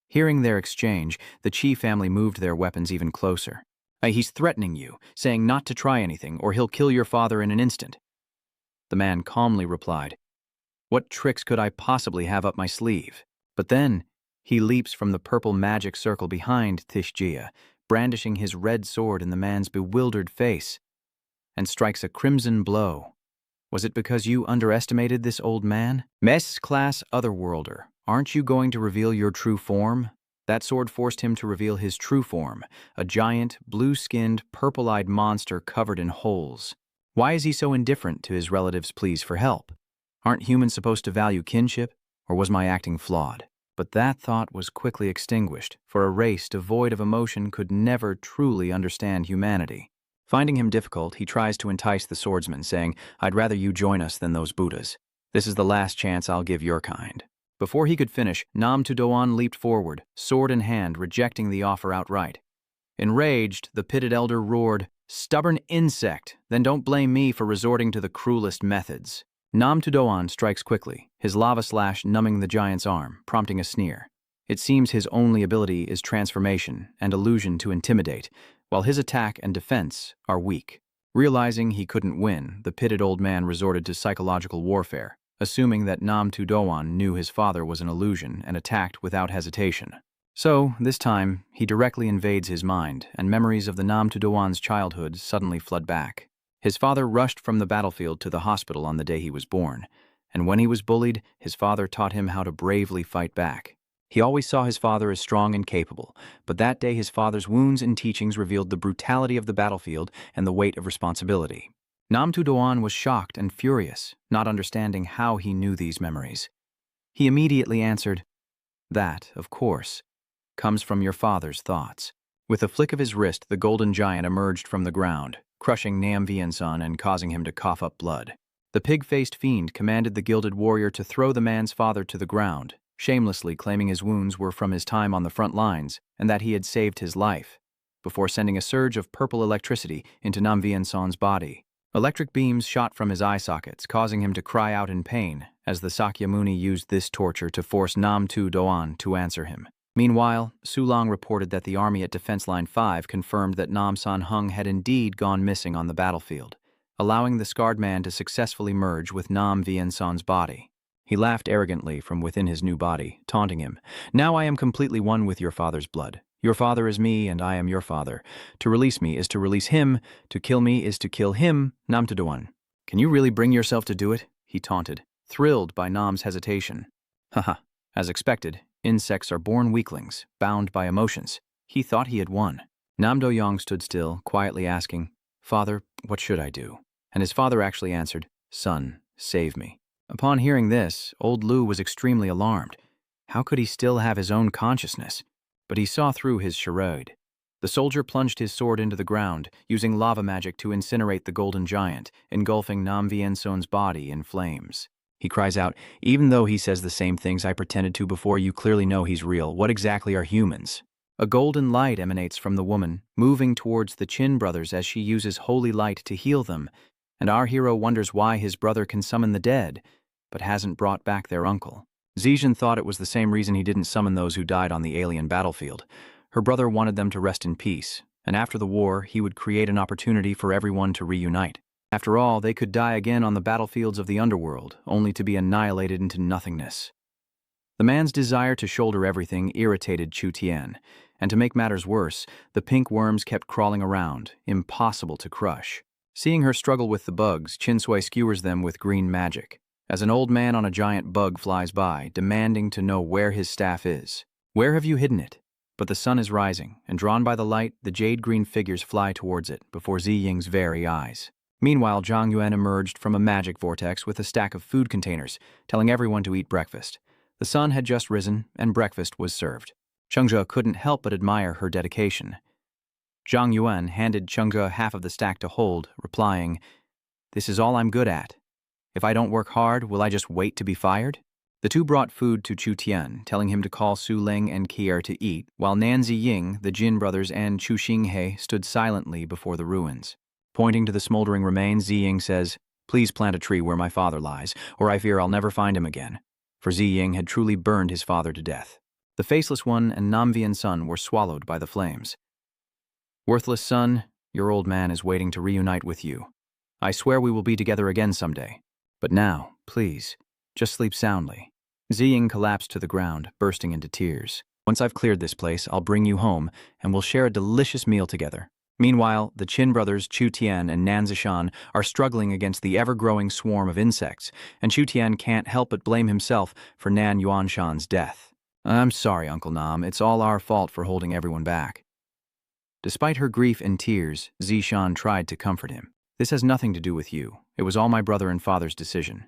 Speaker 1: Hearing their exchange, the Qi family moved their weapons even closer. "He's threatening you, saying not to try anything, or he'll kill your father in an instant." The man calmly replied, "What tricks could I possibly have up my sleeve?" But then, he leaps from the purple magic circle behind Tishjia, brandishing his red sword in the man's bewildered face, and strikes a crimson blow. "Was it because you underestimated this old man? Mess-class otherworlder, aren't you going to reveal your true form?" That sword forced him to reveal his true form, a giant, blue-skinned, purple-eyed monster covered in holes. Why is he so indifferent to his relatives' pleas for help? Aren't humans supposed to value kinship, or was my acting flawed? But that thought was quickly extinguished, for a race devoid of emotion could never truly understand humanity. Finding him difficult, he tries to entice the swordsman, saying, "I'd rather you join us than those Buddhas. This is the last chance I'll give your kind." Before he could finish, Nam Tudoan leaped forward, sword in hand, rejecting the offer outright. Enraged, the pitted elder roared, "Stubborn insect, then don't blame me for resorting to the cruelest methods." Nam Tudoan strikes quickly, his lava slash numbing the giant's arm, prompting a sneer. It seems his only ability is transformation and illusion to intimidate, while his attack and defense are weak. Realizing he couldn't win, the pitted old man resorted to psychological warfare, assuming that Nam Tudoan knew his father was an illusion and attacked without hesitation. So, this time, he directly invades his mind, and memories of the Nam Tudoan's childhood suddenly flood back. His father rushed from the battlefield to the hospital on the day he was born, and when he was bullied, his father taught him how to bravely fight back. He always saw his father as strong and capable, but that day his father's wounds and teachings revealed the brutality of the battlefield and the weight of responsibility. Nam Tudoan was shocked and furious, not understanding how he knew these memories. He immediately answered, "That, of course, comes from your father's thoughts." With a flick of his wrist, the golden giant emerged from the ground, crushing Nam Viensan and causing him to cough up blood. The pig-faced fiend commanded the gilded warrior to throw the man's father to the ground, shamelessly claiming his wounds were from his time on the front lines and that he had saved his life, before sending a surge of purple electricity into Nam Viensan's body. Electric beams shot from his eye sockets, causing him to cry out in pain, as the Sakyamuni used this torture to force Nam Tudoan to answer him. Meanwhile, Sulong reported that the army at Defense Line 5 confirmed that Nam San Hung had indeed gone missing on the battlefield, allowing the scarred man to successfully merge with Nam Viensan's body. He laughed arrogantly from within his new body, taunting him, "Now I am completely one with your father's blood. Your father is me, and I am your father. To release me is to release him. To kill me is to kill him, Nam Tudoan. Can you really bring yourself to do it?" he taunted, thrilled by Nam's hesitation. Haha, as expected, insects are born weaklings, bound by emotions. He thought he had won. Nam Do-yong stood still, quietly asking, "Father, what should I do?" And his father actually answered, "Son, save me." Upon hearing this, old Lu was extremely alarmed. How could he still have his own consciousness? But he saw through his charade. The soldier plunged his sword into the ground, using lava magic to incinerate the golden giant, engulfing Nam Vien Son's body in flames. He cries out, "Even though he says the same things I pretended to before, you clearly know he's real. What exactly are humans?" A golden light emanates from the woman, moving towards the Qin brothers as she uses holy light to heal them, and our hero wonders why his brother can summon the dead, but hasn't brought back their uncle. Zijin thought it was the same reason he didn't summon those who died on the alien battlefield. Her brother wanted them to rest in peace, and after the war, he would create an opportunity for everyone to reunite. After all, they could die again on the battlefields of the underworld, only to be annihilated into nothingness. The man's desire to shoulder everything irritated Chu Tian, and to make matters worse, the pink worms kept crawling around, impossible to crush. Seeing her struggle with the bugs, Qin Sui skewers them with green magic, as an old man on a giant bug flies by, demanding to know where his staff is. "Where have you hidden it?" But the sun is rising, and drawn by the light, the jade-green figures fly towards it, before Zi Ying's very eyes. Meanwhile, Zhang Yuan emerged from a magic vortex with a stack of food containers, telling everyone to eat breakfast. The sun had just risen, and breakfast was served. Chengzhe couldn't help but admire her dedication. Zhang Yuan handed Chengzhe half of the stack to hold, replying, "This is all I'm good at. If I don't work hard, will I just wait to be fired?" The two brought food to Chu Tian, telling him to call Su Ling and Kier to eat, while Nan Ziying, the Jin brothers, and Chu Xinghe stood silently before the ruins. Pointing to the smoldering remains, Ziying says, "Please plant a tree where my father lies, or I fear I'll never find him again." For Ziying had truly burned his father to death. The Faceless One and Nam Vien Son were swallowed by the flames. "Worthless son, your old man is waiting to reunite with you. I swear we will be together again someday. But now, please, just sleep soundly." Ziying collapsed to the ground, bursting into tears. "Once I've cleared this place, I'll bring you home, and we'll share a delicious meal together." Meanwhile, the Qin brothers Chu Tian and Nan Zishan are struggling against the ever-growing swarm of insects, and Chu Tian can't help but blame himself for Nan Yuanshan's death. "I'm sorry, Uncle Nam. It's all our fault for holding everyone back." Despite her grief and tears, Zishan tried to comfort him. "This has nothing to do with you. It was all my brother and father's decision."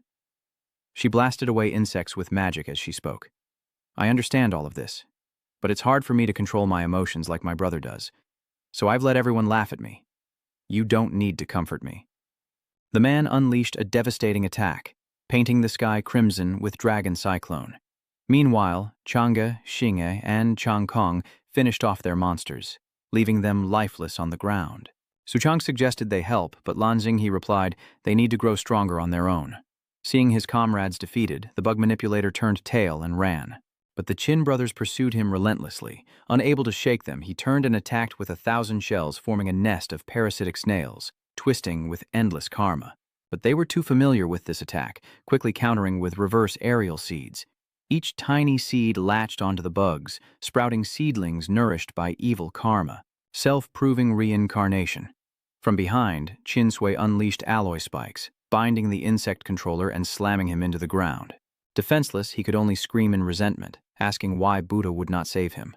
Speaker 1: She blasted away insects with magic as she spoke. "I understand all of this, but it's hard for me to control my emotions like my brother does. So I've let everyone laugh at me. You don't need to comfort me." The man unleashed a devastating attack, painting the sky crimson with dragon cyclone. Meanwhile, Chang'e, Xing'e, and Chang Kong finished off their monsters, leaving them lifeless on the ground. Suchang suggested they help, but Lan Xinghe replied they need to grow stronger on their own. Seeing his comrades defeated, the bug manipulator turned tail and ran. But the Qin brothers pursued him relentlessly. Unable to shake them, he turned and attacked with 1,000 shells, forming a nest of parasitic snails, twisting with endless karma. But they were too familiar with this attack, quickly countering with reverse aerial seeds. Each tiny seed latched onto the bugs, sprouting seedlings nourished by evil karma, self-proving reincarnation. From behind, Qin Sui unleashed alloy spikes, binding the insect controller and slamming him into the ground. Defenseless, he could only scream in resentment, asking why Buddha would not save him.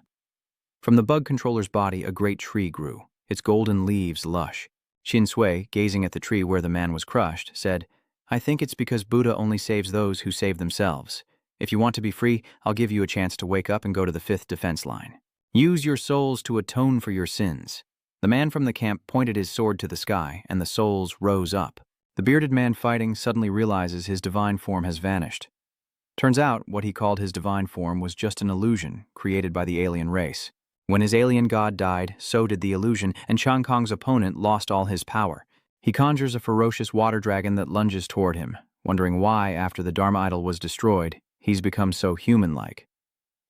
Speaker 1: From the bug controller's body, a great tree grew, its golden leaves lush. Qin Sui, gazing at the tree where the man was crushed, said, "I think it's because Buddha only saves those who save themselves. If you want to be free, I'll give you a chance to wake up and go to the 5th defense line. Use your souls to atone for your sins." The man from the camp pointed his sword to the sky, and the souls rose up. The bearded man fighting suddenly realizes his divine form has vanished. Turns out, what he called his divine form was just an illusion created by the alien race. When his alien god died, so did the illusion, and Chang Kong's opponent lost all his power. He conjures a ferocious water dragon that lunges toward him, wondering why, after the Dharma idol was destroyed, he's become so human-like.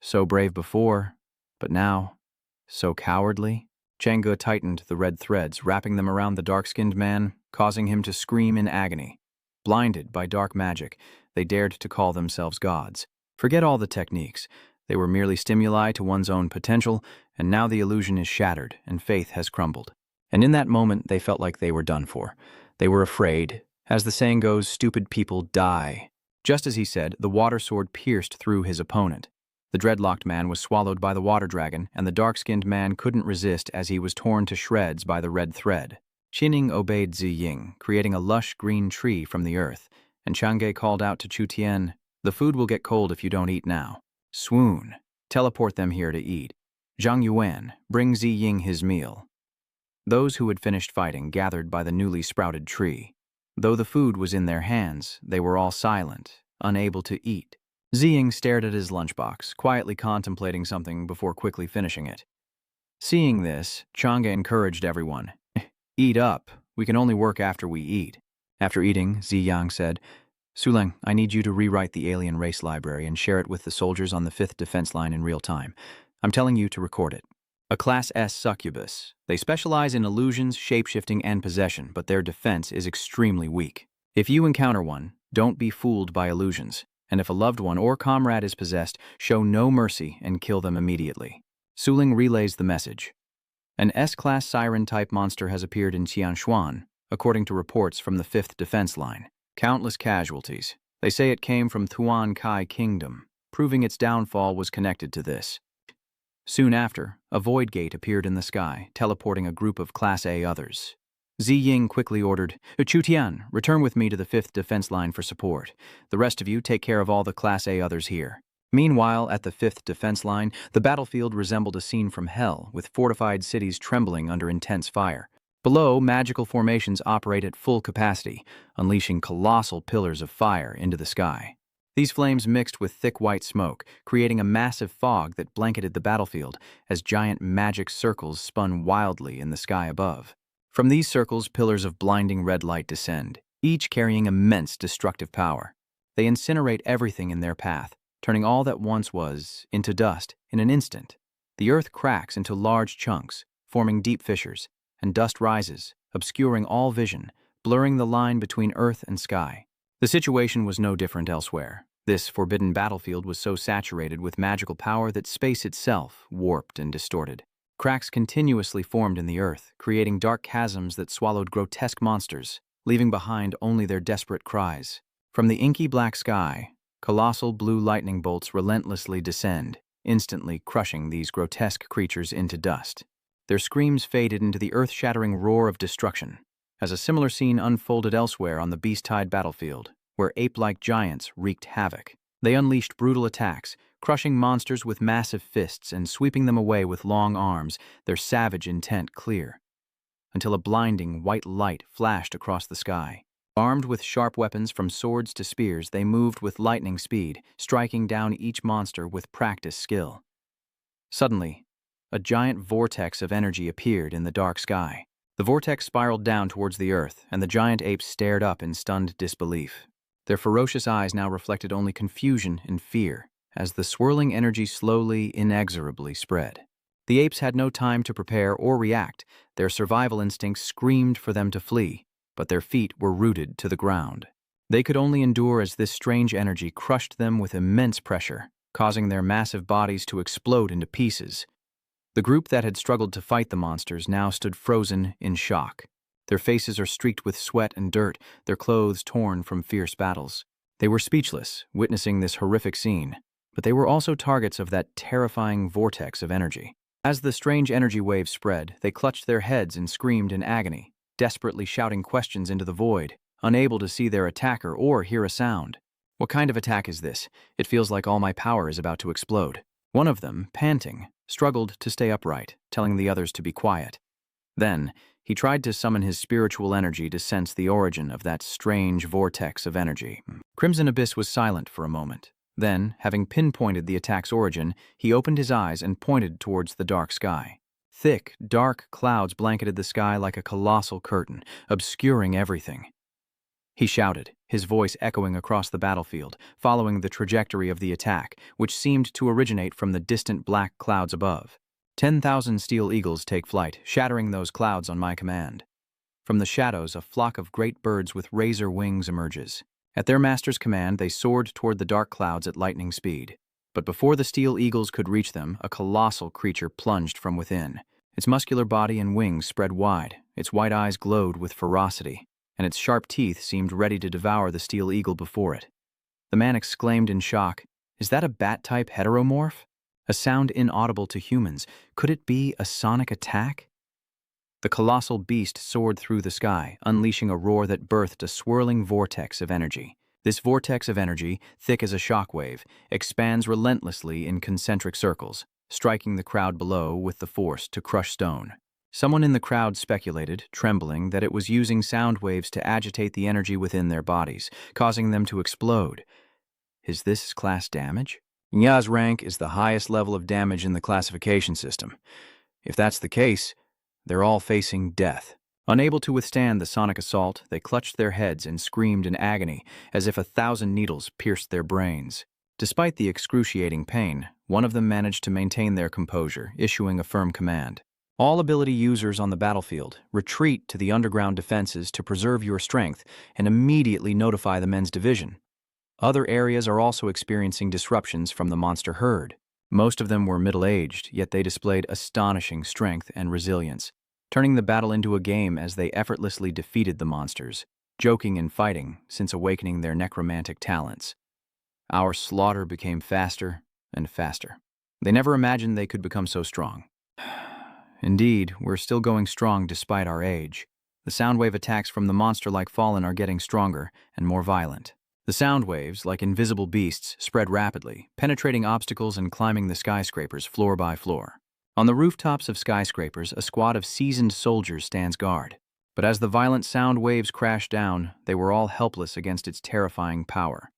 Speaker 1: So brave before, but now, so cowardly. Chang'e tightened the red threads, wrapping them around the dark-skinned man, causing him to scream in agony. Blinded by dark magic, they dared to call themselves gods. Forget all the techniques. They were merely stimuli to one's own potential, and now the illusion is shattered and faith has crumbled. And in that moment, they felt like they were done for. They were afraid. As the saying goes, stupid people die. Just as he said, the water sword pierced through his opponent. The dreadlocked man was swallowed by the water dragon, and the dark-skinned man couldn't resist as he was torn to shreds by the red thread. Qining obeyed Ziying, creating a lush green tree from the earth, and Chang'e called out to Chu Tian, "The food will get cold if you don't eat now." Swoon. Teleport them here to eat. Zhang Yuan, bring Zi Ying his meal. Those who had finished fighting gathered by the newly sprouted tree. Though the food was in their hands, they were all silent, unable to eat. Zi Ying stared at his lunchbox, quietly contemplating something before quickly finishing it. Seeing this, Chang'e encouraged everyone. "Eat up. We can only work after we eat." After eating, Zi Yang said, "Suleng, I need you to rewrite the alien race library and share it with the soldiers on the 5th defense line in real time. I'm telling you to record it. A Class S succubus. They specialize in illusions, shapeshifting, and possession, but their defense is extremely weak. If you encounter one, don't be fooled by illusions, and if a loved one or comrade is possessed, show no mercy and kill them immediately." Suling relays the message. An S-class siren-type monster has appeared in Tianshuan, according to reports from the 5th defense line. Countless casualties. They say it came from Tuan Kai Kingdom, proving its downfall was connected to this. Soon after, a void gate appeared in the sky, teleporting a group of Class A others. Zi Ying quickly ordered, "Chu Tian, return with me to the 5th defense line for support. The rest of you take care of all the Class A others here." Meanwhile, at the 5th defense line, the battlefield resembled a scene from hell, with fortified cities trembling under intense fire. Below, magical formations operate at full capacity, unleashing colossal pillars of fire into the sky. These flames mixed with thick white smoke, creating a massive fog that blanketed the battlefield as giant magic circles spun wildly in the sky above. From these circles, pillars of blinding red light descend, each carrying immense destructive power. They incinerate everything in their path, turning all that once was into dust in an instant. The earth cracks into large chunks, forming deep fissures, and dust rises, obscuring all vision, blurring the line between earth and sky. The situation was no different elsewhere. This forbidden battlefield was so saturated with magical power that space itself warped and distorted. Cracks continuously formed in the earth, creating dark chasms that swallowed grotesque monsters, leaving behind only their desperate cries. From the inky black sky, colossal blue lightning bolts relentlessly descend, instantly crushing these grotesque creatures into dust. Their screams faded into the earth-shattering roar of destruction, as a similar scene unfolded elsewhere on the beast-tide battlefield, where ape-like giants wreaked havoc. They unleashed brutal attacks, crushing monsters with massive fists and sweeping them away with long arms, their savage intent clear, until a blinding white light flashed across the sky. Armed with sharp weapons from swords to spears, they moved with lightning speed, striking down each monster with practiced skill. Suddenly, a giant vortex of energy appeared in the dark sky. The vortex spiraled down towards the earth, and the giant apes stared up in stunned disbelief. Their ferocious eyes now reflected only confusion and fear, as the swirling energy slowly, inexorably spread. The apes had no time to prepare or react. Their survival instincts screamed for them to flee, but their feet were rooted to the ground. They could only endure as this strange energy crushed them with immense pressure, causing their massive bodies to explode into pieces. The group that had struggled to fight the monsters now stood frozen in shock. Their faces are streaked with sweat and dirt, their clothes torn from fierce battles. They were speechless, witnessing this horrific scene, but they were also targets of that terrifying vortex of energy. As the strange energy waves spread, they clutched their heads and screamed in agony, desperately shouting questions into the void, unable to see their attacker or hear a sound. "What kind of attack is this? It feels like all my power is about to explode." One of them, panting, struggled to stay upright, telling the others to be quiet. Then, he tried to summon his spiritual energy to sense the origin of that strange vortex of energy. Crimson Abyss was silent for a moment. Then, having pinpointed the attack's origin, he opened his eyes and pointed towards the dark sky. Thick, dark clouds blanketed the sky like a colossal curtain, obscuring everything. He shouted, his voice echoing across the battlefield, following the trajectory of the attack, which seemed to originate from the distant black clouds above. 10,000 steel eagles take flight, shattering those clouds on my command. From the shadows, a flock of great birds with razor wings emerges. At their master's command, they soared toward the dark clouds at lightning speed. But before the steel eagles could reach them, a colossal creature plunged from within. Its muscular body and wings spread wide, its white eyes glowed with ferocity, and its sharp teeth seemed ready to devour the steel eagle before it. The man exclaimed in shock, "Is that a bat-type heteromorph? A sound inaudible to humans. Could it be a sonic attack?" The colossal beast soared through the sky, unleashing a roar that birthed a swirling vortex of energy. This vortex of energy, thick as a shockwave, expands relentlessly in concentric circles, striking the crowd below with the force to crush stone. Someone in the crowd speculated, trembling, that it was using sound waves to agitate the energy within their bodies, causing them to explode. Is this class damage? Nya's rank is the highest level of damage in the classification system. If that's the case, they're all facing death. Unable to withstand the sonic assault, they clutched their heads and screamed in agony, as if 1,000 needles pierced their brains. Despite the excruciating pain, one of them managed to maintain their composure, issuing a firm command. All ability users on the battlefield, retreat to the underground defenses to preserve your strength and immediately notify the men's division. Other areas are also experiencing disruptions from the monster herd. Most of them were middle-aged, yet they displayed astonishing strength and resilience, turning the battle into a game as they effortlessly defeated the monsters, joking and fighting since awakening their necromantic talents. Our slaughter became faster and faster. They never imagined they could become so strong. Indeed, we're still going strong despite our age. The soundwave attacks from the monster-like Fallen are getting stronger and more violent. The sound waves, like invisible beasts, spread rapidly, penetrating obstacles and climbing the skyscrapers floor by floor. On the rooftops of skyscrapers, a squad of seasoned soldiers stands guard. But as the violent sound waves crash down, they were all helpless against its terrifying power.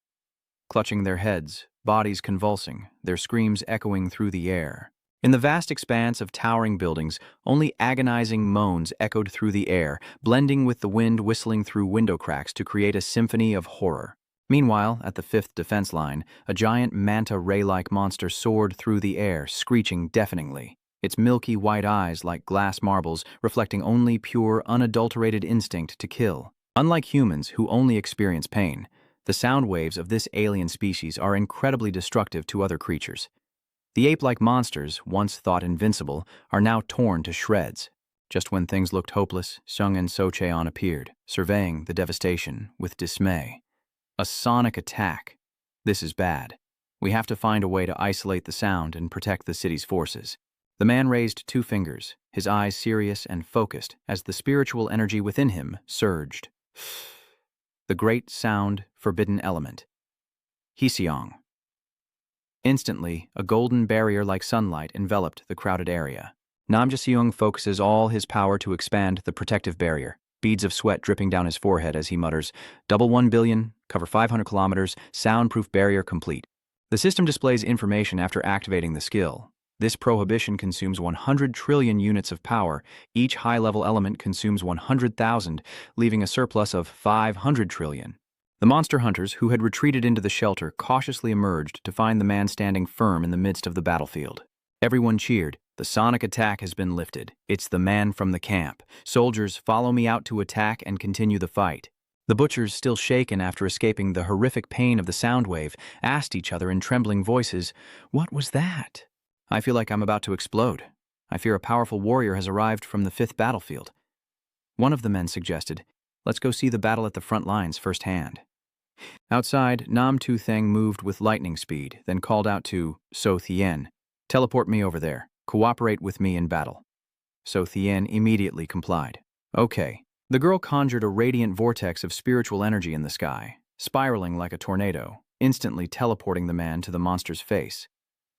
Speaker 1: Clutching their heads, bodies convulsing, their screams echoing through the air. In the vast expanse of towering buildings, only agonizing moans echoed through the air, blending with the wind whistling through window cracks to create a symphony of horror. Meanwhile, at the 5th defense line, a giant manta ray-like monster soared through the air, screeching deafeningly, its milky white eyes like glass marbles reflecting only pure, unadulterated instinct to kill. Unlike humans who only experience pain, the sound waves of this alien species are incredibly destructive to other creatures. The ape-like monsters, once thought invincible, are now torn to shreds. Just when things looked hopeless, Sung and Socheon appeared, surveying the devastation with dismay. A sonic attack. This is bad. We have to find a way to isolate the sound and protect the city's forces. The man raised 2 fingers, his eyes serious and focused as the spiritual energy within him surged. The great sound, forbidden element. Hiseong. Instantly, a golden barrier like sunlight enveloped the crowded area. Namjaseong focuses all his power to expand the protective barrier, beads of sweat dripping down his forehead as he mutters, "Double 1 billion, cover 500 kilometers, soundproof barrier complete." The system displays information after activating the skill. This prohibition consumes 100 trillion units of power. Each high-level element consumes 100,000, leaving a surplus of 500 trillion. The monster hunters, who had retreated into the shelter, cautiously emerged to find the man standing firm in the midst of the battlefield. Everyone cheered. The sonic attack has been lifted. It's the man from the camp. Soldiers, follow me out to attack and continue the fight. The butchers, still shaken after escaping the horrific pain of the sound wave, asked each other in trembling voices, "What was that?" "I feel like I'm about to explode. I fear a powerful warrior has arrived from the 5th battlefield." One of the men suggested, "Let's go see the battle at the front lines firsthand." Outside, Nam Tu Theng moved with lightning speed, then called out to So Thien, "Teleport me over there. Cooperate with me in battle." So Thien immediately complied. Okay. The girl conjured a radiant vortex of spiritual energy in the sky, spiraling like a tornado, instantly teleporting the man to the monster's face.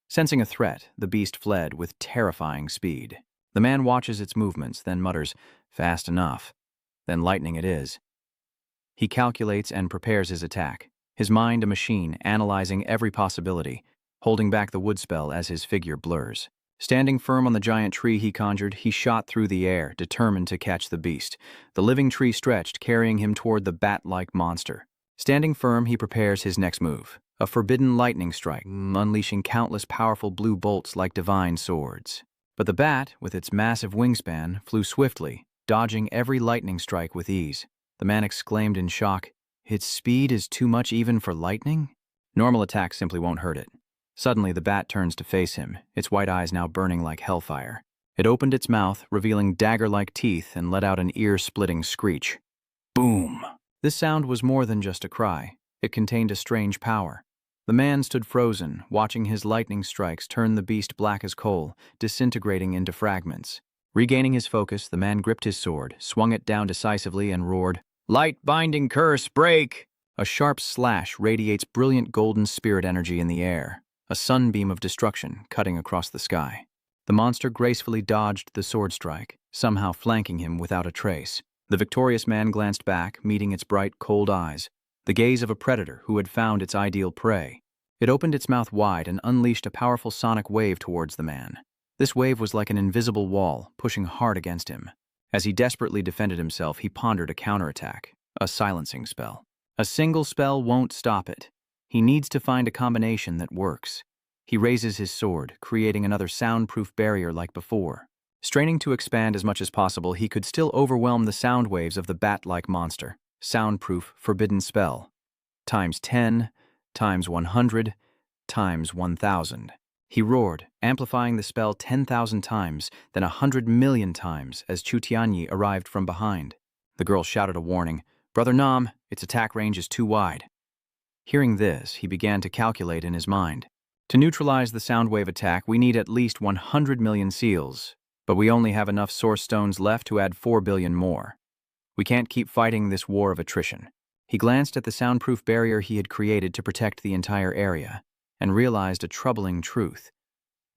Speaker 1: Sensing a threat, the beast fled with terrifying speed. The man watches its movements, then mutters, "Fast enough." Then lightning it is. He calculates and prepares his attack, his mind a machine analyzing every possibility, holding back the wood spell as his figure blurs. Standing firm on the giant tree he conjured, he shot through the air, determined to catch the beast. The living tree stretched, carrying him toward the bat-like monster. Standing firm, he prepares his next move, a forbidden lightning strike, unleashing countless powerful blue bolts like divine swords. But the bat, with its massive wingspan, flew swiftly, dodging every lightning strike with ease. The man exclaimed in shock, "Its speed is too much even for lightning?" Normal attacks simply won't hurt it. Suddenly, the bat turns to face him, its white eyes now burning like hellfire. It opened its mouth, revealing dagger-like teeth, and let out an ear-splitting screech. Boom! This sound was more than just a cry. It contained a strange power. The man stood frozen, watching his lightning strikes turn the beast black as coal, disintegrating into fragments. Regaining his focus, the man gripped his sword, swung it down decisively, and roared, "Light binding curse, break!" A sharp slash radiates brilliant golden spirit energy in the air, a sunbeam of destruction cutting across the sky. The monster gracefully dodged the sword strike, somehow flanking him without a trace. The victorious man glanced back, meeting its bright, cold eyes, the gaze of a predator who had found its ideal prey. It opened its mouth wide and unleashed a powerful sonic wave towards the man. This wave was like an invisible wall, pushing hard against him. As he desperately defended himself, he pondered a counterattack, a silencing spell. A single spell won't stop it. He needs to find a combination that works. He raises his sword, creating another soundproof barrier like before. Straining to expand as much as possible, he could still overwhelm the sound waves of the bat-like monster. Soundproof forbidden spell. Times 10, times 100, times 1,000. He roared, amplifying the spell 10,000 times, then 100 million times as Chu Tianyi arrived from behind. The girl shouted a warning. "Brother Nam, its attack range is too wide." Hearing this, he began to calculate in his mind. To neutralize the soundwave attack, we need at least 100 million seals, but we only have enough source stones left to add 4 billion more. We can't keep fighting this war of attrition. He glanced at the soundproof barrier he had created to protect the entire area, and realized a troubling truth.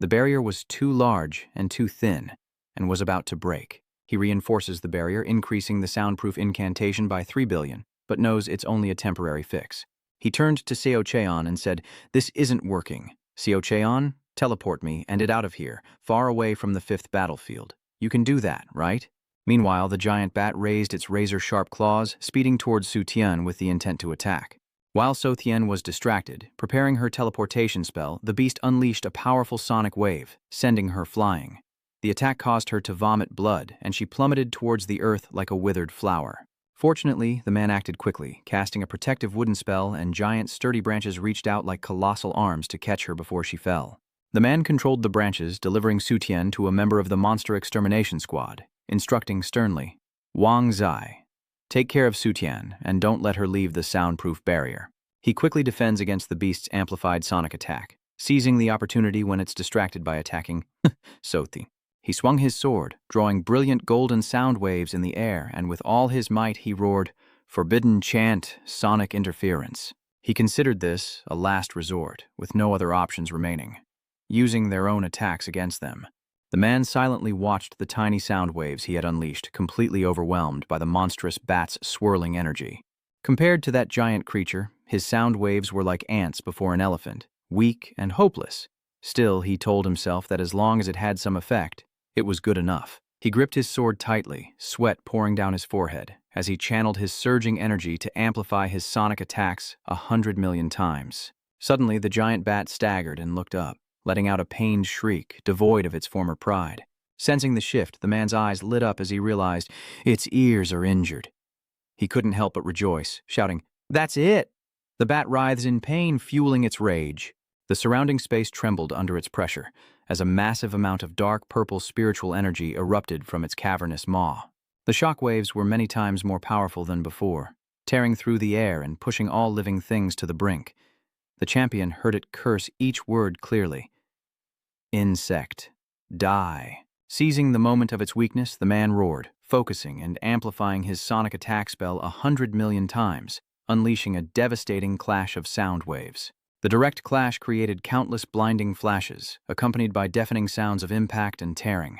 Speaker 1: The barrier was too large and too thin, and was about to break. He reinforces the barrier, increasing the soundproof incantation by 3 billion, but knows it's only a temporary fix. He turned to Seo Cheon and said, "This isn't working. Seo Cheon, teleport me and it out of here, far away from the 5th battlefield. You can do that, right?" Meanwhile, the giant bat raised its razor-sharp claws, speeding towards Su Tian with the intent to attack. While Su Tian was distracted, preparing her teleportation spell, the beast unleashed a powerful sonic wave, sending her flying. The attack caused her to vomit blood, and she plummeted towards the earth like a withered flower. Fortunately, the man acted quickly, casting a protective wooden spell, and giant, sturdy branches reached out like colossal arms to catch her before she fell. The man controlled the branches, delivering Su Tian to a member of the monster extermination squad, instructing sternly, "Wang Zai, take care of Su Tian, and don't let her leave the soundproof barrier." He quickly defends against the beast's amplified sonic attack, seizing the opportunity when it's distracted by attacking Sothi. He swung his sword, drawing brilliant golden sound waves in the air, and with all his might he roared, "Forbidden chant, sonic interference." He considered this a last resort, with no other options remaining, using their own attacks against them. The man silently watched the tiny sound waves he had unleashed, completely overwhelmed by the monstrous bat's swirling energy. Compared to that giant creature, his sound waves were like ants before an elephant, weak and hopeless. Still, he told himself that as long as it had some effect, it was good enough. He gripped his sword tightly, sweat pouring down his forehead, as he channeled his surging energy to amplify his sonic attacks 100 million times. Suddenly, the giant bat staggered and looked up, letting out a pained shriek, devoid of its former pride. Sensing the shift, the man's eyes lit up as he realized its ears are injured. He couldn't help but rejoice, shouting, "That's it!" The bat writhes in pain, fueling its rage. The surrounding space trembled under its pressure, as a massive amount of dark purple spiritual energy erupted from its cavernous maw. The shock waves were many times more powerful than before, tearing through the air and pushing all living things to the brink. The champion heard it curse each word clearly. "Insect. Die." Seizing the moment of its weakness, the man roared, focusing and amplifying his sonic attack spell 100 million times, unleashing a devastating clash of sound waves. The direct clash created countless blinding flashes, accompanied by deafening sounds of impact and tearing.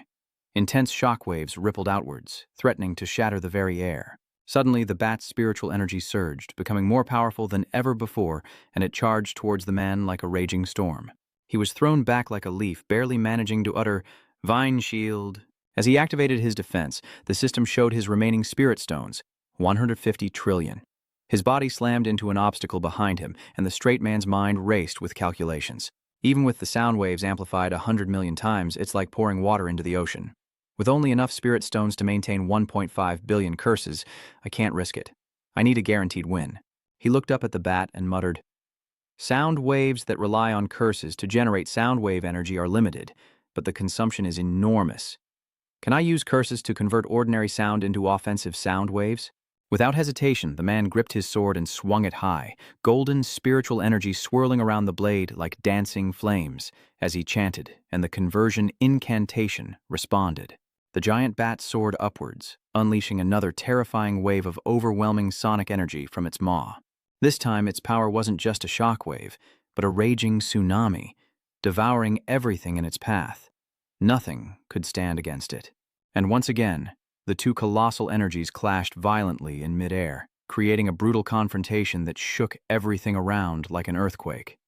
Speaker 1: Intense shock waves rippled outwards, threatening to shatter the very air. Suddenly, the bat's spiritual energy surged, becoming more powerful than ever before, and it charged towards the man like a raging storm. He was thrown back like a leaf, barely managing to utter, "Vine Shield." As he activated his defense, the system showed his remaining spirit stones, 150 trillion. His body slammed into an obstacle behind him, and the straight man's mind raced with calculations. Even with the sound waves amplified 100 million times, it's like pouring water into the ocean. With only enough spirit stones to maintain 1.5 billion curses, I can't risk it. I need a guaranteed win. He looked up at the bat and muttered, "Sound waves that rely on curses to generate sound wave energy are limited, but the consumption is enormous. Can I use curses to convert ordinary sound into offensive sound waves?" Without hesitation, the man gripped his sword and swung it high, golden spiritual energy swirling around the blade like dancing flames as he chanted, and the conversion incantation responded. The giant bat soared upwards, unleashing another terrifying wave of overwhelming sonic energy from its maw. This time, its power wasn't just a shockwave, but a raging tsunami, devouring everything in its path. Nothing could stand against it. And once again, the two colossal energies clashed violently in midair, creating a brutal confrontation that shook everything around like an earthquake.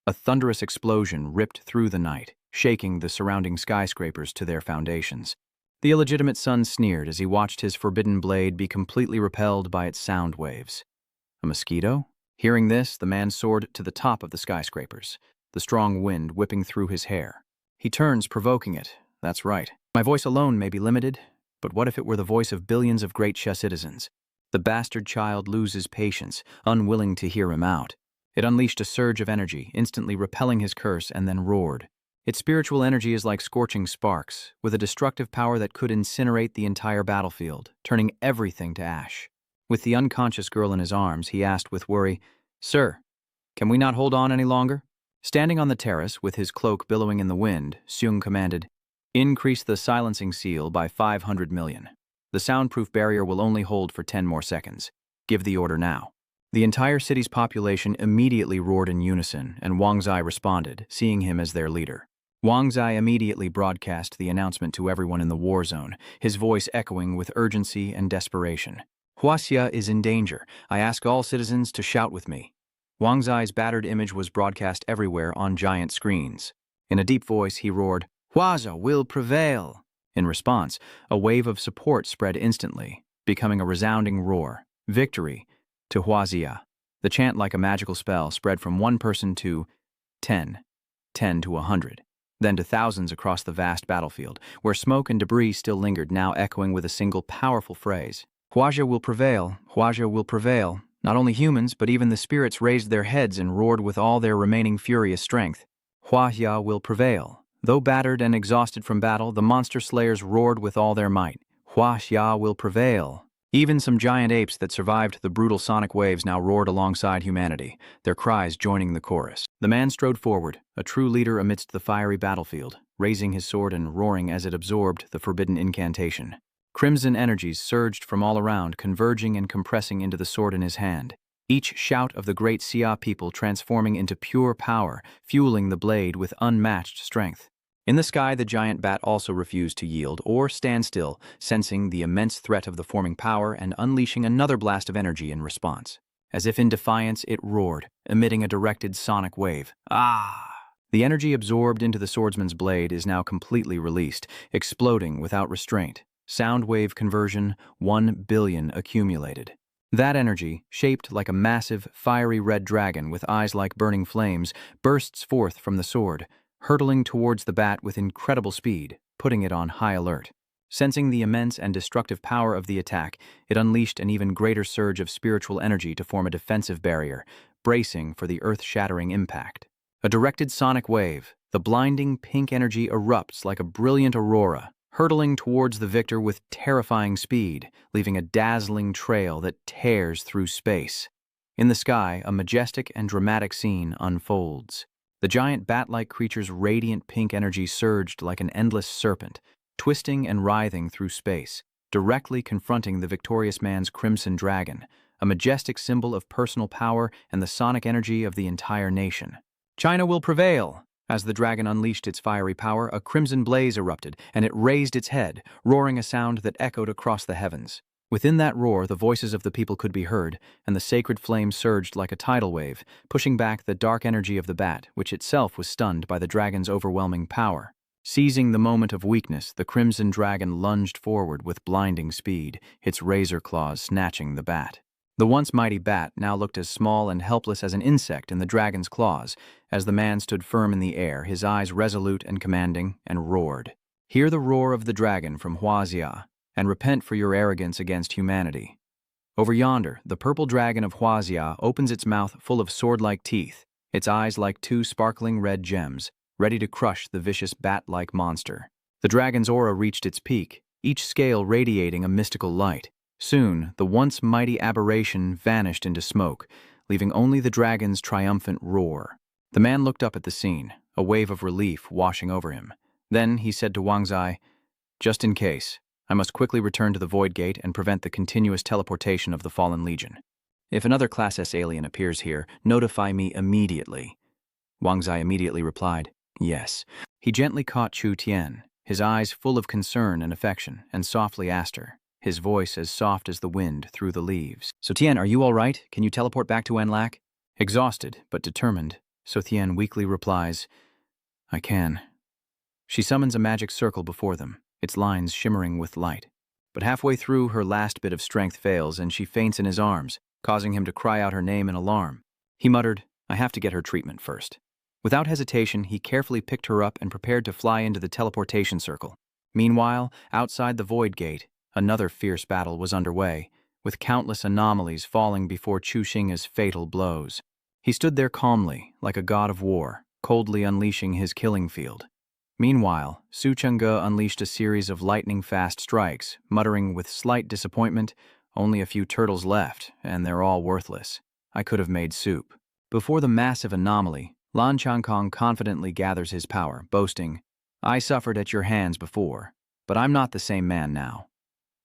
Speaker 1: A thunderous explosion ripped through the night, shaking the surrounding skyscrapers to their foundations. The illegitimate son sneered as he watched his forbidden blade be completely repelled by its sound waves. A mosquito? Hearing this, the man soared to the top of the skyscrapers, the strong wind whipping through his hair. He turns, provoking it. That's right. My voice alone may be limited, but what if it were the voice of billions of great citizens? The bastard child loses patience, unwilling to hear him out. It unleashed a surge of energy, instantly repelling his curse, and then roared. Its spiritual energy is like scorching sparks, with a destructive power that could incinerate the entire battlefield, turning everything to ash. With the unconscious girl in his arms, he asked with worry, "Sir, can we not hold on any longer?" Standing on the terrace, with his cloak billowing in the wind, Seung commanded, "Increase the silencing seal by 500 million. The soundproof barrier will only hold for 10 more seconds. Give the order now." The entire city's population immediately roared in unison, and Wang Zai responded, seeing him as their leader. Wang Zai immediately broadcast the announcement to everyone in the war zone, his voice echoing with urgency and desperation. "Huaxia is in danger. I ask all citizens to shout with me." Wang Zai's battered image was broadcast everywhere on giant screens. In a deep voice, he roared, "Huaxia will prevail!" In response, a wave of support spread instantly, becoming a resounding roar. "Victory to Huaxia." The chant, like a magical spell, spread from one person to 10, 10 to 100, then to thousands across the vast battlefield, where smoke and debris still lingered, now echoing with a single powerful phrase. "Huaxia will prevail, Huaxia will prevail." Not only humans, but even the spirits raised their heads and roared with all their remaining furious strength. "Huaxia will prevail." Though battered and exhausted from battle, the monster slayers roared with all their might. "Huaxia will prevail." Even some giant apes that survived the brutal sonic waves now roared alongside humanity, their cries joining the chorus. The man strode forward, a true leader amidst the fiery battlefield, raising his sword and roaring as it absorbed the forbidden incantation. Crimson energies surged from all around, converging and compressing into the sword in his hand. Each shout of the great Xia people transforming into pure power, fueling the blade with unmatched strength. In the sky, the giant bat also refused to yield or stand still, sensing the immense threat of the forming power and unleashing another blast of energy in response. As if in defiance, it roared, emitting a directed sonic wave. Ah! The energy absorbed into the swordsman's blade is now completely released, exploding without restraint. Sound wave conversion, 1 billion accumulated. That energy, shaped like a massive, fiery red dragon with eyes like burning flames, bursts forth from the sword, hurtling towards the bat with incredible speed, putting it on high alert. Sensing the immense and destructive power of the attack, it unleashed an even greater surge of spiritual energy to form a defensive barrier, bracing for the earth-shattering impact. A directed sonic wave, the blinding pink energy erupts like a brilliant aurora, hurtling towards the victor with terrifying speed, leaving a dazzling trail that tears through space. In the sky, a majestic and dramatic scene unfolds. The giant bat-like creature's radiant pink energy surged like an endless serpent, twisting and writhing through space, directly confronting the victorious man's crimson dragon, a majestic symbol of personal power and the sonic energy of the entire nation. "China will prevail!" As the dragon unleashed its fiery power, a crimson blaze erupted, and it raised its head, roaring a sound that echoed across the heavens. Within that roar, the voices of the people could be heard, and the sacred flame surged like a tidal wave, pushing back the dark energy of the bat, which itself was stunned by the dragon's overwhelming power. Seizing the moment of weakness, the crimson dragon lunged forward with blinding speed, its razor claws snatching the bat. The once mighty bat now looked as small and helpless as an insect in the dragon's claws, as the man stood firm in the air, his eyes resolute and commanding, and roared. "Hear the roar of the dragon from Huaxia, and repent for your arrogance against humanity." Over yonder, the purple dragon of Huaxia opens its mouth full of sword-like teeth, its eyes like two sparkling red gems, ready to crush the vicious bat-like monster. The dragon's aura reached its peak, each scale radiating a mystical light. Soon, the once mighty aberration vanished into smoke, leaving only the dragon's triumphant roar. The man looked up at the scene, a wave of relief washing over him. Then he said to Wang Zai, "Just in case, I must quickly return to the Void Gate and prevent the continuous teleportation of the Fallen Legion." If another Class S alien appears here, notify me immediately. Wang Zai immediately replied, yes. He gently caught Chu Tian, his eyes full of concern and affection, and softly asked her, his voice as soft as the wind through the leaves. So Tian, are you all right? Can you teleport back to Wenlac? Exhausted, but determined, So Tian weakly replies, I can. She summons a magic circle before them, its lines shimmering with light. But halfway through, her last bit of strength fails and she faints in his arms, causing him to cry out her name in alarm. He muttered, I have to get her treatment first. Without hesitation, he carefully picked her up and prepared to fly into the teleportation circle. Meanwhile, outside the Void Gate, another fierce battle was underway, with countless anomalies falling before Chu Xing's fatal blows. He stood there calmly, like a god of war, coldly unleashing his killing field. Meanwhile, Su Chang'e unleashed a series of lightning-fast strikes, muttering with slight disappointment, only a few turtles left, and they're all worthless. I could have made soup. Before the massive anomaly, Lan Changkong confidently gathers his power, boasting, I suffered at your hands before, but I'm not the same man now.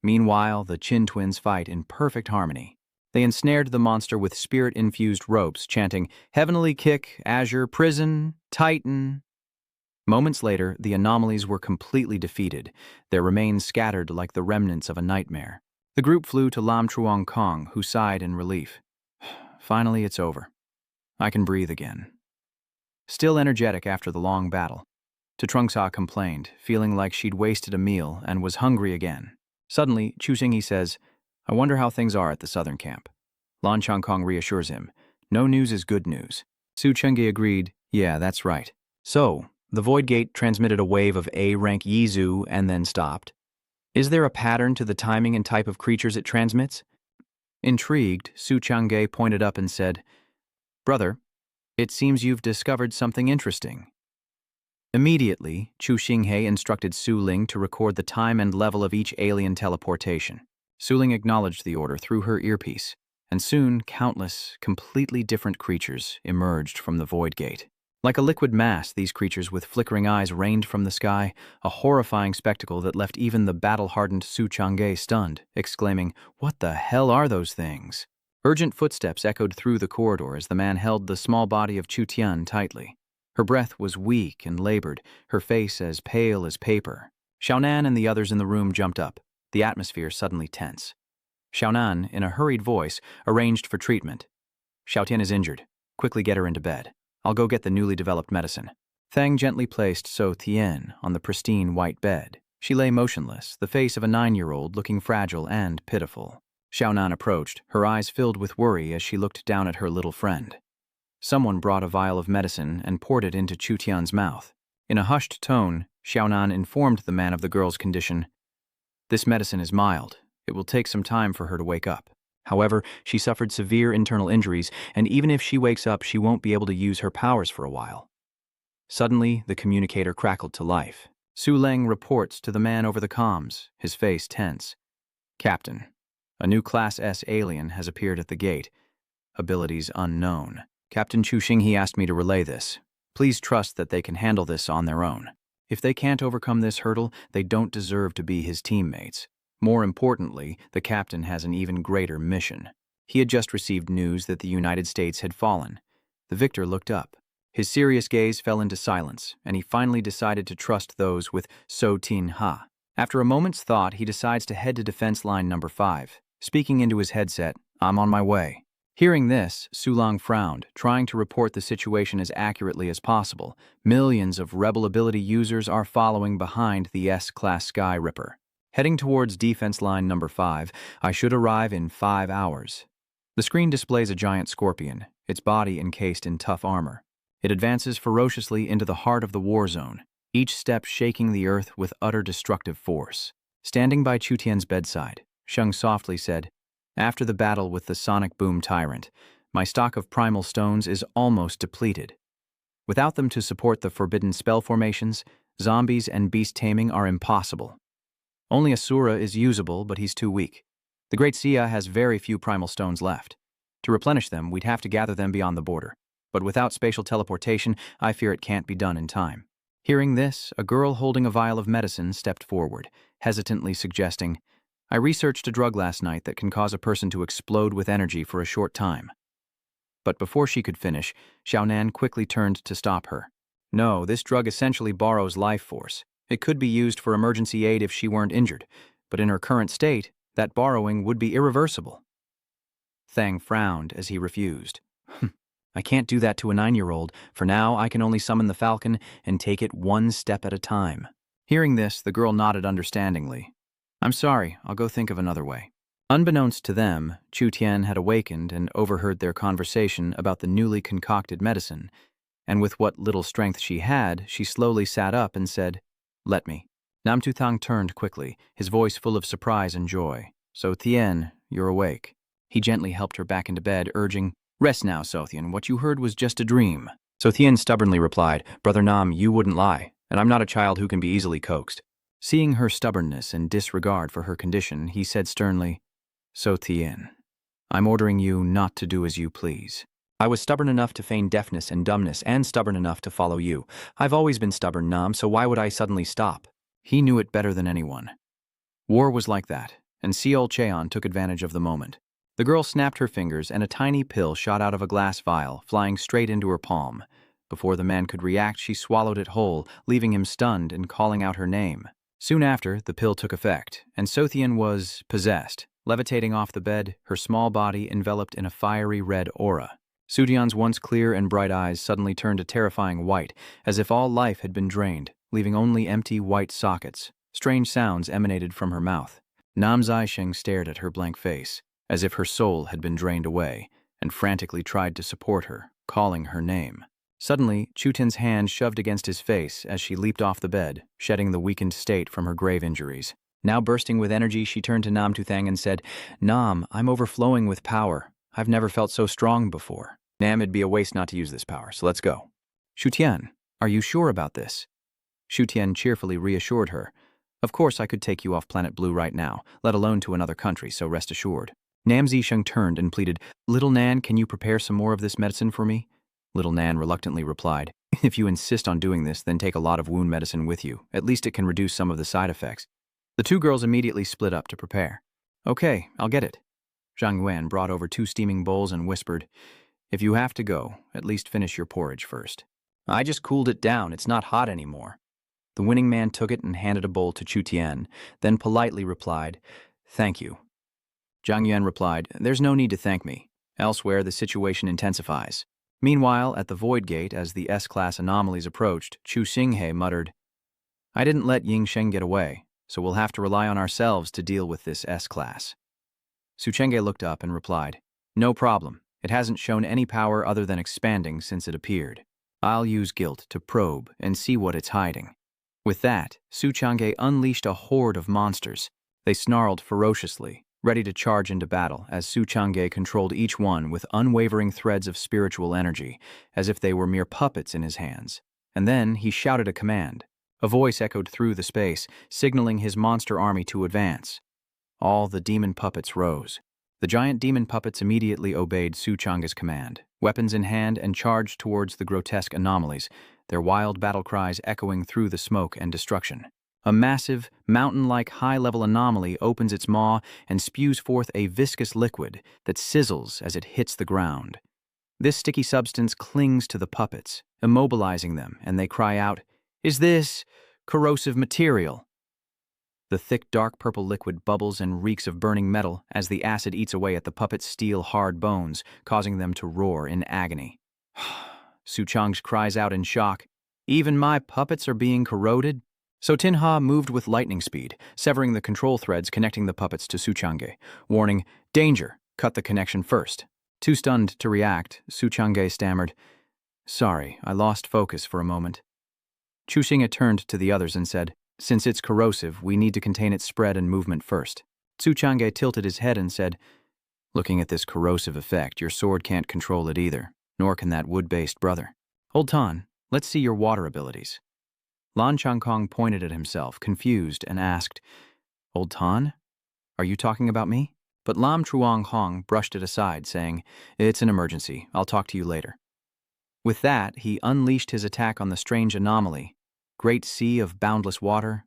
Speaker 1: Meanwhile, the Qin twins fight in perfect harmony. They ensnared the monster with spirit-infused ropes, chanting, Heavenly Kick, Azure Prison, Titan. Moments later, the anomalies were completely defeated, their remains scattered like the remnants of a nightmare. The group flew to Lam Truong Kong, who sighed in relief. Finally, it's over. I can breathe again. Still energetic after the long battle, Trungsa complained, feeling like she'd wasted a meal and was hungry again. Suddenly, Chu Xingyi says, I wonder how things are at the southern camp. Lan Changkong reassures him, no news is good news. Su Chengyi agreed, yeah, that's right. So, the Void Gate transmitted a wave of A-rank Yizu and then stopped. Is there a pattern to the timing and type of creatures it transmits? Intrigued, Su Chang'e pointed up and said, Brother, it seems you've discovered something interesting. Immediately, Chu Xinghe instructed Su Ling to record the time and level of each alien teleportation. Su Ling acknowledged the order through her earpiece, and soon countless, completely different creatures emerged from the Void Gate. Like a liquid mass, these creatures with flickering eyes rained from the sky, a horrifying spectacle that left even the battle-hardened Su Chang'e stunned, exclaiming, What the hell are those things? Urgent footsteps echoed through the corridor as the man held the small body of Chu Tian tightly. Her breath was weak and labored, her face as pale as paper. Xiaonan and the others in the room jumped up, the atmosphere suddenly tense. Xiaonan, in a hurried voice, arranged for treatment. Xiaotian is injured. Quickly get her into bed. I'll go get the newly developed medicine. Thang gently placed So Tien on the pristine white bed. She lay motionless, the face of a 9-year-old looking fragile and pitiful. Xiaonan approached, her eyes filled with worry as she looked down at her little friend. Someone brought a vial of medicine and poured it into Chu Tian's mouth. In a hushed tone, Xiaonan informed the man of the girl's condition. This medicine is mild. It will take some time for her to wake up. However, she suffered severe internal injuries, and even if she wakes up, she won't be able to use her powers for a while. Suddenly, the communicator crackled to life. Su Leng reports to the man over the comms, his face tense. Captain, a new Class S alien has appeared at the gate. Abilities unknown. Captain Chu Xinghe asked me to relay this. Please trust that they can handle this on their own. If they can't overcome this hurdle, they don't deserve to be his teammates. More importantly, the captain has an even greater mission. He had just received news that the United States had fallen. The victor looked up. His serious gaze fell into silence, and he finally decided to trust those with So Tin Ha. After a moment's thought, he decides to head to defense line number 5. Speaking into his headset, I'm on my way. Hearing this, Su Long frowned, trying to report the situation as accurately as possible. Millions of Rebel ability users are following behind the S-Class Sky Ripper. Heading towards defense line number 5, I should arrive in 5 hours. The screen displays a giant scorpion, its body encased in tough armor. It advances ferociously into the heart of the war zone, each step shaking the earth with utter destructive force. Standing by Chu Tian's bedside, Sheng softly said, After the battle with the sonic boom tyrant, my stock of primal stones is almost depleted. Without them to support the forbidden spell formations, zombies and beast taming are impossible. Only Assura is usable, but he's too weak. The Great Sia has very few primal stones left. To replenish them, we'd have to gather them beyond the border. But without spatial teleportation, I fear it can't be done in time. Hearing this, a girl holding a vial of medicine stepped forward, hesitantly suggesting, I researched a drug last night that can cause a person to explode with energy for a short time. But before she could finish, Xiaonan quickly turned to stop her. No, this drug essentially borrows life force. It could be used for emergency aid if she weren't injured, but in her current state, that borrowing would be irreversible. Thang frowned as he refused. I can't do that to a 9-year-old. For now, I can only summon the falcon and take it one step at a time. Hearing this, the girl nodded understandingly. I'm sorry, I'll go think of another way. Unbeknownst to them, Chu Tian had awakened and overheard their conversation about the newly concocted medicine, and with what little strength she had, she slowly sat up and said, Let me. Nam Tu Thang turned quickly, his voice full of surprise and joy. So Tien, you're awake. He gently helped her back into bed, urging, Rest now, Sothian, what you heard was just a dream. So Tien stubbornly replied, Brother Nam, you wouldn't lie, and I'm not a child who can be easily coaxed. Seeing her stubbornness and disregard for her condition, he said sternly, So Tien, I'm ordering you not to do as you please. I was stubborn enough to feign deafness and dumbness and stubborn enough to follow you. I've always been stubborn, Nam, so why would I suddenly stop? He knew it better than anyone. War was like that, and Seol Cheon took advantage of the moment. The girl snapped her fingers and a tiny pill shot out of a glass vial, flying straight into her palm. Before the man could react, she swallowed it whole, leaving him stunned and calling out her name. Soon after, the pill took effect, and Sothian was possessed, levitating off the bed, her small body enveloped in a fiery red aura. Sudian's once clear and bright eyes suddenly turned a terrifying white, as if all life had been drained, leaving only empty white sockets. Strange sounds emanated from her mouth. Nam Zhaisheng stared at her blank face, as if her soul had been drained away, and frantically tried to support her, calling her name. Suddenly, Chutin's hand shoved against his face as she leaped off the bed, shedding the weakened state from her grave injuries. Now bursting with energy, she turned to Nam Tuthang and said, Nam, I'm overflowing with power. I've never felt so strong before. Nam, it'd be a waste not to use this power, so let's go. Shutian, are you sure about this? Shutian cheerfully reassured her. Of course I could take you off planet Blue right now, let alone to another country, so rest assured. Nam Zisheng turned and pleaded, Little Nan, can you prepare some more of this medicine for me? Little Nan reluctantly replied, If you insist on doing this, then take a lot of wound medicine with you. At least it can reduce some of the side effects. The two girls immediately split up to prepare. Okay, I'll get it. Zhang Yuan brought over 2 steaming bowls and whispered, If you have to go, at least finish your porridge first. I just cooled it down, it's not hot anymore. The winning man took it and handed a bowl to Chu Tian, then politely replied, Thank you. Zhang Yuan replied, There's no need to thank me. Elsewhere, the situation intensifies. Meanwhile, at the Void Gate, as the S-class anomalies approached, Chu Xinghe muttered, I didn't let Ying Sheng get away, so we'll have to rely on ourselves to deal with this S-class. Su Chenghe looked up and replied, No problem. It hasn't shown any power other than expanding since it appeared. I'll use guilt to probe and see what it's hiding. With that, Su Changhe unleashed a horde of monsters. They snarled ferociously, ready to charge into battle as Su Changhe controlled each one with unwavering threads of spiritual energy, as if they were mere puppets in his hands. And then he shouted a command. A voice echoed through the space, signaling his monster army to advance. All the demon puppets rose. The giant demon puppets immediately obeyed Su Changhe's command, weapons in hand, and charged towards the grotesque anomalies, their wild battle cries echoing through the smoke and destruction. A massive, mountain-like high-level anomaly opens its maw and spews forth a viscous liquid that sizzles as it hits the ground. This sticky substance clings to the puppets, immobilizing them, and they cry out, Is this corrosive material? The thick, dark purple liquid bubbles and reeks of burning metal as the acid eats away at the puppets' steel-hard bones, causing them to roar in agony. Su Changhe cries out in shock, Even my puppets are being corroded? So Tinha moved with lightning speed, severing the control threads connecting the puppets to Su Changhe, warning, Danger, cut the connection first. Too stunned to react, Su Changhe stammered, Sorry, I lost focus for a moment. Chu Xinghe turned to the others and said, Since it's corrosive, we need to contain its spread and movement first. Su Changhe tilted his head and said, Looking at this corrosive effect, your sword can't control it either, nor can that wood-based brother. Old Tan, let's see your water abilities. Lan Changkong pointed at himself, confused, and asked, Old Tan? Are you talking about me? But Lam Truong Hong brushed it aside, saying, It's an emergency. I'll talk to you later. With that, he unleashed his attack on the strange anomaly. Great sea of boundless water,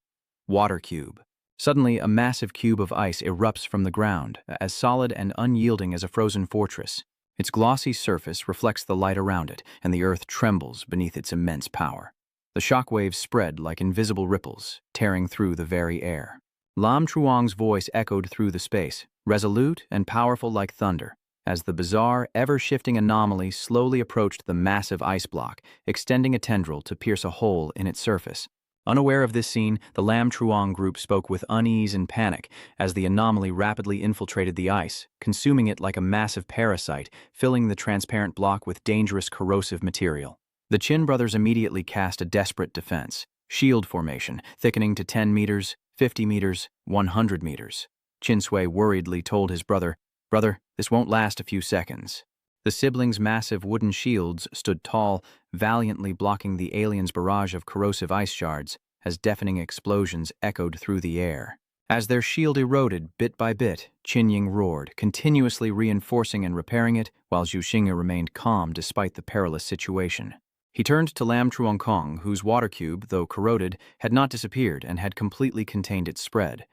Speaker 1: water cube. Suddenly, a massive cube of ice erupts from the ground, as solid and unyielding as a frozen fortress. Its glossy surface reflects the light around it, and the earth trembles beneath its immense power. The shock waves spread like invisible ripples, tearing through the very air. Lam Truong's voice echoed through the space, resolute and powerful like thunder, as the bizarre, ever-shifting anomaly slowly approached the massive ice block, extending a tendril to pierce a hole in its surface. Unaware of this scene, the Lam Truong group spoke with unease and panic as the anomaly rapidly infiltrated the ice, consuming it like a massive parasite, filling the transparent block with dangerous corrosive material. The Qin brothers immediately cast a desperate defense. Shield formation, thickening to 10 meters, 50 meters, 100 meters. Qin Sui worriedly told his brother, "Brother, this won't last a few seconds." The siblings' massive wooden shields stood tall, valiantly blocking the aliens' barrage of corrosive ice shards as deafening explosions echoed through the air. As their shield eroded bit by bit, Qin Ying roared, continuously reinforcing and repairing it, while Zhu Xinghe remained calm despite the perilous situation. He turned to Lam Truongkong, whose water cube, though corroded, had not disappeared and had completely contained its spread.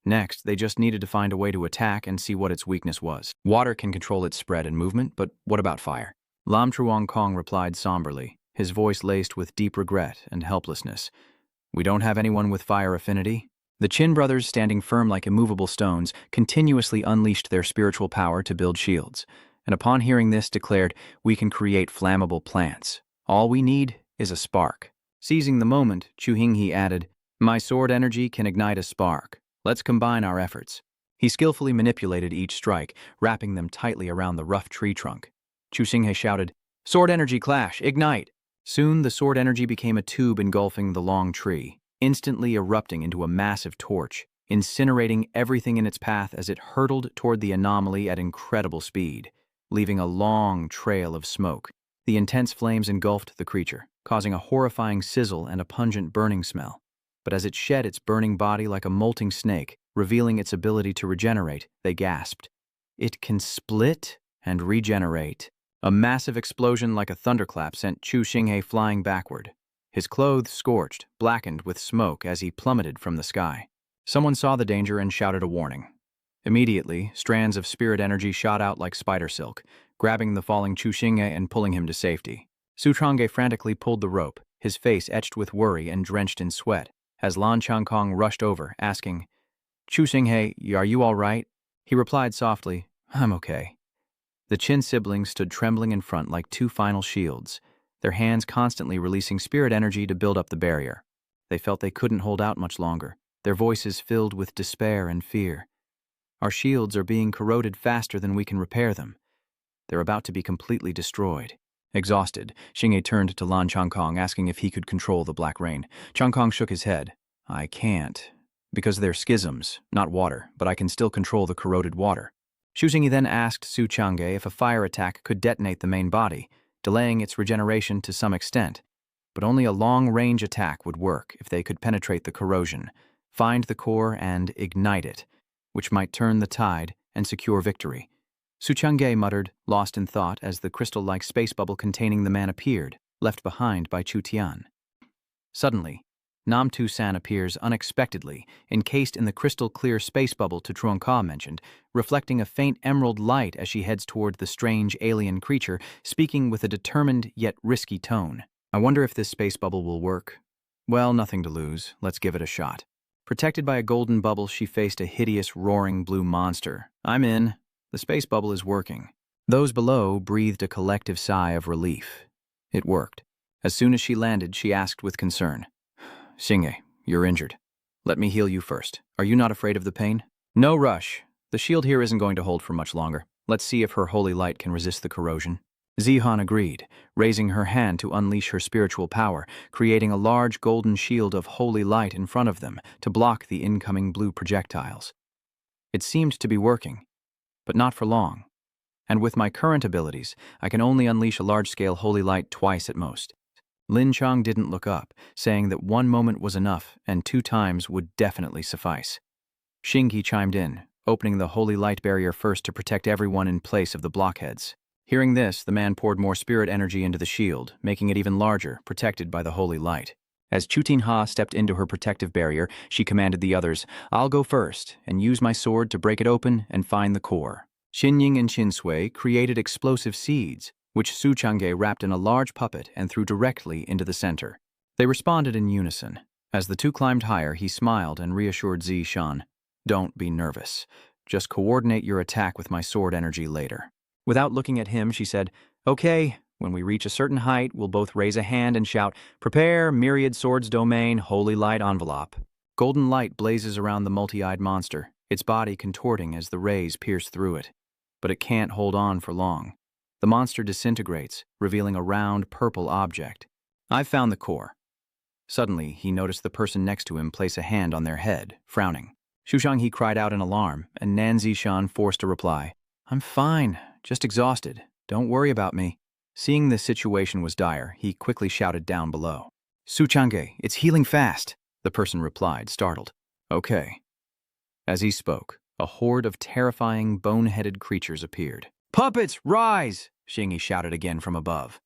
Speaker 1: Next, they just needed to find a way to attack and see what its weakness was. Water can control its spread and movement, but what about fire? Lam Truongkong replied somberly, his voice laced with deep regret and helplessness. "We don't have anyone with fire affinity." The Qin brothers, standing firm like immovable stones, continuously unleashed their spiritual power to build shields, and upon hearing this declared, "We can create flammable plants. All we need is a spark." Seizing the moment, Chu Hinghe added, "My sword energy can ignite a spark. Let's combine our efforts." He skillfully manipulated each strike, wrapping them tightly around the rough tree trunk. Chu Xinghe shouted, "Sword energy clash, ignite!" Soon the sword energy became a tube engulfing the long tree, instantly erupting into a massive torch, incinerating everything in its path as it hurtled toward the anomaly at incredible speed, leaving a long trail of smoke. The intense flames engulfed the creature, causing a horrifying sizzle and a pungent burning smell. But as it shed its burning body like a molting snake, revealing its ability to regenerate, they gasped. "It can split and regenerate." A massive explosion like a thunderclap sent Chu Xinghe flying backward, his clothes scorched, blackened with smoke as he plummeted from the sky. Someone saw the danger and shouted a warning. Immediately, strands of spirit energy shot out like spider silk, grabbing the falling Chu Xinghe and pulling him to safety. Su Changge frantically pulled the rope, his face etched with worry and drenched in sweat, as Lan Changkong rushed over, asking, "Chu Xinghe, are you all right?" He replied softly, "I'm okay." The Qin siblings stood trembling in front like two final shields, their hands constantly releasing spirit energy to build up the barrier. They felt they couldn't hold out much longer, their voices filled with despair and fear. "Our shields are being corroded faster than we can repair them. They're about to be completely destroyed." Exhausted, Xinghe turned to Lan Changkong, asking if he could control the black rain. Changkong shook his head. "I can't. Because they're schisms, not water, but I can still control the corroded water." Xu Xinghe then asked Su Changge if a fire attack could detonate the main body, delaying its regeneration to some extent. But only a long-range attack would work if they could penetrate the corrosion, find the core, and ignite it, which might turn the tide and secure victory. Su Changge muttered, lost in thought, as the crystal-like space bubble containing the man appeared, left behind by Chu Tian. Suddenly, Nam Tu San appears unexpectedly, encased in the crystal-clear space bubble Truong Ka mentioned, reflecting a faint emerald light as she heads toward the strange alien creature, speaking with a determined yet risky tone. "I wonder if this space bubble will work. Well, nothing to lose. Let's give it a shot." Protected by a golden bubble, she faced a hideous, roaring blue monster. "I'm in. The space bubble is working." Those below breathed a collective sigh of relief. It worked. As soon as she landed, she asked with concern, "Xinghe, you're injured. Let me heal you first. Are you not afraid of the pain?" "No rush. The shield here isn't going to hold for much longer. Let's see if her holy light can resist the corrosion." Zihan agreed, raising her hand to unleash her spiritual power, creating a large golden shield of holy light in front of them to block the incoming blue projectiles. It seemed to be working, but not for long. And with my current abilities, I can only unleash a large-scale holy light twice at most. Lin Chang didn't look up, saying that one moment was enough and 2 times would definitely suffice. Xinghe chimed in, opening the holy light barrier first to protect everyone in place of the blockheads. Hearing this, the man poured more spirit energy into the shield, making it even larger, protected by the holy light. As Chutinha stepped into her protective barrier, she commanded the others, "I'll go first, and use my sword to break it open and find the core." Xinying and Chinsui created explosive seeds, which Su Chang'e wrapped in a large puppet and threw directly into the center. They responded in unison. As the two climbed higher, he smiled and reassured Zishan, "Don't be nervous. Just coordinate your attack with my sword energy later." Without looking at him, she said, "Okay, when we reach a certain height, we'll both raise a hand and shout, 'Prepare, myriad swords domain, holy light envelope.'" Golden light blazes around the multi-eyed monster, its body contorting as the rays pierce through it. But it can't hold on for long. The monster disintegrates, revealing a round, purple object. "I've found the core." Suddenly, he noticed the person next to him place a hand on their head, frowning. Shushanghe cried out in alarm, and Nan Zishan forced a reply. "I'm fine, just exhausted. Don't worry about me." Seeing the situation was dire, he quickly shouted down below. "Su Chang'e, it's healing fast," the person replied, startled. "Okay." As he spoke, a horde of terrifying, bone-headed creatures appeared. "Puppets, rise!" Xingyi shouted again from above.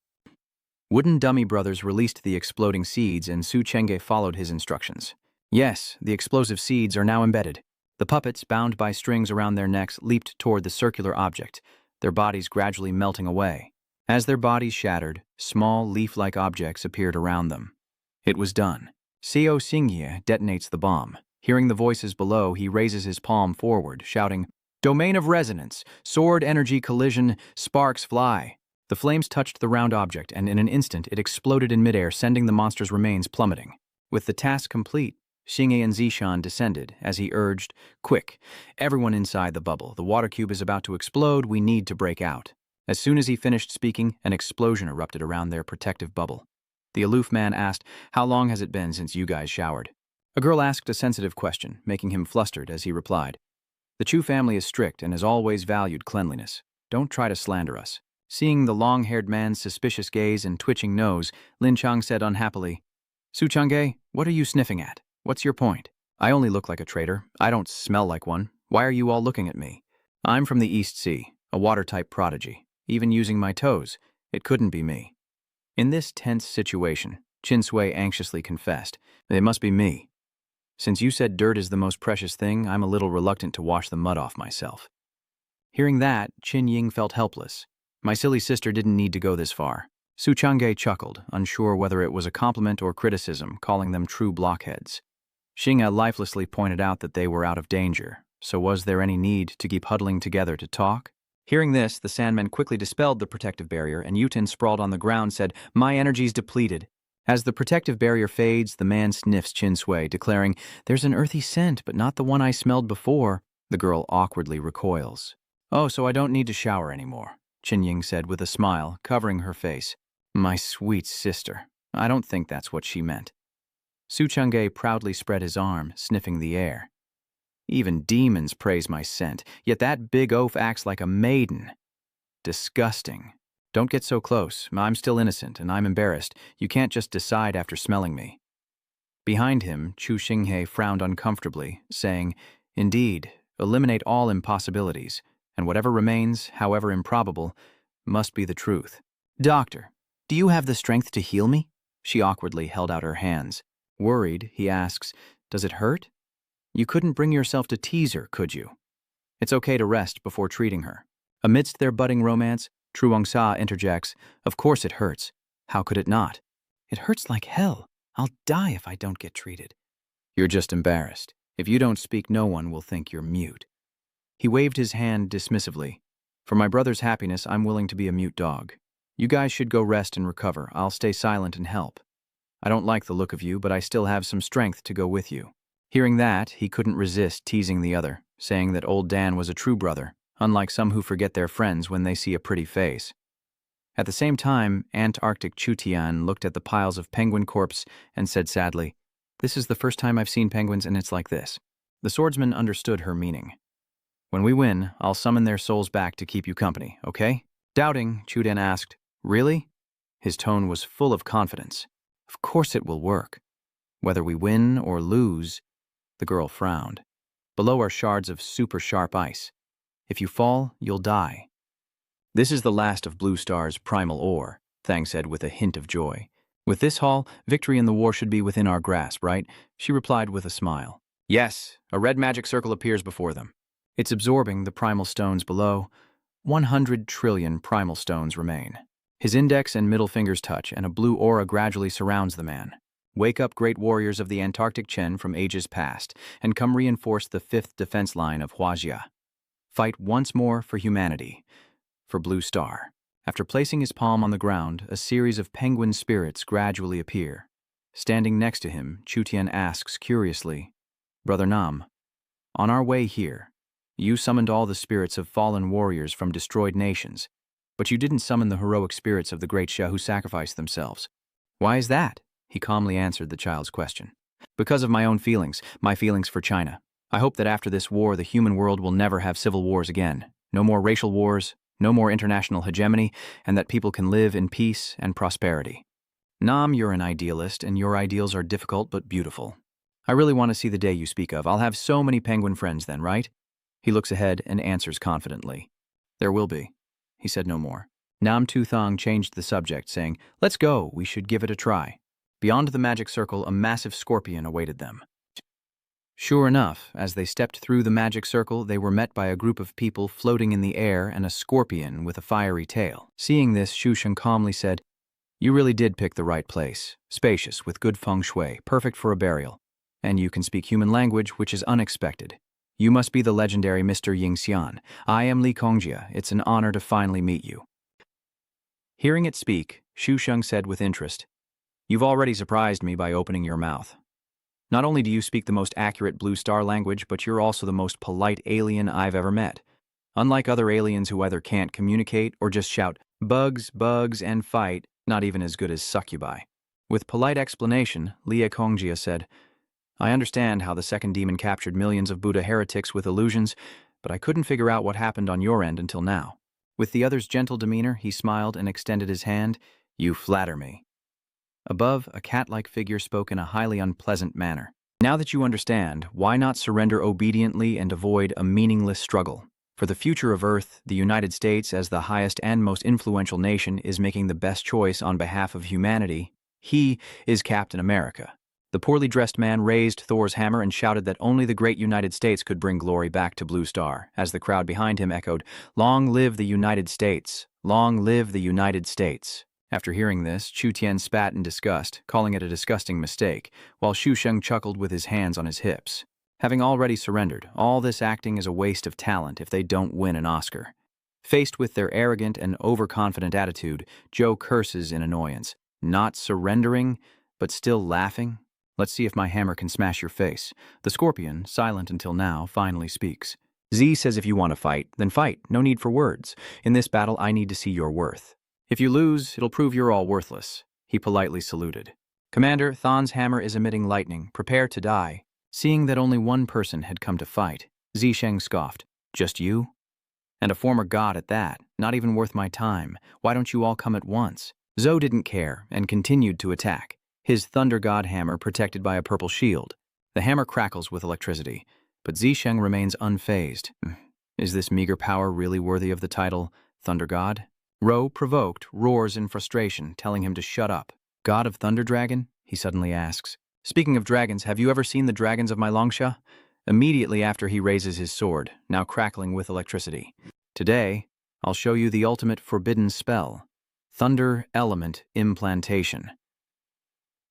Speaker 1: Wooden dummy brothers released the exploding seeds, and Su Chang'e followed his instructions. Yes, the explosive seeds are now embedded. The puppets, bound by strings around their necks, leaped toward the circular object, their bodies gradually melting away. As their bodies shattered, small leaf-like objects appeared around them. It was done. Seo Xingye detonates the bomb. Hearing the voices below, he raises his palm forward, shouting, "Domain of resonance, sword energy collision, sparks fly." The flames touched the round object, and in an instant it exploded in midair, sending the monster's remains plummeting. With the task complete, Xingye and Zishan descended as he urged, "Quick, everyone inside the bubble. The water cube is about to explode. We need to break out." As soon as he finished speaking, an explosion erupted around their protective bubble. The aloof man asked, "How long has it been since you guys showered?" A girl asked a sensitive question, making him flustered as he replied, "The Chu family is strict and has always valued cleanliness. Don't try to slander us." Seeing the long-haired man's suspicious gaze and twitching nose, Lin Chang said unhappily, "Su Chang'e, what are you sniffing at? What's your point? I only look like a traitor. I don't smell like one. Why are you all looking at me? I'm from the East Sea, a water-type prodigy. Even using my toes, it couldn't be me." In this tense situation, Chinsui anxiously confessed, "It must be me. Since you said dirt is the most precious thing, I'm a little reluctant to wash the mud off myself." Hearing that, Qin Ying felt helpless. My silly sister didn't need to go this far. Su Chang'e chuckled, unsure whether it was a compliment or criticism, calling them true blockheads. Xingye lifelessly pointed out that they were out of danger, so was there any need to keep huddling together to talk? Hearing this, the Sandmen quickly dispelled the protective barrier, and Yutin, sprawled on the ground, said, "My energy's depleted." As the protective barrier fades, the man sniffs Chinsui, declaring, "There's an earthy scent, but not the one I smelled before." The girl awkwardly recoils. "Oh, so I don't need to shower anymore," Qin Ying said with a smile, covering her face. "My sweet sister. I don't think that's what she meant." Su Chang'e proudly spread his arm, sniffing the air. "Even demons praise my scent, yet that big oaf acts like a maiden. Disgusting. Don't get so close. I'm still innocent, and I'm embarrassed. You can't just decide after smelling me." Behind him, Chu Xinghe frowned uncomfortably, saying, "Indeed, eliminate all impossibilities, and whatever remains, however improbable, must be the truth." "Doctor, do you have the strength to heal me?" She awkwardly held out her hands. Worried, he asks, "Does it hurt? You couldn't bring yourself to tease her, could you?" It's okay to rest before treating her. Amidst their budding romance, Truongsa interjects, "Of course it hurts. How could it not? It hurts like hell. I'll die if I don't get treated." "You're just embarrassed. If you don't speak, no one will think you're mute." He waved his hand dismissively. "For my brother's happiness, I'm willing to be a mute dog. You guys should go rest and recover. I'll stay silent and help. I don't like the look of you, but I still have some strength to go with you." Hearing that, he couldn't resist teasing the other, saying that old Dan was a true brother, unlike some who forget their friends when they see a pretty face. At the same time, Antarctic Chutian looked at the piles of penguin corpse and said sadly, "This is the first time I've seen penguins, and it's like this." The swordsman understood her meaning. "When we win, I'll summon their souls back to keep you company, okay?" Doubting, Chuden asked, "Really?" His tone was full of confidence. "Of course it will work. Whether we win or lose." The girl frowned. "Below are shards of super sharp ice. If you fall, you'll die." "This is the last of Blue Star's primal ore," Thang said with a hint of joy. With this haul, victory in the war should be within our grasp, right? She replied with a smile. Yes, a red magic circle appears before them. It's absorbing the primal stones below. 100 trillion primal stones remain. His index and middle fingers touch, and a blue aura gradually surrounds the man. Wake up, great warriors of the Antarctic Chen from ages past, and come reinforce the 5th defense line of Huajia. Fight once more for humanity, for Blue Star. After placing his palm on the ground, a series of penguin spirits gradually appear. Standing next to him, Chutian asks curiously, Brother Nam, on our way here, you summoned all the spirits of fallen warriors from destroyed nations, but you didn't summon the heroic spirits of the great Xia who sacrificed themselves. Why is that? He calmly answered the child's question. Because of my own feelings, my feelings for China. I hope that after this war, the human world will never have civil wars again. No more racial wars, no more international hegemony, and that people can live in peace and prosperity. Nam, you're an idealist, and your ideals are difficult but beautiful. I really want to see the day you speak of. I'll have so many penguin friends then, right? He looks ahead and answers confidently. There will be. He said no more. Nam Tu Thong changed the subject, saying, Let's go, we should give it a try. Beyond the magic circle, a massive scorpion awaited them. Sure enough, as they stepped through the magic circle, they were met by a group of people floating in the air and a scorpion with a fiery tail. Seeing this, Xu Sheng calmly said, You really did pick the right place. Spacious, with good feng shui, perfect for a burial. And you can speak human language, which is unexpected. You must be the legendary Mr. Yingxian. I am Li Kongjia. It's an honor to finally meet you. Hearing it speak, Xu Sheng said with interest, You've already surprised me by opening your mouth. Not only do you speak the most accurate Blue Star language, but you're also the most polite alien I've ever met. Unlike other aliens who either can't communicate or just shout, bugs, bugs, and fight, not even as good as succubi. With polite explanation, Li Kongjia said, I understand how the second demon captured millions of Buddha heretics with illusions, but I couldn't figure out what happened on your end until now. With the other's gentle demeanor, he smiled and extended his hand. You flatter me. Above, a cat-like figure spoke in a highly unpleasant manner. Now that you understand, why not surrender obediently and avoid a meaningless struggle? For the future of Earth, the United States, as the highest and most influential nation, is making the best choice on behalf of humanity. He is Captain America. The poorly dressed man raised Thor's hammer and shouted that only the great United States could bring glory back to Blue Star, as the crowd behind him echoed, Long live the United States! Long live the United States! After hearing this, Chu Tian spat in disgust, calling it a disgusting mistake, while Xu Sheng chuckled with his hands on his hips. Having already surrendered, all this acting is a waste of talent if they don't win an Oscar. Faced with their arrogant and overconfident attitude, Joe curses in annoyance. Not surrendering, but still laughing? Let's see if my hammer can smash your face. The scorpion, silent until now, finally speaks. Z says if you want to fight, then fight. No need for words. In this battle, I need to see your worth. If you lose, it'll prove you're all worthless. He politely saluted. Commander, Thon's hammer is emitting lightning. Prepare to die. Seeing that only one person had come to fight, Zisheng scoffed. Just you? And a former god at that. Not even worth my time. Why don't you all come at once? Zhou didn't care and continued to attack. His Thunder God hammer protected by a purple shield. The hammer crackles with electricity, but Zisheng remains unfazed. Is this meager power really worthy of the title Thunder God? Ro, provoked, roars in frustration, telling him to shut up. God of Thunder Dragon? He suddenly asks. Speaking of dragons, have you ever seen the dragons of my Longsha? Immediately after he raises his sword, now crackling with electricity. Today, I'll show you the ultimate forbidden spell. Thunder Element Implantation.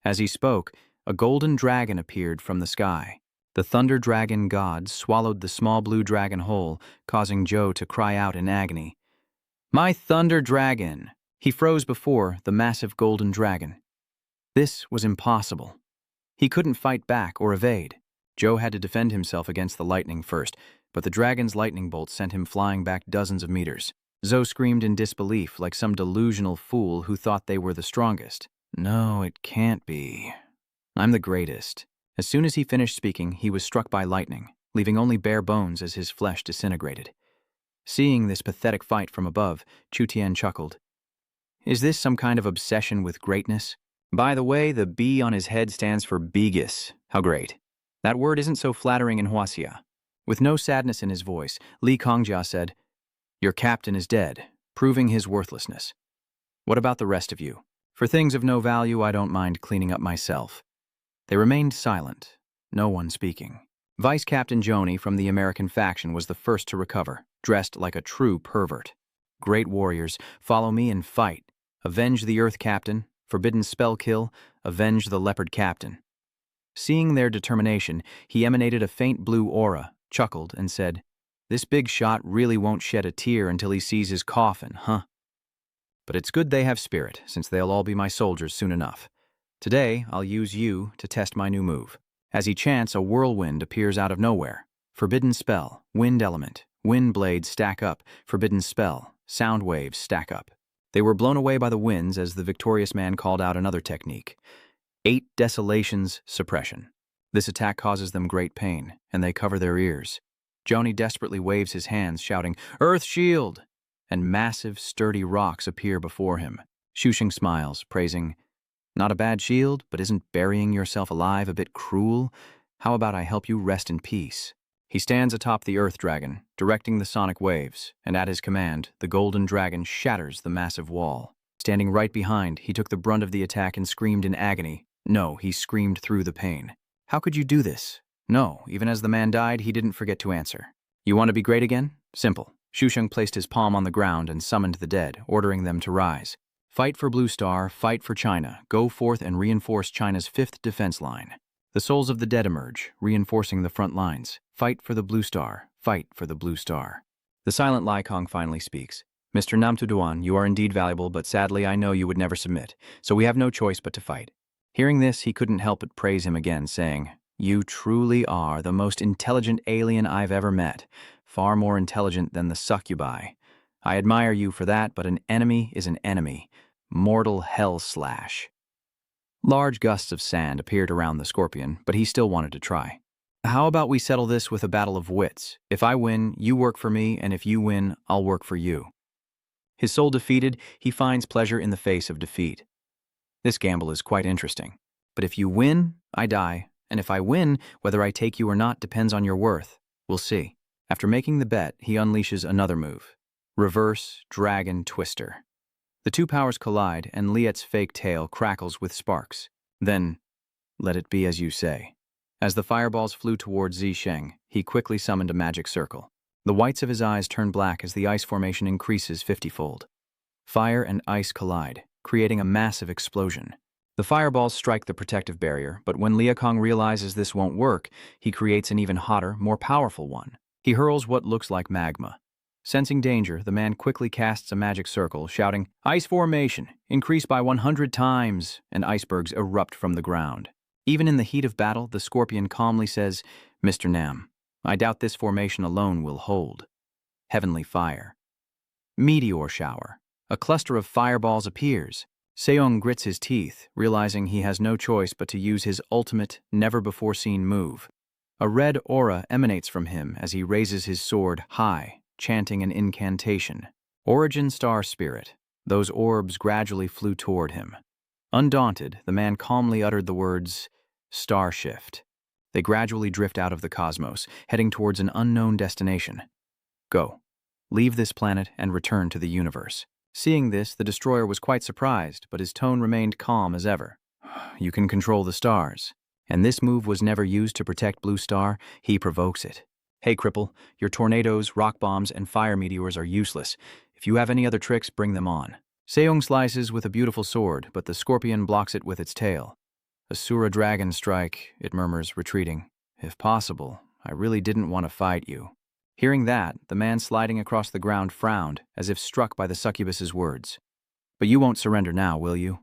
Speaker 1: As he spoke, a golden dragon appeared from the sky. The Thunder Dragon god swallowed the small blue dragon whole, causing Joe to cry out in agony. My Thunder Dragon! He froze before the massive golden dragon. This was impossible. He couldn't fight back or evade. Joe had to defend himself against the lightning first, but the dragon's lightning bolt sent him flying back dozens of meters. Zoe screamed in disbelief like some delusional fool who thought they were the strongest. No, it can't be. I'm the greatest. As soon as he finished speaking, he was struck by lightning, leaving only bare bones as his flesh disintegrated. Seeing this pathetic fight from above, Chu Tian chuckled. Is this some kind of obsession with greatness? By the way, the B on his head stands for biggest. How great. That word isn't so flattering in Huaxia. With no sadness in his voice, Li Kongjia said, Your captain is dead, proving his worthlessness. What about the rest of you? For things of no value, I don't mind cleaning up myself. They remained silent, no one speaking. Vice Captain Joni from the American faction was the first to recover, dressed like a true pervert. Great warriors, follow me and fight. Avenge the Earth Captain, forbidden spell kill, avenge the Leopard Captain. Seeing their determination, he emanated a faint blue aura, chuckled, and said, "This big shot really won't shed a tear until he sees his coffin, huh? But it's good they have spirit, since they'll all be my soldiers soon enough. Today, I'll use you to test my new move." As he chants, a whirlwind appears out of nowhere. Forbidden spell, wind element, wind blades stack up, forbidden spell, sound waves stack up. They were blown away by the winds as the victorious man called out another technique. 8 Desolations Suppression. This attack causes them great pain, and they cover their ears. Joni desperately waves his hands, shouting, "Earth Shield!" and massive, sturdy rocks appear before him. Shushing smiles, praising, "Not a bad shield, but isn't burying yourself alive a bit cruel? How about I help you rest in peace?" He stands atop the Earth Dragon, directing the sonic waves, and at his command, the Golden Dragon shatters the massive wall. Standing right behind, he took the brunt of the attack and screamed in agony. No, he screamed through the pain. "How could you do this?" No, even as the man died, he didn't forget to answer. "You want to be great again? Simple." Shusheng placed his palm on the ground and summoned the dead, ordering them to rise. "Fight for Blue Star, fight for China. Go forth and reinforce China's 5th defense line." The souls of the dead emerge, reinforcing the front lines. "Fight for the Blue Star, fight for the Blue Star." The silent Lai Kong finally speaks. "Mr. Namtuduan, you are indeed valuable, but sadly I know you would never submit, so we have no choice but to fight." Hearing this, he couldn't help but praise him again, saying, "You truly are the most intelligent alien I've ever met, far more intelligent than the succubi. I admire you for that, but an enemy is an enemy. Mortal hell slash." Large gusts of sand appeared around the scorpion, but he still wanted to try. "How about we settle this with a battle of wits? If I win, you work for me, and if you win, I'll work for you." His soul defeated, he finds pleasure in the face of defeat. This gamble is quite interesting. But if you win, I die, and if I win, whether I take you or not depends on your worth. We'll see. After making the bet, he unleashes another move. Reverse Dragon Twister. The two powers collide, and Liet's fake tail crackles with sparks. Then, let it be as you say. As the fireballs flew towards Zisheng, he quickly summoned a magic circle. The whites of his eyes turn black as the ice formation increases 50-fold. Fire and ice collide, creating a massive explosion. The fireballs strike the protective barrier, but when Liakong realizes this won't work, he creates an even hotter, more powerful one. He hurls what looks like magma. Sensing danger, the man quickly casts a magic circle, shouting, "Ice formation, increase by 100 times," and icebergs erupt from the ground. Even in the heat of battle, the scorpion calmly says, "Mr. Nam, I doubt this formation alone will hold." Heavenly fire. Meteor shower. A cluster of fireballs appears. Seong grits his teeth, realizing he has no choice but to use his ultimate, never-before-seen move. A red aura emanates from him as he raises his sword high, chanting an incantation. Origin Star Spirit. Those orbs gradually flew toward him. Undaunted, the man calmly uttered the words, "Star Shift." They gradually drift out of the cosmos, heading towards an unknown destination. Go. Leave this planet and return to the universe. Seeing this, the destroyer was quite surprised, but his tone remained calm as ever. "You can control the stars. And this move was never used to protect Blue Star, he provokes it. Hey, Cripple, your tornadoes, rock bombs, and fire meteors are useless. If you have any other tricks, bring them on." Seong slices with a beautiful sword, but the scorpion blocks it with its tail. "Assura dragon strike," it murmurs, retreating. "If possible, I really didn't want to fight you." Hearing that, the man sliding across the ground frowned, as if struck by the succubus's words. "But you won't surrender now, will you?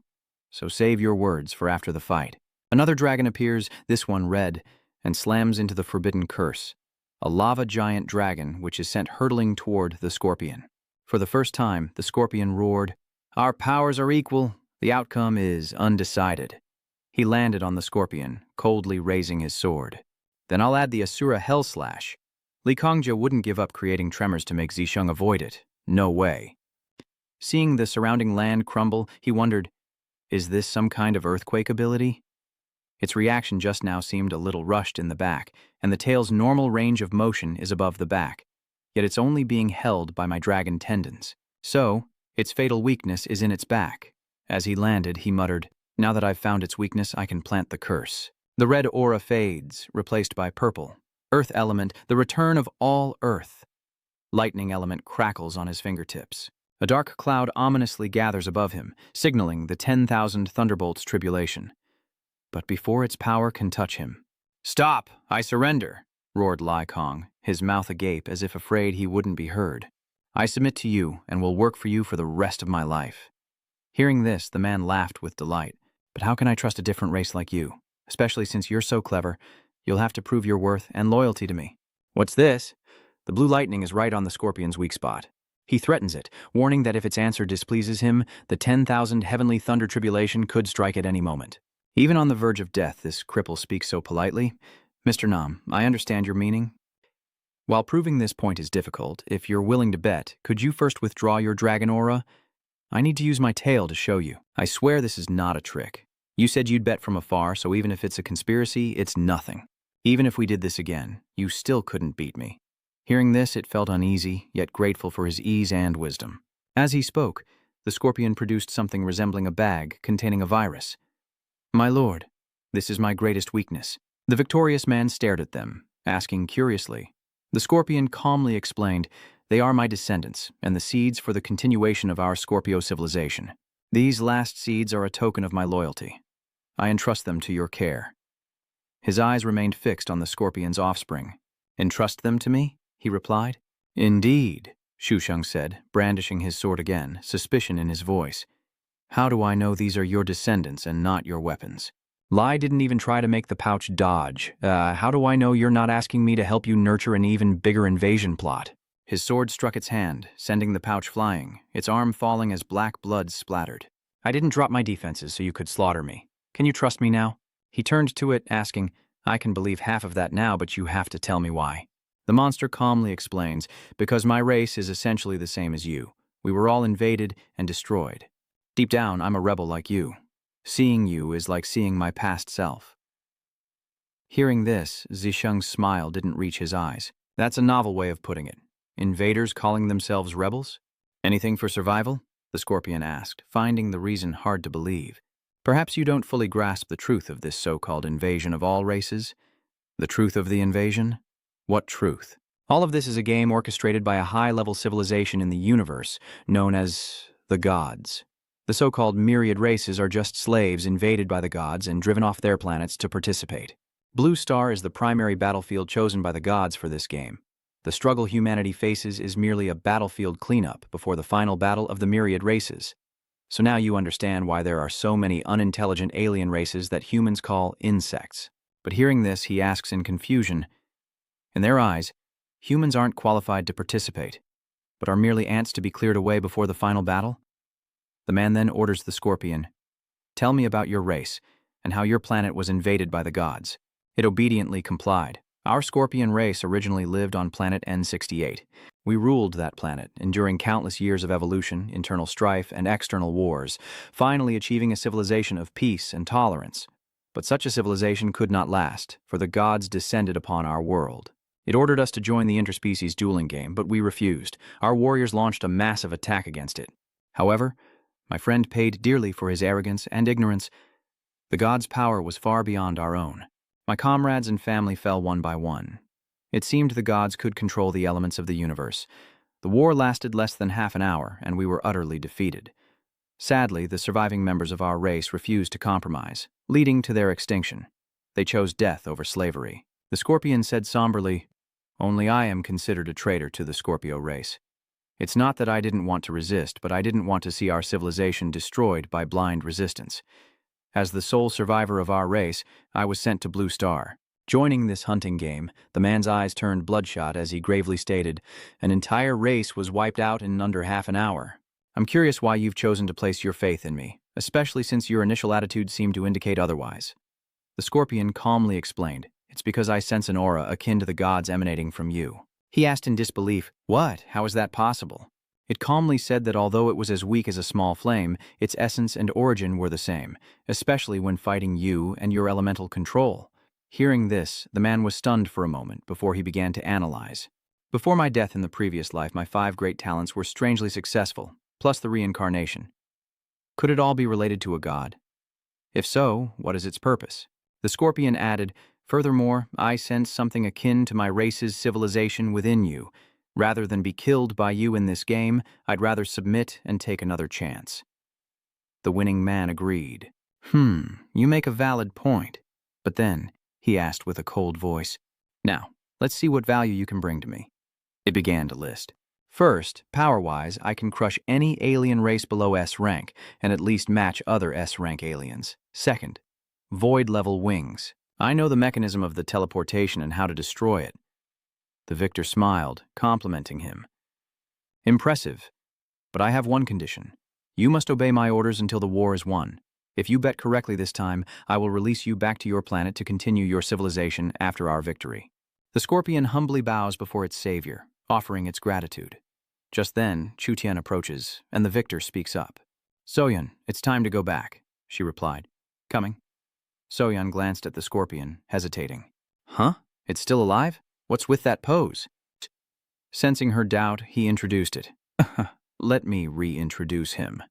Speaker 1: So save your words for after the fight." Another dragon appears, this one red, and slams into the forbidden curse. A lava giant dragon which is sent hurtling toward the scorpion. For the first time, the scorpion roared, "Our powers are equal. The outcome is undecided." He landed on the scorpion, coldly raising his sword. "Then I'll add the Assura Hell Slash." Li Kongjia wouldn't give up creating tremors to make Zisheng avoid it. No way. Seeing the surrounding land crumble, he wondered, is this some kind of earthquake ability? Its reaction just now seemed a little rushed in the back, and the tail's normal range of motion is above the back. Yet it's only being held by my dragon tendons. So, its fatal weakness is in its back. As he landed, he muttered, "Now that I've found its weakness, I can plant the curse." The red aura fades, replaced by purple. Earth element, the return of all Earth. Lightning element crackles on his fingertips. A dark cloud ominously gathers above him, signaling the 10,000 thunderbolts tribulation. But before its power can touch him— "Stop! I surrender!" roared Lai Kong, his mouth agape as if afraid he wouldn't be heard. "I submit to you and will work for you for the rest of my life." Hearing this, the man laughed with delight. "But how can I trust a different race like you? Especially since you're so clever, you'll have to prove your worth and loyalty to me." "What's this?" The blue lightning is right on the scorpion's weak spot. He threatens it, warning that if its answer displeases him, the 10,000 heavenly thunder tribulation could strike at any moment. Even on the verge of death, this cripple speaks so politely. "Mr. Nam, I understand your meaning. While proving this point is difficult, if you're willing to bet, could you first withdraw your dragon aura? I need to use my tail to show you. I swear this is not a trick. You said you'd bet from afar, so even if it's a conspiracy, it's nothing. Even if we did this again, you still couldn't beat me." Hearing this, it felt uneasy, yet grateful for his ease and wisdom. As he spoke, the scorpion produced something resembling a bag containing a virus. "My lord, this is my greatest weakness." The victorious man stared at them, asking curiously. The scorpion calmly explained, "They are my descendants, and the seeds for the continuation of our Scorpio civilization. These last seeds are a token of my loyalty. I entrust them to your care." His eyes remained fixed on the scorpion's offspring. "Entrust them to me?" he replied. "Indeed," Shusheng said, brandishing his sword again, suspicion in his voice. "How do I know these are your descendants and not your weapons?" Lai didn't even try to make the pouch dodge. How do I know you're not asking me to help you nurture an even bigger invasion plot?" His sword struck its hand, sending the pouch flying, its arm falling as black blood splattered. "I didn't drop my defenses so you could slaughter me. Can you trust me now?" He turned to it, asking, "I can believe half of that now, but you have to tell me why." The monster calmly explains, "Because my race is essentially the same as you. We were all invaded and destroyed. Deep down, I'm a rebel like you. Seeing you is like seeing my past self." Hearing this, Zisheng's smile didn't reach his eyes. "That's a novel way of putting it. Invaders calling themselves rebels? Anything for survival?" the scorpion asked, finding the reason hard to believe. "Perhaps you don't fully grasp the truth of this so-called invasion of all races." "The truth of the invasion? What truth?" "All of this is a game orchestrated by a high-level civilization in the universe, known as the gods. The so-called myriad races are just slaves invaded by the gods and driven off their planets to participate. Blue Star is the primary battlefield chosen by the gods for this game. The struggle humanity faces is merely a battlefield cleanup before the final battle of the myriad races. So now you understand why there are so many unintelligent alien races that humans call insects." But hearing this, he asks in confusion, "In their eyes, humans aren't qualified to participate, but are merely ants to be cleared away before the final battle?" The man then orders the scorpion, "Tell me about your race and how your planet was invaded by the gods." It obediently complied. "Our scorpion race originally lived on planet N68. We ruled that planet, enduring countless years of evolution, internal strife, and external wars, finally achieving a civilization of peace and tolerance. But such a civilization could not last, for the gods descended upon our world. It ordered us to join the interspecies dueling game, but we refused. Our warriors launched a massive attack against it. However, my friend paid dearly for his arrogance and ignorance. The gods' power was far beyond our own. My comrades and family fell one by one. It seemed the gods could control the elements of the universe. The war lasted less than half an hour, and we were utterly defeated. Sadly, the surviving members of our race refused to compromise, leading to their extinction. They chose death over slavery." The scorpion said somberly, "Only I am considered a traitor to the Scorpio race. It's not that I didn't want to resist, but I didn't want to see our civilization destroyed by blind resistance. As the sole survivor of our race, I was sent to Blue Star." Joining this hunting game, the man's eyes turned bloodshot as he gravely stated, "An entire race was wiped out in under half an hour. I'm curious why you've chosen to place your faith in me, especially since your initial attitude seemed to indicate otherwise." The scorpion calmly explained, "It's because I sense an aura akin to the gods emanating from you." He asked in disbelief, "What? How is that possible?" It calmly said that although it was as weak as a small flame, its essence and origin were the same, especially when fighting you and your elemental control. Hearing this, the man was stunned for a moment before he began to analyze. "Before my death in the previous life, my 5 great talents were strangely successful, plus the reincarnation. Could it all be related to a god? If so, what is its purpose? The Scorpion added, "Furthermore, I sense something akin to my race's civilization within you. Rather than be killed by you in this game, I'd rather submit and take another chance." The winning man agreed. You make a valid point. But then, he asked with a cold voice, "Now, let's see what value you can bring to me." It began to list. First, power-wise, I can crush any alien race below S rank and at least match other S rank aliens. Second, void-level wings. I know the mechanism of the teleportation and how to destroy it. The victor smiled, complimenting him. Impressive, but I have one condition. You must obey my orders until the war is won. If you bet correctly this time, I will release you back to your planet to continue your civilization after our victory. The Scorpion humbly bows before its savior, offering its gratitude. Just then, Chutian approaches, and the victor speaks up. "Soyun, it's time to go back," she replied. "Coming." Soyun glanced at the Scorpion, hesitating. "Huh? It's still alive? What's with that pose?" Sensing her doubt, he introduced it. "Let me reintroduce him.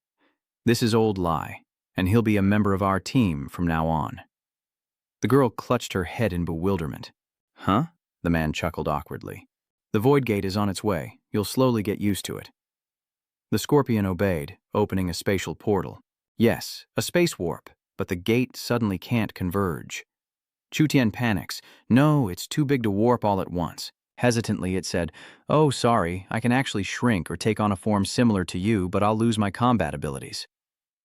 Speaker 1: This is Old Lai, and he'll be a member of our team from now on." The girl clutched her head in bewilderment. "Huh?" The man chuckled awkwardly. "The Void Gate is on its way. You'll slowly get used to it." The Scorpion obeyed, opening a spatial portal. Yes, a space warp, but the gate suddenly can't converge. Chutian panics. "No, it's too big to warp all at once." Hesitantly, it said, "Oh, sorry, I can actually shrink or take on a form similar to you, but I'll lose my combat abilities."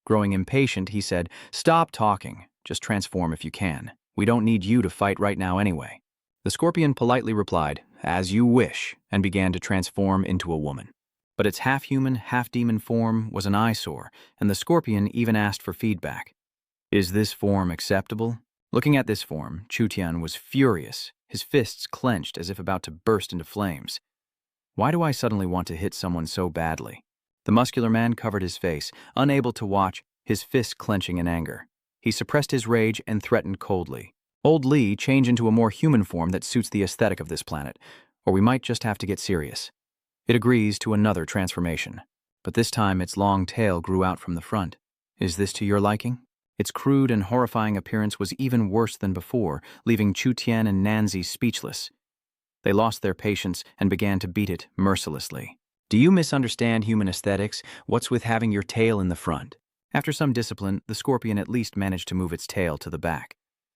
Speaker 1: Growing impatient, he said, "Stop talking. Just transform if you can. We don't need you to fight right now anyway." The Scorpion politely replied, "As you wish," and began to transform into a woman. But its half-human, half-demon form was an eyesore, and the Scorpion even asked for feedback. "Is this form acceptable?" Looking at this form, Chutian was furious, his fists clenched as if about to burst into flames. "Why do I suddenly want to hit someone so badly?" The muscular man covered his face, unable to watch, his fists clenching in anger. He suppressed his rage and threatened coldly. "Old Lee, change into a more human form that suits the aesthetic of this planet, or we might just have to get serious." It agrees to another transformation, but this time its long tail grew out from the front. "Is this to your liking?" Its crude and horrifying appearance was even worse than before, leaving Chutian and Nanzi speechless. They lost their patience and began to beat it mercilessly. "Do you misunderstand human aesthetics? What's with having your tail in the front?" After some discipline, the Scorpion at least managed to move its tail to the back.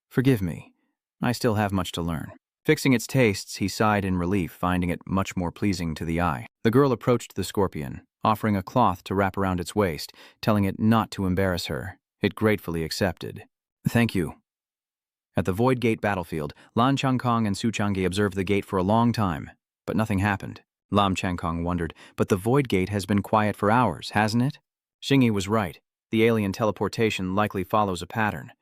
Speaker 1: "Forgive me. I still have much to learn." Fixing its tastes, he sighed in relief, finding it much more pleasing to the eye. The girl approached the Scorpion, offering a cloth to wrap around its waist, telling it not to embarrass her. It gratefully accepted. "Thank you." At the Void Gate battlefield, Lan Changkong and Su Changge observed the gate for a long time, but nothing happened. Lam Changkong wondered, "But the Void Gate has been quiet for hours, hasn't it?" Xingyi was right. The alien teleportation likely follows a pattern.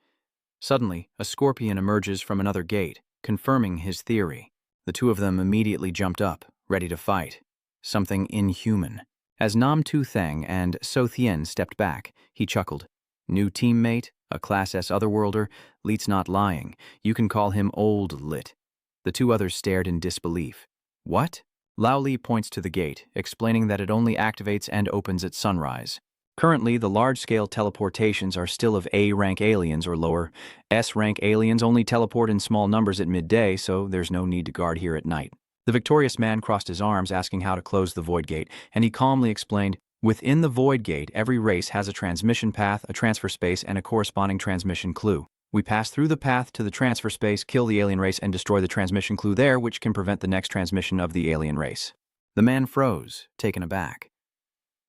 Speaker 1: Suddenly, a Scorpion emerges from another gate, confirming his theory. The two of them immediately jumped up, ready to fight. Something inhuman. As Nam Tu Thang and So Thien stepped back, he chuckled. "New teammate, a Class S Otherworlder, Lit's not lying. You can call him Old Lit." The two others stared in disbelief. "What?" Lao Li points to the gate, explaining that it only activates and opens at sunrise. Currently, the large-scale teleportations are still of A-rank aliens or lower. S-rank aliens only teleport in small numbers at midday, so there's no need to guard here at night. The victorious man crossed his arms, asking how to close the Void Gate, and he calmly explained, "Within the Void Gate, every race has a transmission path, a transfer space, and a corresponding transmission clue. We pass through the path to the transfer space, kill the alien race, and destroy the transmission clue there, which can prevent the next transmission of the alien race." The man froze, taken aback.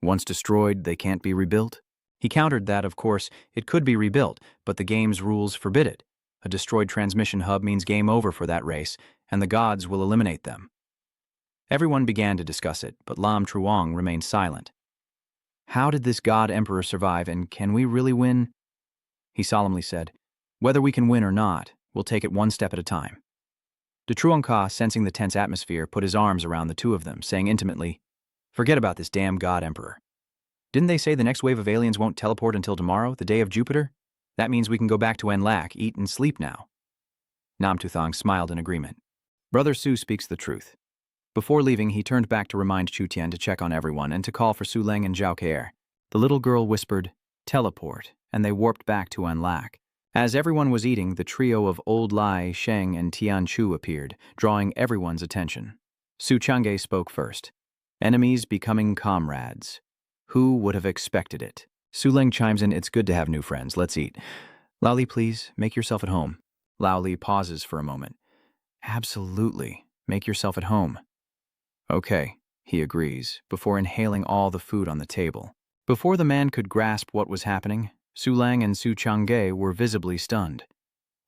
Speaker 1: "Once destroyed, they can't be rebuilt?" He countered that, of course, it could be rebuilt, but the game's rules forbid it. A destroyed transmission hub means game over for that race, and the gods will eliminate them. Everyone began to discuss it, but Lam Truong remained silent. "How did this god emperor survive, and can we really win?" He solemnly said, "Whether we can win or not, we'll take it one step at a time." De Truong Ka, sensing the tense atmosphere, put his arms around the two of them, saying intimately, "Forget about this damn god emperor. Didn't they say the next wave of aliens won't teleport until tomorrow, the day of Jupiter? That means we can go back to Enlak, eat and sleep now." Nam Tu Thang smiled in agreement. Brother Su speaks the truth. Before leaving, he turned back to remind Chu Tian to check on everyone and to call for Su Leng and Zhao Keir. The little girl whispered, teleport, and they warped back to Anlak. As everyone was eating, the trio of Old Lai, Sheng, and Tian Chu appeared, drawing everyone's attention. Su Chang'e spoke first. Enemies becoming comrades. Who would have expected it? Su Ling chimes in, it's good to have new friends, let's eat. Lao Li, please, make yourself at home. Lao Li pauses for a moment. Absolutely, make yourself at home. Okay, he agrees, before inhaling all the food on the table. Before the man could grasp what was happening, Su Lang and Su Chang'e were visibly stunned.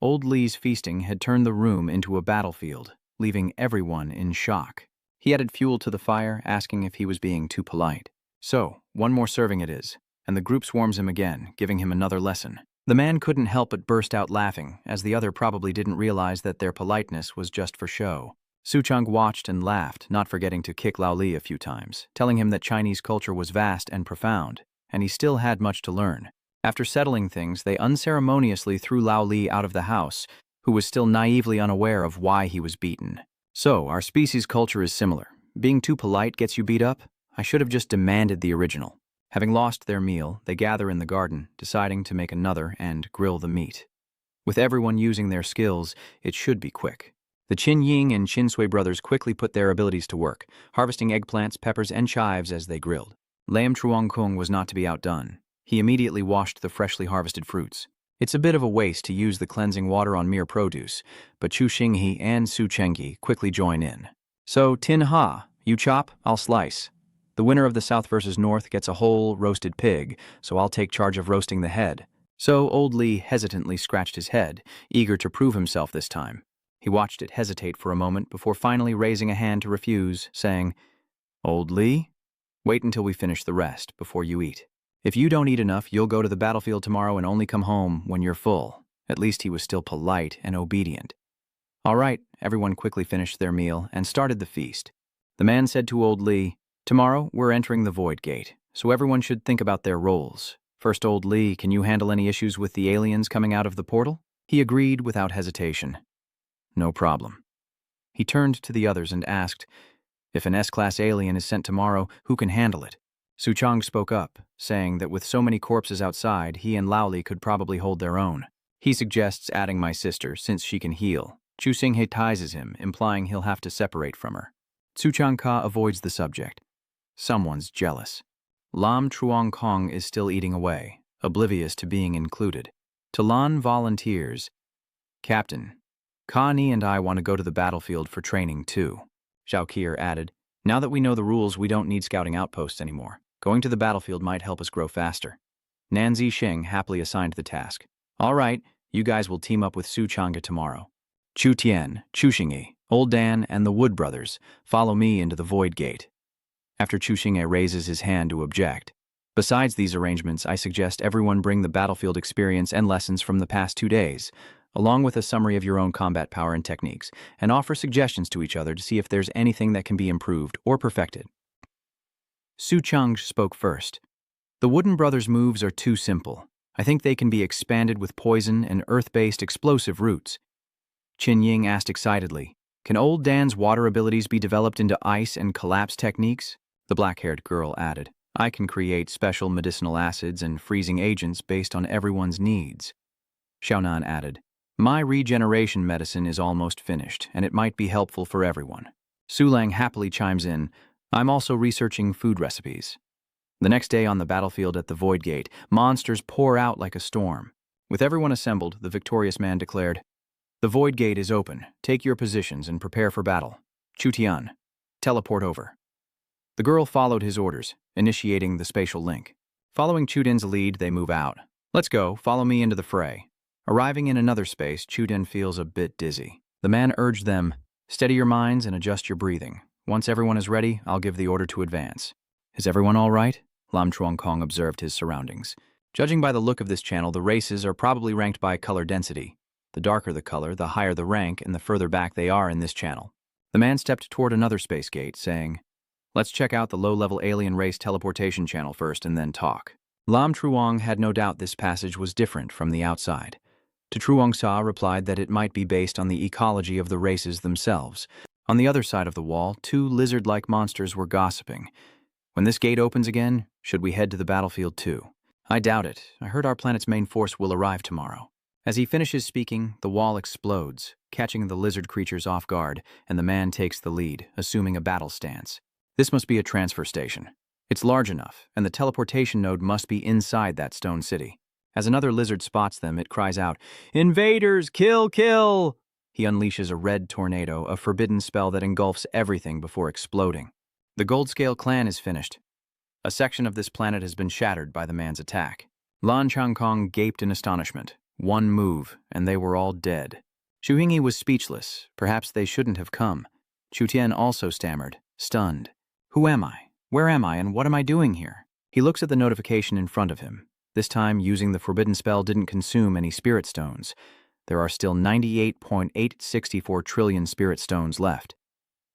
Speaker 1: Old Li's feasting had turned the room into a battlefield, leaving everyone in shock. He added fuel to the fire, asking if he was being too polite. So, one more serving it is, and the group swarms him again, giving him another lesson. The man couldn't help but burst out laughing, as the other probably didn't realize that their politeness was just for show. Su Chang watched and laughed, not forgetting to kick Lao Li a few times, telling him that Chinese culture was vast and profound, and he still had much to learn. After settling things, they unceremoniously threw Lao Li out of the house, who was still naively unaware of why he was beaten. So, our species' culture is similar. Being too polite gets you beat up? I should have just demanded the original. Having lost their meal, they gather in the garden, deciding to make another and grill the meat. With everyone using their skills, it should be quick. The Qin Ying and Qin Sui brothers quickly put their abilities to work, harvesting eggplants, peppers, and chives as they grilled. Lam Truong Kung was not to be outdone. He immediately washed the freshly harvested fruits. It's a bit of a waste to use the cleansing water on mere produce, but Chu Xinghe and Su Chengyi quickly join in. So, Tin Ha, you chop, I'll slice. The winner of the South versus North gets a whole roasted pig, so I'll take charge of roasting the head. So Old Li hesitantly scratched his head, eager to prove himself this time. He watched it hesitate for a moment before finally raising a hand to refuse, saying, Old Li, wait until we finish the rest before you eat. If you don't eat enough, you'll go to the battlefield tomorrow and only come home when you're full. At least he was still polite and obedient. All right, everyone quickly finished their meal and started the feast. The man said to Old Li, tomorrow we're entering the Void Gate, so everyone should think about their roles. First, Old Li, can you handle any issues with the aliens coming out of the portal? He agreed without hesitation. No problem. He turned to the others and asked, if an S-class alien is sent tomorrow, who can handle it? Su Chang spoke up, saying that with so many corpses outside, he and Lao Li could probably hold their own. He suggests adding my sister, since she can heal. Chu Xinghe tises him, implying he'll have to separate from her. Su Chang Ka avoids the subject. Someone's jealous. Lam Truong Kong is still eating away, oblivious to being included. Talan volunteers. Captain, Ka Ni and I want to go to the battlefield for training too. Zhao Kier added, now that we know the rules, we don't need scouting outposts anymore. Going to the battlefield might help us grow faster. Nan Zixing happily assigned the task. All right, you guys will team up with Su Chang'e tomorrow. Chu Tian, Chu Xinghe, Old Dan, and the Wood brothers follow me into the Void Gate. After Chu Xinghe raises his hand to object. Besides these arrangements, I suggest everyone bring the battlefield experience and lessons from the past 2 days, along with a summary of your own combat power and techniques, and offer suggestions to each other to see if there's anything that can be improved or perfected. Su Chang spoke first. The Wooden Brothers' moves are too simple. I think they can be expanded with poison and earth-based explosive roots. Qin Ying asked excitedly, can Old Dan's water abilities be developed into ice and collapse techniques? The black-haired girl added, I can create special medicinal acids and freezing agents based on everyone's needs. Xiaonan added, my regeneration medicine is almost finished, and it might be helpful for everyone. Su Lang happily chimes in, I'm also researching food recipes. The next day on the battlefield at the Void Gate, monsters pour out like a storm. With everyone assembled, the victorious man declared, the Void Gate is open. Take your positions and prepare for battle. Chu Tian, teleport over. The girl followed his orders, initiating the spatial link. Following Chudin's lead, they move out. Let's go, follow me into the fray. Arriving in another space, Chudin feels a bit dizzy. The man urged them, steady your minds and adjust your breathing. Once everyone is ready, I'll give the order to advance. Is everyone all right? Lam Truong Kong observed his surroundings. Judging by the look of this channel, the races are probably ranked by color density. The darker the color, the higher the rank, and the further back they are in this channel. The man stepped toward another space gate, saying, let's check out the low-level alien race teleportation channel first and then talk. Lam Truong had no doubt this passage was different from the outside. To Truong Sa replied that it might be based on the ecology of the races themselves. On the other side of the wall, 2 lizard-like monsters were gossiping. When this gate opens again, should we head to the battlefield too? I doubt it. I heard our planet's main force will arrive tomorrow. As he finishes speaking, the wall explodes, catching the lizard creatures off guard, and the man takes the lead, assuming a battle stance. This must be a transfer station. It's large enough, and the teleportation node must be inside that stone city. As another lizard spots them, it cries out, "Invaders! Kill, kill!" He unleashes a red tornado, a forbidden spell that engulfs everything before exploding. The Goldscale clan is finished. A section of this planet has been shattered by the man's attack. Lan Changkong gaped in astonishment. One move, and they were all dead. Xu Yingyi was speechless. Perhaps they shouldn't have come. Chu Tian also stammered, stunned. Who am I? Where am I, and what am I doing here? He looks at the notification in front of him. This time, using the forbidden spell didn't consume any spirit stones. There are still 98.864 trillion spirit stones left.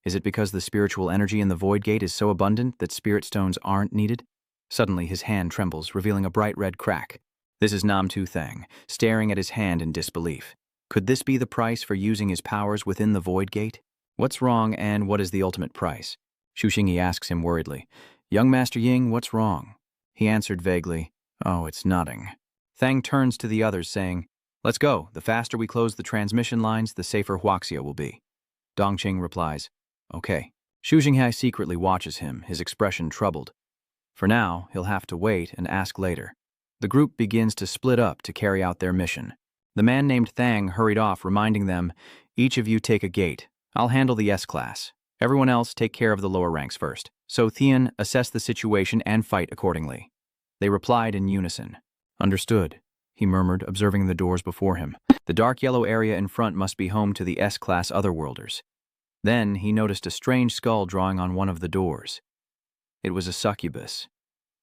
Speaker 1: Is it because the spiritual energy in the Void Gate is so abundant that spirit stones aren't needed? Suddenly, his hand trembles, revealing a bright red crack. This is Nam Tu Thang, staring at his hand in disbelief. Could this be the price for using his powers within the Void Gate? What's wrong, and what is the ultimate price? Xu Yingyi asks him worriedly. Young Master Ying, what's wrong? He answered vaguely, Oh, it's nothing. Thang turns to the others, saying, Let's go. The faster we close the transmission lines, the safer Huaxia will be. Dongqing replies, Okay. Xu Yingyi secretly watches him, his expression troubled. For now, he'll have to wait and ask later. The group begins to split up to carry out their mission. The man named Thang hurried off, reminding them, Each of you take a gate. I'll handle the S-class. Everyone else take care of the lower ranks first. So Thean, assess the situation and fight accordingly. They replied in unison. Understood, he murmured, observing the doors before him. The dark yellow area in front must be home to the S-class otherworlders. Then he noticed a strange skull drawing on one of the doors. It was a succubus.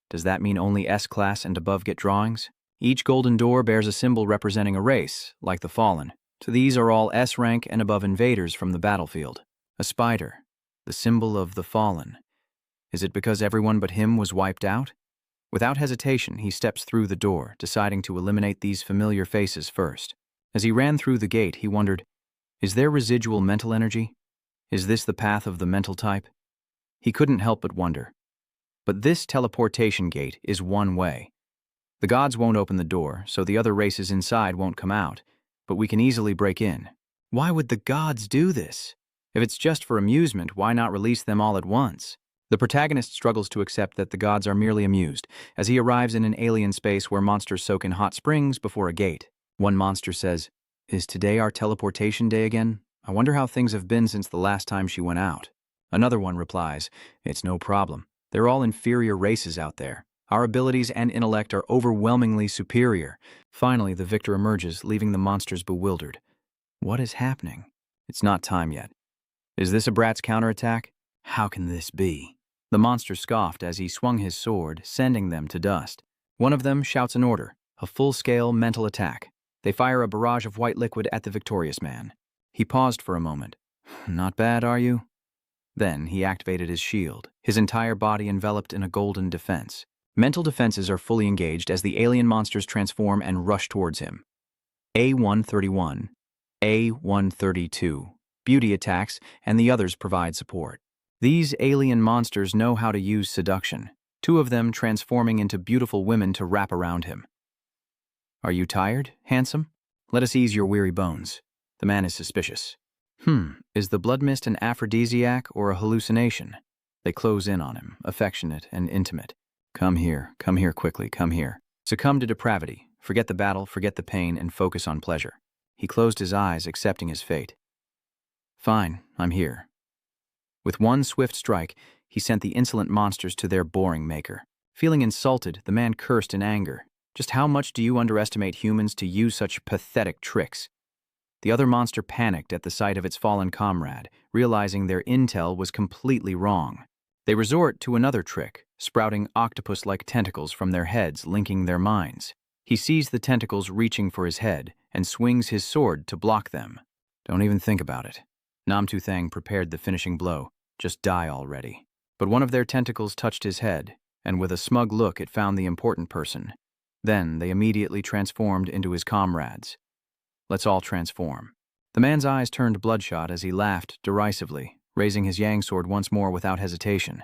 Speaker 1: Does that mean only S-class and above get drawings? Each golden door bears a symbol representing a race, like the Fallen. So these are all S-rank and above invaders from the battlefield. A spider, the symbol of the Fallen. Is it because everyone but him was wiped out? Without hesitation, he steps through the door, deciding to eliminate these familiar faces first. As he ran through the gate, he wondered, Is there residual mental energy? Is this the path of the mental type? He couldn't help but wonder. But this teleportation gate is one way. The gods won't open the door, so the other races inside won't come out, but we can easily break in. Why would the gods do this? If it's just for amusement, why not release them all at once? The protagonist struggles to accept that the gods are merely amused, as he arrives in an alien space where monsters soak in hot springs before a gate. One monster says, Is today our teleportation day again? I wonder how things have been since the last time she went out. Another one replies, It's no problem. They're all inferior races out there. Our abilities and intellect are overwhelmingly superior. Finally, the victor emerges, leaving the monsters bewildered. What is happening? It's not time yet. Is this a brat's counterattack? How can this be? The monster scoffed as he swung his sword, sending them to dust. One of them shouts an order, a full-scale mental attack. They fire a barrage of white liquid at the victorious man. He paused for a moment. Not bad, are you? Then he activated his shield, his entire body enveloped in a golden defense. Mental defenses are fully engaged as the alien monsters transform and rush towards him. A131, A132, beauty attacks, and the others provide support. These alien monsters know how to use seduction, two of them transforming into beautiful women to wrap around him. Are you tired, handsome? Let us ease your weary bones. The man is suspicious. Is the blood mist an aphrodisiac or a hallucination? They close in on him, affectionate and intimate. Come here quickly, come here. Succumb to depravity, forget the battle, forget the pain, and focus on pleasure. He closed his eyes, accepting his fate. Fine, I'm here. With one swift strike, he sent the insolent monsters to their boring maker. Feeling insulted, the man cursed in anger. Just how much do you underestimate humans to use such pathetic tricks? The other monster panicked at the sight of its fallen comrade, realizing their intel was completely wrong. They resort to another trick, sprouting octopus-like tentacles from their heads, linking their minds. He sees the tentacles reaching for his head and swings his sword to block them. Don't even think about it. Nam Tu Thang prepared the finishing blow. Just die already. But one of their tentacles touched his head, and with a smug look it found the important person. Then they immediately transformed into his comrades. Let's all transform. The man's eyes turned bloodshot as he laughed derisively, raising his yang sword once more without hesitation.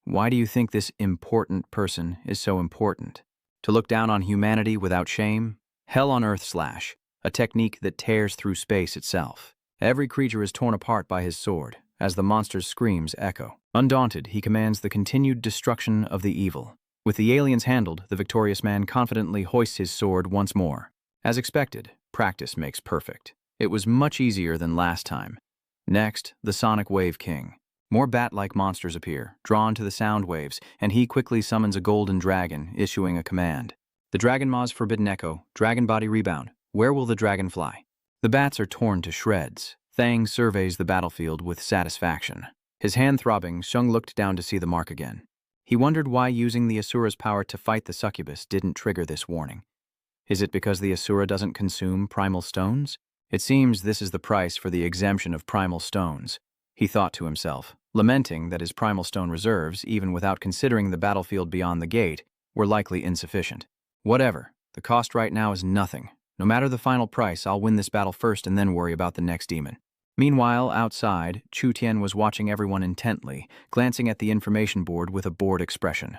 Speaker 1: Why do you think this important person is so important? To look down on humanity without shame? Hell on Earth slash, a technique that tears through space itself. Every creature is torn apart by his sword, as the monster's screams echo. Undaunted, he commands the continued destruction of the evil. With the aliens handled, the victorious man confidently hoists his sword once more. As expected, practice makes perfect. It was much easier than last time. Next, the Sonic Wave King. More bat-like monsters appear, drawn to the sound waves, and he quickly summons a golden dragon, issuing a command. The Dragon Maw's Forbidden Echo, Dragon Body Rebound. Where will the dragon fly? The bats are torn to shreds. Thang surveys the battlefield with satisfaction. His hand throbbing, Shung looked down to see the mark again. He wondered why using the Assura's power to fight the succubus didn't trigger this warning. Is it because the Assura doesn't consume primal stones? It seems this is the price for the exemption of primal stones, he thought to himself, lamenting that his primal stone reserves, even without considering the battlefield beyond the gate, were likely insufficient. Whatever, the cost right now is nothing. No matter the final price, I'll win this battle first and then worry about the next demon. Meanwhile, outside, Chu Tian was watching everyone intently, glancing at the information board with a bored expression.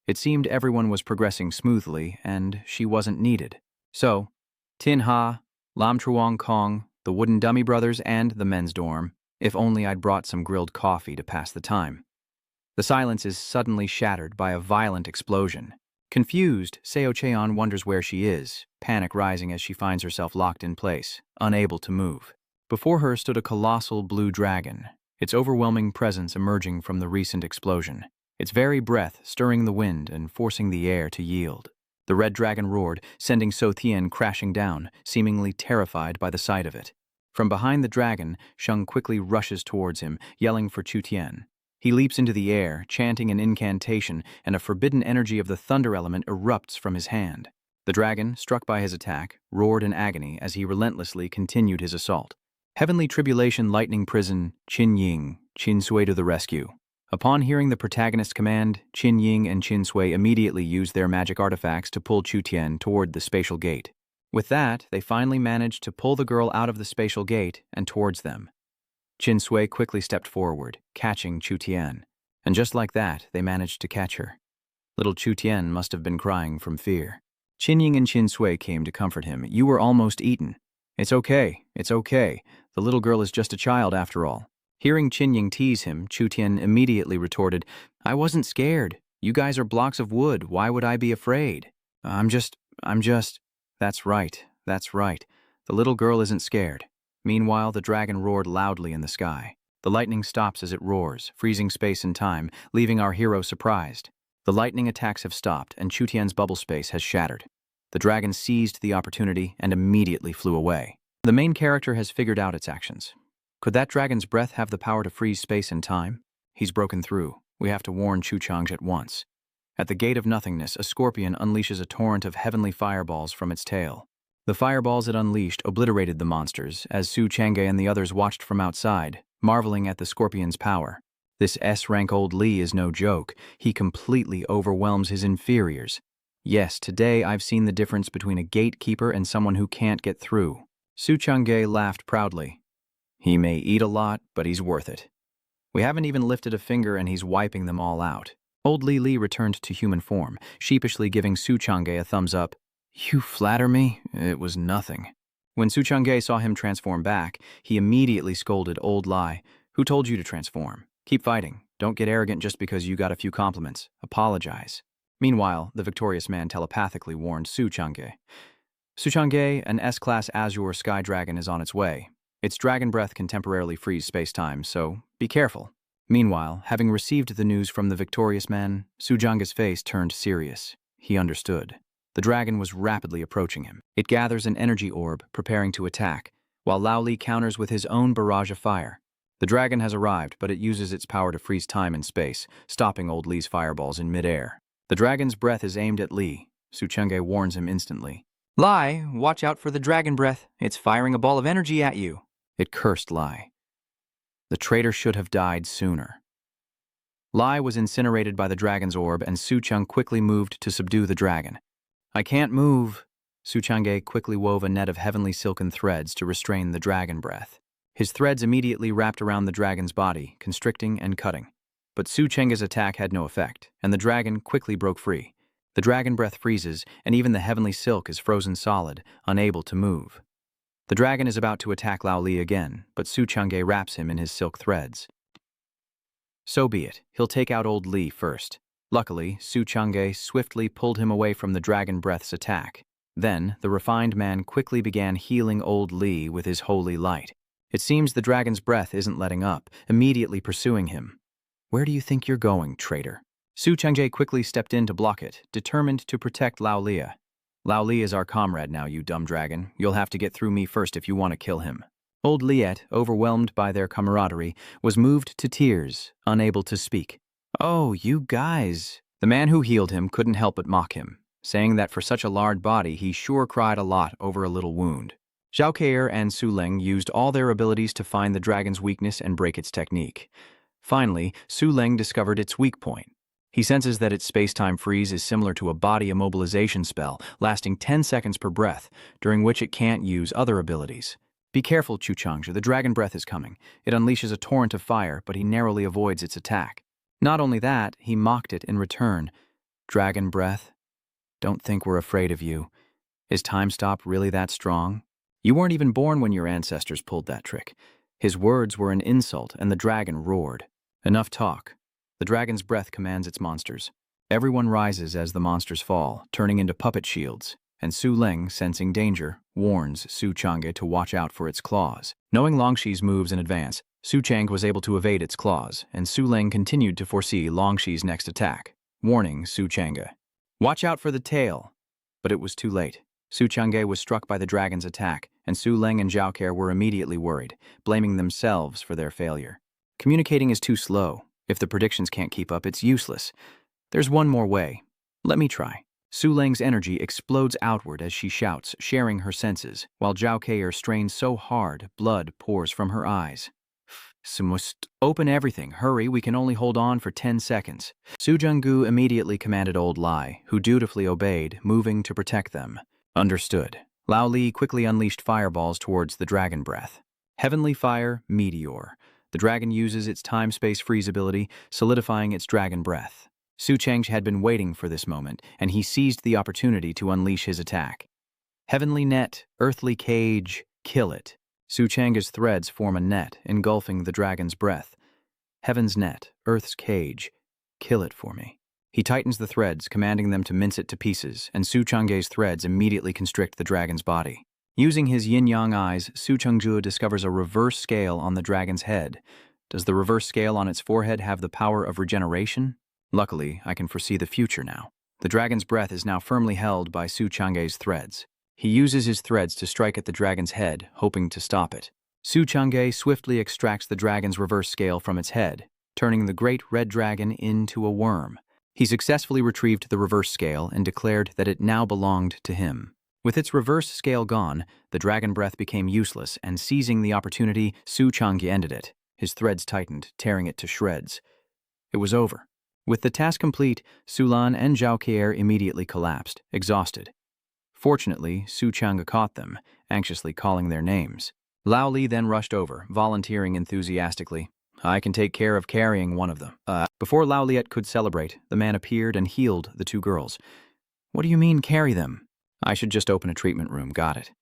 Speaker 1: It seemed everyone was progressing smoothly, and she wasn't needed. So, Tin Ha, Lam Truong Kong, the Wooden Dummy Brothers, and the men's dorm. If only I'd brought some grilled coffee to pass the time. The silence is suddenly shattered by a violent explosion. Confused, Seo Cheon wonders where she is, panic rising as she finds herself locked in place, unable to move. Before her stood a colossal blue dragon, its overwhelming presence emerging from the recent explosion, its very breath stirring the wind and forcing the air to yield. The red dragon roared, sending So Tien crashing down, seemingly terrified by the sight of it. From behind the dragon, Shung quickly rushes towards him, yelling for Chu Tian. He leaps into the air, chanting an incantation, and a forbidden energy of the thunder element erupts from his hand. The dragon, struck by his attack, roared in agony as he relentlessly continued his assault. Heavenly Tribulation Lightning Prison, Qin Ying, Qin Sui to the rescue. Upon hearing the protagonist's command, Qin Ying and Qin Sui immediately used their magic artifacts to pull Chu Tian toward the spatial gate. With that, they finally managed to pull the girl out of the spatial gate and towards them. Qin Sui quickly stepped forward, catching Chu Tian. And just like that, they managed to catch her. Little Chu Tian must have been crying from fear. Qin Ying and Qin Sui came to comfort him. You were almost eaten. It's okay, it's okay. The little girl is just a child after all. Hearing Qin Ying tease him, Chu Tian immediately retorted, I wasn't scared. You guys are blocks of wood. Why would I be afraid? I'm just. That's right. The little girl isn't scared. Meanwhile, the dragon roared loudly in the sky. The lightning stops as it roars, freezing space and time, leaving our hero surprised. The lightning attacks have stopped, and Chu Tian's bubble space has shattered. The dragon seized the opportunity and immediately flew away. The main character has figured out its actions. Could that dragon's breath have the power to freeze space and time? He's broken through. We have to warn Chu Chang'e at once. At the gate of nothingness, a scorpion unleashes a torrent of heavenly fireballs from its tail. The fireballs it unleashed obliterated the monsters, as Su Chang'e and the others watched from outside, marveling at the scorpion's power. This S-rank old Li is no joke. He completely overwhelms his inferiors. Yes, today I've seen the difference between a gatekeeper and someone who can't get through. Su Chang'e laughed proudly. He may eat a lot, but he's worth it. We haven't even lifted a finger and he's wiping them all out. Old Li returned to human form, sheepishly giving Su Chang'e a thumbs up. You flatter me? It was nothing. When Su Chang'e saw him transform back, he immediately scolded Old Li. Who told you to transform? Keep fighting. Don't get arrogant just because you got a few compliments. Apologize. Meanwhile, the victorious man telepathically warned Su Chang'e. Su Chang'e, an S-class Azure Sky Dragon is on its way. Its dragon breath can temporarily freeze space-time, so be careful. Meanwhile, having received the news from the victorious man, Su Chang'e's face turned serious. He understood. The dragon was rapidly approaching him. It gathers an energy orb, preparing to attack, while Lao Li counters with his own barrage of fire. The dragon has arrived, but it uses its power to freeze time and space, stopping Old Li's fireballs in midair. The dragon's breath is aimed at Li. Su Chang'e warns him instantly. Li, watch out for the dragon breath. It's firing a ball of energy at you. It cursed Li. The traitor should have died sooner. Li was incinerated by the dragon's orb, and Su Chang'e quickly moved to subdue the dragon. I can't move. Su Chang'e quickly wove a net of heavenly silken threads to restrain the dragon breath. His threads immediately wrapped around the dragon's body, constricting and cutting. But Su Chang'e's attack had no effect, and the dragon quickly broke free. The dragon breath freezes, and even the heavenly silk is frozen solid, unable to move. The dragon is about to attack Lao Li again, but Su Chang'e wraps him in his silk threads. So be it, he'll take out old Li first. Luckily, Su Chang'e swiftly pulled him away from the dragon breath's attack. Then, the refined man quickly began healing old Li with his holy light. It seems the dragon's breath isn't letting up, immediately pursuing him. Where do you think you're going, traitor? Su Chang'e quickly stepped in to block it, determined to protect Lao Li. Lao Li is our comrade now, you dumb dragon. You'll have to get through me first if you want to kill him. Old Liet, overwhelmed by their camaraderie, was moved to tears, unable to speak. Oh, you guys. The man who healed him couldn't help but mock him, saying that for such a large body he sure cried a lot over a little wound. Zhao Keir and Su Leng used all their abilities to find the dragon's weakness and break its technique. Finally, Su Leng discovered its weak point. He senses that its space-time freeze is similar to a body immobilization spell, lasting 10 seconds per breath, during which it can't use other abilities. Be careful, Chu Changzhe, the dragon breath is coming. It unleashes a torrent of fire, but he narrowly avoids its attack. Not only that, he mocked it in return. Dragon breath? Don't think we're afraid of you. Is time stop really that strong? You weren't even born when your ancestors pulled that trick. His words were an insult, and the dragon roared. Enough talk. The dragon's breath commands its monsters. Everyone rises as the monsters fall, turning into puppet shields, and Su Leng, sensing danger, warns Su Chang'e to watch out for its claws. Knowing Longxi's moves in advance, Su Chang'e was able to evade its claws, and Su Leng continued to foresee Longxi's next attack, warning Su Chang'e. Watch out for the tail! But it was too late. Su Chang'e was struck by the dragon's attack, and Su Leng and Zhao Keir were immediately worried, blaming themselves for their failure. Communicating is too slow. If the predictions can't keep up, it's useless. There's one more way. Let me try. Su Leng's energy explodes outward as she shouts, sharing her senses, while Zhao Keir strains so hard, blood pours from her eyes. Su must open everything. Hurry, we can only hold on for 10 seconds. Su Zhenggu immediately commanded old Lai, who dutifully obeyed, moving to protect them. Understood. Lao Li quickly unleashed fireballs towards the dragon breath. Heavenly Fire, Meteor. The dragon uses its time-space freeze ability, solidifying its dragon breath. Su Chang'e had been waiting for this moment, and he seized the opportunity to unleash his attack. Heavenly Net, Earthly Cage, kill it. Su Chang'e's threads form a net, engulfing the dragon's breath. Heaven's Net, Earth's Cage, kill it for me. He tightens the threads, commanding them to mince it to pieces, and Su Chang'e's threads immediately constrict the dragon's body. Using his yin-yang eyes, Su Changzhe discovers a reverse scale on the dragon's head. Does the reverse scale on its forehead have the power of regeneration? Luckily, I can foresee the future now. The dragon's breath is now firmly held by Su Chang'e's threads. He uses his threads to strike at the dragon's head, hoping to stop it. Su Chang'e swiftly extracts the dragon's reverse scale from its head, turning the great red dragon into a worm. He successfully retrieved the reverse scale and declared that it now belonged to him. With its reverse scale gone, the dragon breath became useless, and seizing the opportunity, Su Chang'e ended it. His threads tightened, tearing it to shreds. It was over. With the task complete, Su Lan and Zhao Keir immediately collapsed, exhausted. Fortunately, Su Chang'e caught them, anxiously calling their names. Lao Li then rushed over, volunteering enthusiastically. I can take care of carrying one of them. Before Lao Liet could celebrate, the man appeared and healed the two girls. What do you mean, carry them? I should just open a treatment room, got it.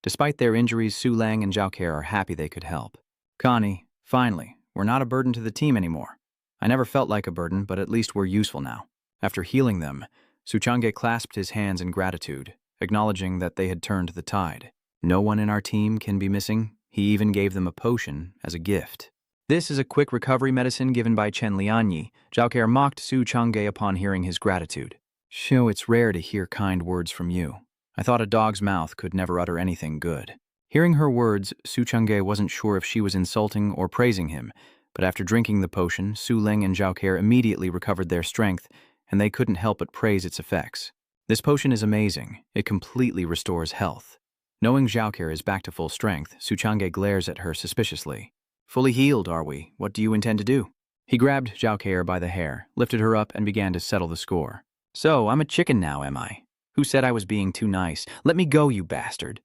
Speaker 1: Despite their injuries, Su Leng and Zhao Keir are happy they could help. Connie, finally, we're not a burden to the team anymore. I never felt like a burden, but at least we're useful now. After healing them, Su Chang'e clasped his hands in gratitude, acknowledging that they had turned the tide. No one in our team can be missing. He even gave them a potion as a gift. This is a quick recovery medicine given by Chen Lianyi. Zhao Keir mocked Su Chang'e upon hearing his gratitude. Shoo, it's rare to hear kind words from you. I thought a dog's mouth could never utter anything good. Hearing her words, Su Chang'e wasn't sure if she was insulting or praising him, but after drinking the potion, Su Leng and Zhao Keir immediately recovered their strength, and they couldn't help but praise its effects. This potion is amazing. It completely restores health. Knowing Zhao Keir is back to full strength, Su Chang'e glares at her suspiciously. Fully healed, are we? What do you intend to do? He grabbed Zhao Keir by the hair, lifted her up, and began to settle the score. So, I'm a chicken now, am I? Who said I was being too nice? Let me go, you bastard.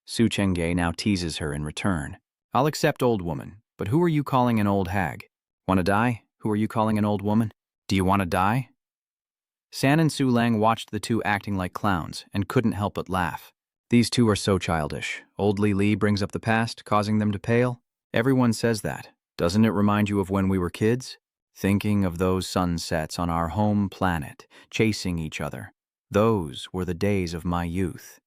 Speaker 1: Su Chang'e now teases her in return. I'll accept old woman, but who are you calling an old hag? Want to die? Who are you calling an old woman? Do you want to die? San and Su Lang watched the two acting like clowns and couldn't help but laugh. These two are so childish. Old Li brings up the past, causing them to pale. Everyone says that. Doesn't it remind you of when we were kids? Thinking of those sunsets on our home planet, chasing each other. Those were the days of my youth.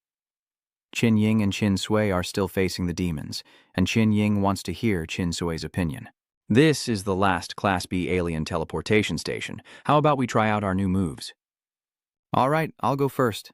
Speaker 1: Qin Ying and Qin Sui are still facing the demons, and Qin Ying wants to hear Qin Sui's opinion. This is the last Class B alien teleportation station. How about we try out our new moves? All right, I'll go first.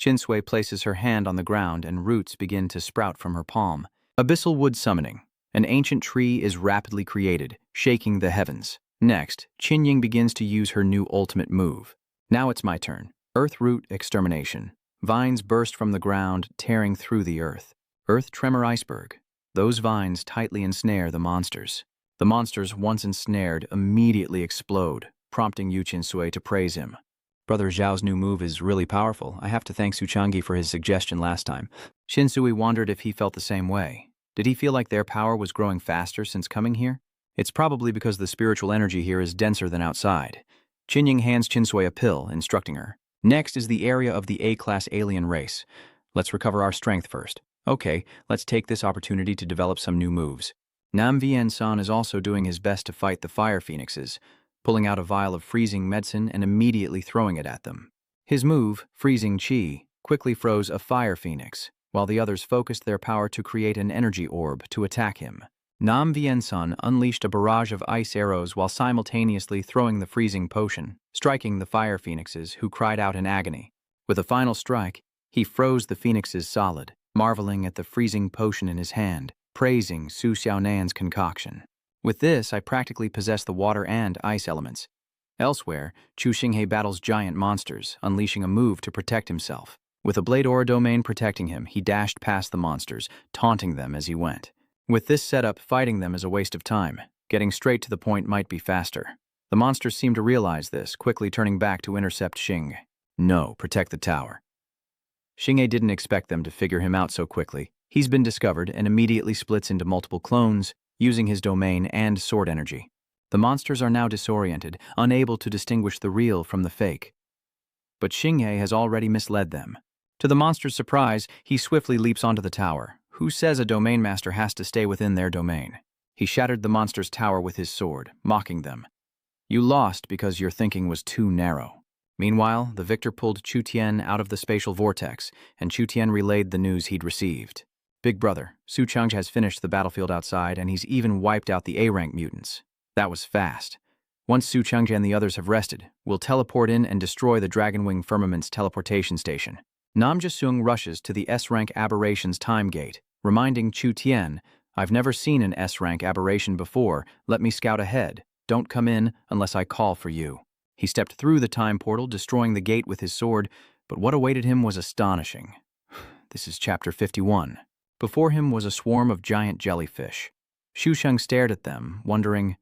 Speaker 1: Qin Sui places her hand on the ground and roots begin to sprout from her palm. Abyssal wood summoning. An ancient tree is rapidly created, shaking the heavens. Next, Qin Ying begins to use her new ultimate move. Now it's my turn. Earth root extermination. Vines burst from the ground, tearing through the earth. Earth tremor iceberg. Those vines tightly ensnare the monsters. The monsters, once ensnared, immediately explode, prompting Yu Qin Sui to praise him. Brother Zhao's new move is really powerful. I have to thank Su Changyi for his suggestion last time. Qin Sui wondered if he felt the same way. Did he feel like their power was growing faster since coming here? It's probably because the spiritual energy here is denser than outside. Qin Ying hands Qin Sui a pill, instructing her. Next is the area of the A-class alien race. Let's recover our strength first. Okay, let's take this opportunity to develop some new moves. Nam Vien-san is also doing his best to fight the fire phoenixes, pulling out a vial of freezing medicine and immediately throwing it at them. His move, Freezing Chi, quickly froze a fire phoenix, while the others focused their power to create an energy orb to attack him. Nam Vien-san unleashed a barrage of ice arrows while simultaneously throwing the freezing potion, striking the fire phoenixes, who cried out in agony. With a final strike, he froze the phoenixes solid, marveling at the freezing potion in his hand, praising Su Xiaonan's concoction. With this, I practically possess the water and ice elements. Elsewhere, Chu Xinghe battles giant monsters, unleashing a move to protect himself. With a Blade Aura domain protecting him, he dashed past the monsters, taunting them as he went. With this setup, fighting them is a waste of time. Getting straight to the point might be faster. The monsters seem to realize this, quickly turning back to intercept Xing. No, protect the tower. Xinghe didn't expect them to figure him out so quickly. He's been discovered and immediately splits into multiple clones, using his domain and sword energy. The monsters are now disoriented, unable to distinguish the real from the fake. But Xinghe has already misled them. To the monster's surprise, he swiftly leaps onto the tower. Who says a domain master has to stay within their domain? He shattered the monster's tower with his sword, mocking them. You lost because your thinking was too narrow. Meanwhile, the victor pulled Chu Tian out of the spatial vortex, and Chu Tian relayed the news he'd received. Big brother, Su Changji has finished the battlefield outside, and he's even wiped out the A-rank mutants. That was fast. Once Su Changji and the others have rested, we'll teleport in and destroy the Dragonwing Firmament's teleportation station. Nam Jasung rushes to the S-rank aberration's time gate, reminding Chu Tian, I've never seen an S-rank aberration before. Let me scout ahead. Don't come in unless I call for you. He stepped through the time portal, destroying the gate with his sword, but what awaited him was astonishing. This is chapter 51. Before him was a swarm of giant jellyfish. Xu Sheng stared at them, wondering,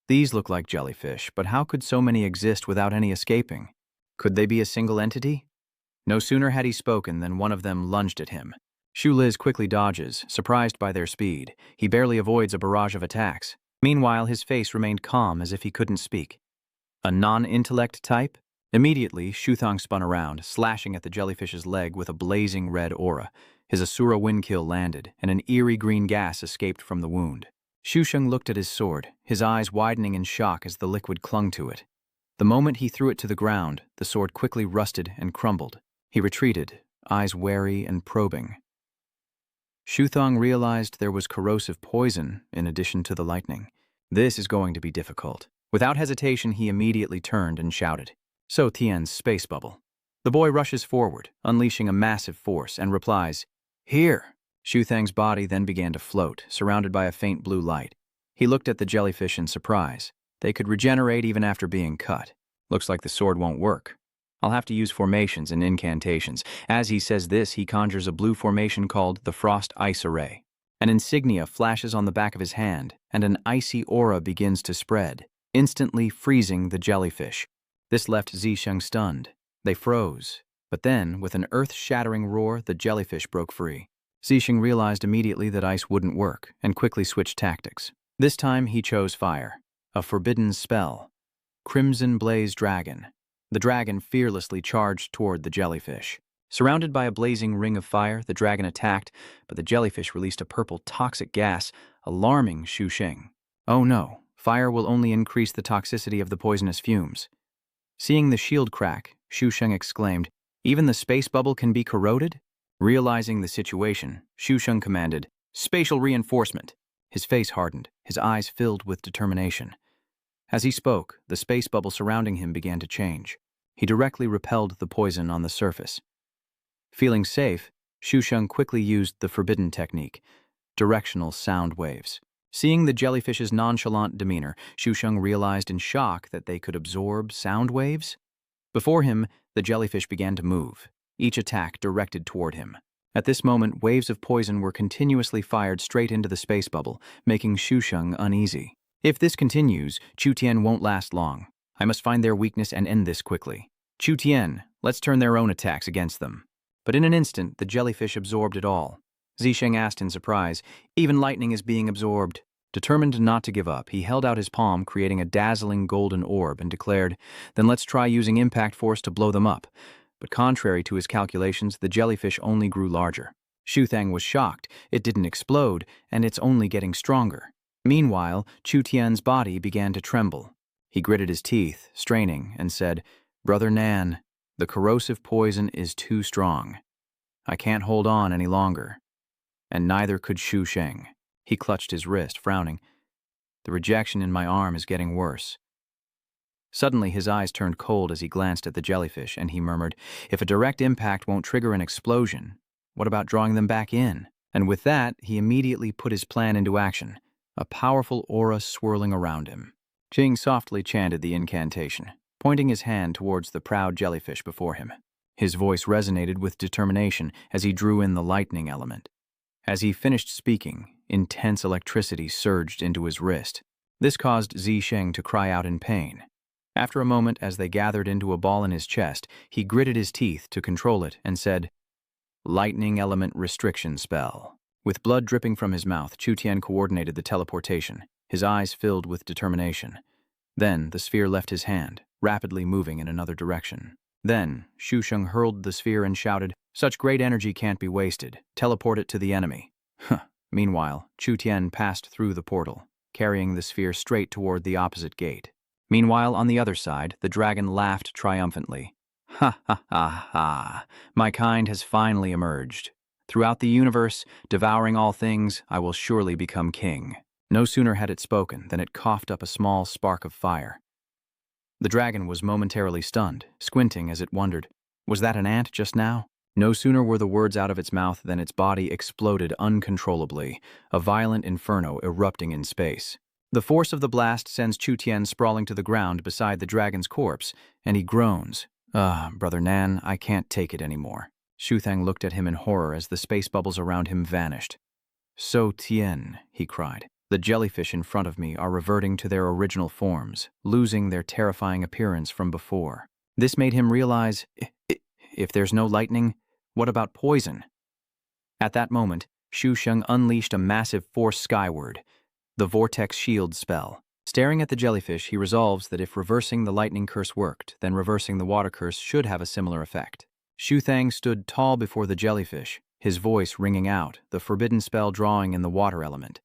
Speaker 1: these look like jellyfish, but how could so many exist without any escaping? Could they be a single entity? No sooner had he spoken than one of them lunged at him. Xu Liz quickly dodges, surprised by their speed. He barely avoids a barrage of attacks. Meanwhile, his face remained calm as if he couldn't speak. A non-intellect type? Immediately, Shuthong spun around, slashing at the jellyfish's leg with a blazing red aura. His Assura windkill landed, and an eerie green gas escaped from the wound. Xu Sheng looked at his sword, his eyes widening in shock as the liquid clung to it. The moment he threw it to the ground, the sword quickly rusted and crumbled. He retreated, eyes wary and probing. Shuthong realized there was corrosive poison in addition to the lightning. This is going to be difficult. Without hesitation, he immediately turned and shouted, So Tian's space bubble. The boy rushes forward, unleashing a massive force, and replies, Here! Shuthang's body then began to float, surrounded by a faint blue light. He looked at the jellyfish in surprise. They could regenerate even after being cut. Looks like the sword won't work. I'll have to use formations and incantations. As he says this, he conjures a blue formation called the Frost Ice Array. An insignia flashes on the back of his hand, and an icy aura begins to spread, instantly freezing the jellyfish. This left Zisheng stunned. They froze. But then, with an earth-shattering roar, the jellyfish broke free. Zisheng realized immediately that ice wouldn't work, and quickly switched tactics. This time, he chose fire. A forbidden spell. Crimson Blaze Dragon. The dragon fearlessly charged toward the jellyfish. Surrounded by a blazing ring of fire, the dragon attacked, but the jellyfish released a purple toxic gas, alarming Xu Sheng. Oh no, fire will only increase the toxicity of the poisonous fumes. Seeing the shield crack, Xu Sheng exclaimed, "Even the space bubble can be corroded?" Realizing the situation, Xu Sheng commanded, "Spatial reinforcement." His face hardened, his eyes filled with determination. As he spoke, the space bubble surrounding him began to change. He directly repelled the poison on the surface. Feeling safe, Xu Sheng quickly used the forbidden technique, directional sound waves. Seeing the jellyfish's nonchalant demeanor, Xu Sheng realized in shock that they could absorb sound waves. Before him, the jellyfish began to move, each attack directed toward him. At this moment, waves of poison were continuously fired straight into the space bubble, making Xu Sheng uneasy. If this continues, Chu Tian won't last long. I must find their weakness and end this quickly. Chu Tian, let's turn their own attacks against them. But in an instant, the jellyfish absorbed it all. Zisheng asked in surprise, "Even lightning is being absorbed." Determined not to give up, he held out his palm, creating a dazzling golden orb, and declared, "Then let's try using impact force to blow them up." But contrary to his calculations, the jellyfish only grew larger. Xu Thang was shocked. It didn't explode, and it's only getting stronger. Meanwhile, Chu Tian's body began to tremble. He gritted his teeth, straining, and said, "Brother Nan, the corrosive poison is too strong. I can't hold on any longer." And neither could Xu Sheng. He clutched his wrist, frowning. "The rejection in my arm is getting worse." Suddenly, his eyes turned cold as he glanced at the jellyfish, and he murmured, "If a direct impact won't trigger an explosion, what about drawing them back in?" And with that, he immediately put his plan into action, a powerful aura swirling around him. Jing softly chanted the incantation, pointing his hand towards the proud jellyfish before him. His voice resonated with determination as he drew in the lightning element. As he finished speaking, intense electricity surged into his wrist. This caused Zisheng to cry out in pain. After a moment, as they gathered into a ball in his chest, he gritted his teeth to control it and said, "Lightning element restriction spell." With blood dripping from his mouth, Chu Tian coordinated the teleportation, his eyes filled with determination. Then the sphere left his hand, rapidly moving in another direction. Then Xu Sheng hurled the sphere and shouted, "Such great energy can't be wasted. Teleport it to the enemy." Meanwhile, Chu Tian passed through the portal, carrying the sphere straight toward the opposite gate. Meanwhile, on the other side, the dragon laughed triumphantly. "Ha ha ha ha! My kind has finally emerged. Throughout the universe, devouring all things, I will surely become king." No sooner had it spoken than it coughed up a small spark of fire. The dragon was momentarily stunned, squinting as it wondered, was that an ant just now? No sooner were the words out of its mouth than its body exploded uncontrollably, a violent inferno erupting in space. The force of the blast sends Chu Tian sprawling to the ground beside the dragon's corpse, and he groans. Brother Nan, I can't take it anymore." Xu Thang looked at him in horror as the space bubbles around him vanished. "So Tien," he cried, "the jellyfish in front of me are reverting to their original forms, losing their terrifying appearance from before." This made him realize, if there's no lightning, what about poison? At that moment, Xu Sheng unleashed a massive force skyward, the Vortex Shield spell. Staring at the jellyfish, he resolves that if reversing the lightning curse worked, then reversing the water curse should have a similar effect. Xu Thang stood tall before the jellyfish, his voice ringing out, the forbidden spell drawing in the water element.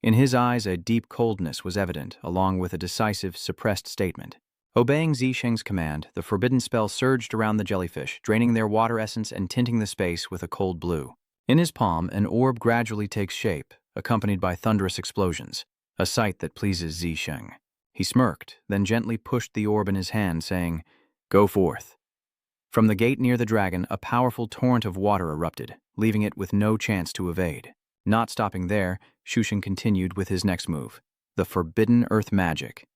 Speaker 1: In his eyes, a deep coldness was evident, along with a decisive, suppressed statement. Obeying Zisheng's command, the forbidden spell surged around the jellyfish, draining their water essence and tinting the space with a cold blue. In his palm, an orb gradually takes shape, accompanied by thunderous explosions, a sight that pleases Zisheng. He smirked, then gently pushed the orb in his hand, saying, "Go forth." From the gate near the dragon, a powerful torrent of water erupted, leaving it with no chance to evade. Not stopping there, Xu Sheng continued with his next move, the forbidden earth magic.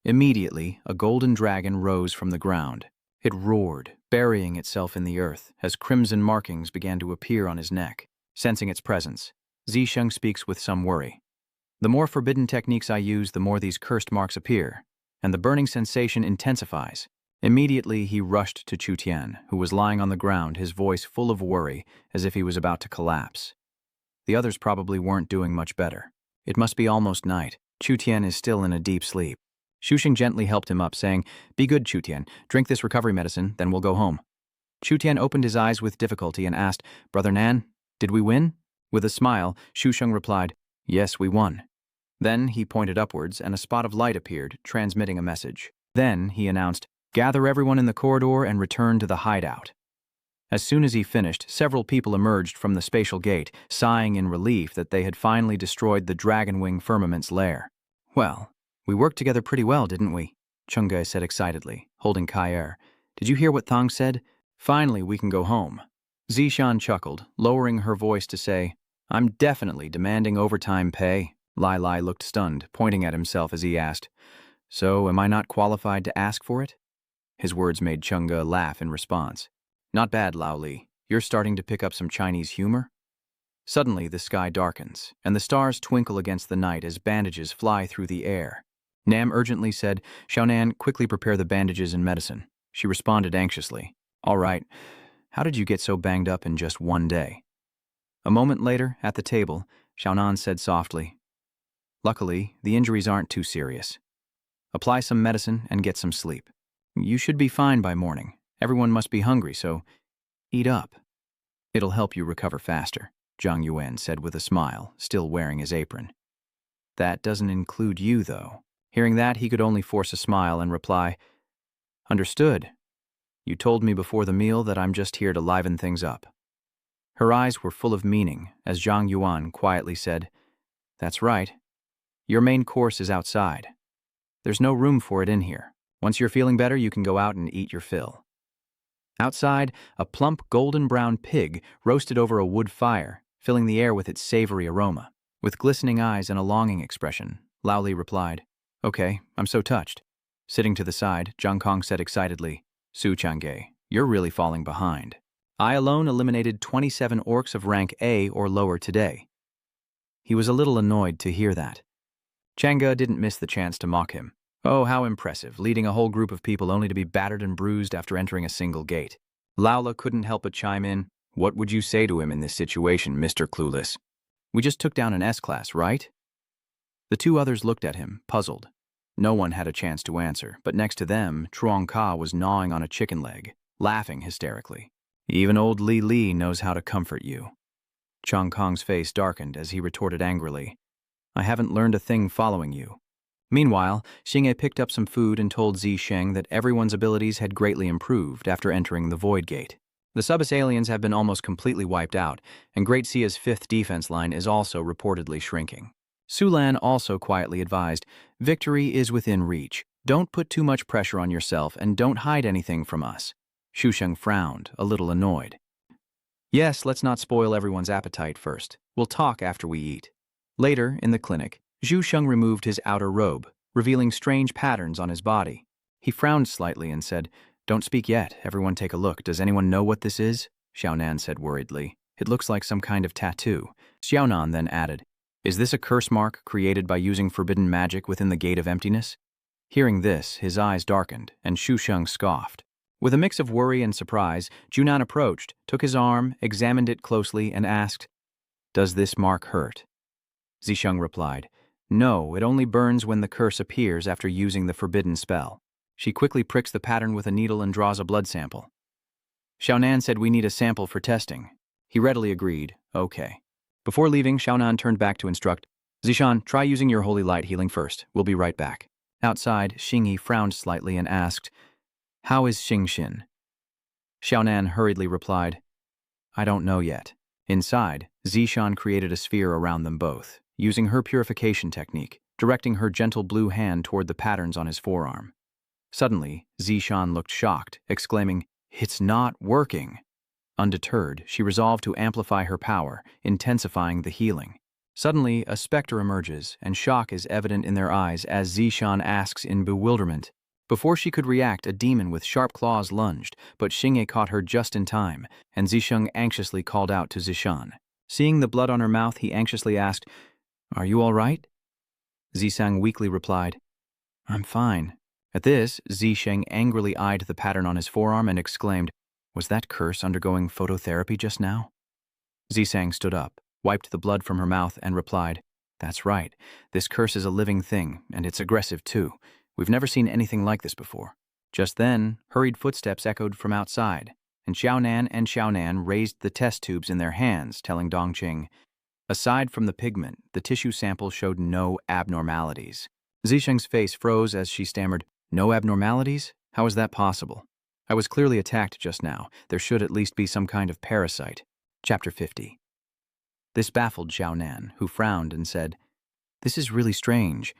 Speaker 1: Immediately, a golden dragon rose from the ground. It roared, burying itself in the earth, as crimson markings began to appear on his neck. Sensing its presence, Zisheng speaks with some worry. "The more forbidden techniques I use, the more these cursed marks appear, and the burning sensation intensifies." Immediately, he rushed to Chu Tian, who was lying on the ground, his voice full of worry, as if he was about to collapse. The others probably weren't doing much better. It must be almost night. Chu Tian is still in a deep sleep. Shusheng gently helped him up, saying, "Be good, Chutian. Drink this recovery medicine, then we'll go home." Chutian opened his eyes with difficulty and asked, "Brother Nan, did we win?" With a smile, Shusheng replied, "Yes, we won." Then he pointed upwards, and a spot of light appeared, transmitting a message. Then he announced, "Gather everyone in the corridor and return to the hideout." As soon as he finished, several people emerged from the spatial gate, sighing in relief that they had finally destroyed the Dragonwing Firmament's lair. "Well, we worked together pretty well, didn't we?" Chungai said excitedly, holding Kair. "Did you hear what Thong said? Finally, we can go home." Zishan chuckled, lowering her voice to say, "I'm definitely demanding overtime pay." Lai Lai looked stunned, pointing at himself as he asked, "So, am I not qualified to ask for it?" His words made Chunga laugh in response. "Not bad, Lao Li. You're starting to pick up some Chinese humor?" Suddenly, the sky darkens, and the stars twinkle against the night as bandages fly through the air. Nam urgently said, "Xiaonan, quickly prepare the bandages and medicine." She responded anxiously, "All right. How did you get so banged up in just one day?" A moment later, at the table, Xiaonan said softly, "Luckily, the injuries aren't too serious. Apply some medicine and get some sleep. You should be fine by morning. Everyone must be hungry, so eat up. It'll help you recover faster," Zhang Yuan said with a smile, still wearing his apron. "That doesn't include you, though." Hearing that, he could only force a smile and reply, "Understood. You told me before the meal that I'm just here to liven things up." Her eyes were full of meaning as Zhang Yuan quietly said, "That's right. Your main course is outside. There's no room for it in here. Once you're feeling better, you can go out and eat your fill." Outside, a plump golden-brown pig roasted over a wood fire, filling the air with its savory aroma. With glistening eyes and a longing expression, Lao Li replied, "Okay, I'm so touched." Sitting to the side, Zhang Kong said excitedly, "Su Changge, you're really falling behind. I alone eliminated 27 orcs of rank A or lower today." He was a little annoyed to hear that. Changge didn't miss the chance to mock him. Oh, how impressive, leading a whole group of people only to be battered and bruised after entering a single gate. Laula couldn't help but chime in, "What would you say to him in this situation, Mr. Clueless? We just took down an S-class, right?" The two others looked at him, puzzled. No one had a chance to answer, but next to them, Truong Ka was gnawing on a chicken leg, laughing hysterically. "Even old Li Li knows how to comfort you." Chong Kong's face darkened as he retorted angrily, "I haven't learned a thing following you." Meanwhile, Xingye picked up some food and told Zisheng that everyone's abilities had greatly improved after entering the Void Gate. The Subus aliens have been almost completely wiped out, and Great Sia's 5th defense line is also reportedly shrinking. Sulan also quietly advised, "Victory is within reach. Don't put too much pressure on yourself and don't hide anything from us." Shusheng frowned, a little annoyed. "Yes, let's not spoil everyone's appetite first. We'll talk after we eat." Later, in the clinic, Zhu Sheng removed his outer robe, revealing strange patterns on his body. He frowned slightly and said, "Don't speak yet. Everyone take a look. Does anyone know what this is?" Xiaonan said worriedly. "It looks like some kind of tattoo." Xiaonan then added, "Is this a curse mark created by using forbidden magic within the Gate of Emptiness?" Hearing this, his eyes darkened, and Shu Sheng scoffed. With a mix of worry and surprise, Junan approached, took his arm, examined it closely, and asked, "Does this mark hurt?" Zisheng replied, "No, it only burns when the curse appears after using the forbidden spell." She quickly pricks the pattern with a needle and draws a blood sample. Xiaonan said we need a sample for testing. He readily agreed, "Okay." Before leaving, Xiaonan turned back to instruct, "Zishan, try using your holy light healing first. We'll be right back." Outside, Xingyi frowned slightly and asked, "How is Xingxin?" Xiaonan hurriedly replied, "I don't know yet." Inside, Zishan created a sphere around them both, using her purification technique, directing her gentle blue hand toward the patterns on his forearm. Suddenly, Zishan looked shocked, exclaiming, "It's not working." Undeterred, she resolved to amplify her power, intensifying the healing. Suddenly, a specter emerges, and shock is evident in their eyes as Zishan asks in bewilderment. Before she could react, a demon with sharp claws lunged, but Xingye caught her just in time, and Zisheng anxiously called out to Zishan. Seeing the blood on her mouth, he anxiously asked, "Are you all right?" Zisang weakly replied, "I'm fine." At this, Zisheng angrily eyed the pattern on his forearm and exclaimed, "Was that curse undergoing phototherapy just now?" Zisang stood up, wiped the blood from her mouth, and replied, "That's right. This curse is a living thing, and it's aggressive too. We've never seen anything like this before. Just then, hurried footsteps echoed from outside, and Xiaonan raised the test tubes in their hands, telling Dongqing, aside from the pigment, the tissue sample showed no abnormalities. Zisheng's face froze as she stammered, "No abnormalities? How is that possible? I was clearly attacked just now. There should at least be some kind of parasite." Chapter 50. This baffled Xiaonan, who frowned and said, "This is really strange.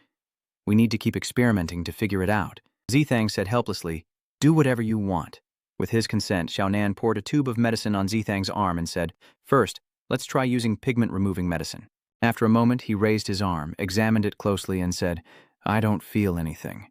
Speaker 1: We need to keep experimenting to figure it out." Zithang said helplessly, "Do whatever you want." With his consent, Xiaonan poured a tube of medicine on Zithang's arm and said, "First, let's try using pigment-removing medicine." After a moment, he raised his arm, examined it closely, and said, "I don't feel anything."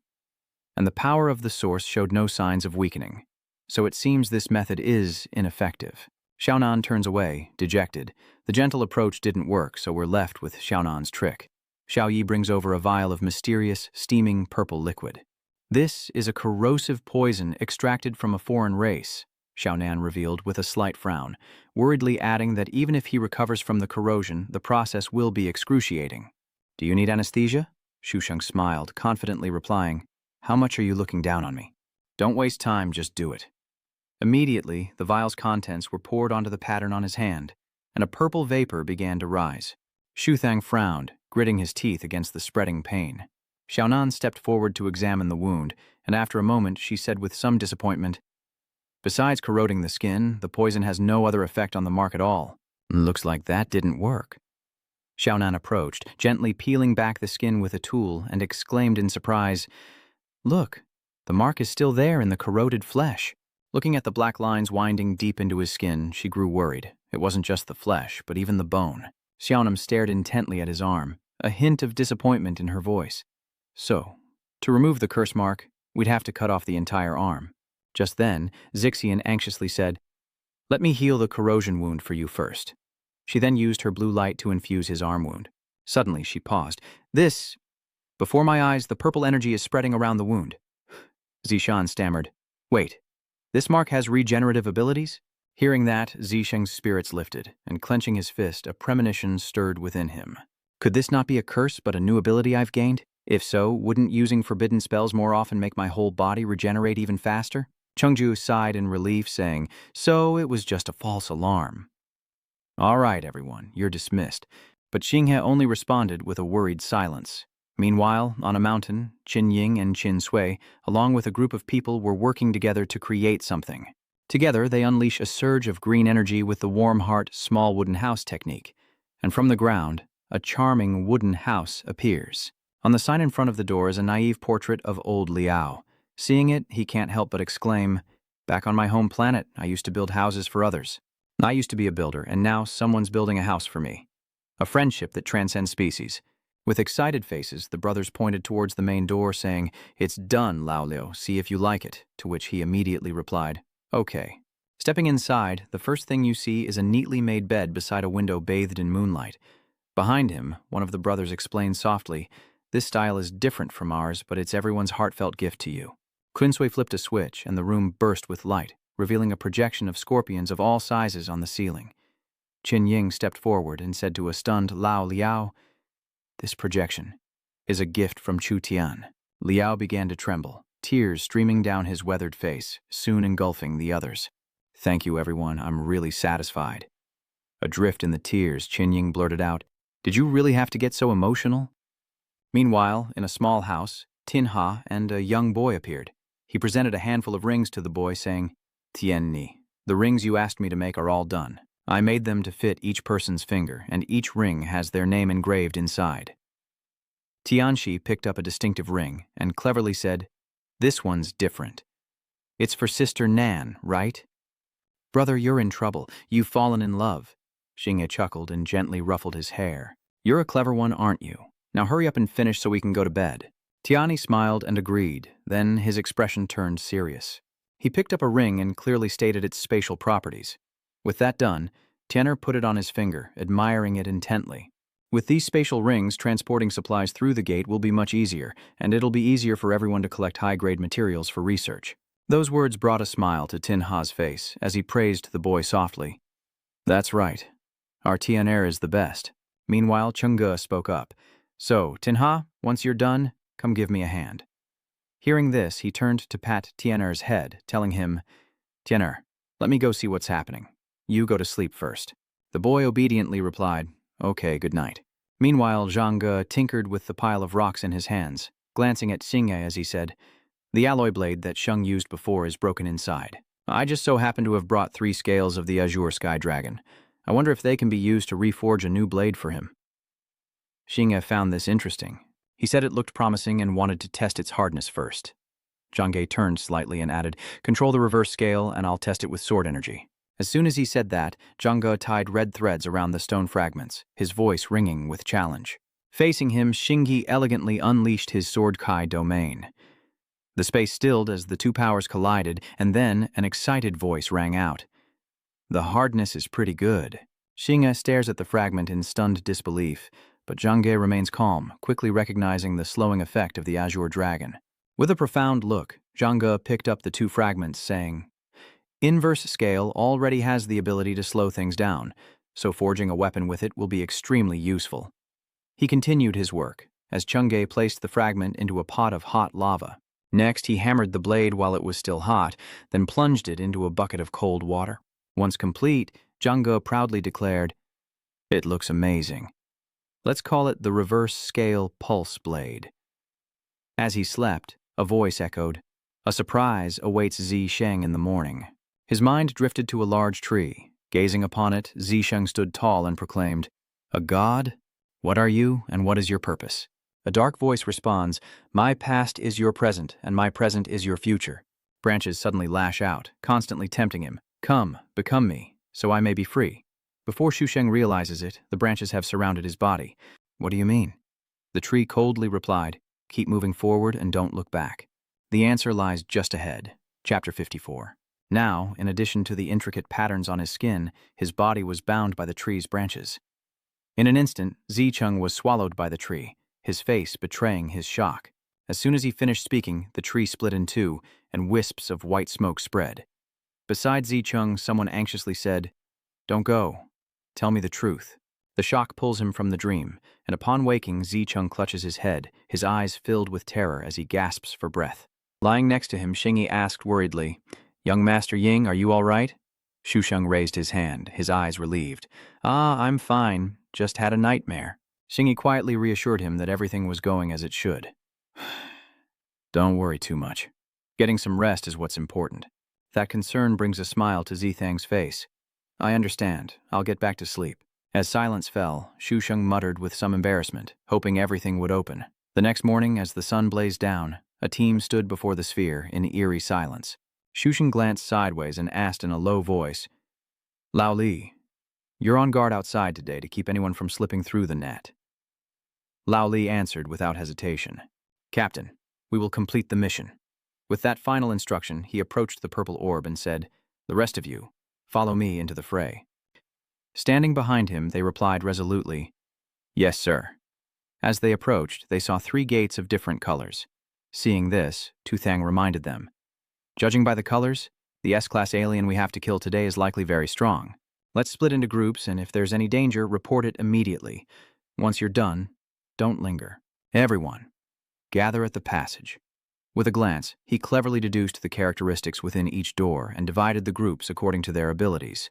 Speaker 1: And the power of the source showed no signs of weakening. So it seems this method is ineffective. Xiaonan turns away, dejected. The gentle approach didn't work, so we're left with Xiaonan's trick. Xiaoyi brings over a vial of mysterious, steaming purple liquid. "This is a corrosive poison extracted from a foreign race," Xiaonan revealed with a slight frown, worriedly adding that even if he recovers from the corrosion, the process will be excruciating. "Do you need anesthesia?" Shusheng smiled, confidently replying, "How much are you looking down on me? Don't waste time, just do it." Immediately, the vial's contents were poured onto the pattern on his hand, and a purple vapor began to rise. Shuthang frowned, gritting his teeth against the spreading pain. Xiaonan stepped forward to examine the wound, and after a moment she said with some disappointment, "Besides corroding the skin, the poison has no other effect on the mark at all. Looks like that didn't work." Xiaonan approached, gently peeling back the skin with a tool, and exclaimed in surprise, "Look, the mark is still there in the corroded flesh." Looking at the black lines winding deep into his skin, she grew worried. It wasn't just the flesh, but even the bone. Xiaonan stared intently at his arm, a hint of disappointment in her voice. "So, to remove the curse mark, we'd have to cut off the entire arm." Just then, Zixian anxiously said, "Let me heal the corrosion wound for you first." She then used her blue light to infuse his arm wound. Suddenly, she paused. Before my eyes, the purple energy is spreading around the wound." Zishan stammered, "Wait, this mark has regenerative abilities?" Hearing that, Zisheng's spirits lifted, and clenching his fist, a premonition stirred within him. "Could this not be a curse, but a new ability I've gained? If so, wouldn't using forbidden spells more often make my whole body regenerate even faster?" Chengju sighed in relief, saying, "So it was just a false alarm." "All right, everyone, you're dismissed." But Xinghe only responded with a worried silence. Meanwhile, on a mountain, Qin Ying and Qin Sui, along with a group of people, were working together to create something. Together, they unleash a surge of green energy with the warm heart, small wooden house technique. And from the ground, a charming wooden house appears. On the sign in front of the door is a naive portrait of old Liao. Seeing it, he can't help but exclaim, "Back on my home planet, I used to build houses for others. I used to be a builder, and now someone's building a house for me. A friendship that transcends species." With excited faces, the brothers pointed towards the main door, saying, "It's done, Lao Liu, see if you like it," to which he immediately replied, "Okay." Stepping inside, the first thing you see is a neatly made bed beside a window bathed in moonlight. Behind him, one of the brothers explained softly, "This style is different from ours, but it's everyone's heartfelt gift to you." Quinsui flipped a switch, and the room burst with light, revealing a projection of scorpions of all sizes on the ceiling. Qin Ying stepped forward and said to a stunned Lao Liao, "This projection is a gift from Chu Tian." Liao began to tremble, tears streaming down his weathered face, soon engulfing the others. "Thank you, everyone. I'm really satisfied." Adrift in the tears, Qin Ying blurted out, "Did you really have to get so emotional?" Meanwhile, in a small house, Tin Ha and a young boy appeared. He presented a handful of rings to the boy, saying, "Tian Ni, the rings you asked me to make are all done. I made them to fit each person's finger, and each ring has their name engraved inside." Tianxi picked up a distinctive ring and cleverly said, "This one's different. It's for Sister Nan, right?" "Brother, you're in trouble. You've fallen in love." Xingye chuckled and gently ruffled his hair. "You're a clever one, aren't you? Now hurry up and finish so we can go to bed." Tiani smiled and agreed, then his expression turned serious. He picked up a ring and clearly stated its spatial properties. With that done, Tianer put it on his finger, admiring it intently. "With these spatial rings, transporting supplies through the gate will be much easier, and it'll be easier for everyone to collect high-grade materials for research." Those words brought a smile to Tin Ha's face as he praised the boy softly. "That's right. Our Tianer is the best." Meanwhile, Changge spoke up. "So, Tin Ha, once you're done, come give me a hand." Hearing this, he turned to pat Tianer's head, telling him, "Tianer, let me go see what's happening. You go to sleep first." The boy obediently replied, "Okay, good night." Meanwhile, Zhang Ge tinkered with the pile of rocks in his hands, glancing at Xingye as he said, "The alloy blade that Sheng used before is broken inside. I just so happen to have brought 3 scales of the Azure Sky Dragon. I wonder if they can be used to reforge a new blade for him." Xingye found this interesting. He said it looked promising and wanted to test its hardness first. Zhang Ge turned slightly and added, "Control the reverse scale and I'll test it with sword energy." As soon as he said that, Zhang Ge tied red threads around the stone fragments, his voice ringing with challenge. Facing him, Xingyi elegantly unleashed his Sword Kai domain. The space stilled as the two powers collided, and then an excited voice rang out. "The hardness is pretty good." Xingye stares at the fragment in stunned disbelief, but Zhang Ge remains calm, quickly recognizing the slowing effect of the Azure Dragon. With a profound look, Zhang Ge picked up the 2 fragments, saying, "Inverse scale already has the ability to slow things down, so forging a weapon with it will be extremely useful." He continued his work, as Chang'e placed the fragment into a pot of hot lava. Next, he hammered the blade while it was still hot, then plunged it into a bucket of cold water. Once complete, Zhang Ge proudly declared, "It looks amazing. Let's call it the reverse scale pulse blade." As he slept, a voice echoed, "A surprise awaits Zi Sheng in the morning." His mind drifted to a large tree. Gazing upon it, Zi Sheng stood tall and proclaimed, "A god? What are you, and what is your purpose?" A dark voice responds, "My past is your present, and my present is your future." Branches suddenly lash out, constantly tempting him. "Come, become me, so I may be free." Before Xu Sheng realizes it, the branches have surrounded his body. "What do you mean?" The tree coldly replied, "Keep moving forward and don't look back." The answer lies just ahead. Chapter 54. Now, in addition to the intricate patterns on his skin, his body was bound by the tree's branches. In an instant, Zicheng was swallowed by the tree, his face betraying his shock. As soon as he finished speaking, the tree split in 2, and wisps of white smoke spread. Beside Zicheng, someone anxiously said, "Don't go. Tell me the truth." The shock pulls him from the dream, and upon waking, Zicheng clutches his head, his eyes filled with terror as he gasps for breath. Lying next to him, Xingyi asked worriedly, "Young Master Ying, are you all right?" Xu Sheng raised his hand, his eyes relieved. "Ah, I'm fine. Just had a nightmare." Xingyi quietly reassured him that everything was going as it should. "Don't worry too much. Getting some rest is what's important." That concern brings a smile to Zithang's face. "I understand. I'll get back to sleep." As silence fell, Xu Sheng muttered with some embarrassment, hoping everything would open. The next morning, as the sun blazed down, a team stood before the sphere in eerie silence. Xu Sheng glanced sideways and asked in a low voice, "Lao Li, you're on guard outside today to keep anyone from slipping through the net." Lao Li answered without hesitation, "Captain, we will complete the mission." With that final instruction, he approached the purple orb and said, "The rest of you, follow me into the fray." Standing behind him, they replied resolutely, "Yes, sir." As they approached, they saw 3 gates of different colors. Seeing this, Tuthang reminded them, "Judging by the colors, the S-class alien we have to kill today is likely very strong. Let's split into groups, and if there's any danger, report it immediately. Once you're done, don't linger. Everyone, gather at the passage." With a glance, he cleverly deduced the characteristics within each door and divided the groups according to their abilities,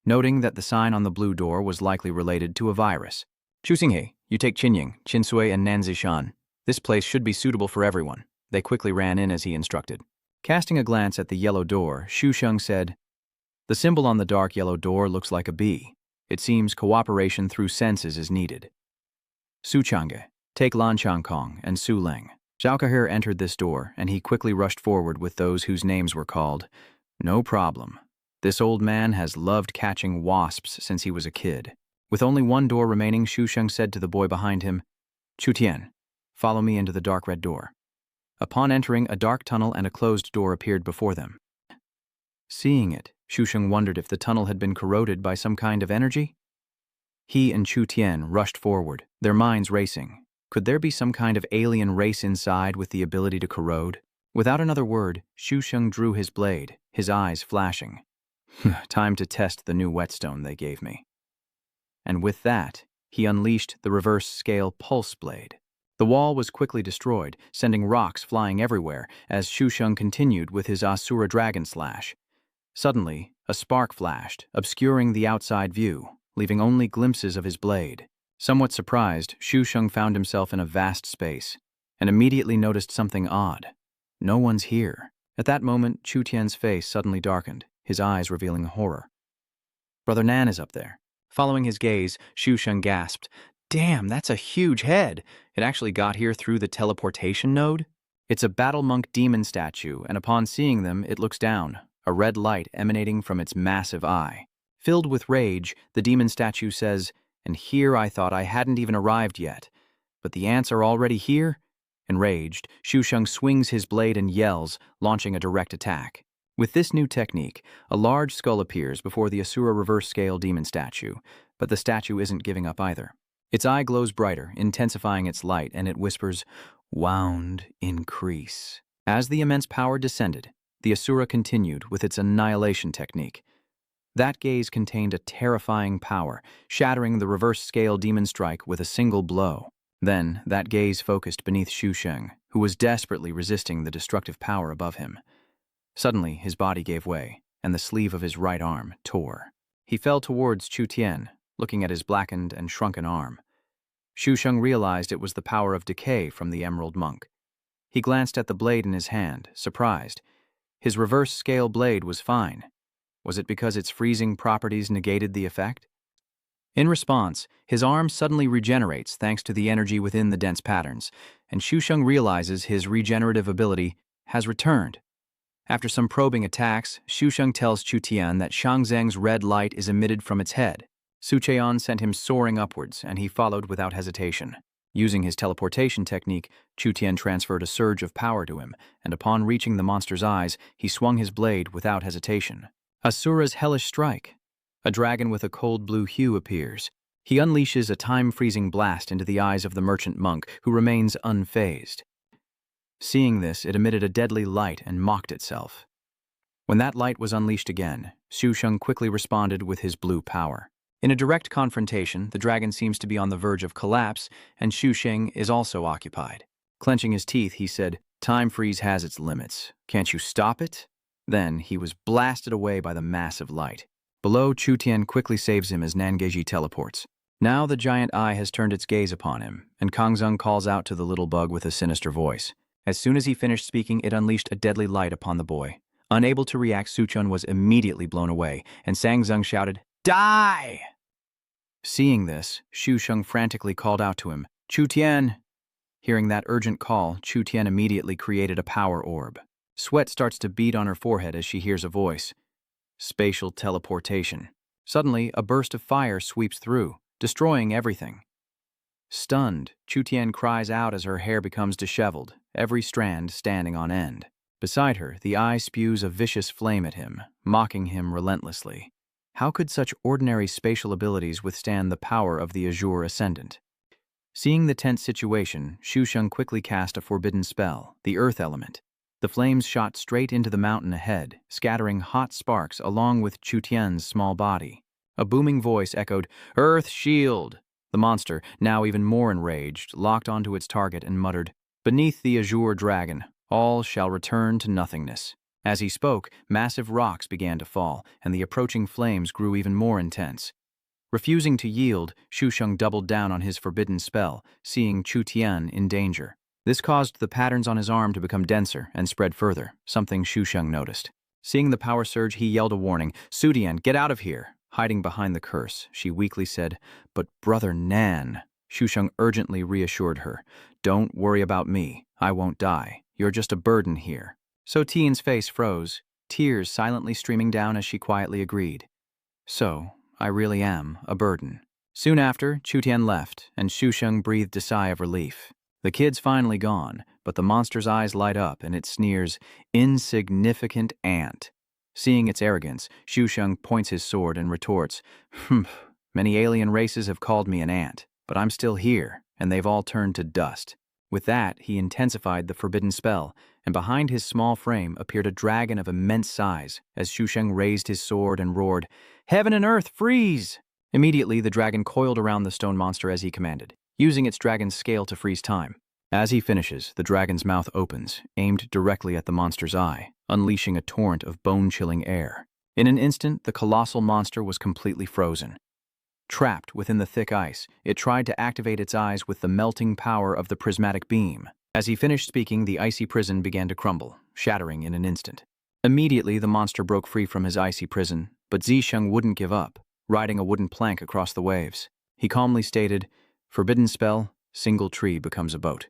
Speaker 1: noting that the sign on the blue door was likely related to a virus. "Chu Xinghe, you take Qinying, Qinsui, and Nanzishan. This place should be suitable for everyone." They quickly ran in as he instructed. Casting a glance at the yellow door, Xu Sheng said, "The symbol on the dark yellow door looks like a bee. It seems cooperation through senses is needed." "Su Chang'e, take Lan Changkong and Su Leng." Zhao Kahir entered this door, and he quickly rushed forward with those whose names were called. "No problem. This old man has loved catching wasps since he was a kid." With only one door remaining, Xu Sheng said to the boy behind him, "Chu Tian, follow me into the dark red door." Upon entering, a dark tunnel and a closed door appeared before them. Seeing it, Xu Sheng wondered if the tunnel had been corroded by some kind of energy. He and Chu Tian rushed forward, their minds racing. Could there be some kind of alien race inside with the ability to corrode? Without another word, Xu Sheng drew his blade, his eyes flashing. "Time to test the new whetstone they gave me." And with that, he unleashed the reverse scale pulse blade. The wall was quickly destroyed, sending rocks flying everywhere as Shusheng continued with his Assura dragon slash. Suddenly, a spark flashed, obscuring the outside view, leaving only glimpses of his blade. Somewhat surprised, Shusheng found himself in a vast space, and immediately noticed something odd. No one's here. At that moment, Chu Tian's face suddenly darkened, his eyes revealing horror. Brother Nan is up there. Following his gaze, Shusheng gasped, "Damn, that's a huge head! It actually got here through the teleportation node?" It's a battle monk demon statue, and upon seeing them, it looks down, a red light emanating from its massive eye. Filled with rage, the demon statue says, "And here I thought I hadn't even arrived yet. But the ants are already here?" Enraged, Shusheng swings his blade and yells, launching a direct attack. With this new technique, a large skull appears before the Assura reverse-scale demon statue, but the statue isn't giving up either. Its eye glows brighter, intensifying its light, and it whispers, "Wound increase." As the immense power descended, the Assura continued with its annihilation technique. That gaze contained a terrifying power, shattering the reverse-scale demon strike with a single blow. Then, that gaze focused beneath Shusheng, who was desperately resisting the destructive power above him. Suddenly, his body gave way, and the sleeve of his right arm tore. He fell towards Chu Tian, looking at his blackened and shrunken arm. Shusheng realized it was the power of decay from the Emerald Monk. He glanced at the blade in his hand, surprised. His reverse-scale blade was fine. Was it because its freezing properties negated the effect? In response, his arm suddenly regenerates thanks to the energy within the dense patterns, and Shusheng realizes his regenerative ability has returned. After some probing attacks, Shusheng tells Chu Tian that Shangzheng's red light is emitted from its head. Su Cheon sent him soaring upwards, and he followed without hesitation. Using his teleportation technique, Chu Tian transferred a surge of power to him, and upon reaching the monster's eyes, he swung his blade without hesitation. Assura's hellish strike. A dragon with a cold blue hue appears. He unleashes a time-freezing blast into the eyes of the merchant monk, who remains unfazed. Seeing this, it emitted a deadly light and mocked itself. When that light was unleashed again, Shusheng quickly responded with his blue power. In a direct confrontation, the dragon seems to be on the verge of collapse, and Shusheng is also occupied. Clenching his teeth, he said, "Time freeze has its limits. Can't you stop it?" Then he was blasted away by the massive light. Below, Chu Tian quickly saves him as Nangeji teleports. Now the giant eye has turned its gaze upon him, and Kangzong calls out to the little bug with a sinister voice. As soon as he finished speaking, it unleashed a deadly light upon the boy. Unable to react, Suchun was immediately blown away, and Sangzong shouted, "Die!" Seeing this, Shusheng frantically called out to him, "Chu Tian!" Hearing that urgent call, Chu Tian immediately created a power orb. Sweat starts to bead on her forehead as she hears a voice. Spatial teleportation. Suddenly, a burst of fire sweeps through, destroying everything. Stunned, Chu Tian cries out as her hair becomes disheveled, every strand standing on end. Beside her, the eye spews a vicious flame at him, mocking him relentlessly. How could such ordinary spatial abilities withstand the power of the Azure Ascendant? Seeing the tense situation, Shusheng quickly cast a forbidden spell, the Earth Element. The flames shot straight into the mountain ahead, scattering hot sparks along with Chu Tian's small body. A booming voice echoed, "Earth Shield!" The monster, now even more enraged, locked onto its target and muttered, "Beneath the Azure Dragon, all shall return to nothingness." As he spoke, massive rocks began to fall, and the approaching flames grew even more intense. Refusing to yield, Shusheng doubled down on his forbidden spell, seeing Chu Tian in danger. This caused the patterns on his arm to become denser and spread further, something Shusheng noticed. Seeing the power surge, he yelled a warning, "Su Tian, get out of here!" Hiding behind the curse, she weakly said, "But Brother Nan." Shusheng urgently reassured her, "Don't worry about me. I won't die. You're just a burden here." So Tian's face froze, tears silently streaming down as she quietly agreed. "So, I really am a burden." Soon after, Chu Tian left, and Shusheng breathed a sigh of relief. The kid's finally gone, but the monster's eyes light up and it sneers, "Insignificant ant." Seeing its arrogance, Shusheng points his sword and retorts, "Many alien races have called me an ant, but I'm still here, and they've all turned to dust." With that, he intensified the forbidden spell, and behind his small frame appeared a dragon of immense size, as Shusheng raised his sword and roared, "Heaven and earth, freeze!" Immediately, the dragon coiled around the stone monster as he commanded, using its dragon's scale to freeze time. As he finishes, the dragon's mouth opens, aimed directly at the monster's eye, unleashing a torrent of bone-chilling air. In an instant, the colossal monster was completely frozen. Trapped within the thick ice, it tried to activate its eyes with the melting power of the prismatic beam. As he finished speaking, the icy prison began to crumble, shattering in an instant. Immediately, the monster broke free from his icy prison, but Zisheng wouldn't give up, riding a wooden plank across the waves. He calmly stated, "Forbidden spell, single tree becomes a boat."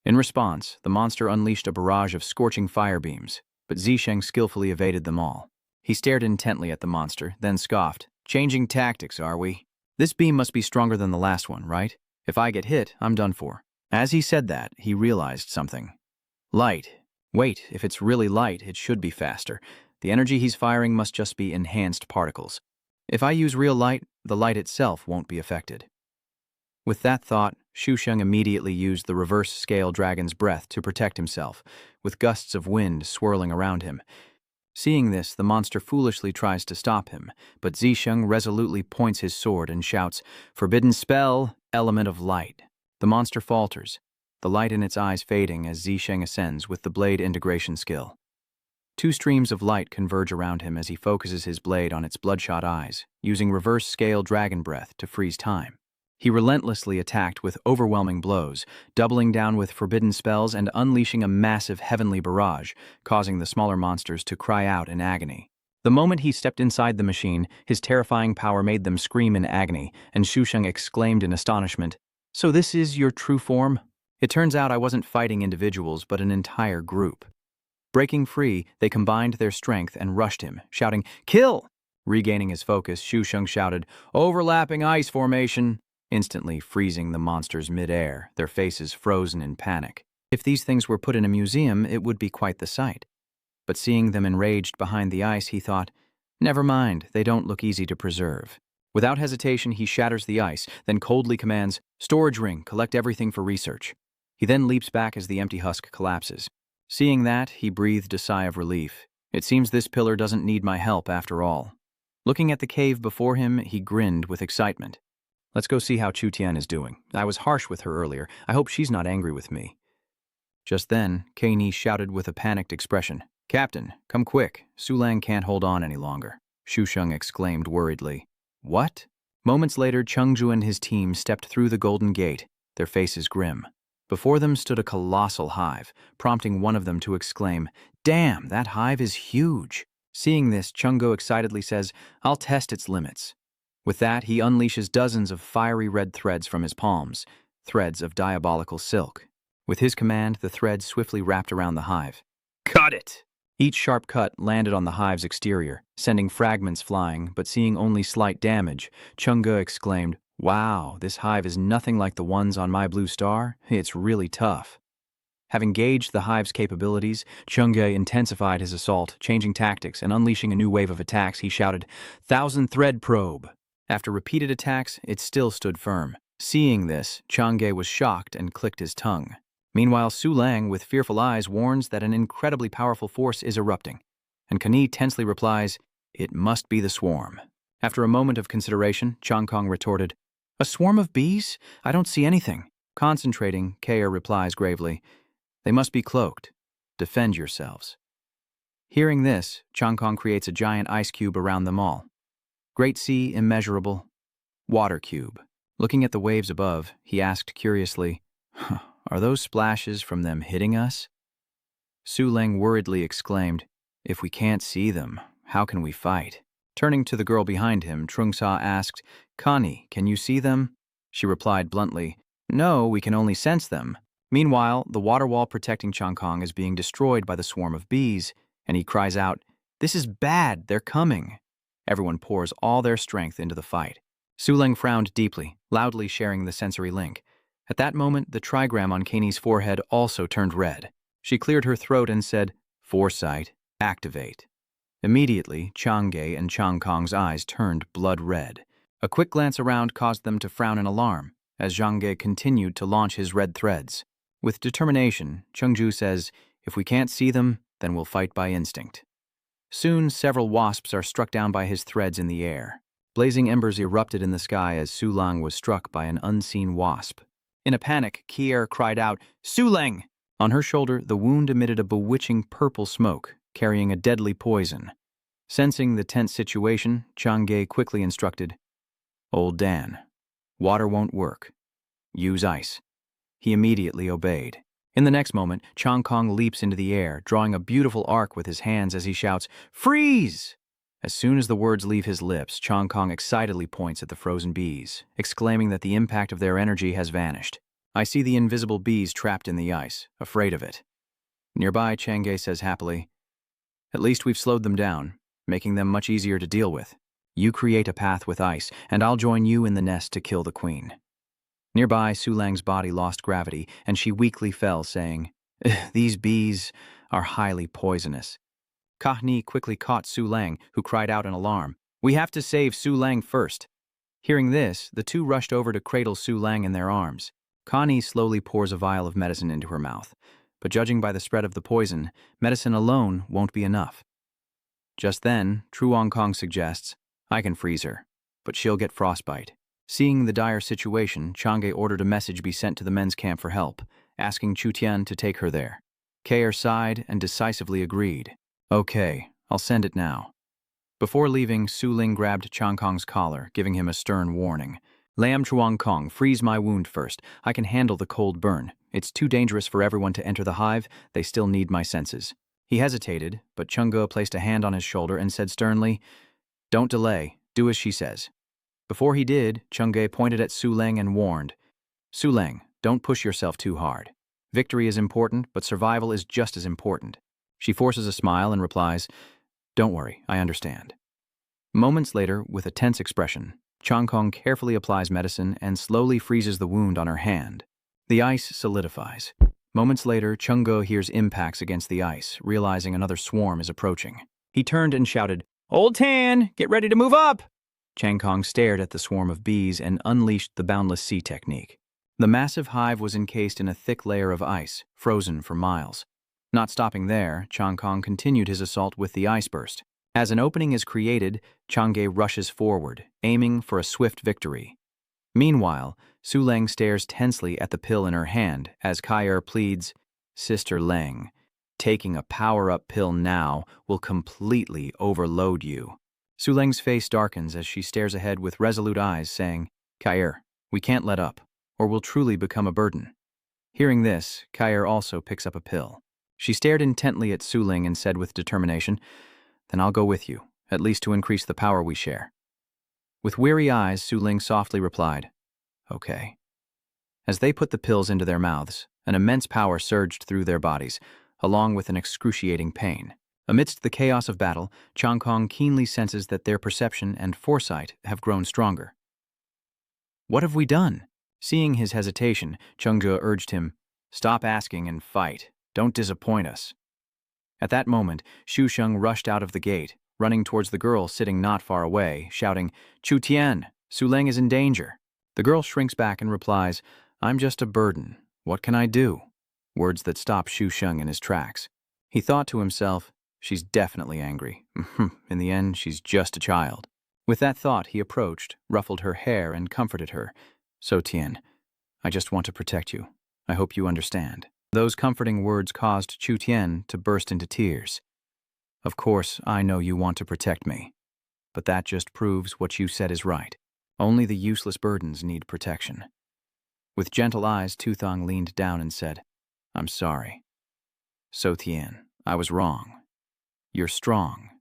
Speaker 1: In response, the monster unleashed a barrage of scorching fire beams, but Zisheng skillfully evaded them all. He stared intently at the monster, then scoffed, "Changing tactics, are we? This beam must be stronger than the last one, right? If I get hit, I'm done for." As he said that, he realized something. Light. Wait, if it's really light, it should be faster. The energy he's firing must just be enhanced particles. If I use real light, the light itself won't be affected. With that thought, Shusheng immediately used the reverse-scale dragon's breath to protect himself, with gusts of wind swirling around him. Seeing this, the monster foolishly tries to stop him, but Zisheng resolutely points his sword and shouts, "Forbidden spell, element of light." The monster falters, the light in its eyes fading as Zisheng ascends with the blade integration skill. Two streams of light converge around him as he focuses his blade on its bloodshot eyes, using reverse-scale dragon breath to freeze time. He relentlessly attacked with overwhelming blows, doubling down with forbidden spells and unleashing a massive heavenly barrage, causing the smaller monsters to cry out in agony. The moment he stepped inside the machine, his terrifying power made them scream in agony, and Shusheng exclaimed in astonishment, "So this is your true form?" It turns out I wasn't fighting individuals, but an entire group. Breaking free, they combined their strength and rushed him, shouting, "Kill!" Regaining his focus, Shusheng shouted, "Overlapping ice formation!" instantly freezing the monsters mid-air, their faces frozen in panic. If these things were put in a museum, it would be quite the sight. But seeing them enraged behind the ice, he thought, "Never mind, they don't look easy to preserve." Without hesitation, he shatters the ice, then coldly commands, "Storage ring, collect everything for research." He then leaps back as the empty husk collapses. Seeing that, he breathed a sigh of relief. It seems this pillar doesn't need my help after all. Looking at the cave before him, he grinned with excitement. Let's go see how Chu Tian is doing. I was harsh with her earlier. I hope she's not angry with me. Just then, Kei shouted with a panicked expression, "Captain, come quick. Su Lang can't hold on any longer." Shusheng exclaimed worriedly. "What?" Moments later, Chengju and his team stepped through the golden gate, their faces grim. Before them stood a colossal hive, prompting one of them to exclaim, "Damn, that hive is huge." Seeing this, Chenggu excitedly says, "I'll test its limits." With that, he unleashes dozens of fiery red threads from his palms, threads of diabolical silk. With his command, the threads swiftly wrapped around the hive. "Cut it!" Each sharp cut landed on the hive's exterior, sending fragments flying, but seeing only slight damage, Chengge exclaimed, "Wow, this hive is nothing like the ones on my blue star. It's really tough." Having gauged the hive's capabilities, Chengge intensified his assault, changing tactics and unleashing a new wave of attacks. He shouted, "Thousand thread probe!" After repeated attacks, it still stood firm. Seeing this, Chang'e was shocked and clicked his tongue. Meanwhile, Su Lang, with fearful eyes, warns that an incredibly powerful force is erupting, and Kani tensely replies, "It must be the swarm." After a moment of consideration, Chang Kong retorted, "A swarm of bees? I don't see anything." Concentrating, Kair replies gravely, "They must be cloaked. Defend yourselves." Hearing this, Chang Kong creates a giant ice cube around them all. Great sea, immeasurable. Water cube. Looking at the waves above, he asked curiously, "Are those splashes from them hitting us?" Su Ling worriedly exclaimed, "If we can't see them, how can we fight?" Turning to the girl behind him, Trung Sa asked, "Connie, can you see them?" She replied bluntly, "No, we can only sense them." Meanwhile, the water wall protecting Chang Kong is being destroyed by the swarm of bees, and he cries out, "This is bad, they're coming." Everyone pours all their strength into the fight. Su Ling frowned deeply, loudly sharing the sensory link. At that moment, the trigram on Kaney's forehead also turned red. She cleared her throat and said, "Foresight, activate." Immediately, Chang'e and Chang Kong's eyes turned blood red. A quick glance around caused them to frown in alarm, as Zhangge continued to launch his red threads. With determination, Chengju says, "If we can't see them, then we'll fight by instinct." Soon, several wasps are struck down by his threads in the air. Blazing embers erupted in the sky as Su Lang was struck by an unseen wasp. In a panic, Kier cried out, "Su Leng!" On her shoulder, the wound emitted a bewitching purple smoke, carrying a deadly poison. Sensing the tense situation, Chang'e quickly instructed, "Old Dan, water won't work. Use ice." He immediately obeyed. In the next moment, Chang Kong leaps into the air, drawing a beautiful arc with his hands as he shouts, "Freeze!" As soon as the words leave his lips, Chang Kong excitedly points at the frozen bees, exclaiming that the impact of their energy has vanished. I see the invisible bees trapped in the ice, afraid of it. Nearby, Chang'e says happily, "At least we've slowed them down, making them much easier to deal with. You create a path with ice, and I'll join you in the nest to kill the queen." Nearby, Su Lang's body lost gravity, and she weakly fell, saying, "These bees are highly poisonous." Kahni quickly caught Su Lang, who cried out in alarm, "We have to save Su Lang first." Hearing this, the two rushed over to cradle Su Lang in their arms. Kahni slowly pours a vial of medicine into her mouth, but judging by the spread of the poison, medicine alone won't be enough. Just then, Truong Kong suggests, "I can freeze her, but she'll get frostbite." Seeing the dire situation, Chang'e ordered a message be sent to the men's camp for help, asking Chu Tian to take her there. Kair sighed and decisively agreed. "Okay, I'll send it now." Before leaving, Su Ling grabbed Chang Kong's collar, giving him a stern warning. "Lam Truong Kong, freeze my wound first. I can handle the cold burn. It's too dangerous for everyone to enter the hive. They still need my senses." He hesitated, but Chang'e placed a hand on his shoulder and said sternly, "Don't delay. Do as she says." Before he did, Chang'e pointed at Su Leng and warned, "Su Leng, don't push yourself too hard. Victory is important, but survival is just as important." She forces a smile and replies, "Don't worry, I understand." Moments later, with a tense expression, Chang Kong carefully applies medicine and slowly freezes the wound on her hand. The ice solidifies. Moments later, Chang'e hears impacts against the ice, realizing another swarm is approaching. He turned and shouted, "Old Tan, get ready to move up!" Chang Kong stared at the swarm of bees and unleashed the boundless sea technique. The massive hive was encased in a thick layer of ice, frozen for miles. Not stopping there, Chang Kong continued his assault with the ice burst. As an opening is created, Chang'e rushes forward, aiming for a swift victory. Meanwhile, Su Leng stares tensely at the pill in her hand as Kair pleads, "Sister Leng, taking a power-up pill now will completely overload you." Su Leng's face darkens as she stares ahead with resolute eyes, saying, "Kair, we can't let up, or we'll truly become a burden." Hearing this, Kair also picks up a pill. She stared intently at Su Ling and said with determination, "Then I'll go with you, at least to increase the power we share." With weary eyes, Su Ling softly replied, "Okay." As they put the pills into their mouths, an immense power surged through their bodies, along with an excruciating pain. Amidst the chaos of battle, Chang Kong keenly senses that their perception and foresight have grown stronger. "What have we done?" Seeing his hesitation, Chang'e urged him, "Stop asking and fight. Don't disappoint us." At that moment, Xu Sheng rushed out of the gate, running towards the girl sitting not far away, shouting, "Chu Tian, Su Leng is in danger." The girl shrinks back and replies, "I'm just a burden. What can I do?" Words that stop Xu Sheng in his tracks. He thought to himself, "She's definitely angry. In the end, she's just a child." With that thought, he approached, ruffled her hair, and comforted her. "So Tian, I just want to protect you. I hope you understand." Those comforting words caused Chu Tian to burst into tears. "Of course, I know you want to protect me, but that just proves what you said is right. Only the useless burdens need protection." With gentle eyes, Tuthong leaned down and said, "I'm sorry. So Tian, I was wrong. You're strong.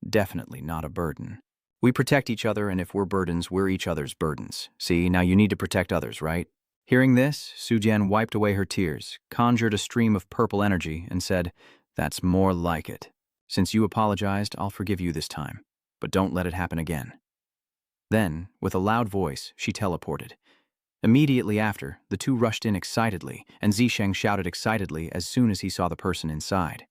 Speaker 1: Definitely not a burden. We protect each other, and if we're burdens, we're each other's burdens. See, now you need to protect others, right?" Hearing this, Su Jian wiped away her tears, conjured a stream of purple energy, and said, "That's more like it. Since you apologized, I'll forgive you this time, but don't let it happen again." Then, with a loud voice, she teleported. Immediately after, the two rushed in excitedly, and Zisheng shouted excitedly as soon as he saw the person inside.